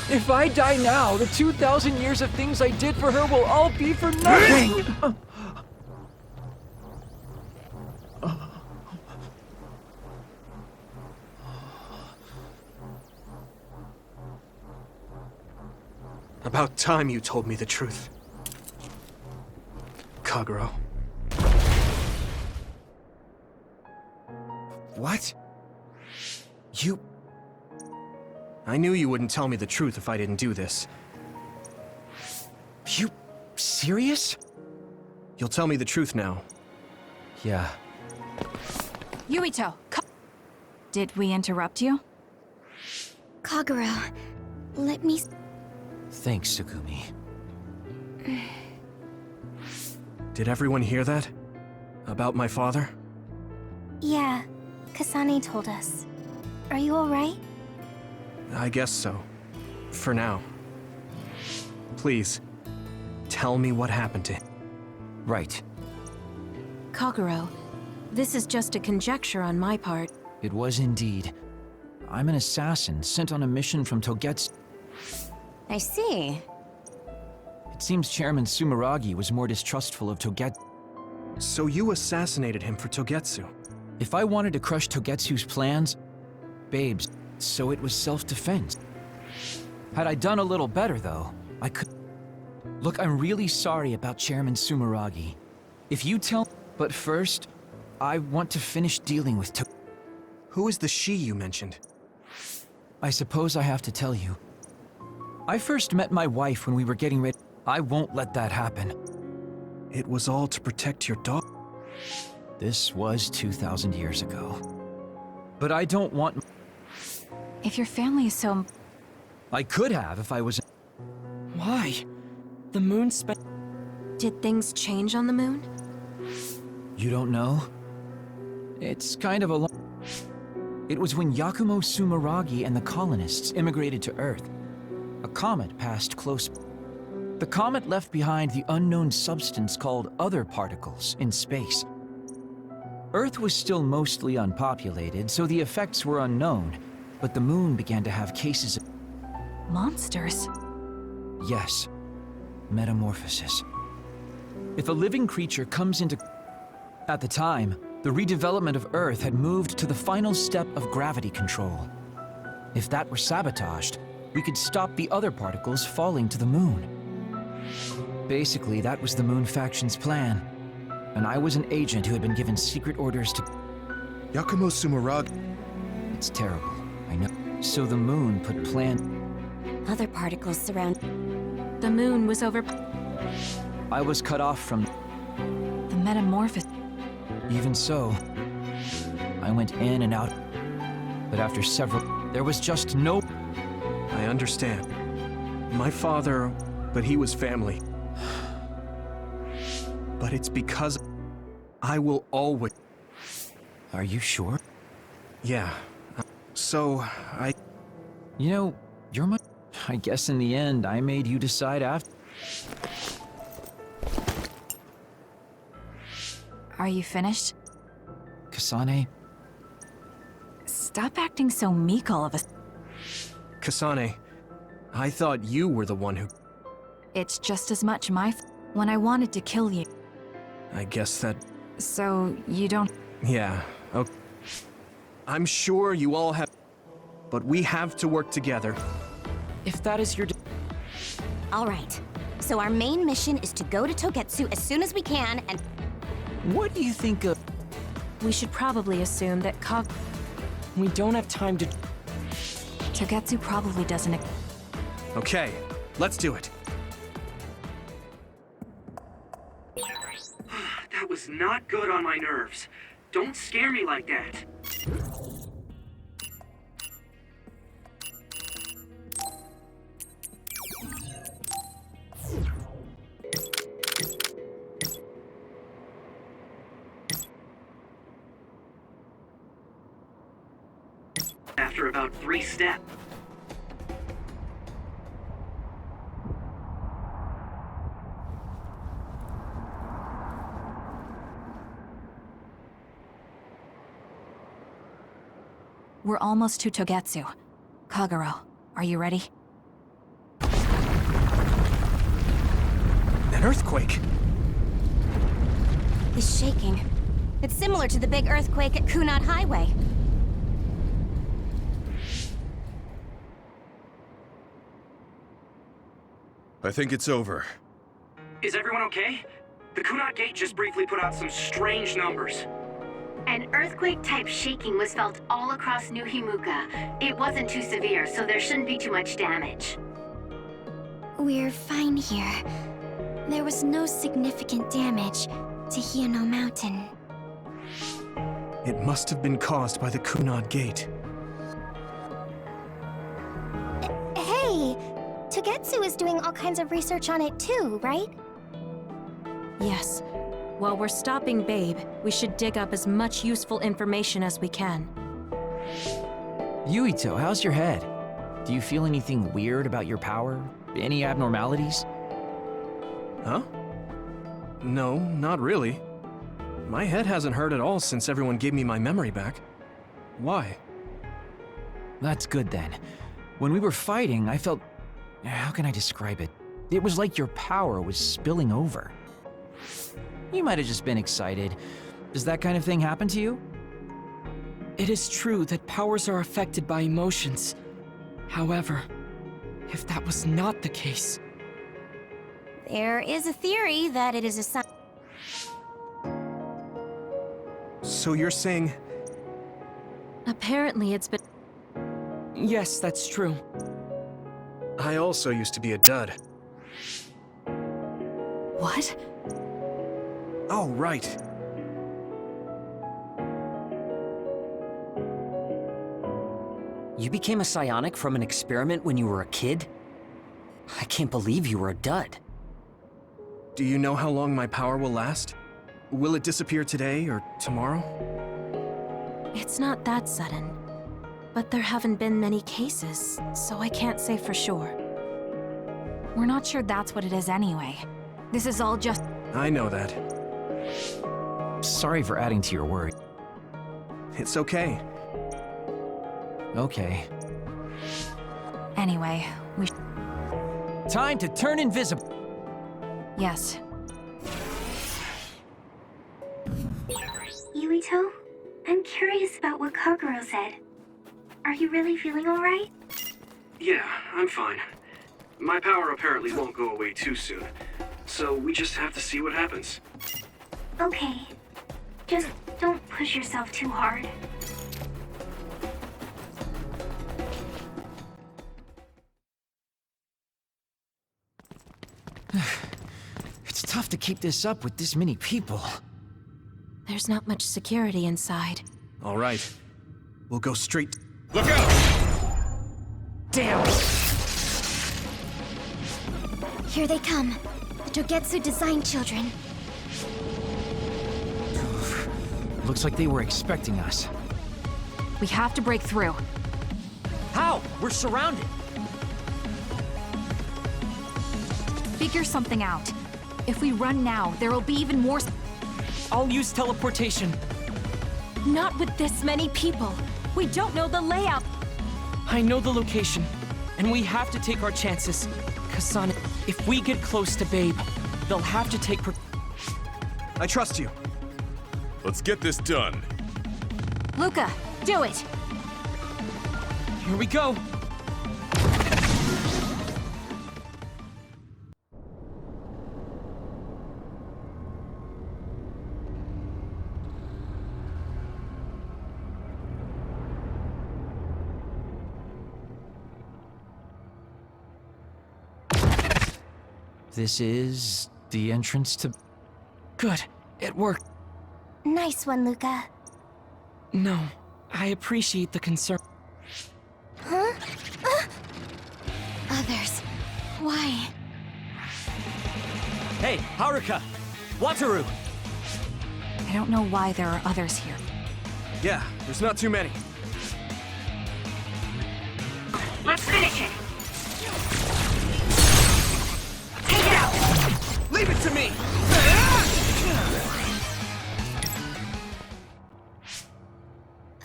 If I die now, the 2,000 years of things I did for her will all be for nothing! About time you told me the truth. Kagero. What? You... I knew you wouldn't tell me the truth if I didn't do this. You... serious? You'll tell me the truth now. Yeah. Yuito, did we interrupt you? Kagero, let me... Thanks, Tsugumi. Did everyone hear that? About my father? Yeah, Kasane told us. Are you alright? I guess so. For now. Please, tell me what happened to him. Right. Kagero, this is just a conjecture on my part. It was indeed. I'm an assassin sent on a mission from Togetsu. I see. It seems Chairman Sumeragi was more distrustful of Togetsu. So you assassinated him for Togetsu? If I wanted to crush Togetsu's plans, babes, so it was self-defense. Had I done a little better, though, I could... Look, I'm really sorry about Chairman Sumeragi. If you tell... But first, I want to finish dealing with Who is the she you mentioned? I suppose I have to tell you. I first met my wife when we were getting ready. I won't let that happen. It was all to protect your dog. This was 2,000 years ago. But I don't want... If your family is so... I could have if I was... Why? The moon spent... Did things change on the moon? You don't know? It's kind of a long... It was when Yakumo Sumeragi and the colonists immigrated to Earth. A comet passed close. The comet left behind the unknown substance called other particles in space. Earth was still mostly unpopulated, so the effects were unknown, but the moon began to have cases of... Monsters? Yes. Metamorphosis. If a living creature comes into... At the time, the redevelopment of Earth had moved to the final step of gravity control. If that were sabotaged, we could stop the other particles falling to the moon. Basically, that was the Moon Faction's plan. And I was an agent who had been given secret orders to... Yakumo Sumeragi... It's terrible, I know. So the moon put Other particles surround... The moon was over... I was cut off from... The metamorphosis... Even so, I went in and out. But after several... There was just no... I understand. My father... But he was family. But it's because... I will always... Are you sure? Yeah. So, I... You know, you're my... I guess in the end, I made you decide after... Are you finished? Kasane? Stop acting so meek all of a... Kasane, I thought you were the one who... It's just as much my when I wanted to kill you. I guess that... So, you don't... Yeah, okay. I'm sure you all have... But we have to work together. If that is your... All right. So our main mission is to go to Togetsu as soon as we can and... What do you think of... We should probably assume that We don't have time to... Togetsu probably doesn't... Okay, let's do it. That was not good on my nerves. Don't scare me like that. After about 3 steps. We're almost to Togetsu. Kagero, are you ready? An earthquake? It's shaking. It's similar to the big earthquake at Kunad Highway. I think it's over. Is everyone okay? The Kunad Gate just briefly put out some strange numbers. An earthquake-type shaking was felt all across New Himuka. It wasn't too severe, so there shouldn't be too much damage. We're fine here. There was no significant damage to Hiono Mountain. It must have been caused by the Kunad Gate. Hey! Togetsu is doing all kinds of research on it too, right? Yes. While we're stopping Babe, we should dig up as much useful information as we can. Yuito, how's your head? Do you feel anything weird about your power? Any abnormalities? Huh? No, not really. My head hasn't hurt at all since everyone gave me my memory back. Why? That's good then. When we were fighting, I felt... How can I describe it? It was like your power was spilling over. You might have just been excited. Does that kind of thing happen to you? It is true that powers are affected by emotions. However, if that was not the case... There is a theory that it is a sign. So you're saying... Apparently it's been... Yes, that's true. I also used to be a dud. What? Oh, right. You became a psionic from an experiment when you were a kid? I can't believe you were a dud. Do you know how long my power will last? Will it disappear today or tomorrow? It's not that sudden. But there haven't been many cases, so I can't say for sure. We're not sure that's what it is anyway. This is all just... I know that. Sorry for adding to your worry. It's okay. Okay. Anyway, we... Time to turn invisible. Yes. Yuito, I'm curious about what Kaguro said. Are you really feeling alright? Yeah, I'm fine. My power apparently won't go away too soon, so we just have to see what happens. Okay. Just don't push yourself too hard. It's tough to keep this up with this many people. There's not much security inside. All right. We'll go straight... Look out! Damn! Here they come. The Togetsu design children. Looks like they were expecting us. We have to break through. How? We're surrounded. Figure something out. If we run now, there will be even more... I'll use teleportation. Not with this many people. We don't know the layout. I know the location, and we have to take our chances. Kasane, if we get close to Babe, they'll have to take... I trust you. Let's get this done. Luca, do it! Here we go! This is the entrance to... Good. It worked. Nice one, Luca. No, I appreciate the concern. Huh? Others. Why? Hey, Haruka! Wataru! I don't know why there are others here. Yeah, there's not too many. Let's finish it! Take it out! Leave it to me!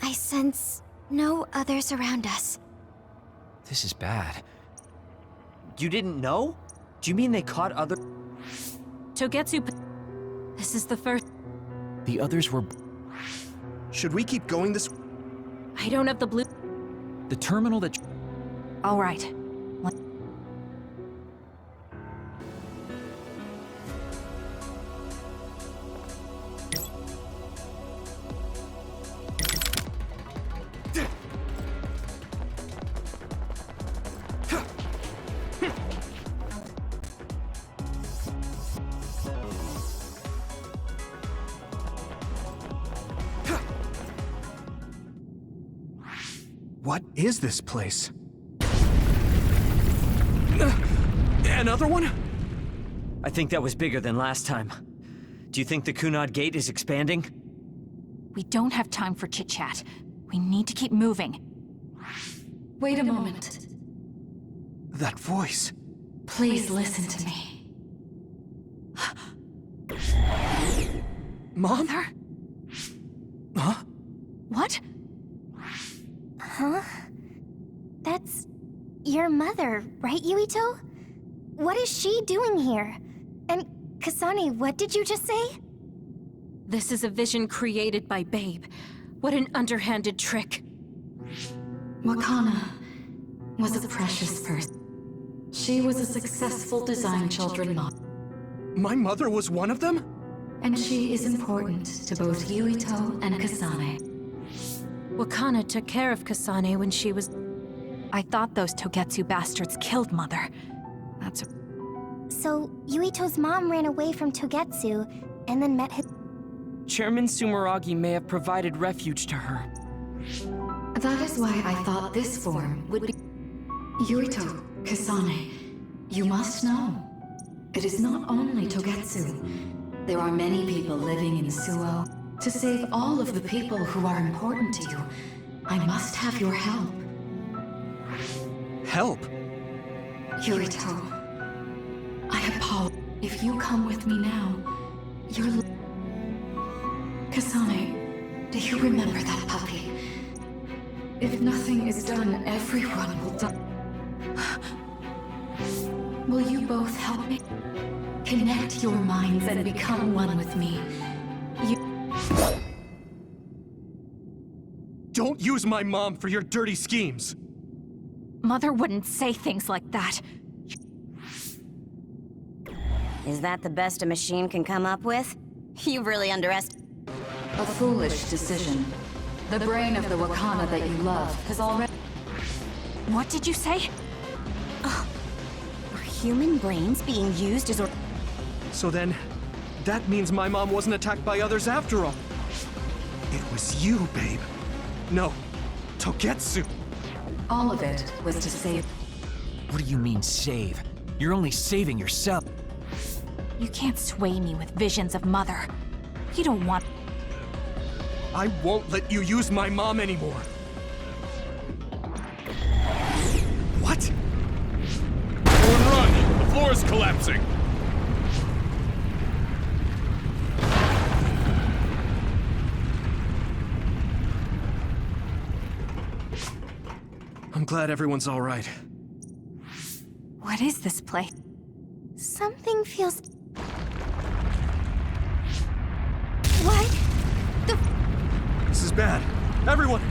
I sense no others around us. This is bad. You didn't know? Do you mean they caught other... Togetsu... This is the first... The others were... Should we keep going this... I don't have the blue... The terminal that... All right. What is this place? Another one? I think that was bigger than last time. Do you think the Kunad Gate is expanding? We don't have time for chit-chat. We need to keep moving. Wait a moment. That voice. Please listen to me. Mom? Mother? Huh? What? Huh? That's your mother, right, Yuito? What is she doing here? And Kasane, what did you just say? This is a vision created by Babe. What an underhanded trick. Wakana was a precious person. She was a successful design children model. My mother was one of them? And she is important to both Yuito and Kasane. Wakana took care of Kasane when she was... I thought those Togetsu bastards killed Mother. That's... So, Yuito's mom ran away from Togetsu, and then met his... Chairman Sumeragi may have provided refuge to her. That is why I thought this form would be... Yuito, Kasane, you must know. It is not only Togetsu. There are many people living in Suo. To save all of the people who are important to you, I must have your help. Help? Yuito, I apologize. If you come with me now, you're... Kasane, do you remember that puppy? If nothing is done, everyone will die. Will you both help me? Connect your minds and become one with me. Don't use my mom for your dirty schemes! Mother wouldn't say things like that. Is that the best a machine can come up with? You really underestimated. A foolish decision. The brain of the Wakana that you love has already... What did you say? Are human brains being used as... So then, that means my mom wasn't attacked by others after all. It was you, babe. No, Togetsu. All of it was to save... What do you mean, save? You're only saving yourself. You can't sway me with visions of Mother. You don't want... I won't let you use my mom anymore. What? Everyone run! The floor is collapsing! I'm glad everyone's all right. What is this place? Something feels... What? This is bad. Everyone!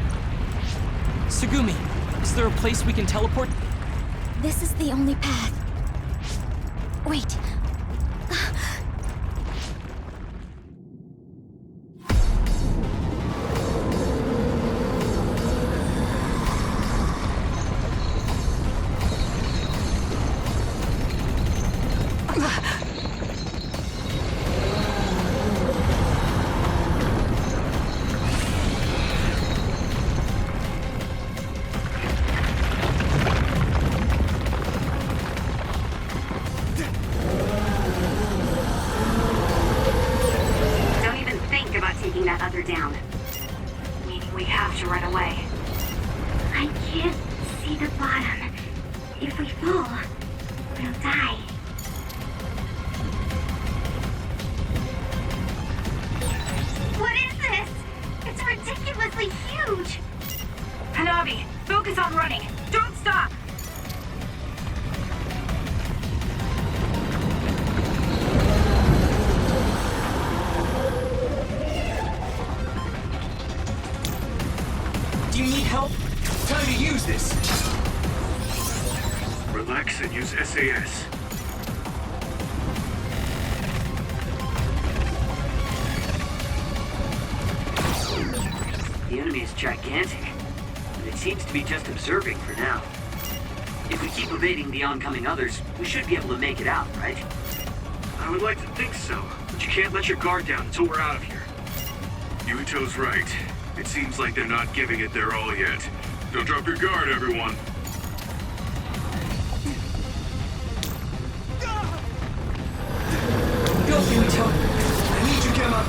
Tsugumi, is there a place we can teleport? This is the only path. Wait. Down. Meaning we have to run away. I can't see the bottom. If we fall, we'll die. What is this? It's ridiculously huge! Hanabi, focus on running. Don't stop! Do you need help? Time to use this! Relax and use SAS. The enemy is gigantic, but it seems to be just observing for now. If we keep evading the oncoming others, we should be able to make it out, right? I would like to think so, but you can't let your guard down until we're out of here. Yuito's right. It seems like they're not giving it their all yet. Don't drop your guard, everyone. Go, Yuito! I need him up!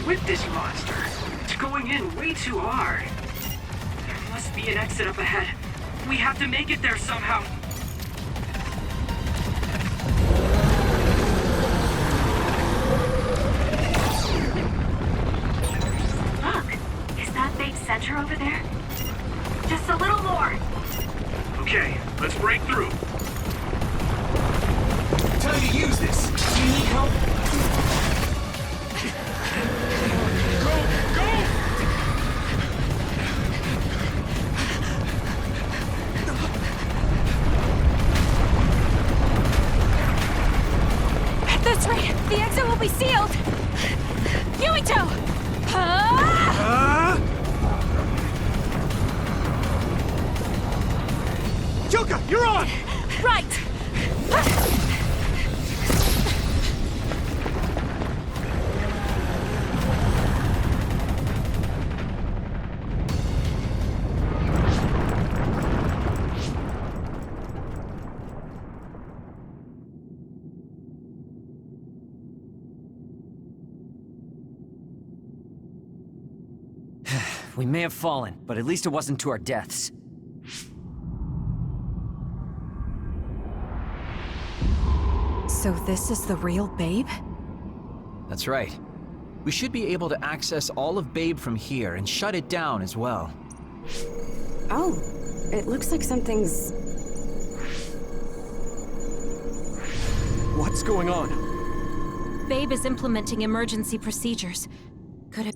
With this monster, it's going in way too hard. There must be an exit up ahead. We have to make it there somehow. Look, is that big center over there? Just a little more. Okay, let's break through. Time to use this. Do you need help? At this rate, the exit will be sealed! Yuito! Kyoka, you're on! Right! We may have fallen, but at least it wasn't to our deaths. So this is the real Babe? That's right. We should be able to access all of Babe from here and shut it down as well. Oh, it looks like something's... What's going on? Babe is implementing emergency procedures. Could it...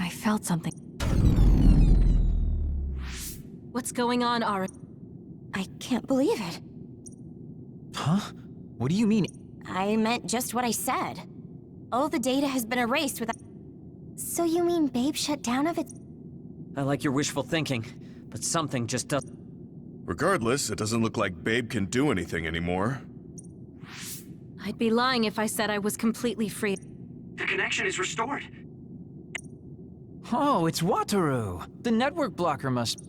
I felt something. What's going on, Ara? I can't believe it. Huh? What do you mean? I meant just what I said. All the data has been erased without... So you mean Babe shut down of its... I like your wishful thinking, but something just doesn't... Regardless, it doesn't look like Babe can do anything anymore. I'd be lying if I said I was completely free. The connection is restored. Oh, it's Wataru! The network blocker must...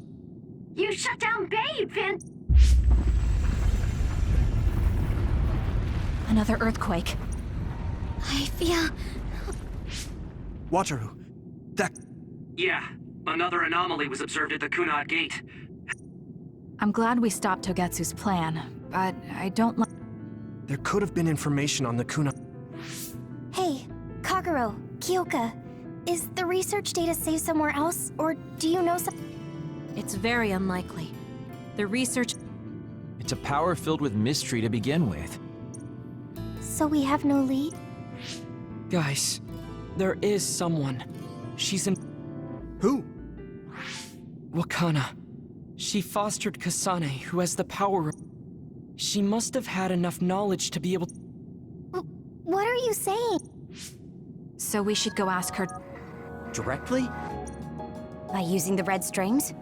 You shut down Babe, Vin! Another earthquake. I feel... Wataru, that... Yeah, another anomaly was observed at the Kunad Gate. I'm glad we stopped Togetsu's plan, but I don't like... There could have been information on the Kuna... Hey, Kagero, Kyoka, is the research data saved somewhere else, or do you know some... It's very unlikely. The research... It's a power filled with mystery to begin with. So we have no lead? Guys, there is someone. She's in... Who? Wakana. She fostered Kasane, who has the power... She must have had enough knowledge to be able... What are you saying? So we should go ask her... Directly? By using the red strings?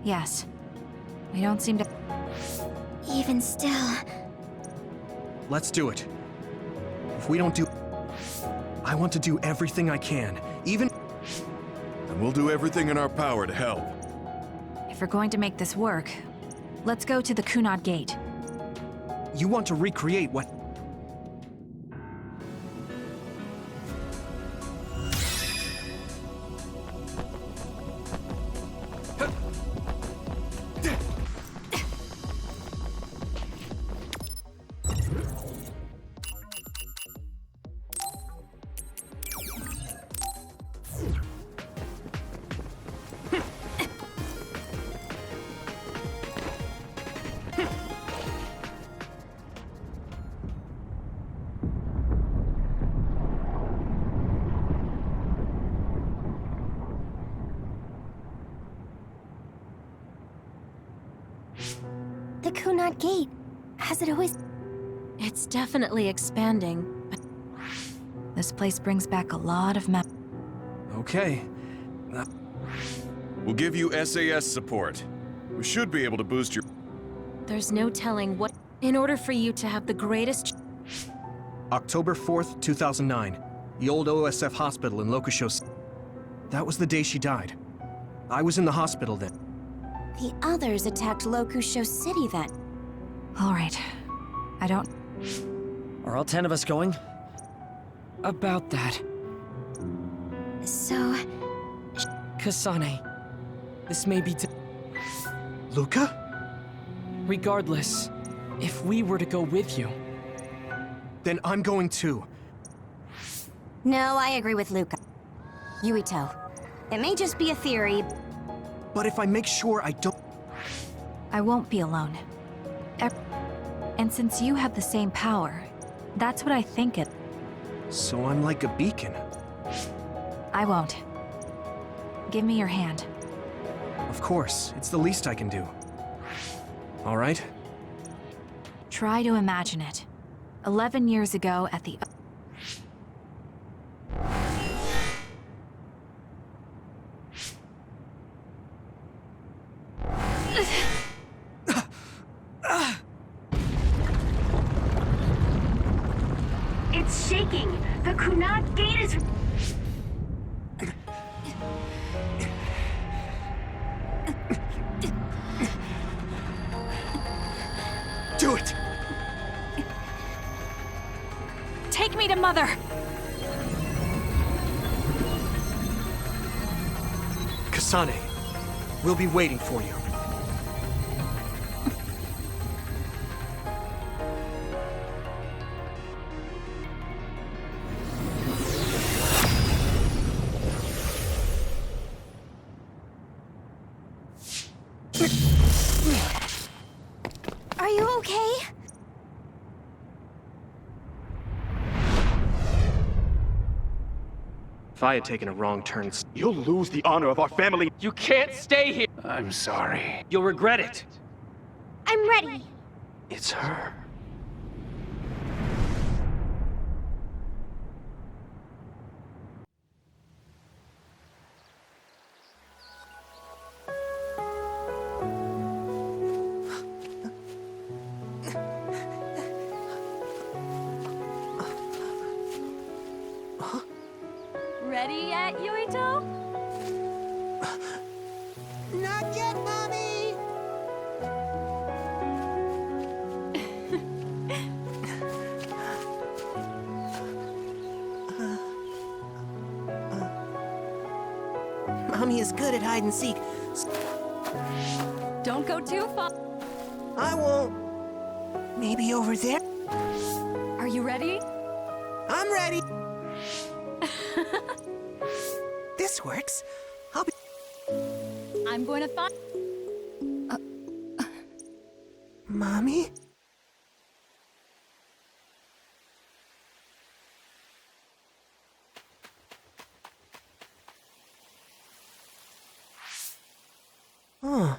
Yes. We don't seem to... Even still... Let's do it. If we don't do... I want to do everything I can, even... And we'll do everything in our power to help. If we're going to make this work, let's go to the Kunad Gate. You want to recreate what... The Kunad Gate. Has it always... It's definitely expanding, but... This place brings back a lot of Okay. We'll give you SAS support. We should be able to boost your... There's no telling what... In order for you to have the greatest... October 4th, 2009. The old OSF hospital in Lokusho. That was the day she died. I was in the hospital then. The others attacked Lokusho City then. All right. I don't... Are all 10 of us going? About that. So... Kasane, this may be Luca? Regardless, if we were to go with you... Then I'm going too. No, I agree with Luca. Yuito. It may just be a theory. But if I make sure I don't... I won't be alone. And since you have the same power, that's what I think it... So I'm like a beacon. I won't. Give me your hand. Of course, it's the least I can do. All right? Try to imagine it. 11 years ago at the... It's shaking! The Kunad gate is... Do it! Take me to Mother! Kasane, we'll be waiting for you. Are you okay? If I had taken a wrong turn... You'll lose the honor of our family. You can't stay here! I'm sorry. You'll regret it. I'm ready. It's her. Ready yet, Yuito? Not yet, Mommy! Mommy is good at hide and seek. Don't go too far. I won't. Maybe over there? Are you ready? I'm ready. This works. I'll be... I'm going to find... Mommy? Huh.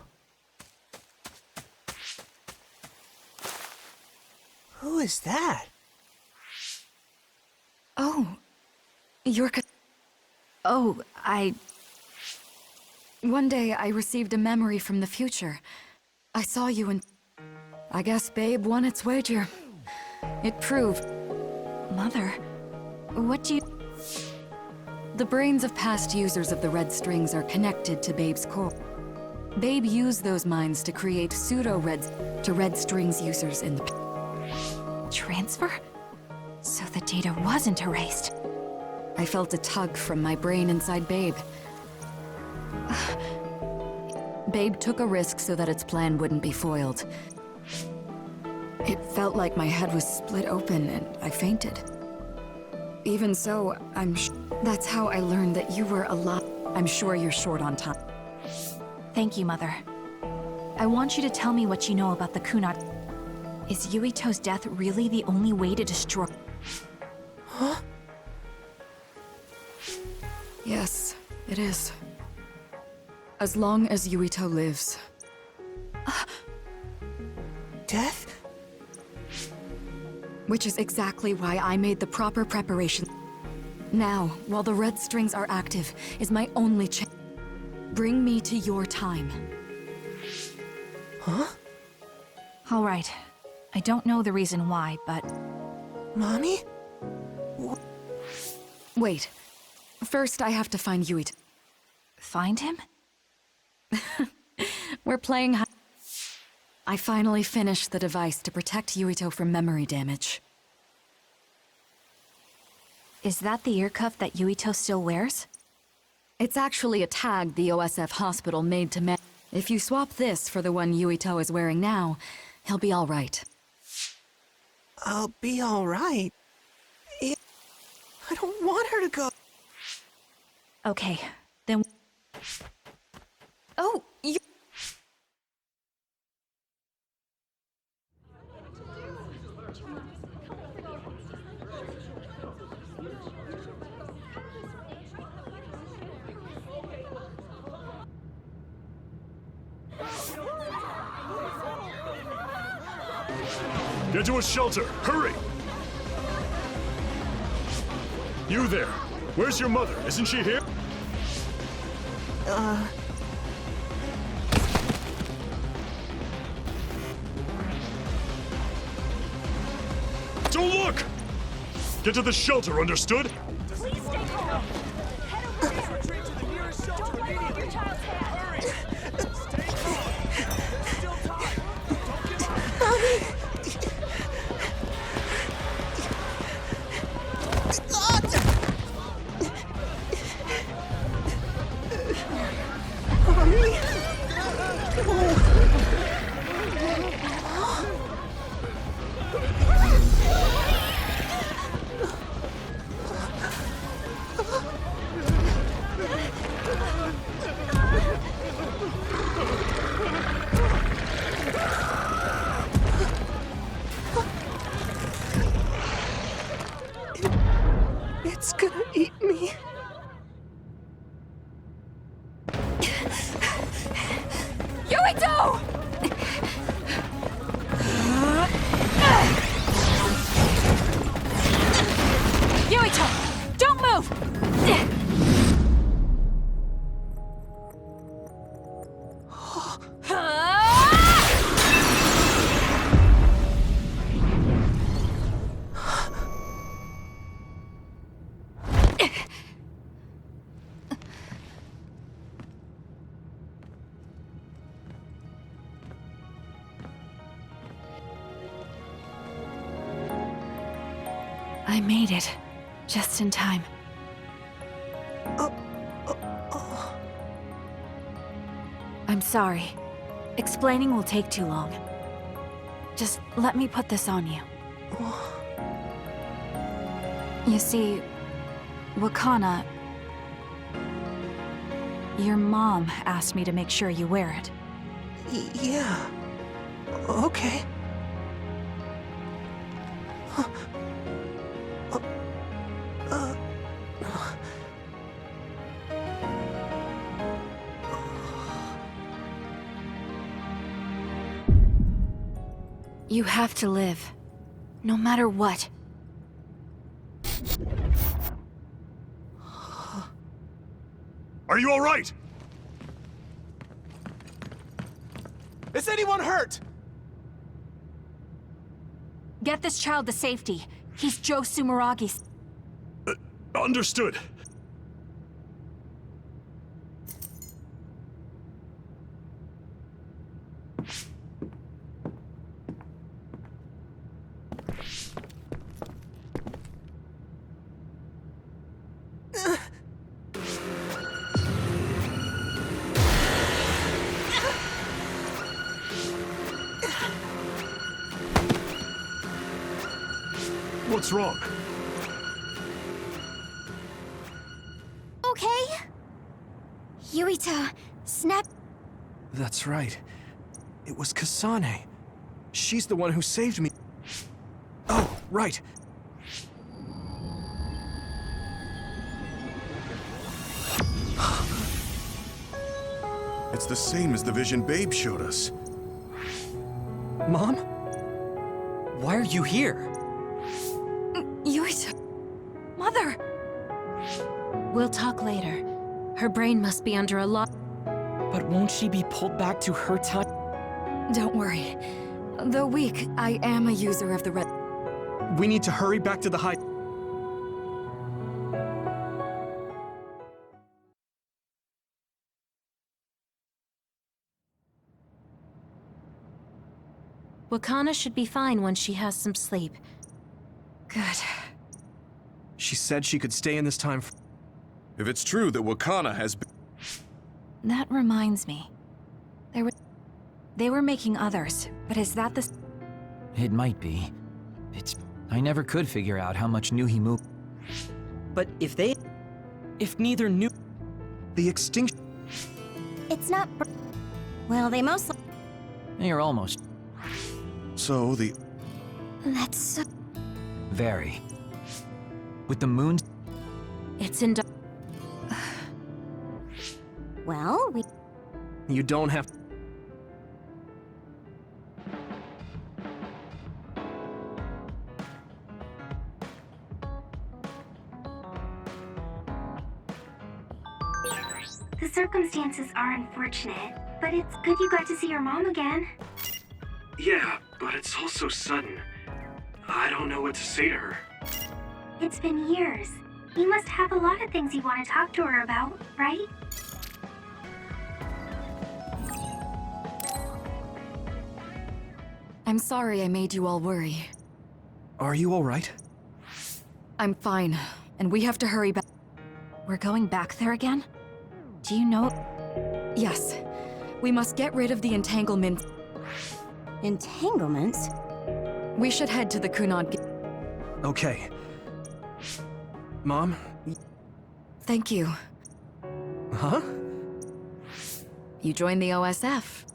Who is that? Oh. You're... Oh, One day I received a memory from the future. I saw you and... I guess Babe won its wager. It proved... Mother, what do you... The brains of past users of the red strings are connected to Babe's core. Babe used those minds to create pseudo-reds to red strings users in the... Transfer? So the data wasn't erased. I felt a tug from my brain inside Babe. Babe took a risk so that its plan wouldn't be foiled. It felt like my head was split open and I fainted. Even so, that's how I learned that you were alive. I'm sure you're short on time. Thank you, Mother. I want you to tell me what you know about the Kunad. Is Yuito's death really the only way to destroy... Huh? Yes, it is. As long as Yuito lives. Death? Which is exactly why I made the proper preparation. Now, while the red strings are active, is my only chance. Bring me to your time. Huh? All right. I don't know the reason why, but... Mommy? Wait. First, I have to find Yuito. Find him? We're playing I finally finished the device to protect Yuito from memory damage. Is that the ear cuff that Yuito still wears? It's actually a tag the OSF hospital made to If you swap this for the one Yuito is wearing now, he'll be all right. I'll be all right. I don't want her to go. Okay, then... Oh, you... Get to a shelter! Hurry! You there! Where's your mother? Isn't she here? Don't look! Get to the shelter, understood? Please stay calm. Head over there. Retreat to the nearest shelter. Don't let go of your child's hand. Hurry! Stay calm. There's still time. Don't give up. Mommy! It's gonna eat me. Yuito! Yuito! Don't move! I made it. Just in time. I'm sorry. Explaining will take too long. Just let me put this on you. You see, Wakana... Your mom asked me to make sure you wear it. Yeah. Okay. You have to live. No matter what. Are you all right? Is anyone hurt? Get this child to safety. He's Joe Sumeragi's. Understood. What's wrong? Okay? Yuito, snap. That's right. It was Kasane. She's the one who saved me. Oh, right. It's the same as the vision Babe showed us. Mom? Why are you here? Yuito... Mother! We'll talk later. Her brain must be under a lot. But won't she be pulled back to her time? Don't worry. Though weak, I am a user of the red. We need to hurry back to the high. Wakana should be fine once she has some sleep. Good. She said she could stay in this time. If it's true that Wakana has been... That reminds me. They were making others, but is that the... It might be. I never could figure out how much New Himuka... But if neither New... The extinction... It's not... Well, they mostly... You're almost... So the... That's so... Very. With the moons... It's in... Well, we... You don't have... The circumstances are unfortunate, but it's good you got to see your mom again. Yeah, but it's all so sudden. I don't know what to say to her. It's been years. You must have a lot of things you want to talk to her about, right? I'm sorry I made you all worry. Are you alright? I'm fine, and we have to hurry back. We're going back there again? Do you know... Yes. We must get rid of the entanglement. Entanglements? We should head to the Kunad... Okay. Mom? Thank you. Huh? You joined the OSF.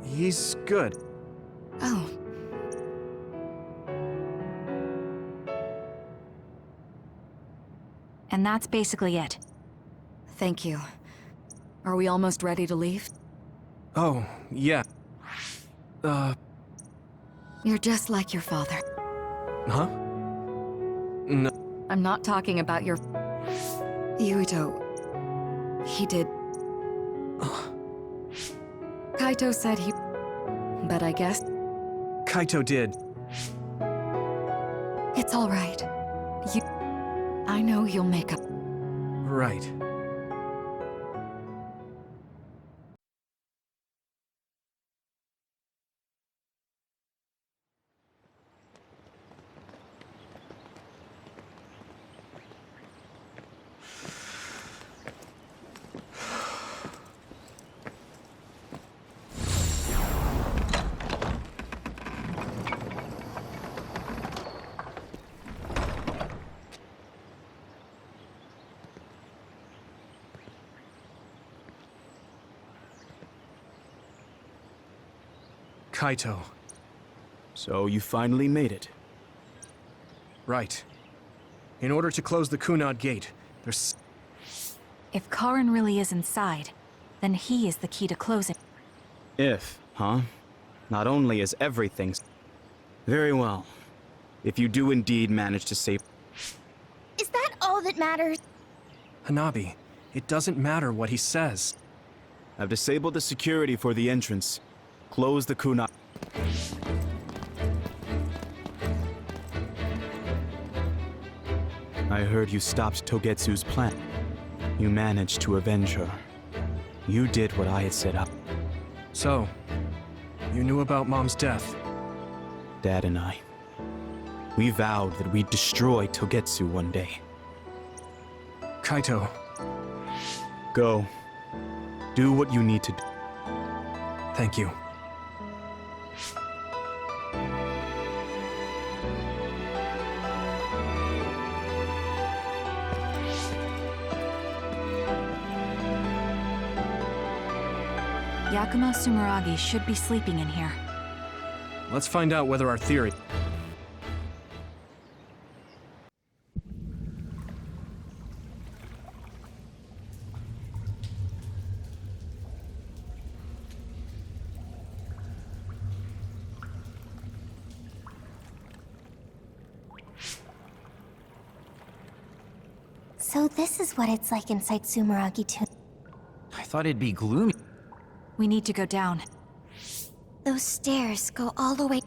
He's good. Oh. And that's basically it. Thank you. Are we almost ready to leave? Oh, yeah. You're just like your father. Huh? No. I'm not talking about your... Yuito. He did... Kaito said he... But I guess... Kaito did. It's all right. I know you'll make up. Right. Kaito. So you finally made it. Right. In order to close the Kunad gate, there's... If Karin really is inside, then he is the key to closing. If, huh? Not only is everything... Very well. If you do indeed manage to save... Is that all that matters? Hanabi, it doesn't matter what he says. I've disabled the security for the entrance. Close the Kunad... I heard you stopped Togetsu's plan. You managed to avenge her. You did what I had set up. So, you knew about Mom's death? Dad and I. We vowed that we'd destroy Togetsu one day. Kaito. Go. Do what you need to do. Thank you. Yakumo Sumeragi should be sleeping in here. Let's find out whether our theory... So this is what it's like inside Sumeragi too. thought it'd be gloomy. We need to go down. Those stairs go all the way.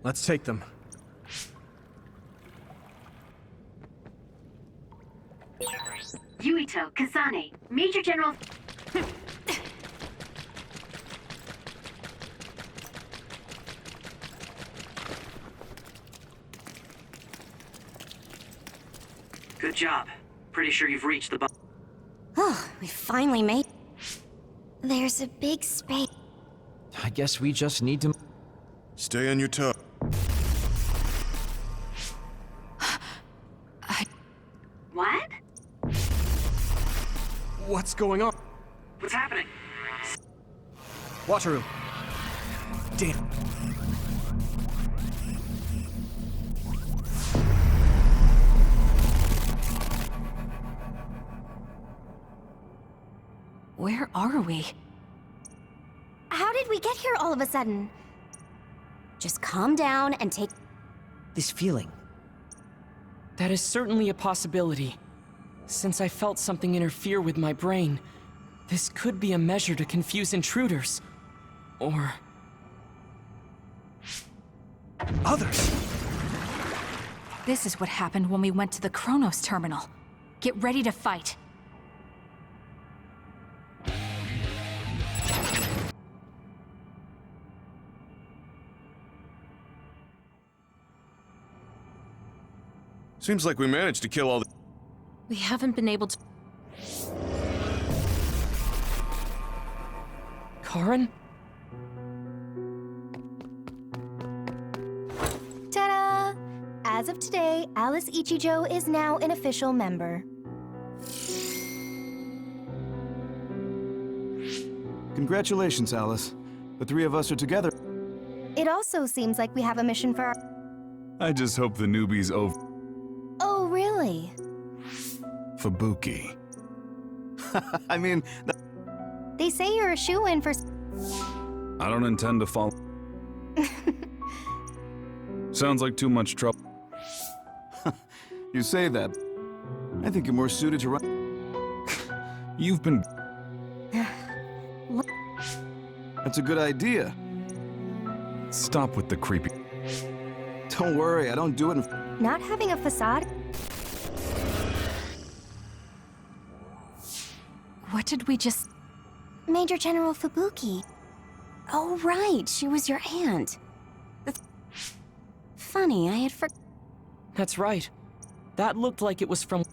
Let's take them. Yuito, Kasane, Major General... Good job. Pretty sure you've reached the bu- Oh, we finally made... There's a big space. I guess we just need to... Stay on your toe. What? What's going on? What's happening? Wataru. Damn. Where are we? How did we get here all of a sudden? Just calm down and take... This feeling. That is certainly a possibility. Since I felt something interfere with my brain, this could be a measure to confuse intruders. Or... others! This is what happened when we went to the Kronos terminal. Get ready to fight. Seems like we managed to kill all the... We haven't been able to... Karen? Ta-da! As of today, Alice Ichijo is now an official member. Congratulations, Alice. The three of us are together. It also seems like we have a mission for our... I just hope the newbie's over. Oh, really? Fubuki. I mean... They say you're a shoo-in for... I don't intend to follow. Sounds like too much trouble. You say that. I think you're more suited to run... You've been... That's a good idea. Stop with the creepy... Don't worry, I don't do it in... Not having a facade? What did we just... Major General Fubuki. Oh, right, she was your aunt. Funny, I had That's right. That looked like it was from...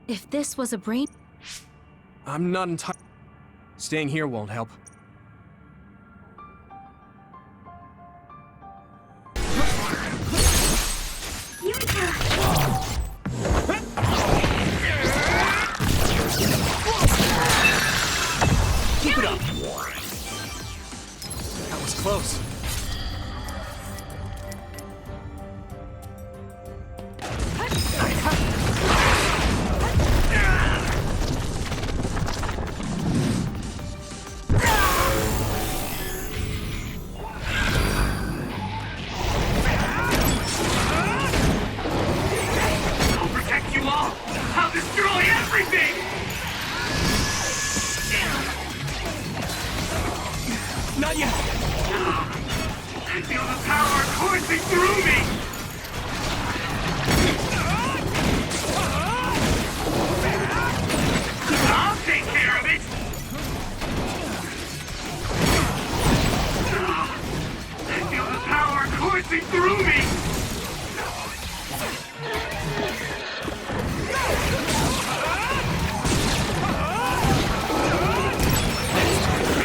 If this was a brain... I'm not entirely... Staying here won't help. Keep it up! That was close. I'll protect you all! I'll destroy everything! Not yet! I feel the power coursing through me! I'll take care of it! I feel the power coursing through me!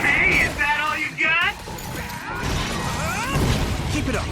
Hey, is that all you got? Keep it up.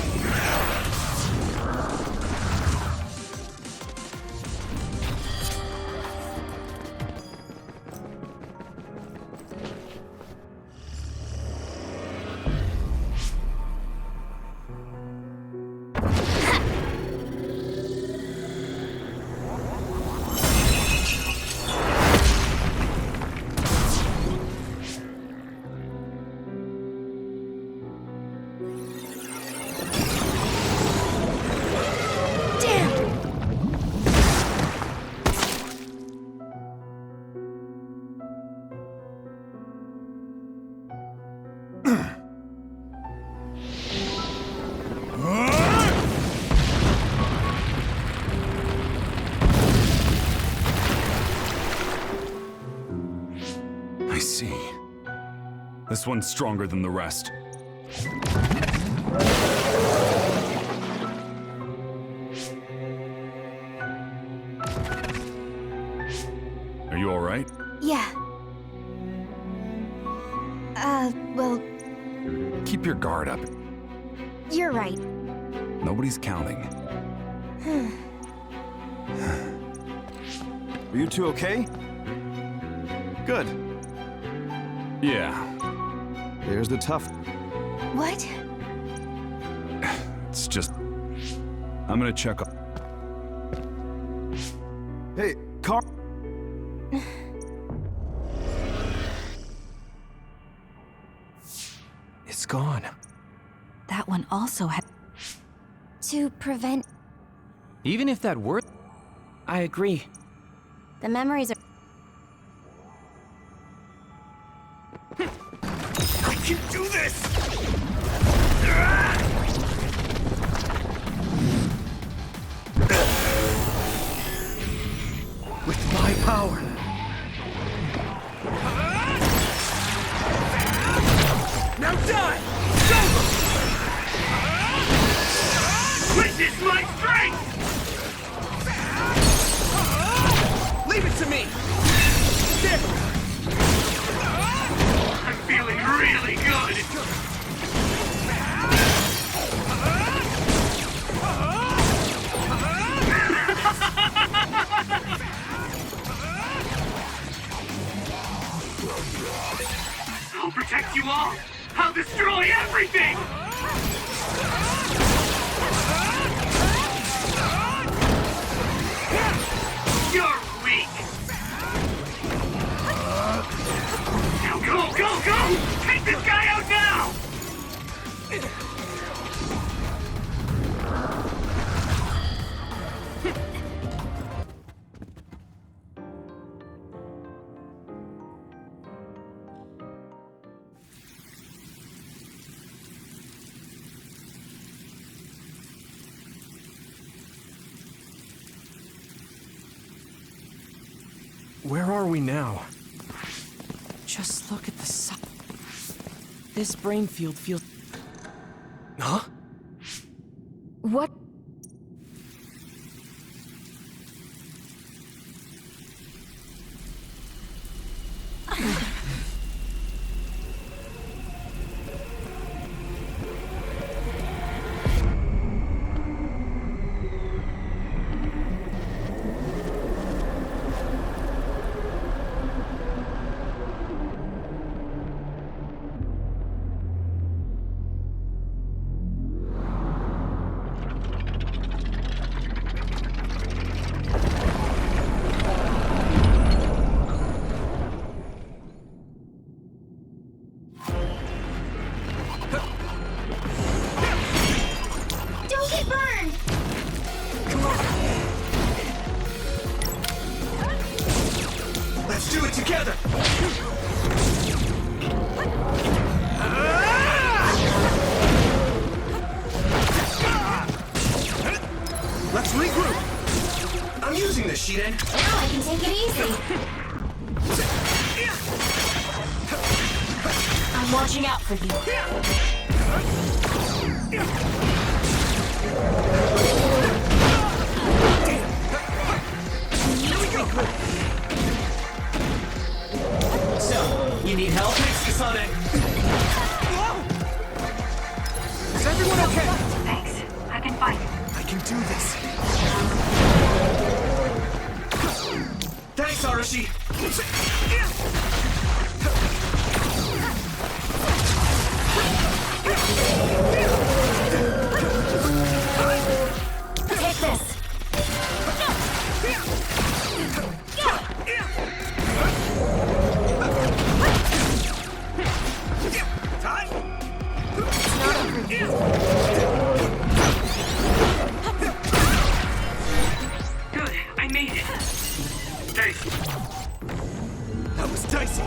This one's stronger than the rest. Are you alright? Yeah. Well, Keep your guard up. you're right. Nobody's counting. Are you two okay? Good. Yeah. There's the tough. What? It's just... I'm gonna check up. Hey, Car... It's gone. That one also had... To prevent... Even if that were... I agree. The memories are... I can do this! With my power. Now die! Witness my strength! Leave it to me! There! I'm feeling really good! I'll protect you all! I'll destroy everything! You're weak! Now go, go, go! Take this guy out now! Where are we now? Just look at the sun. This brain field feels... Huh? What? Don't get burned! Let's do it together! Let's regroup! I'm using this, Shiden! Now I can take it easy. I'm watching out for you. So, you need help? Thanks, Kasane! Is everyone okay? Thanks. I can fight. I can do this. Thanks, Arashi! Take this. Good, I made it. Thanks. That was dicey.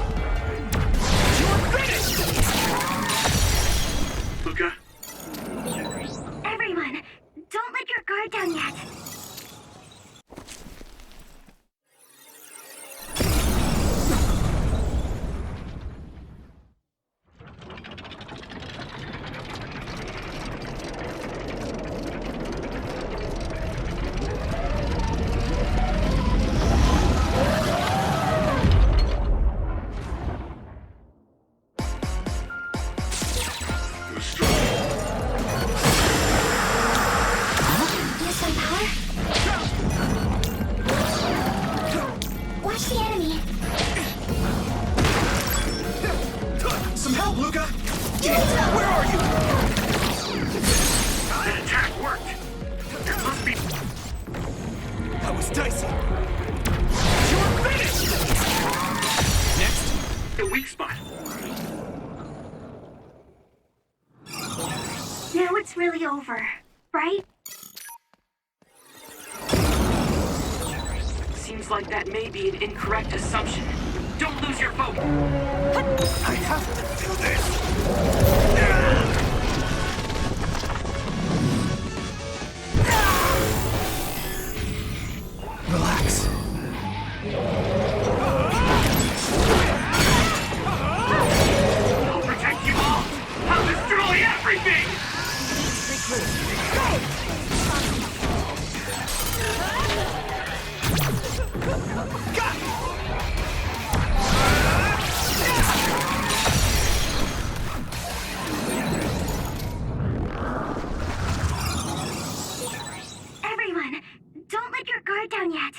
some help, Luca! Where are you? That attack worked. There must be... That was dicey. You're finished! Next. The weak spot. Now it's really over, right? Seems like that may be an incorrect assumption. Don't lose your focus. I have to do this! Relax. I'll protect you all. I'll destroy everything. Everyone, don't let your guard down yet.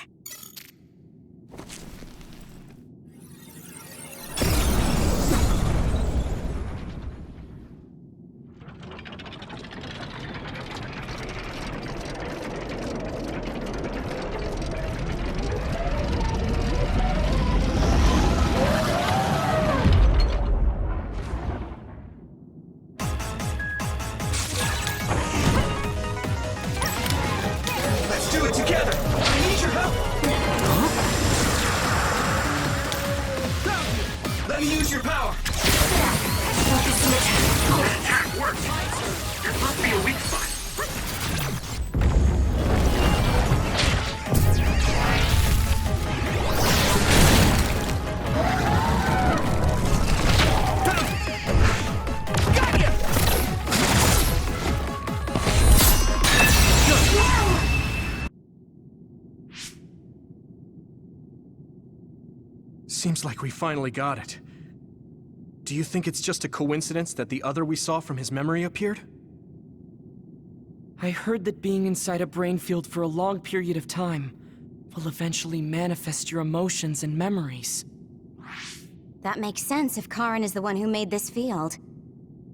Let's do it together! I need your help! Let me use your power! That attack worked. There must be a weak spot. Seems like we finally got it. Do you think it's just a coincidence that the other we saw from his memory appeared? I heard that being inside a brain field for a long period of time will eventually manifest your emotions and memories. That makes sense if Karen is the one who made this field.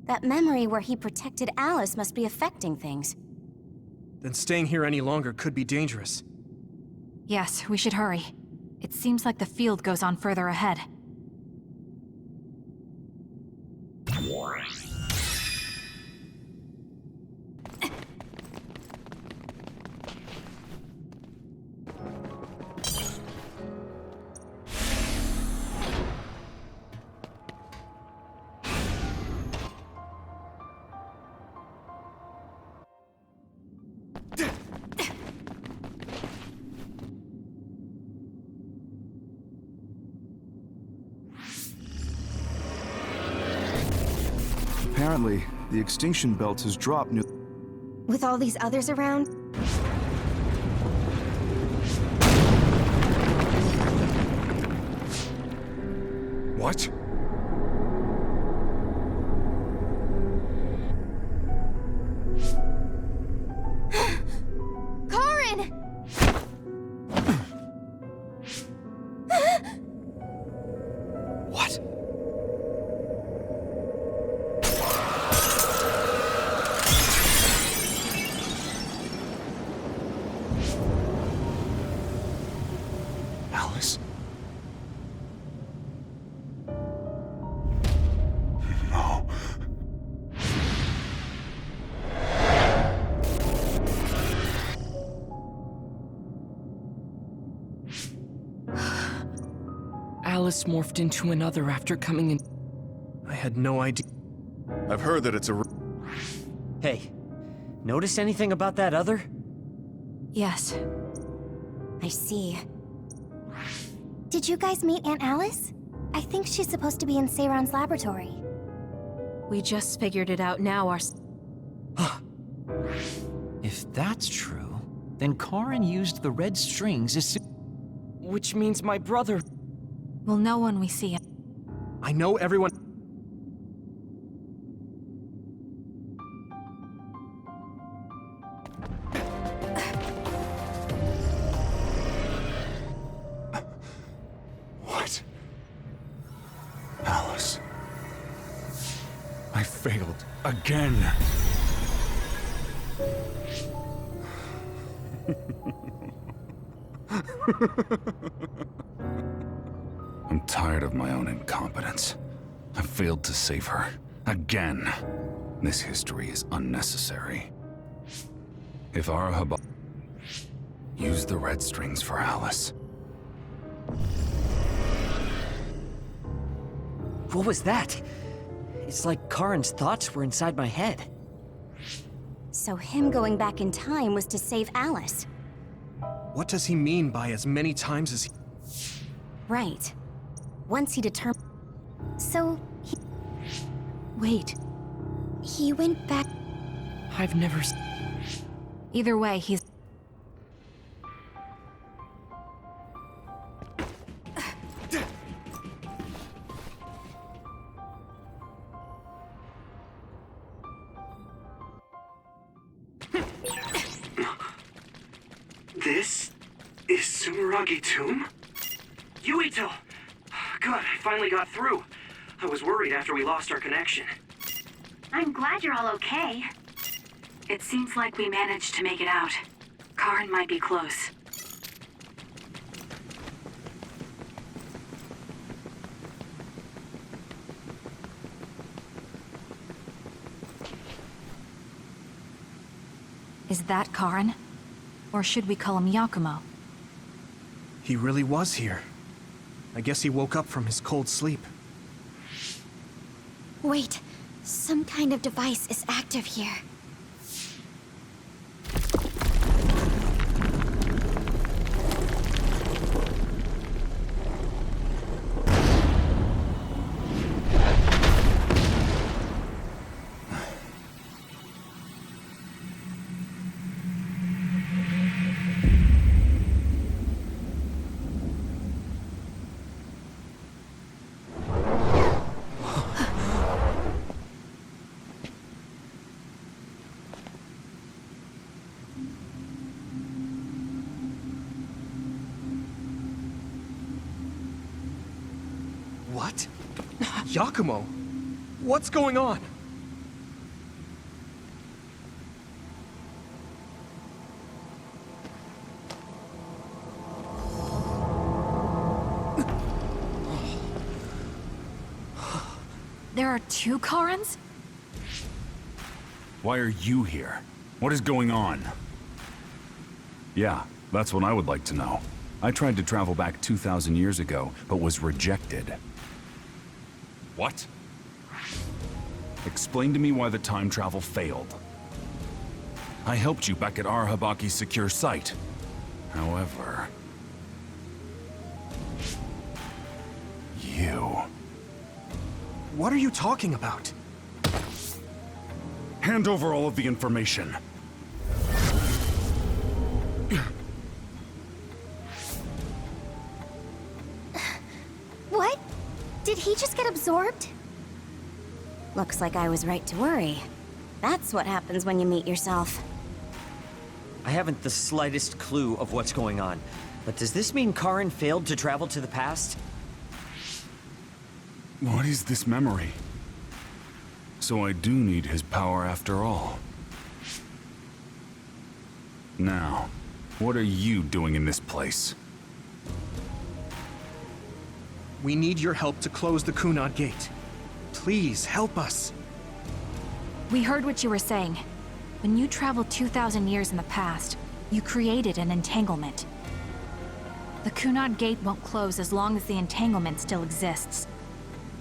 That memory where he protected Alice must be affecting things. Then staying here any longer could be dangerous. Yes, we should hurry. It seems like the field goes on further ahead. Apparently, the extinction belt has dropped new. With all these others around? What? Karen! What? Alice? Alice morphed into another after coming in. I had no idea. I've heard that it's a... Hey, notice anything about that other? Yes. I see. Did you guys meet Aunt Alice? I think she's supposed to be in Seiron's laboratory. We just figured it out now If that's true, then Karen used the red strings as Which means my brother... We'll know when we see him. I know everyone... What? Alice. I failed again. I'm tired of my own incompetence. I failed to save her. Again. This history is unnecessary. If Arahaba... Use the red strings for Alice. What was that? It's like Karin's thoughts were inside my head. So him going back in time was to save Alice. What does he mean by as many times as he... Right. Once he determined... So, he... Wait. He went back... I've never... Either way, he's... This is Sumeragi Tomb? Yuito! Good, I finally got through. I was worried after we lost our connection. I'm glad you're all okay. It seems like we managed to make it out. Karin might be close. Is that Karin? Or should we call him Yakumo? He really was here. I guess he woke up from his cold sleep. Wait, some kind of device is active here. What? Yakumo? What's going on? There are two Karins? Why are you here? What is going on? Yeah, that's what I would like to know. I tried to travel back 2,000 years ago, but was rejected. What? Explain to me why the time travel failed. I helped you back at Arahabaki's secure site. However... You... What are you talking about? Hand over all of the information. What? Did he just get absorbed? Looks like I was right to worry. That's what happens when you meet yourself. I haven't the slightest clue of what's going on. But does this mean Karin failed to travel to the past? What is this memory? So I do need his power after all. Now, what are you doing in this place? We need your help to close the Kunad Gate. Please, help us. We heard what you were saying. When you traveled 2,000 years in the past, you created an entanglement. The Kunad Gate won't close as long as the entanglement still exists.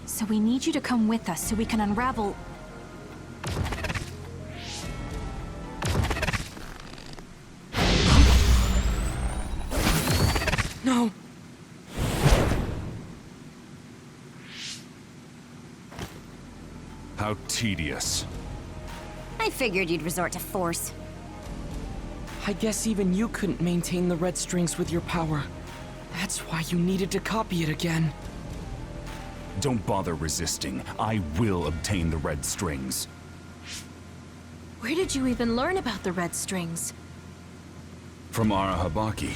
So we need you to come with us so we can unravel... No! How tedious. I figured you'd resort to force. I guess even you couldn't maintain the red strings with your power. That's why you needed to copy it again. Don't bother resisting. I will obtain the red strings. Where did you even learn about the red strings? From Arahabaki.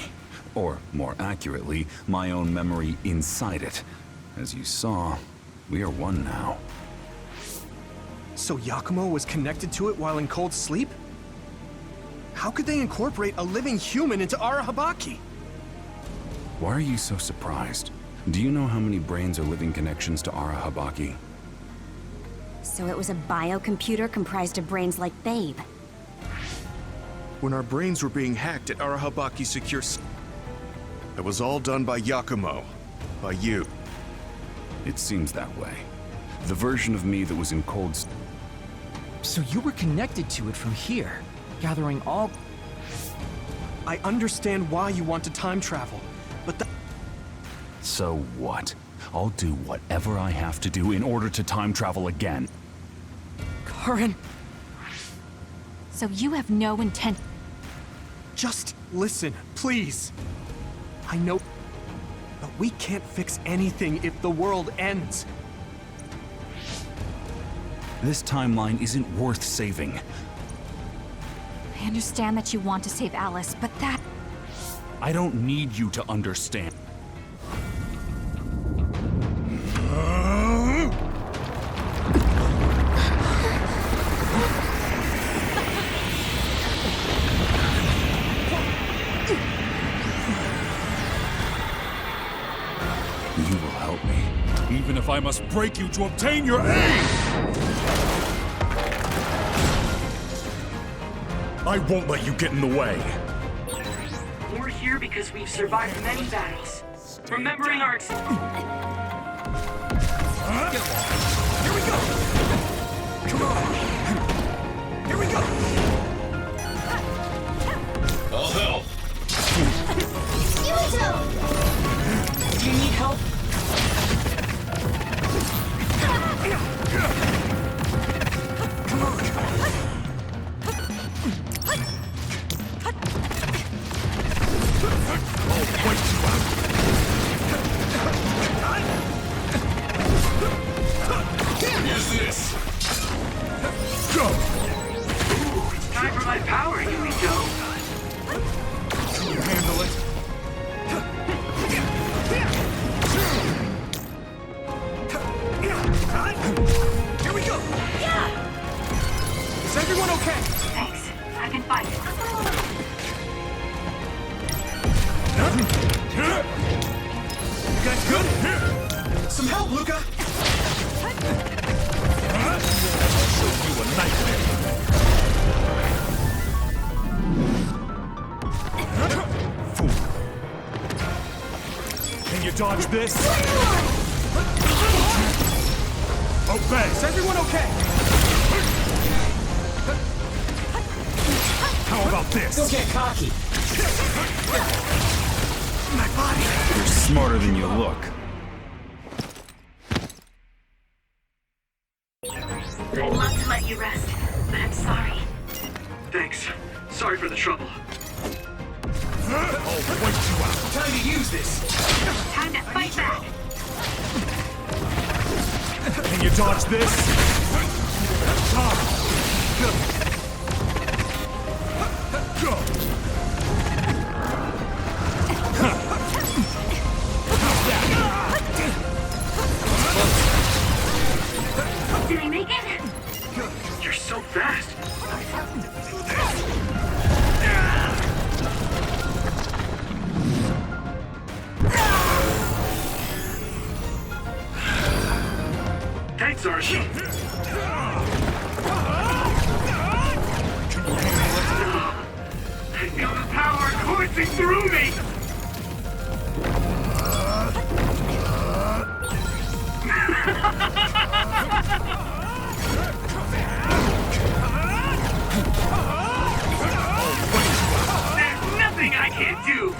Or, more accurately, my own memory inside it. As you saw, we are one now. So Yakumo was connected to it while in cold sleep? How could they incorporate a living human into Arahabaki? Why are you so surprised? Do you know how many brains are living connections to Arahabaki? So it was a biocomputer comprised of brains like Babe. When our brains were being hacked at Arahabaki Secure... It was all done by Yakumo. By you. It seems that way. The version of me that was in So you were connected to it from here, gathering all... I understand why you want to time travel, but So what? I'll do whatever I have to do in order to time travel again. Karen... So you have no intent... Just listen, please. I know, but we can't fix anything if the world ends. This timeline isn't worth saving. I understand that you want to save Alice, but that... I don't need you to understand. You will help me, even if I must break you to obtain your aid! I won't let you get in the way. We're here because we've survived many battles. Remembering our Here we go! Come on! Here we go! I'll help. Do you need help? Come on! I'll wait you out. Here's this. Go! Ooh, it's time for my power, Yumito. Can you handle it? Here we go! Is everyone okay? Thanks. I can fight. You guys good? Some help, Luca! Show you a nightmare. Fool. Can you dodge this? Obey! Is everyone okay? How about this? Don't get cocky. My body! You're smarter than you look. I'd love to let you rest, but I'm sorry. Thanks. Sorry for the trouble. I'll wait you out. Time to use this! Time to fight back! Can you dodge this? Go! Did I make it? You're so fast. Thanks, Archie. I feel the power coursing through me. There's nothing I can't do.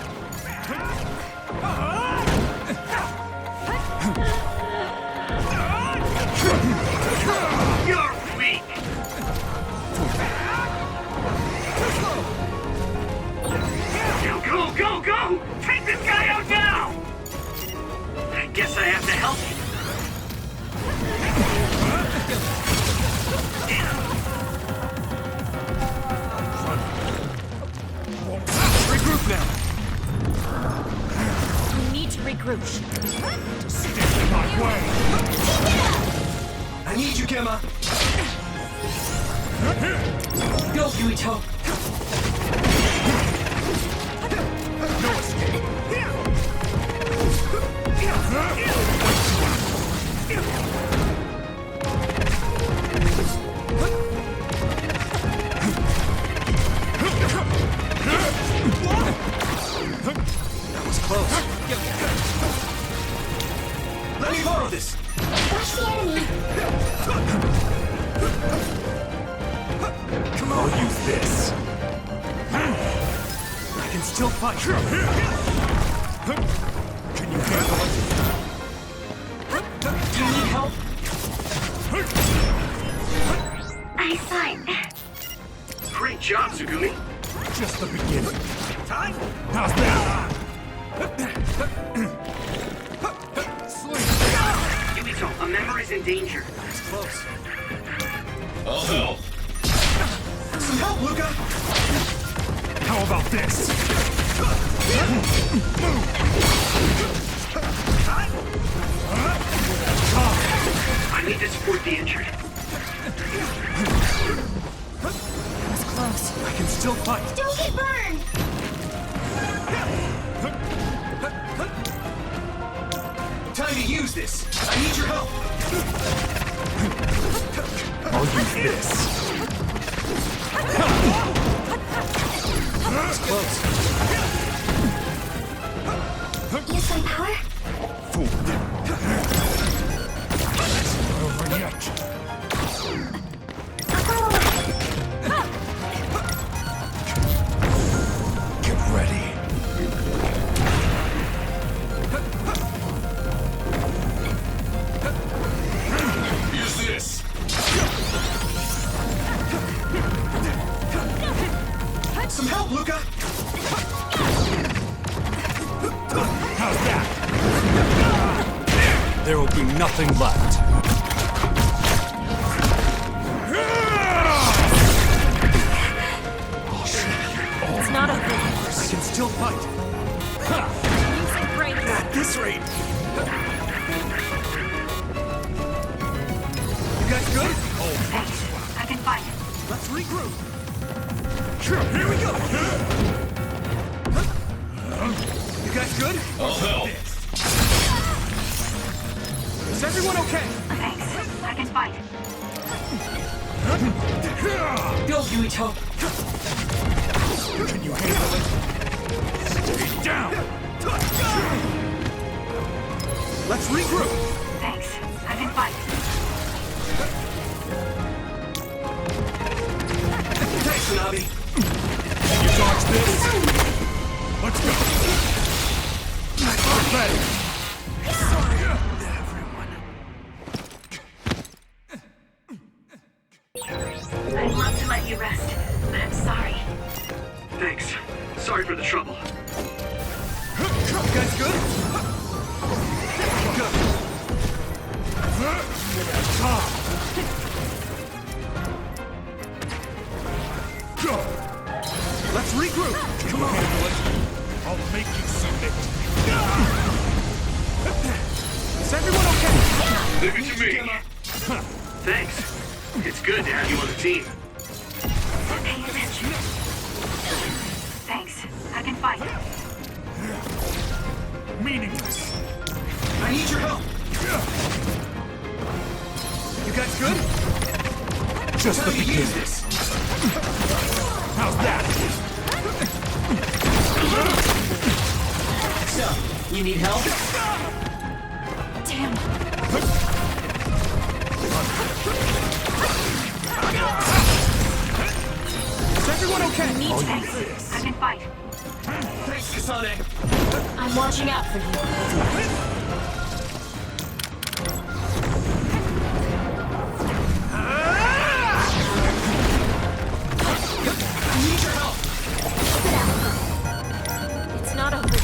You're weak. Now go, go, go! Take this guy out now! I guess I have to help you. Regroup now! We need to regroup. Stand in my way! I need you, Gemma! Go, Yuito! No escape. That was close. Let me borrow this. Watch the enemy. I'll use this. I can still fight. Can you handle it? Do you need help? Eyesight. Great job, Sugumi. Just the beginning. How's that? Yumito, a member is in danger. It's close. I'll help. Some help, Luca! How about this? I need to support the injured. That was close. I can still fight. Don't get burned! Time to use this. I need your help. I'll use this. It's close. Use some power? Fool. It's not over yet. I'll follow up. Get ready. Use this. Some help, Luca! How's that? There will be nothing left. It's not over. I can still fight. At this rate. You guys good? Thanks. I can fight. Let's regroup. Here we go. You guys good? I'll help. Is everyone okay? Thanks. I can fight. Go, Yuito! Can you handle it? Stay down. Let's regroup. Thanks. I can fight. Thanks, Tsunabi. Can you dodge this? Let's go. Ready. Sorry, everyone. I'd love to let you rest, but I'm sorry. Thanks. Sorry for the trouble. You guys good? Good. Go. Let's regroup. Come on. Handle it. I'll make you submit. Is everyone okay? Leave it to me. Thanks. It's good to have you on the team. Pay attention. Thanks. I can fight. Meaningless. I need your help. You guys good? Just the beginning. Use this. How's that? So, you need help? Damn. Is everyone okay? Thanks. I can fight. Thanks, Kasane. I'm watching out for you. I need your help. It's not over.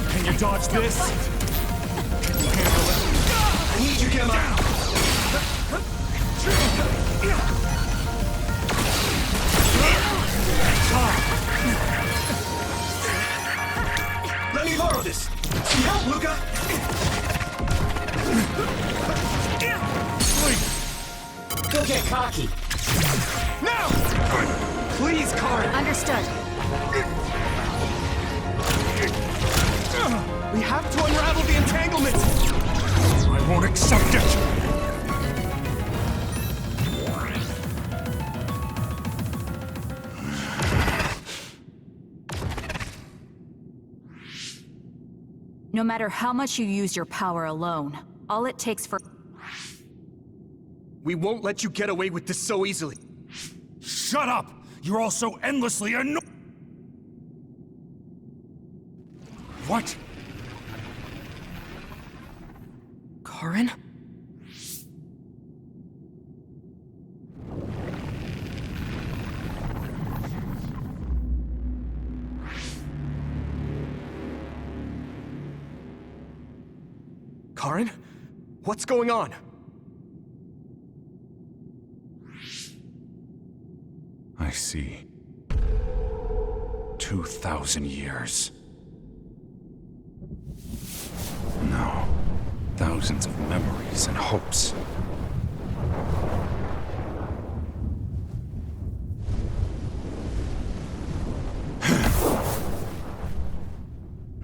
Can you dodge this? Can you handle it? I need you, Gemma. Let me borrow this. Some help, Luca. Sleep. Don't get cocky. Now! Please, Karin! Understood. We have to unravel the entanglement! I won't accept it! No matter how much you use your power alone, all it takes for... We won't let you get away with this so easily. Shut up! You're all so endlessly annoying! What? Karin? Karin? What's going on? I see. 2,000 years. No. Thousands of memories and hopes.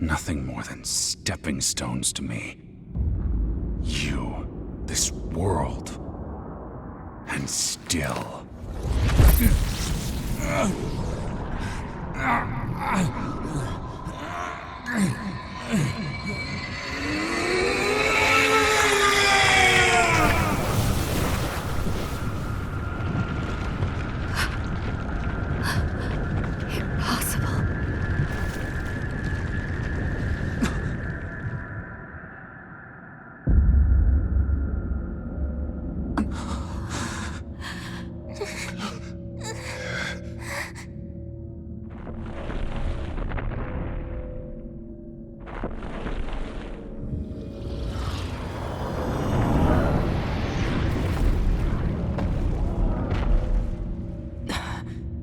Nothing more than stepping stones to me. You, this world, and still. Impossible.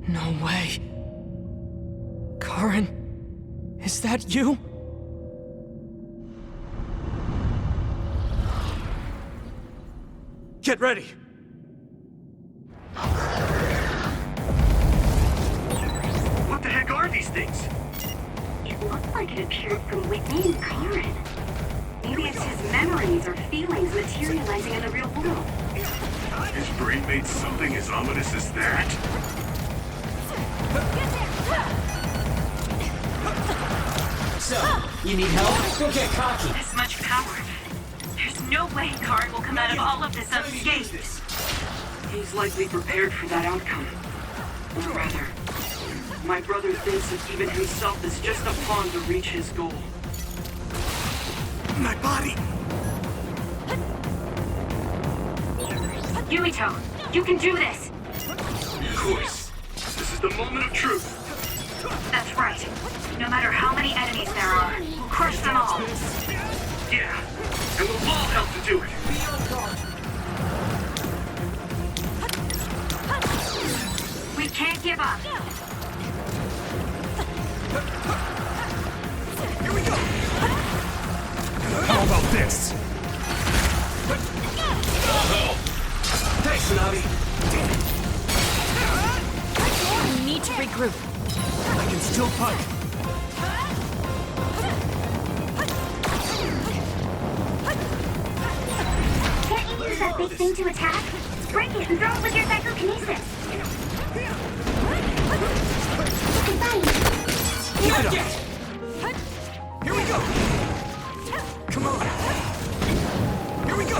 No way. Karin, is that you? Get ready! What the heck are these things? It looked like it appeared from within Karin. Maybe it's his memories or feelings materializing in the real world. His brain made something as ominous as that? So, you need help? Don't get cocky. This much power. There's no way Karin will come out of all of this unscathed. He's likely prepared for that outcome. Or rather, my brother thinks that even himself is just a pawn to reach his goal. My body! Yuito, you can do this! Of course. This is the moment of truth. That's right. No matter how many enemies there are, we'll crush them all. Yeah, and we'll all help to do it. We can't give up. Here we go! How about this? Thanks, Tsunami! We need to regroup. I can still fight! Can't you use that big thing to attack? Break it and throw it with your psychokinesis. Keep it up! Here we go! Come on! Here we go!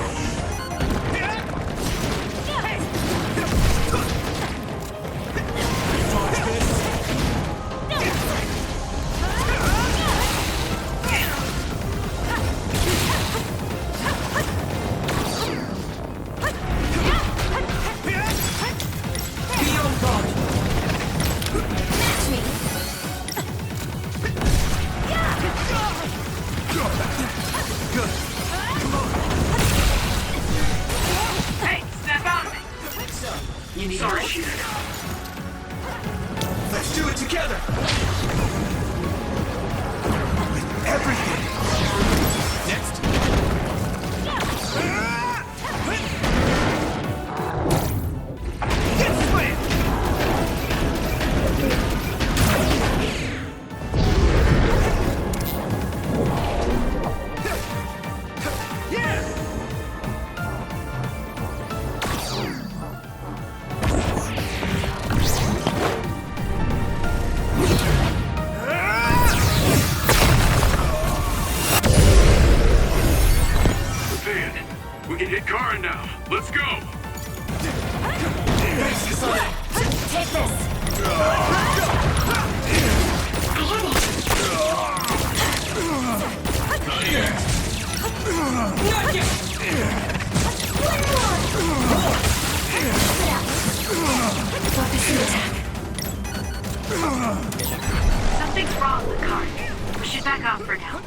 Sorry, Shida. Let's do it together! With everything! Next! hit Karin now. Let's go! Take this! Something's wrong with Karin. We should back off for now.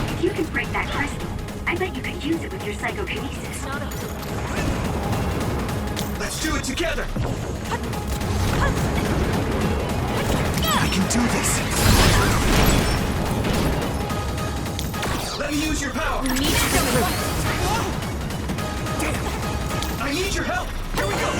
If you can break that crystal, I bet you could use it with your psychokinesis. Let's do it together! I can do this! Let me use your power! We need some. Damn! I need your help! Here we go!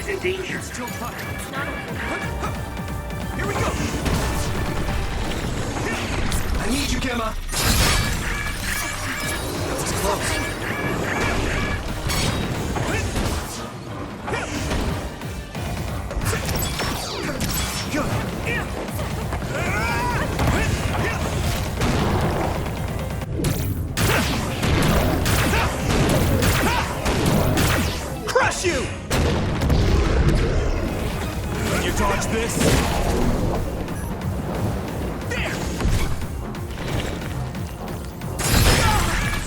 is in danger. Still fire. Here we go. I need you, Gemma. That was close. Crush you! Can you dodge this? There!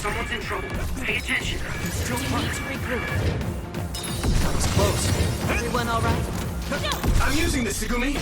Someone's in trouble. Pay attention. Still Need to regroup. That was close. Everyone all right? I'm using this, Segumi.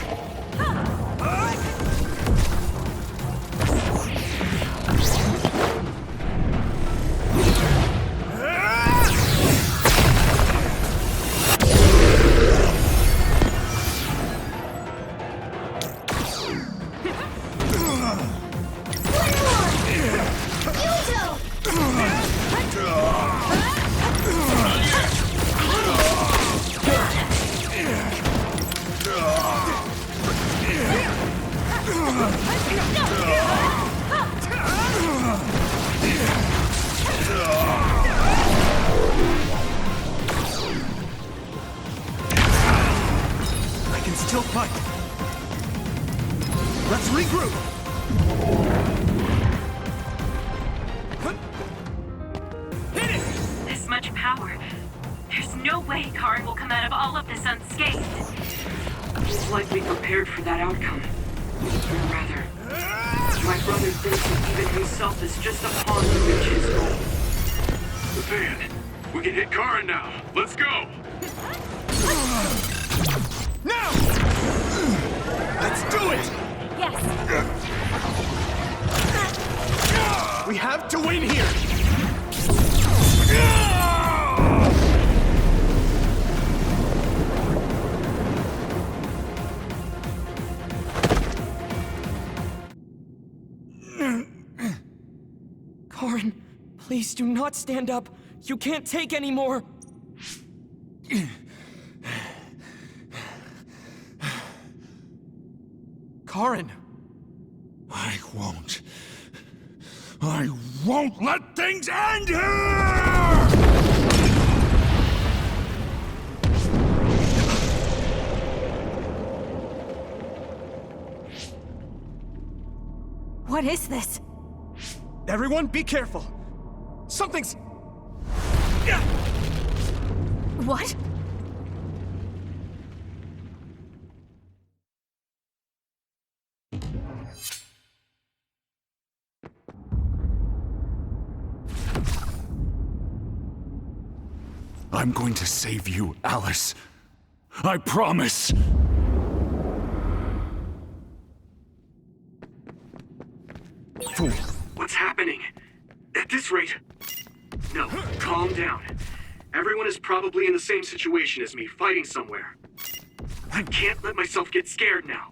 I can still fight. Let's regroup. Hit it! This much power. There's no way Karin will come out of all of this unscathed. He's likely prepared for that outcome. Or rather, my brother thinks that even himself is just a pawn to reach his goal. The van. We can hit Karin now. Let's go. Now! Let's do it! Yes. We have to win here! Karin, please do not stand up. You can't take any more. Karin! I won't let things end here! What is this? Everyone, be careful! Something's... What? I'm going to save you, Alice. I promise. Fool. What's happening? At this rate... No, calm down. Everyone is probably in the same situation as me, fighting somewhere. I can't let myself get scared now.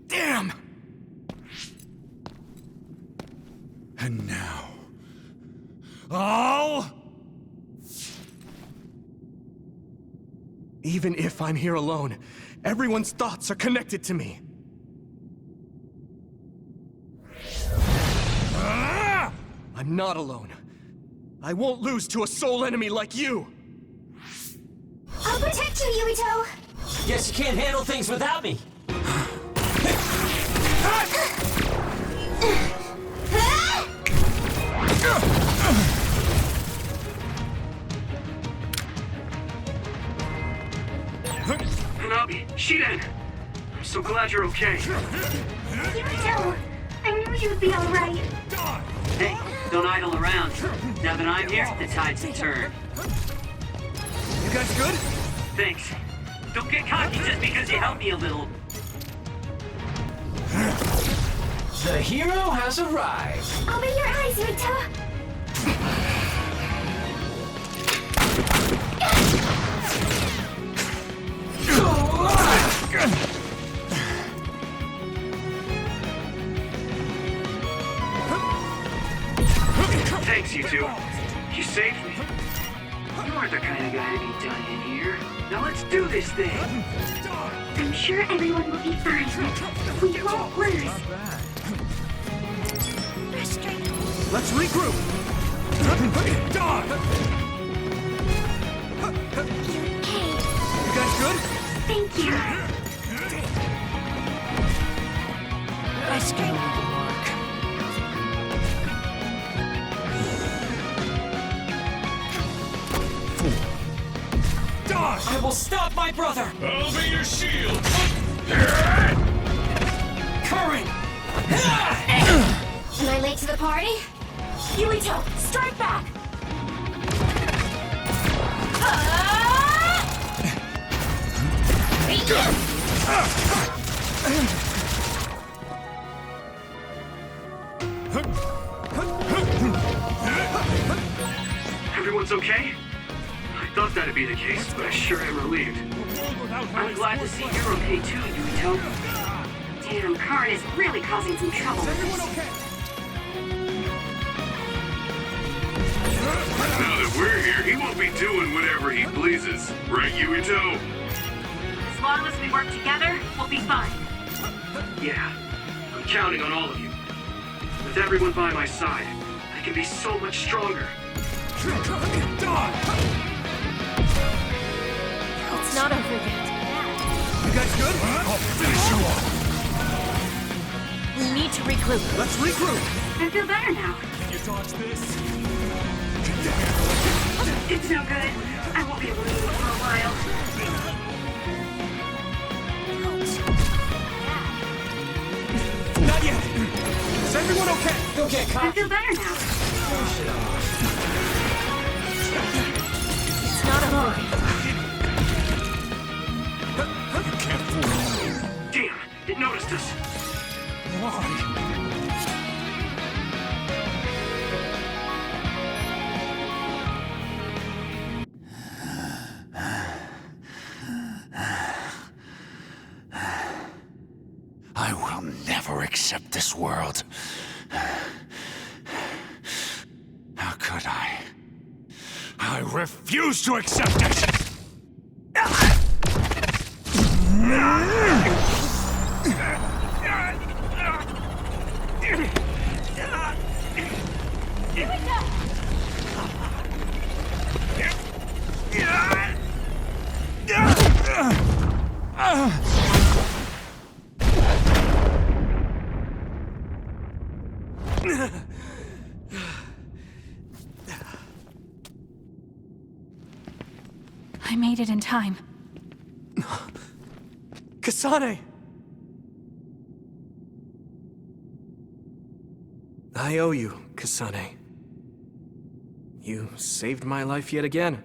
Damn! And now... I'll... Even if I'm here alone, everyone's thoughts are connected to me. I'm not alone. I won't lose to a soul enemy like you! I'll protect you, Yuito! Guess you can't handle things without me. Hanabi, Shiden! I'm so glad you're okay. Yuito! I knew you'd be alright. Hey, don't idle around. Now that I'm here, the tides have turned. You guys good? Thanks. Don't get cocky just because you helped me a little. The hero has arrived. Open your eyes, Yuito! Thanks, you two. You saved me. You aren't the kind of guy to be done in here. Now let's do this thing. I'm sure everyone will be fine. We won't lose. Let's regroup! You guys good? Thank you. Nice game, Mark. I will stop my brother! I'll be your shield! Karin! Am I late to the party? Yuito, strike back! Everyone's okay? I thought that'd be the case, but I sure am relieved. I'm glad to see you're okay too, Yuito. Damn, Karin is really causing some trouble. Is everyone okay? Now that we're here, he won't be doing whatever he pleases. Right, Yuito? As long as we work together, we'll be fine. Yeah, I'm counting on all of you. With everyone by my side, I can be so much stronger. It's not over yet. You guys good? I'll finish you off! We need to regroup. Let's regroup! I feel better now. Can you dodge this? It's no good. I won't be able to move for a while. Not yet! Is everyone okay? Don't get I cocky. feel better now. It's not over. You can't fool me. Damn, it noticed us. Why? I will never accept this world. How could I? I refuse to accept it! I made it in time. Kasane! I owe you, Kasane. You saved my life yet again.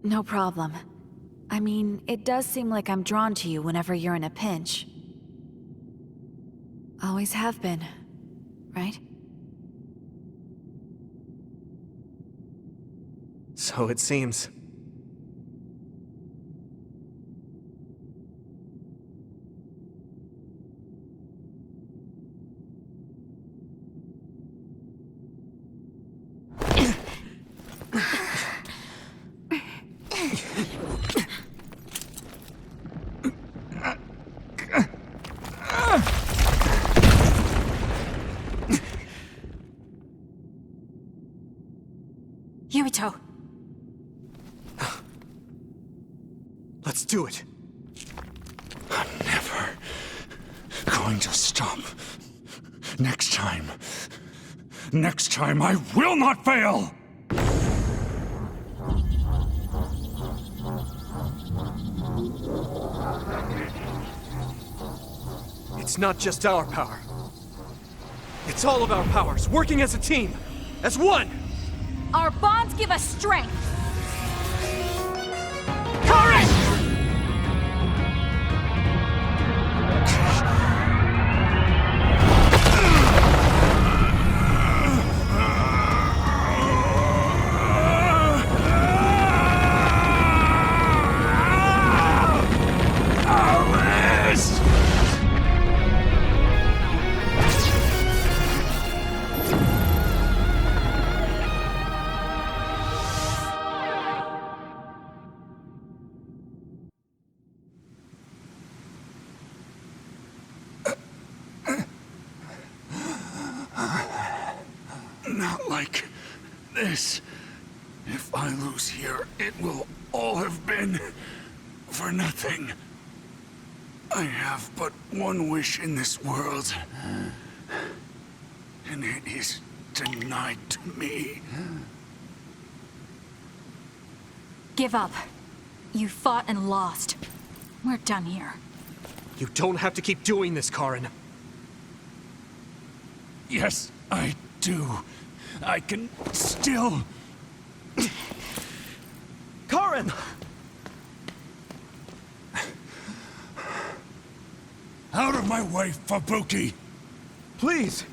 No problem. I mean, it does seem like I'm drawn to you whenever you're in a pinch. Always have been, right? So it seems. Yuito! Let's do it. I'm never going to stop. Next time I will not fail! It's not just our power. It's all of our powers, working as a team, as one! Our bonds give us strength! Courage! Not like this. If I lose here, it will all have been for nothing. I have but one wish in this world, and it is denied to me. Give up. You fought and lost. We're done here. You don't have to keep doing this, Karin. Yes, I do. I can still... Karin! Out of my way, Fubuki! Please!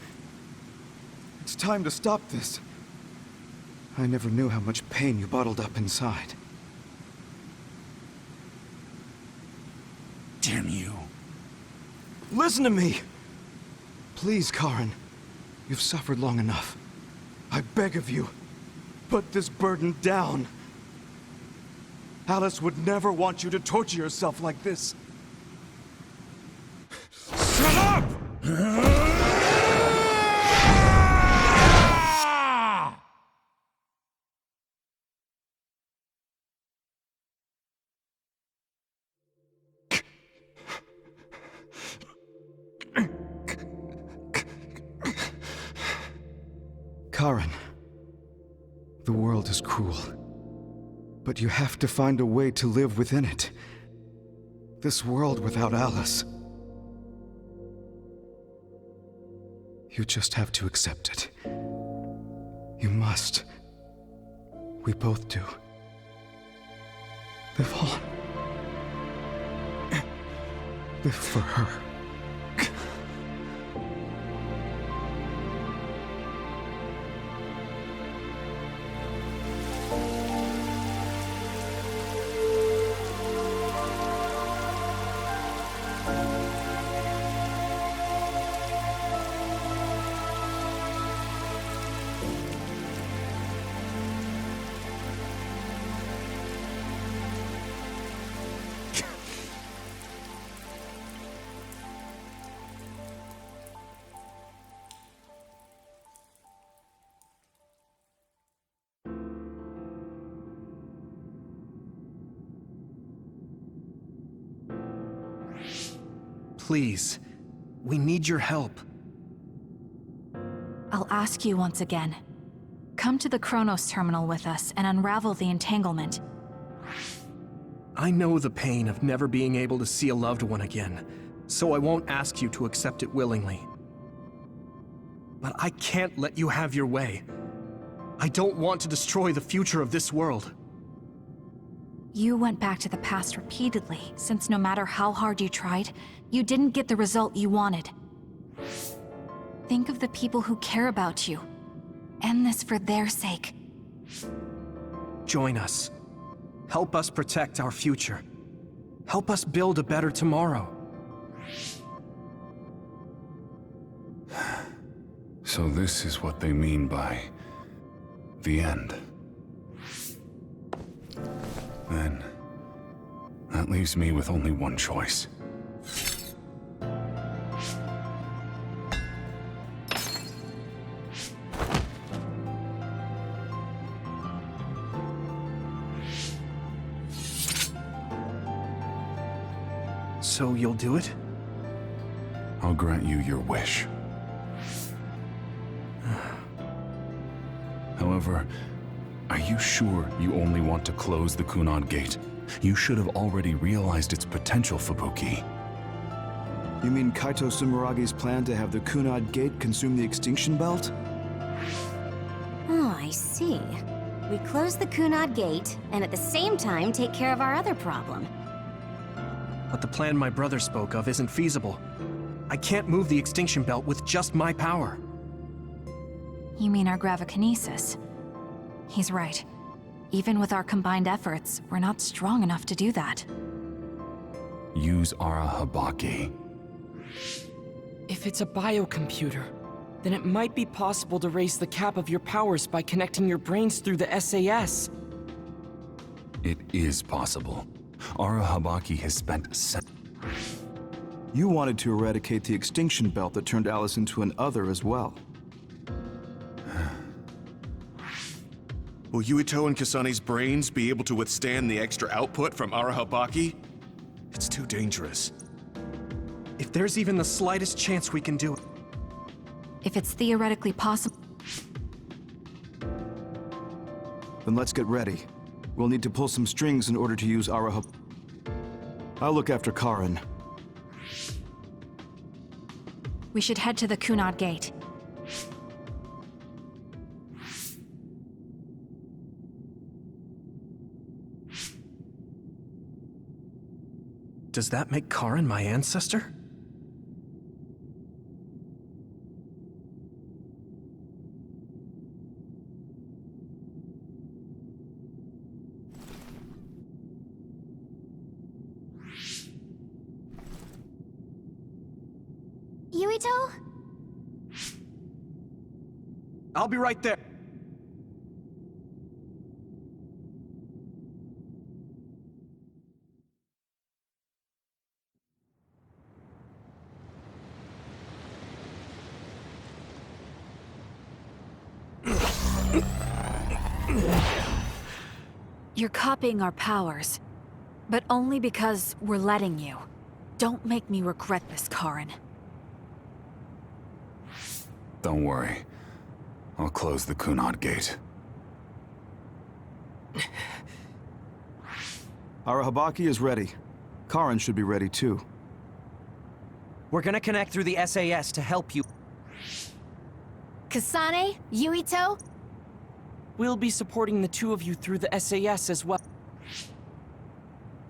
It's time to stop this. I never knew how much pain you bottled up inside. Damn you. Listen to me! Please, Karin. You've suffered long enough. I beg of you, put this burden down. Alice would never want you to torture yourself like this. Shut up! Karin, the world is cruel, but you have to find a way to live within it. This world without Alice. You just have to accept it. You must. We both do. Live on. Live for her. Please, we need your help. I'll ask you once again. Come to the Kronos terminal with us and unravel the entanglement. I know the pain of never being able to see a loved one again, so I won't ask you to accept it willingly. But I can't let you have your way. I don't want to destroy the future of this world. You went back to the past repeatedly, since no matter how hard you tried, you didn't get the result you wanted. Think of the people who care about you. End this for their sake. Join us. Help us protect our future. Help us build a better tomorrow. So this is what they mean by the end. Then, that leaves me with only one choice. So you'll do it? I'll grant you your wish. However, are you sure you only want to close the Kunad Gate? You should have already realized its potential, Fubuki. You mean Kaito Sumeragi's plan to have the Kunad Gate consume the extinction belt? Oh, I see. We close the Kunad Gate, and at the same time take care of our other problem. But the plan my brother spoke of isn't feasible. I can't move the extinction belt with just my power. You mean our gravikinesis? He's right. Even with our combined efforts, we're not strong enough to do that. Use Arahabaki. If it's a biocomputer, then it might be possible to raise the cap of your powers by connecting your brains through the SAS. It is possible. Arahabaki has spent You wanted to eradicate the extinction belt that turned Alice into an other as well. Will Yuito and Kasane's brains be able to withstand the extra output from Arahabaki? It's too dangerous. If there's even the slightest chance we can do it. If it's theoretically possible... Then let's get ready. We'll need to pull some strings in order to use Arahab... I'll look after Karin. We should head to the Kunad Gate. Does that make Karin my ancestor? Yuito? I'll be right there. You're copying our powers, but only because we're letting you. Don't make me regret this, Karin. Don't worry. I'll close the Kunad Gate. Arahabaki is ready. Karin should be ready too. We're gonna connect through the SAS to help you. Kasane, Yuito? We'll be supporting the two of you through the SAS as well.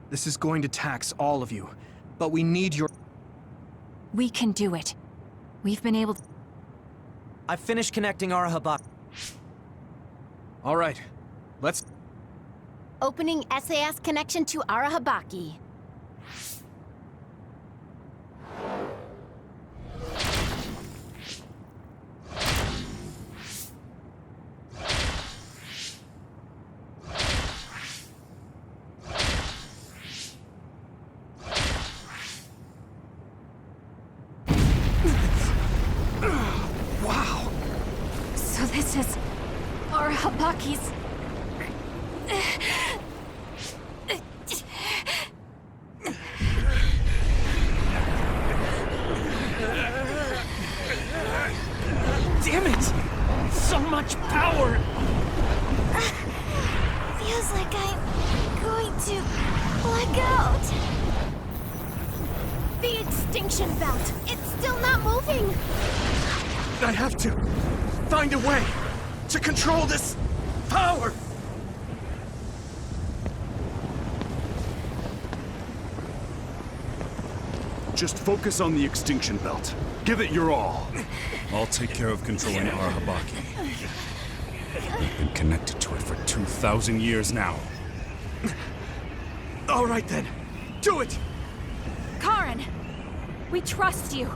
This is going to tax all of you, but we need your... We can do it. We've been able to... I've finished connecting Arahabaki. All right, let's... Opening SAS connection to Arahabaki. Wow! So this is... Arahabaki's... The extinction belt! It's still not moving! I have to find a way to control this power! Just focus on the extinction belt. Give it your all. I'll take care of controlling our Habaki. We've been connected to it for 2,000 years now. All right then, do it! Karen! We trust you.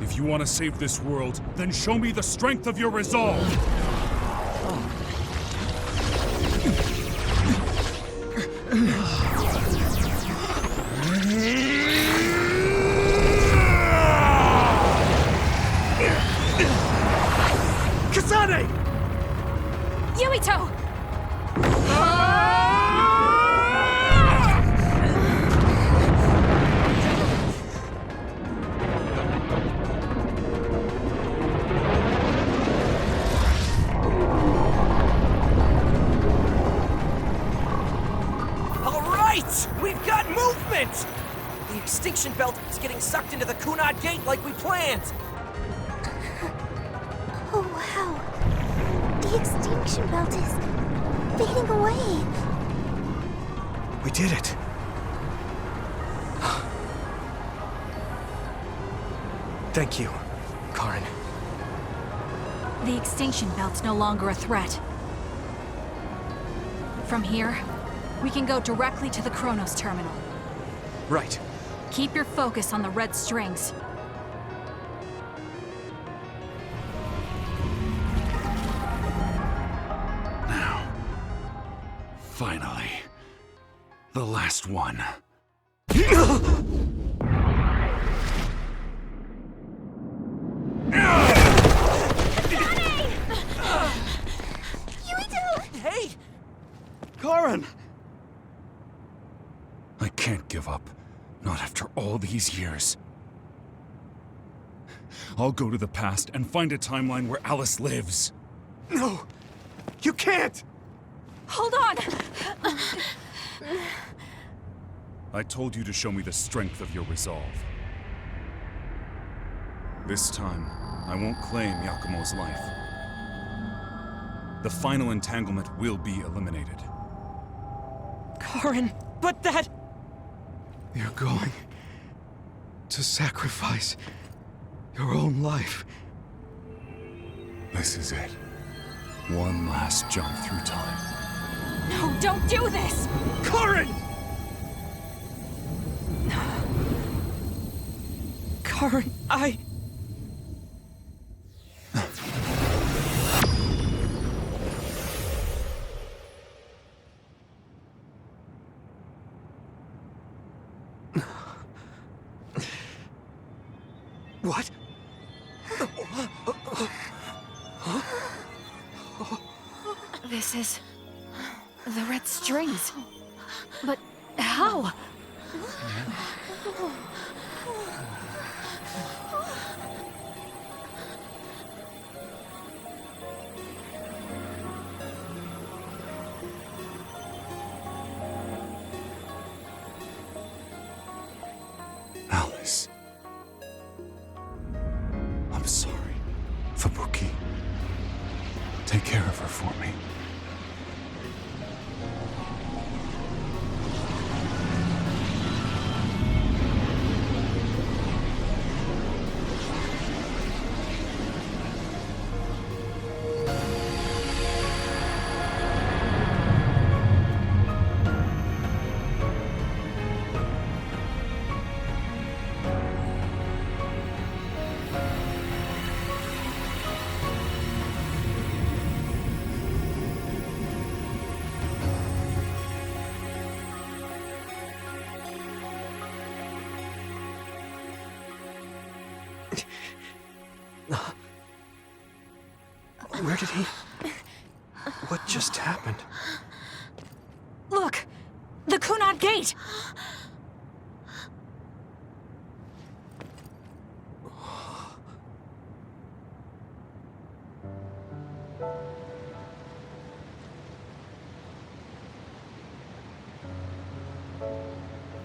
If you want to save this world, then show me the strength of your resolve! Kasane! Yuito! All right! We've got movement! The extinction belt is getting sucked into the Kunad Gate like we planned! Oh, wow. The extinction belt is fading away. We did it. Thank you, Karen. The extinction belt's no longer a threat. From here, we can go directly to the Kronos terminal. Right. Keep your focus on the red strings. Now. Finally. The last one. Hey! Karen! I can't give up. Not after all these years. I'll go to the past and find a timeline where Alice lives. No! You can't! Hold on! I told you to show me the strength of your resolve. This time, I won't claim Yakumo's life. The final entanglement will be eliminated. Karen, but that... You're going to sacrifice your own life. This is it. One last jump through time. No, don't do this! Karen! Karen, I... What? This is... the red strings. But how? Alice. I'm sorry. Fubuki. Take care of her for me. Where did he... What just happened? Look! The Kunad Gate!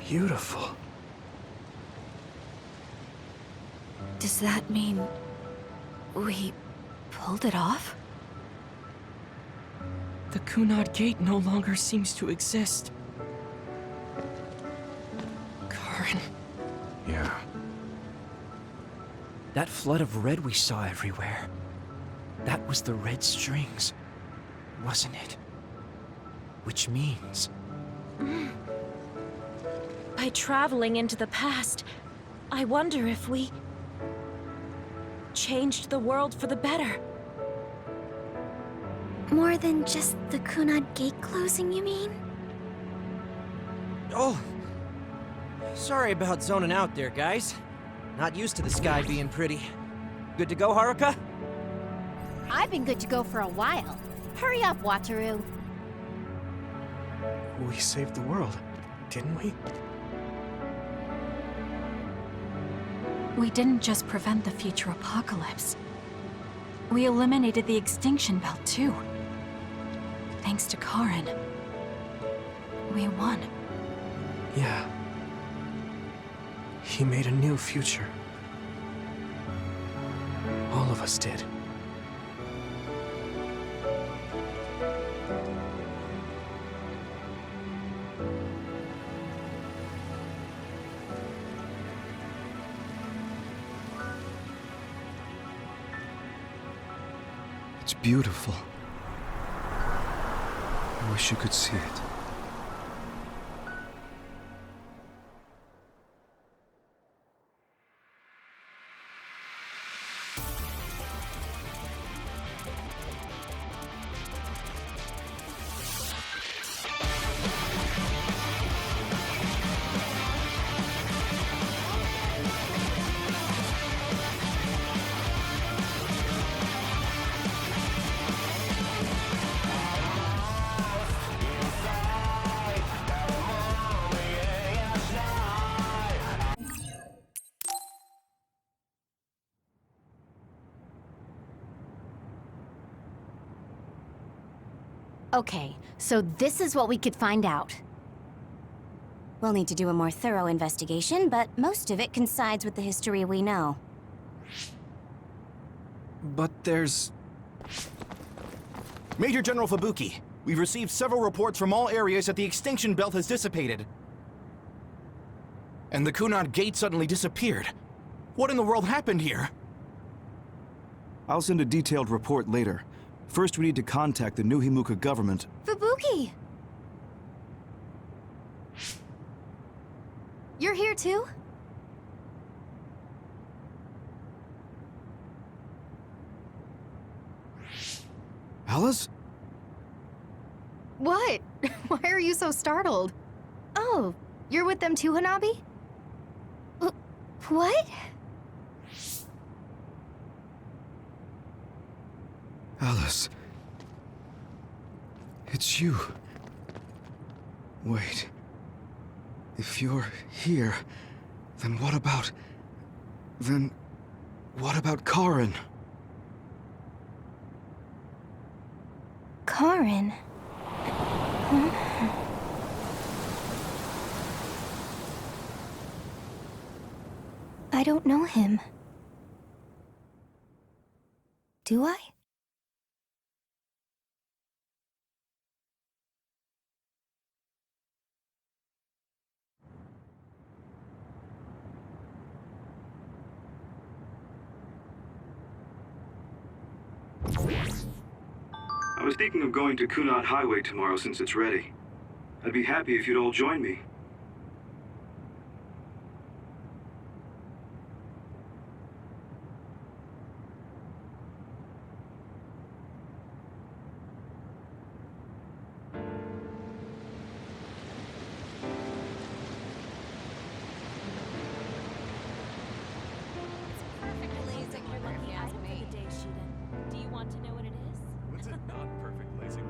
Beautiful. Does that mean we pulled it off? The Kunad Gate no longer seems to exist. Karen. Yeah. That flood of red we saw everywhere. That was the red strings, wasn't it? Which means... By traveling into the past, I wonder if we changed the world for the better. More than just the Kunad Gate closing, you mean? Oh! Sorry about zoning out there, guys. Not used to the sky being pretty. Good to go, Haruka? I've been good to go for a while. Hurry up, Wataru. We saved the world, didn't we? We didn't just prevent the future apocalypse. We eliminated the extinction belt, too. Thanks to Karen. We won. Yeah. He made a new future. All of us did. It's beautiful. I wish you could see it. Okay, so this is what we could find out. We'll need to do a more thorough investigation, but most of it coincides with the history we know. But there's... Major General Fubuki, we've received several reports from all areas that the extinction belt has dissipated. And the Kunad Gate suddenly disappeared. What in the world happened here? I'll send a detailed report later. First, we need to contact the New Himuka government. Fubuki! You're here too? Alice? What? Why are you so startled? Oh, you're with them too, Hanabi? What? Alice. It's you. Wait. If you're here, then what about... Then... what about Karen? Karen? Huh? I don't know him. Do I? I was thinking of going to Kunad Highway tomorrow since it's ready. I'd be happy if you'd all join me.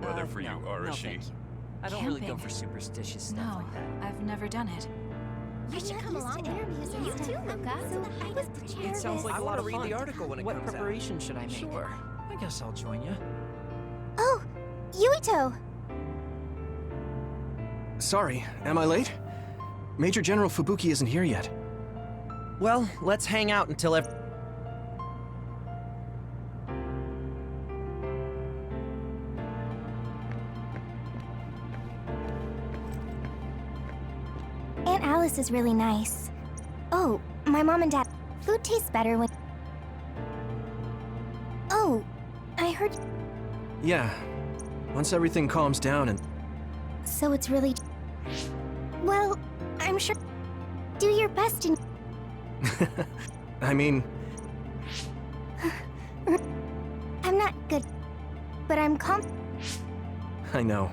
Weather for you, Arashi. I don't really go for superstitious stuff like that. I've never done it. You should come along. You too, Luca. I was the chair. It sounds like I a want lot to of read fun. the article when it What comes out. preparation should I make? Sure. I guess I'll join you. Oh, Yuito! Sorry, am I late? Major General Fubuki isn't here yet. Well, let's hang out until Alice is really nice. Oh, my mom and dad. Food tastes better when... Oh, I heard... Yeah. Once everything calms down and... So it's really... Well, I'm sure... Do your best and... I mean... I'm not good, but I'm calm. I know.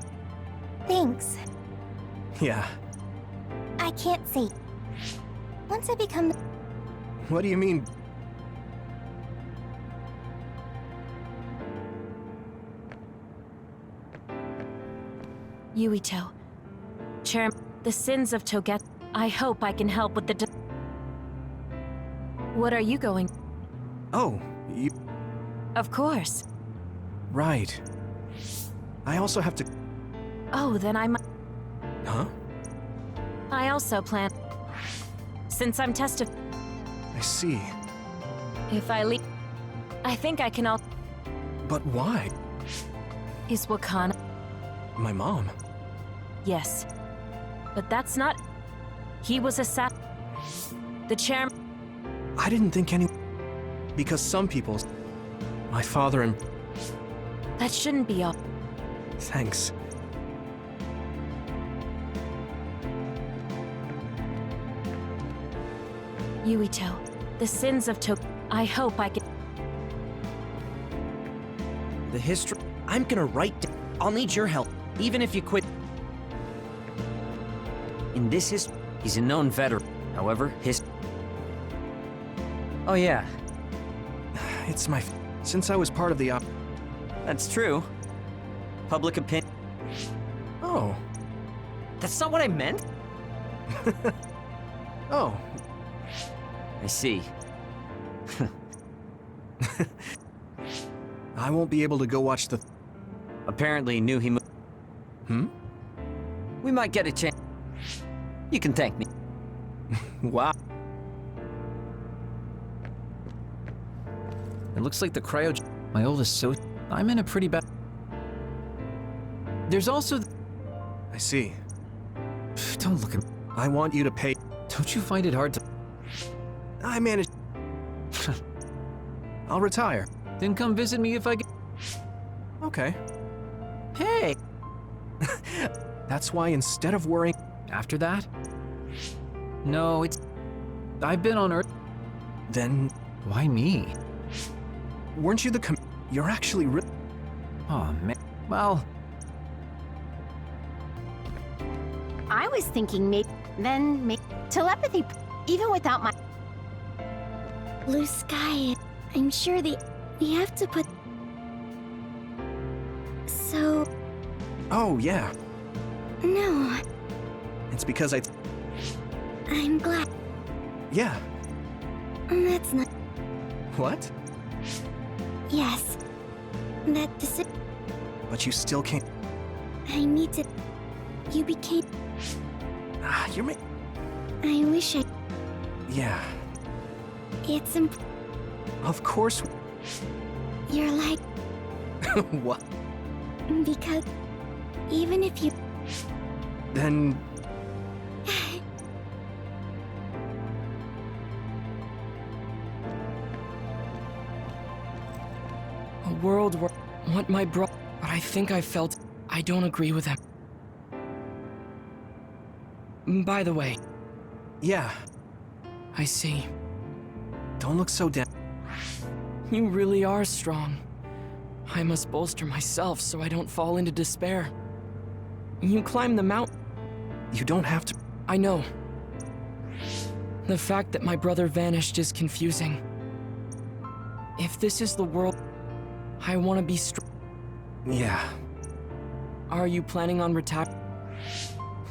Thanks. Yeah. I can't say. Once I become... What do you mean? Yuito. Chair, the sins of Toget. I hope I can help with the What are you going? Oh, you... Of course. Right. I also have to... Oh, then I might... Huh? I also plan... Since I'm tested... I see. If I leave... I think I can all... But why? Is Wakana... My mom? Yes. But that's not... He was a The chairman... I didn't think any... Because some people... My father and... That shouldn't be all... Thanks. Yuito. The sins of I hope I can... The history... I'm gonna write down... I'll need your help, even if you quit. In this he's a known veteran. However, Oh yeah. It's my... Since I was part of the op... That's true. Public opinion... Oh. That's not what I meant? Oh. I see. I won't be able to go watch the... Apparently knew he We might get a chance. You can thank me. Wow. It looks like the cryo... My oldest I'm in a pretty bad... There's also... I see. Don't look at me. I want you to pay... Don't you find it hard to... I managed... I'll retire. Then come visit me if I get... Okay. Hey! That's why instead of worrying... After that? No, it's... I've been on Earth... Then... Why me? Weren't you the You're actually Oh, man. Well... I was thinking maybe... Telepathy, even without my... Blue sky. I'm sure we have to put... So... Oh, yeah. No. It's because I'm glad. Yeah. That's not... What? Yes. That decision... But you still can't... I need to... You became... You're I wish I... Yeah. It's Of course... You're like... What? Because... Even if you... Then... A world where... What my bro... But I think I felt... I don't agree with him. By the way... Yeah. I see. Don't look so down. You really are strong. I must bolster myself so I don't fall into despair. You climb the mountain. You don't have to... I know. The fact that my brother vanished is confusing. If this is the world, I want to be strong. Yeah. Are you planning on retiring?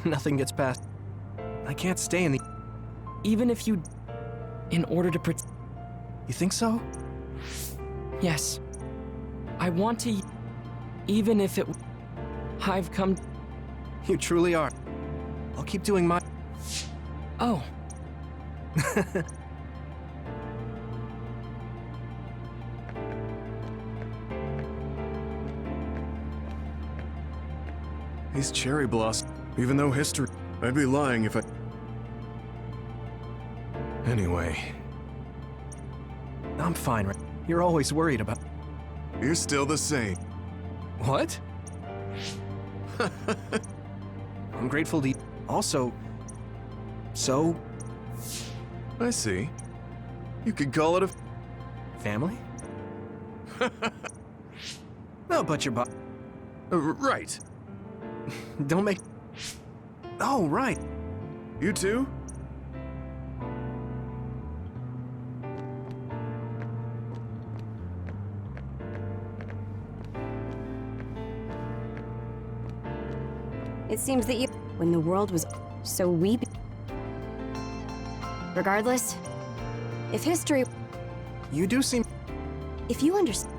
Nothing gets past. I can't stay in the... Even if you... In order to protect... You think so? Yes. I want to... Even if it... I've come... You truly are. I'll keep doing my... Oh. These cherry blossoms. Even though history... I'd be lying if I... Anyway, I'm fine, right? You're always worried about... you're still the same. What? I'm grateful to you. Also... So... I see. You could call it a... family? No, but your right. Don't make... Oh, right. You too? It seems that you... when the world was so we... Regardless, if history... You do seem... If you understand...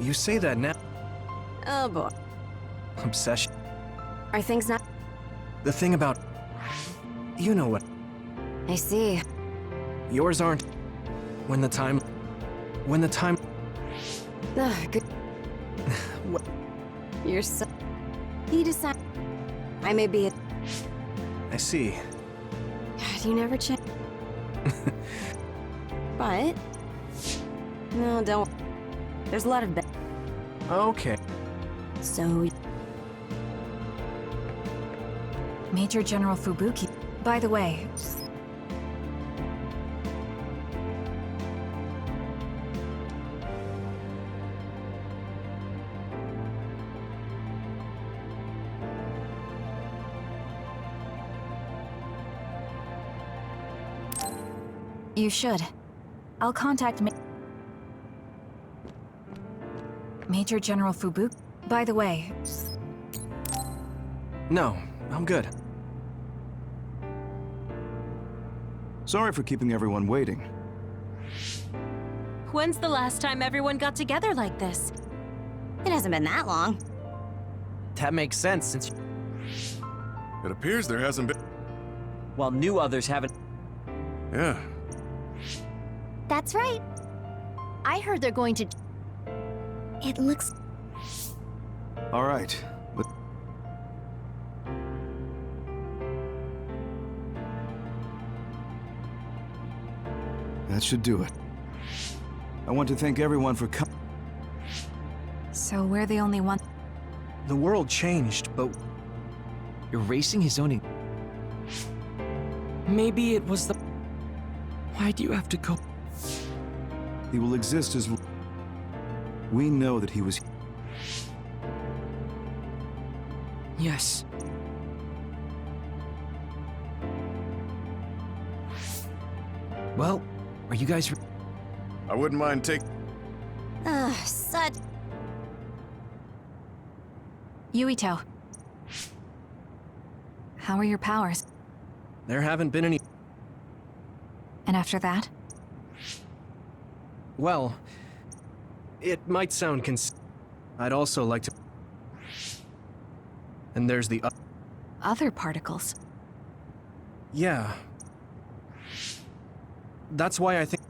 You say that now. Oh boy. Obsession. Are things not... The thing about... You know what... I see. Yours aren't... When the time... Ugh, good. What? You're so... He decided... I may be a... I see. You never change. But... No, don't... There's a lot of... Okay. So... Major General Fubuki. By the way... You should. I'll contact Major General Fubuki. By the way... No, I'm good. Sorry for keeping everyone waiting. When's the last time everyone got together like this? It hasn't been that long. That makes sense since... It appears there hasn't been... While new others haven't... Yeah. That's right. I heard they're going to... It looks... All right, but... That should do it. I want to thank everyone for coming. So we're the only one... The world changed, but... Erasing his own... Maybe it was the... Why do you have to go? He will exist as... We know that he was... Yes. Well, are you guys... I wouldn't mind taking... Such... Yuito. How are your powers? There haven't been any... And after that? Well... It might sound I'd also like to... And there's the... Other particles. Yeah. That's why I think...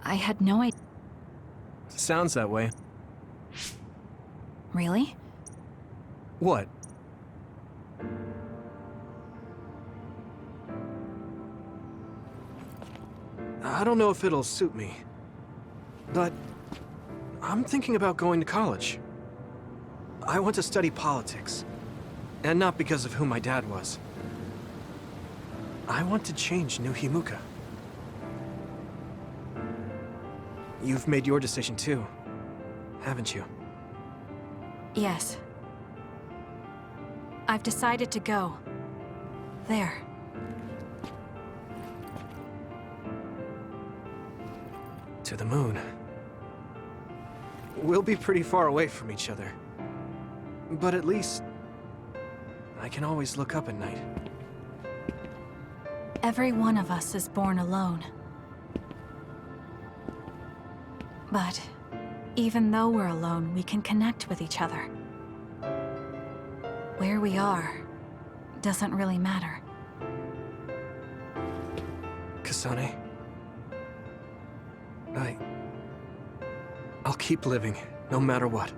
I had no idea. Sounds that way. Really? What? I don't know if it'll suit me, but I'm thinking about going to college. I want to study politics, and not because of who my dad was. I want to change New Himuka. You've made your decision too, haven't you? Yes. I've decided to go. There. To the moon. We'll be pretty far away from each other. But at least... I can always look up at night. Every one of us is born alone. But even though we're alone, we can connect with each other. Where we are doesn't really matter. Kasane. I'll keep living, no matter what.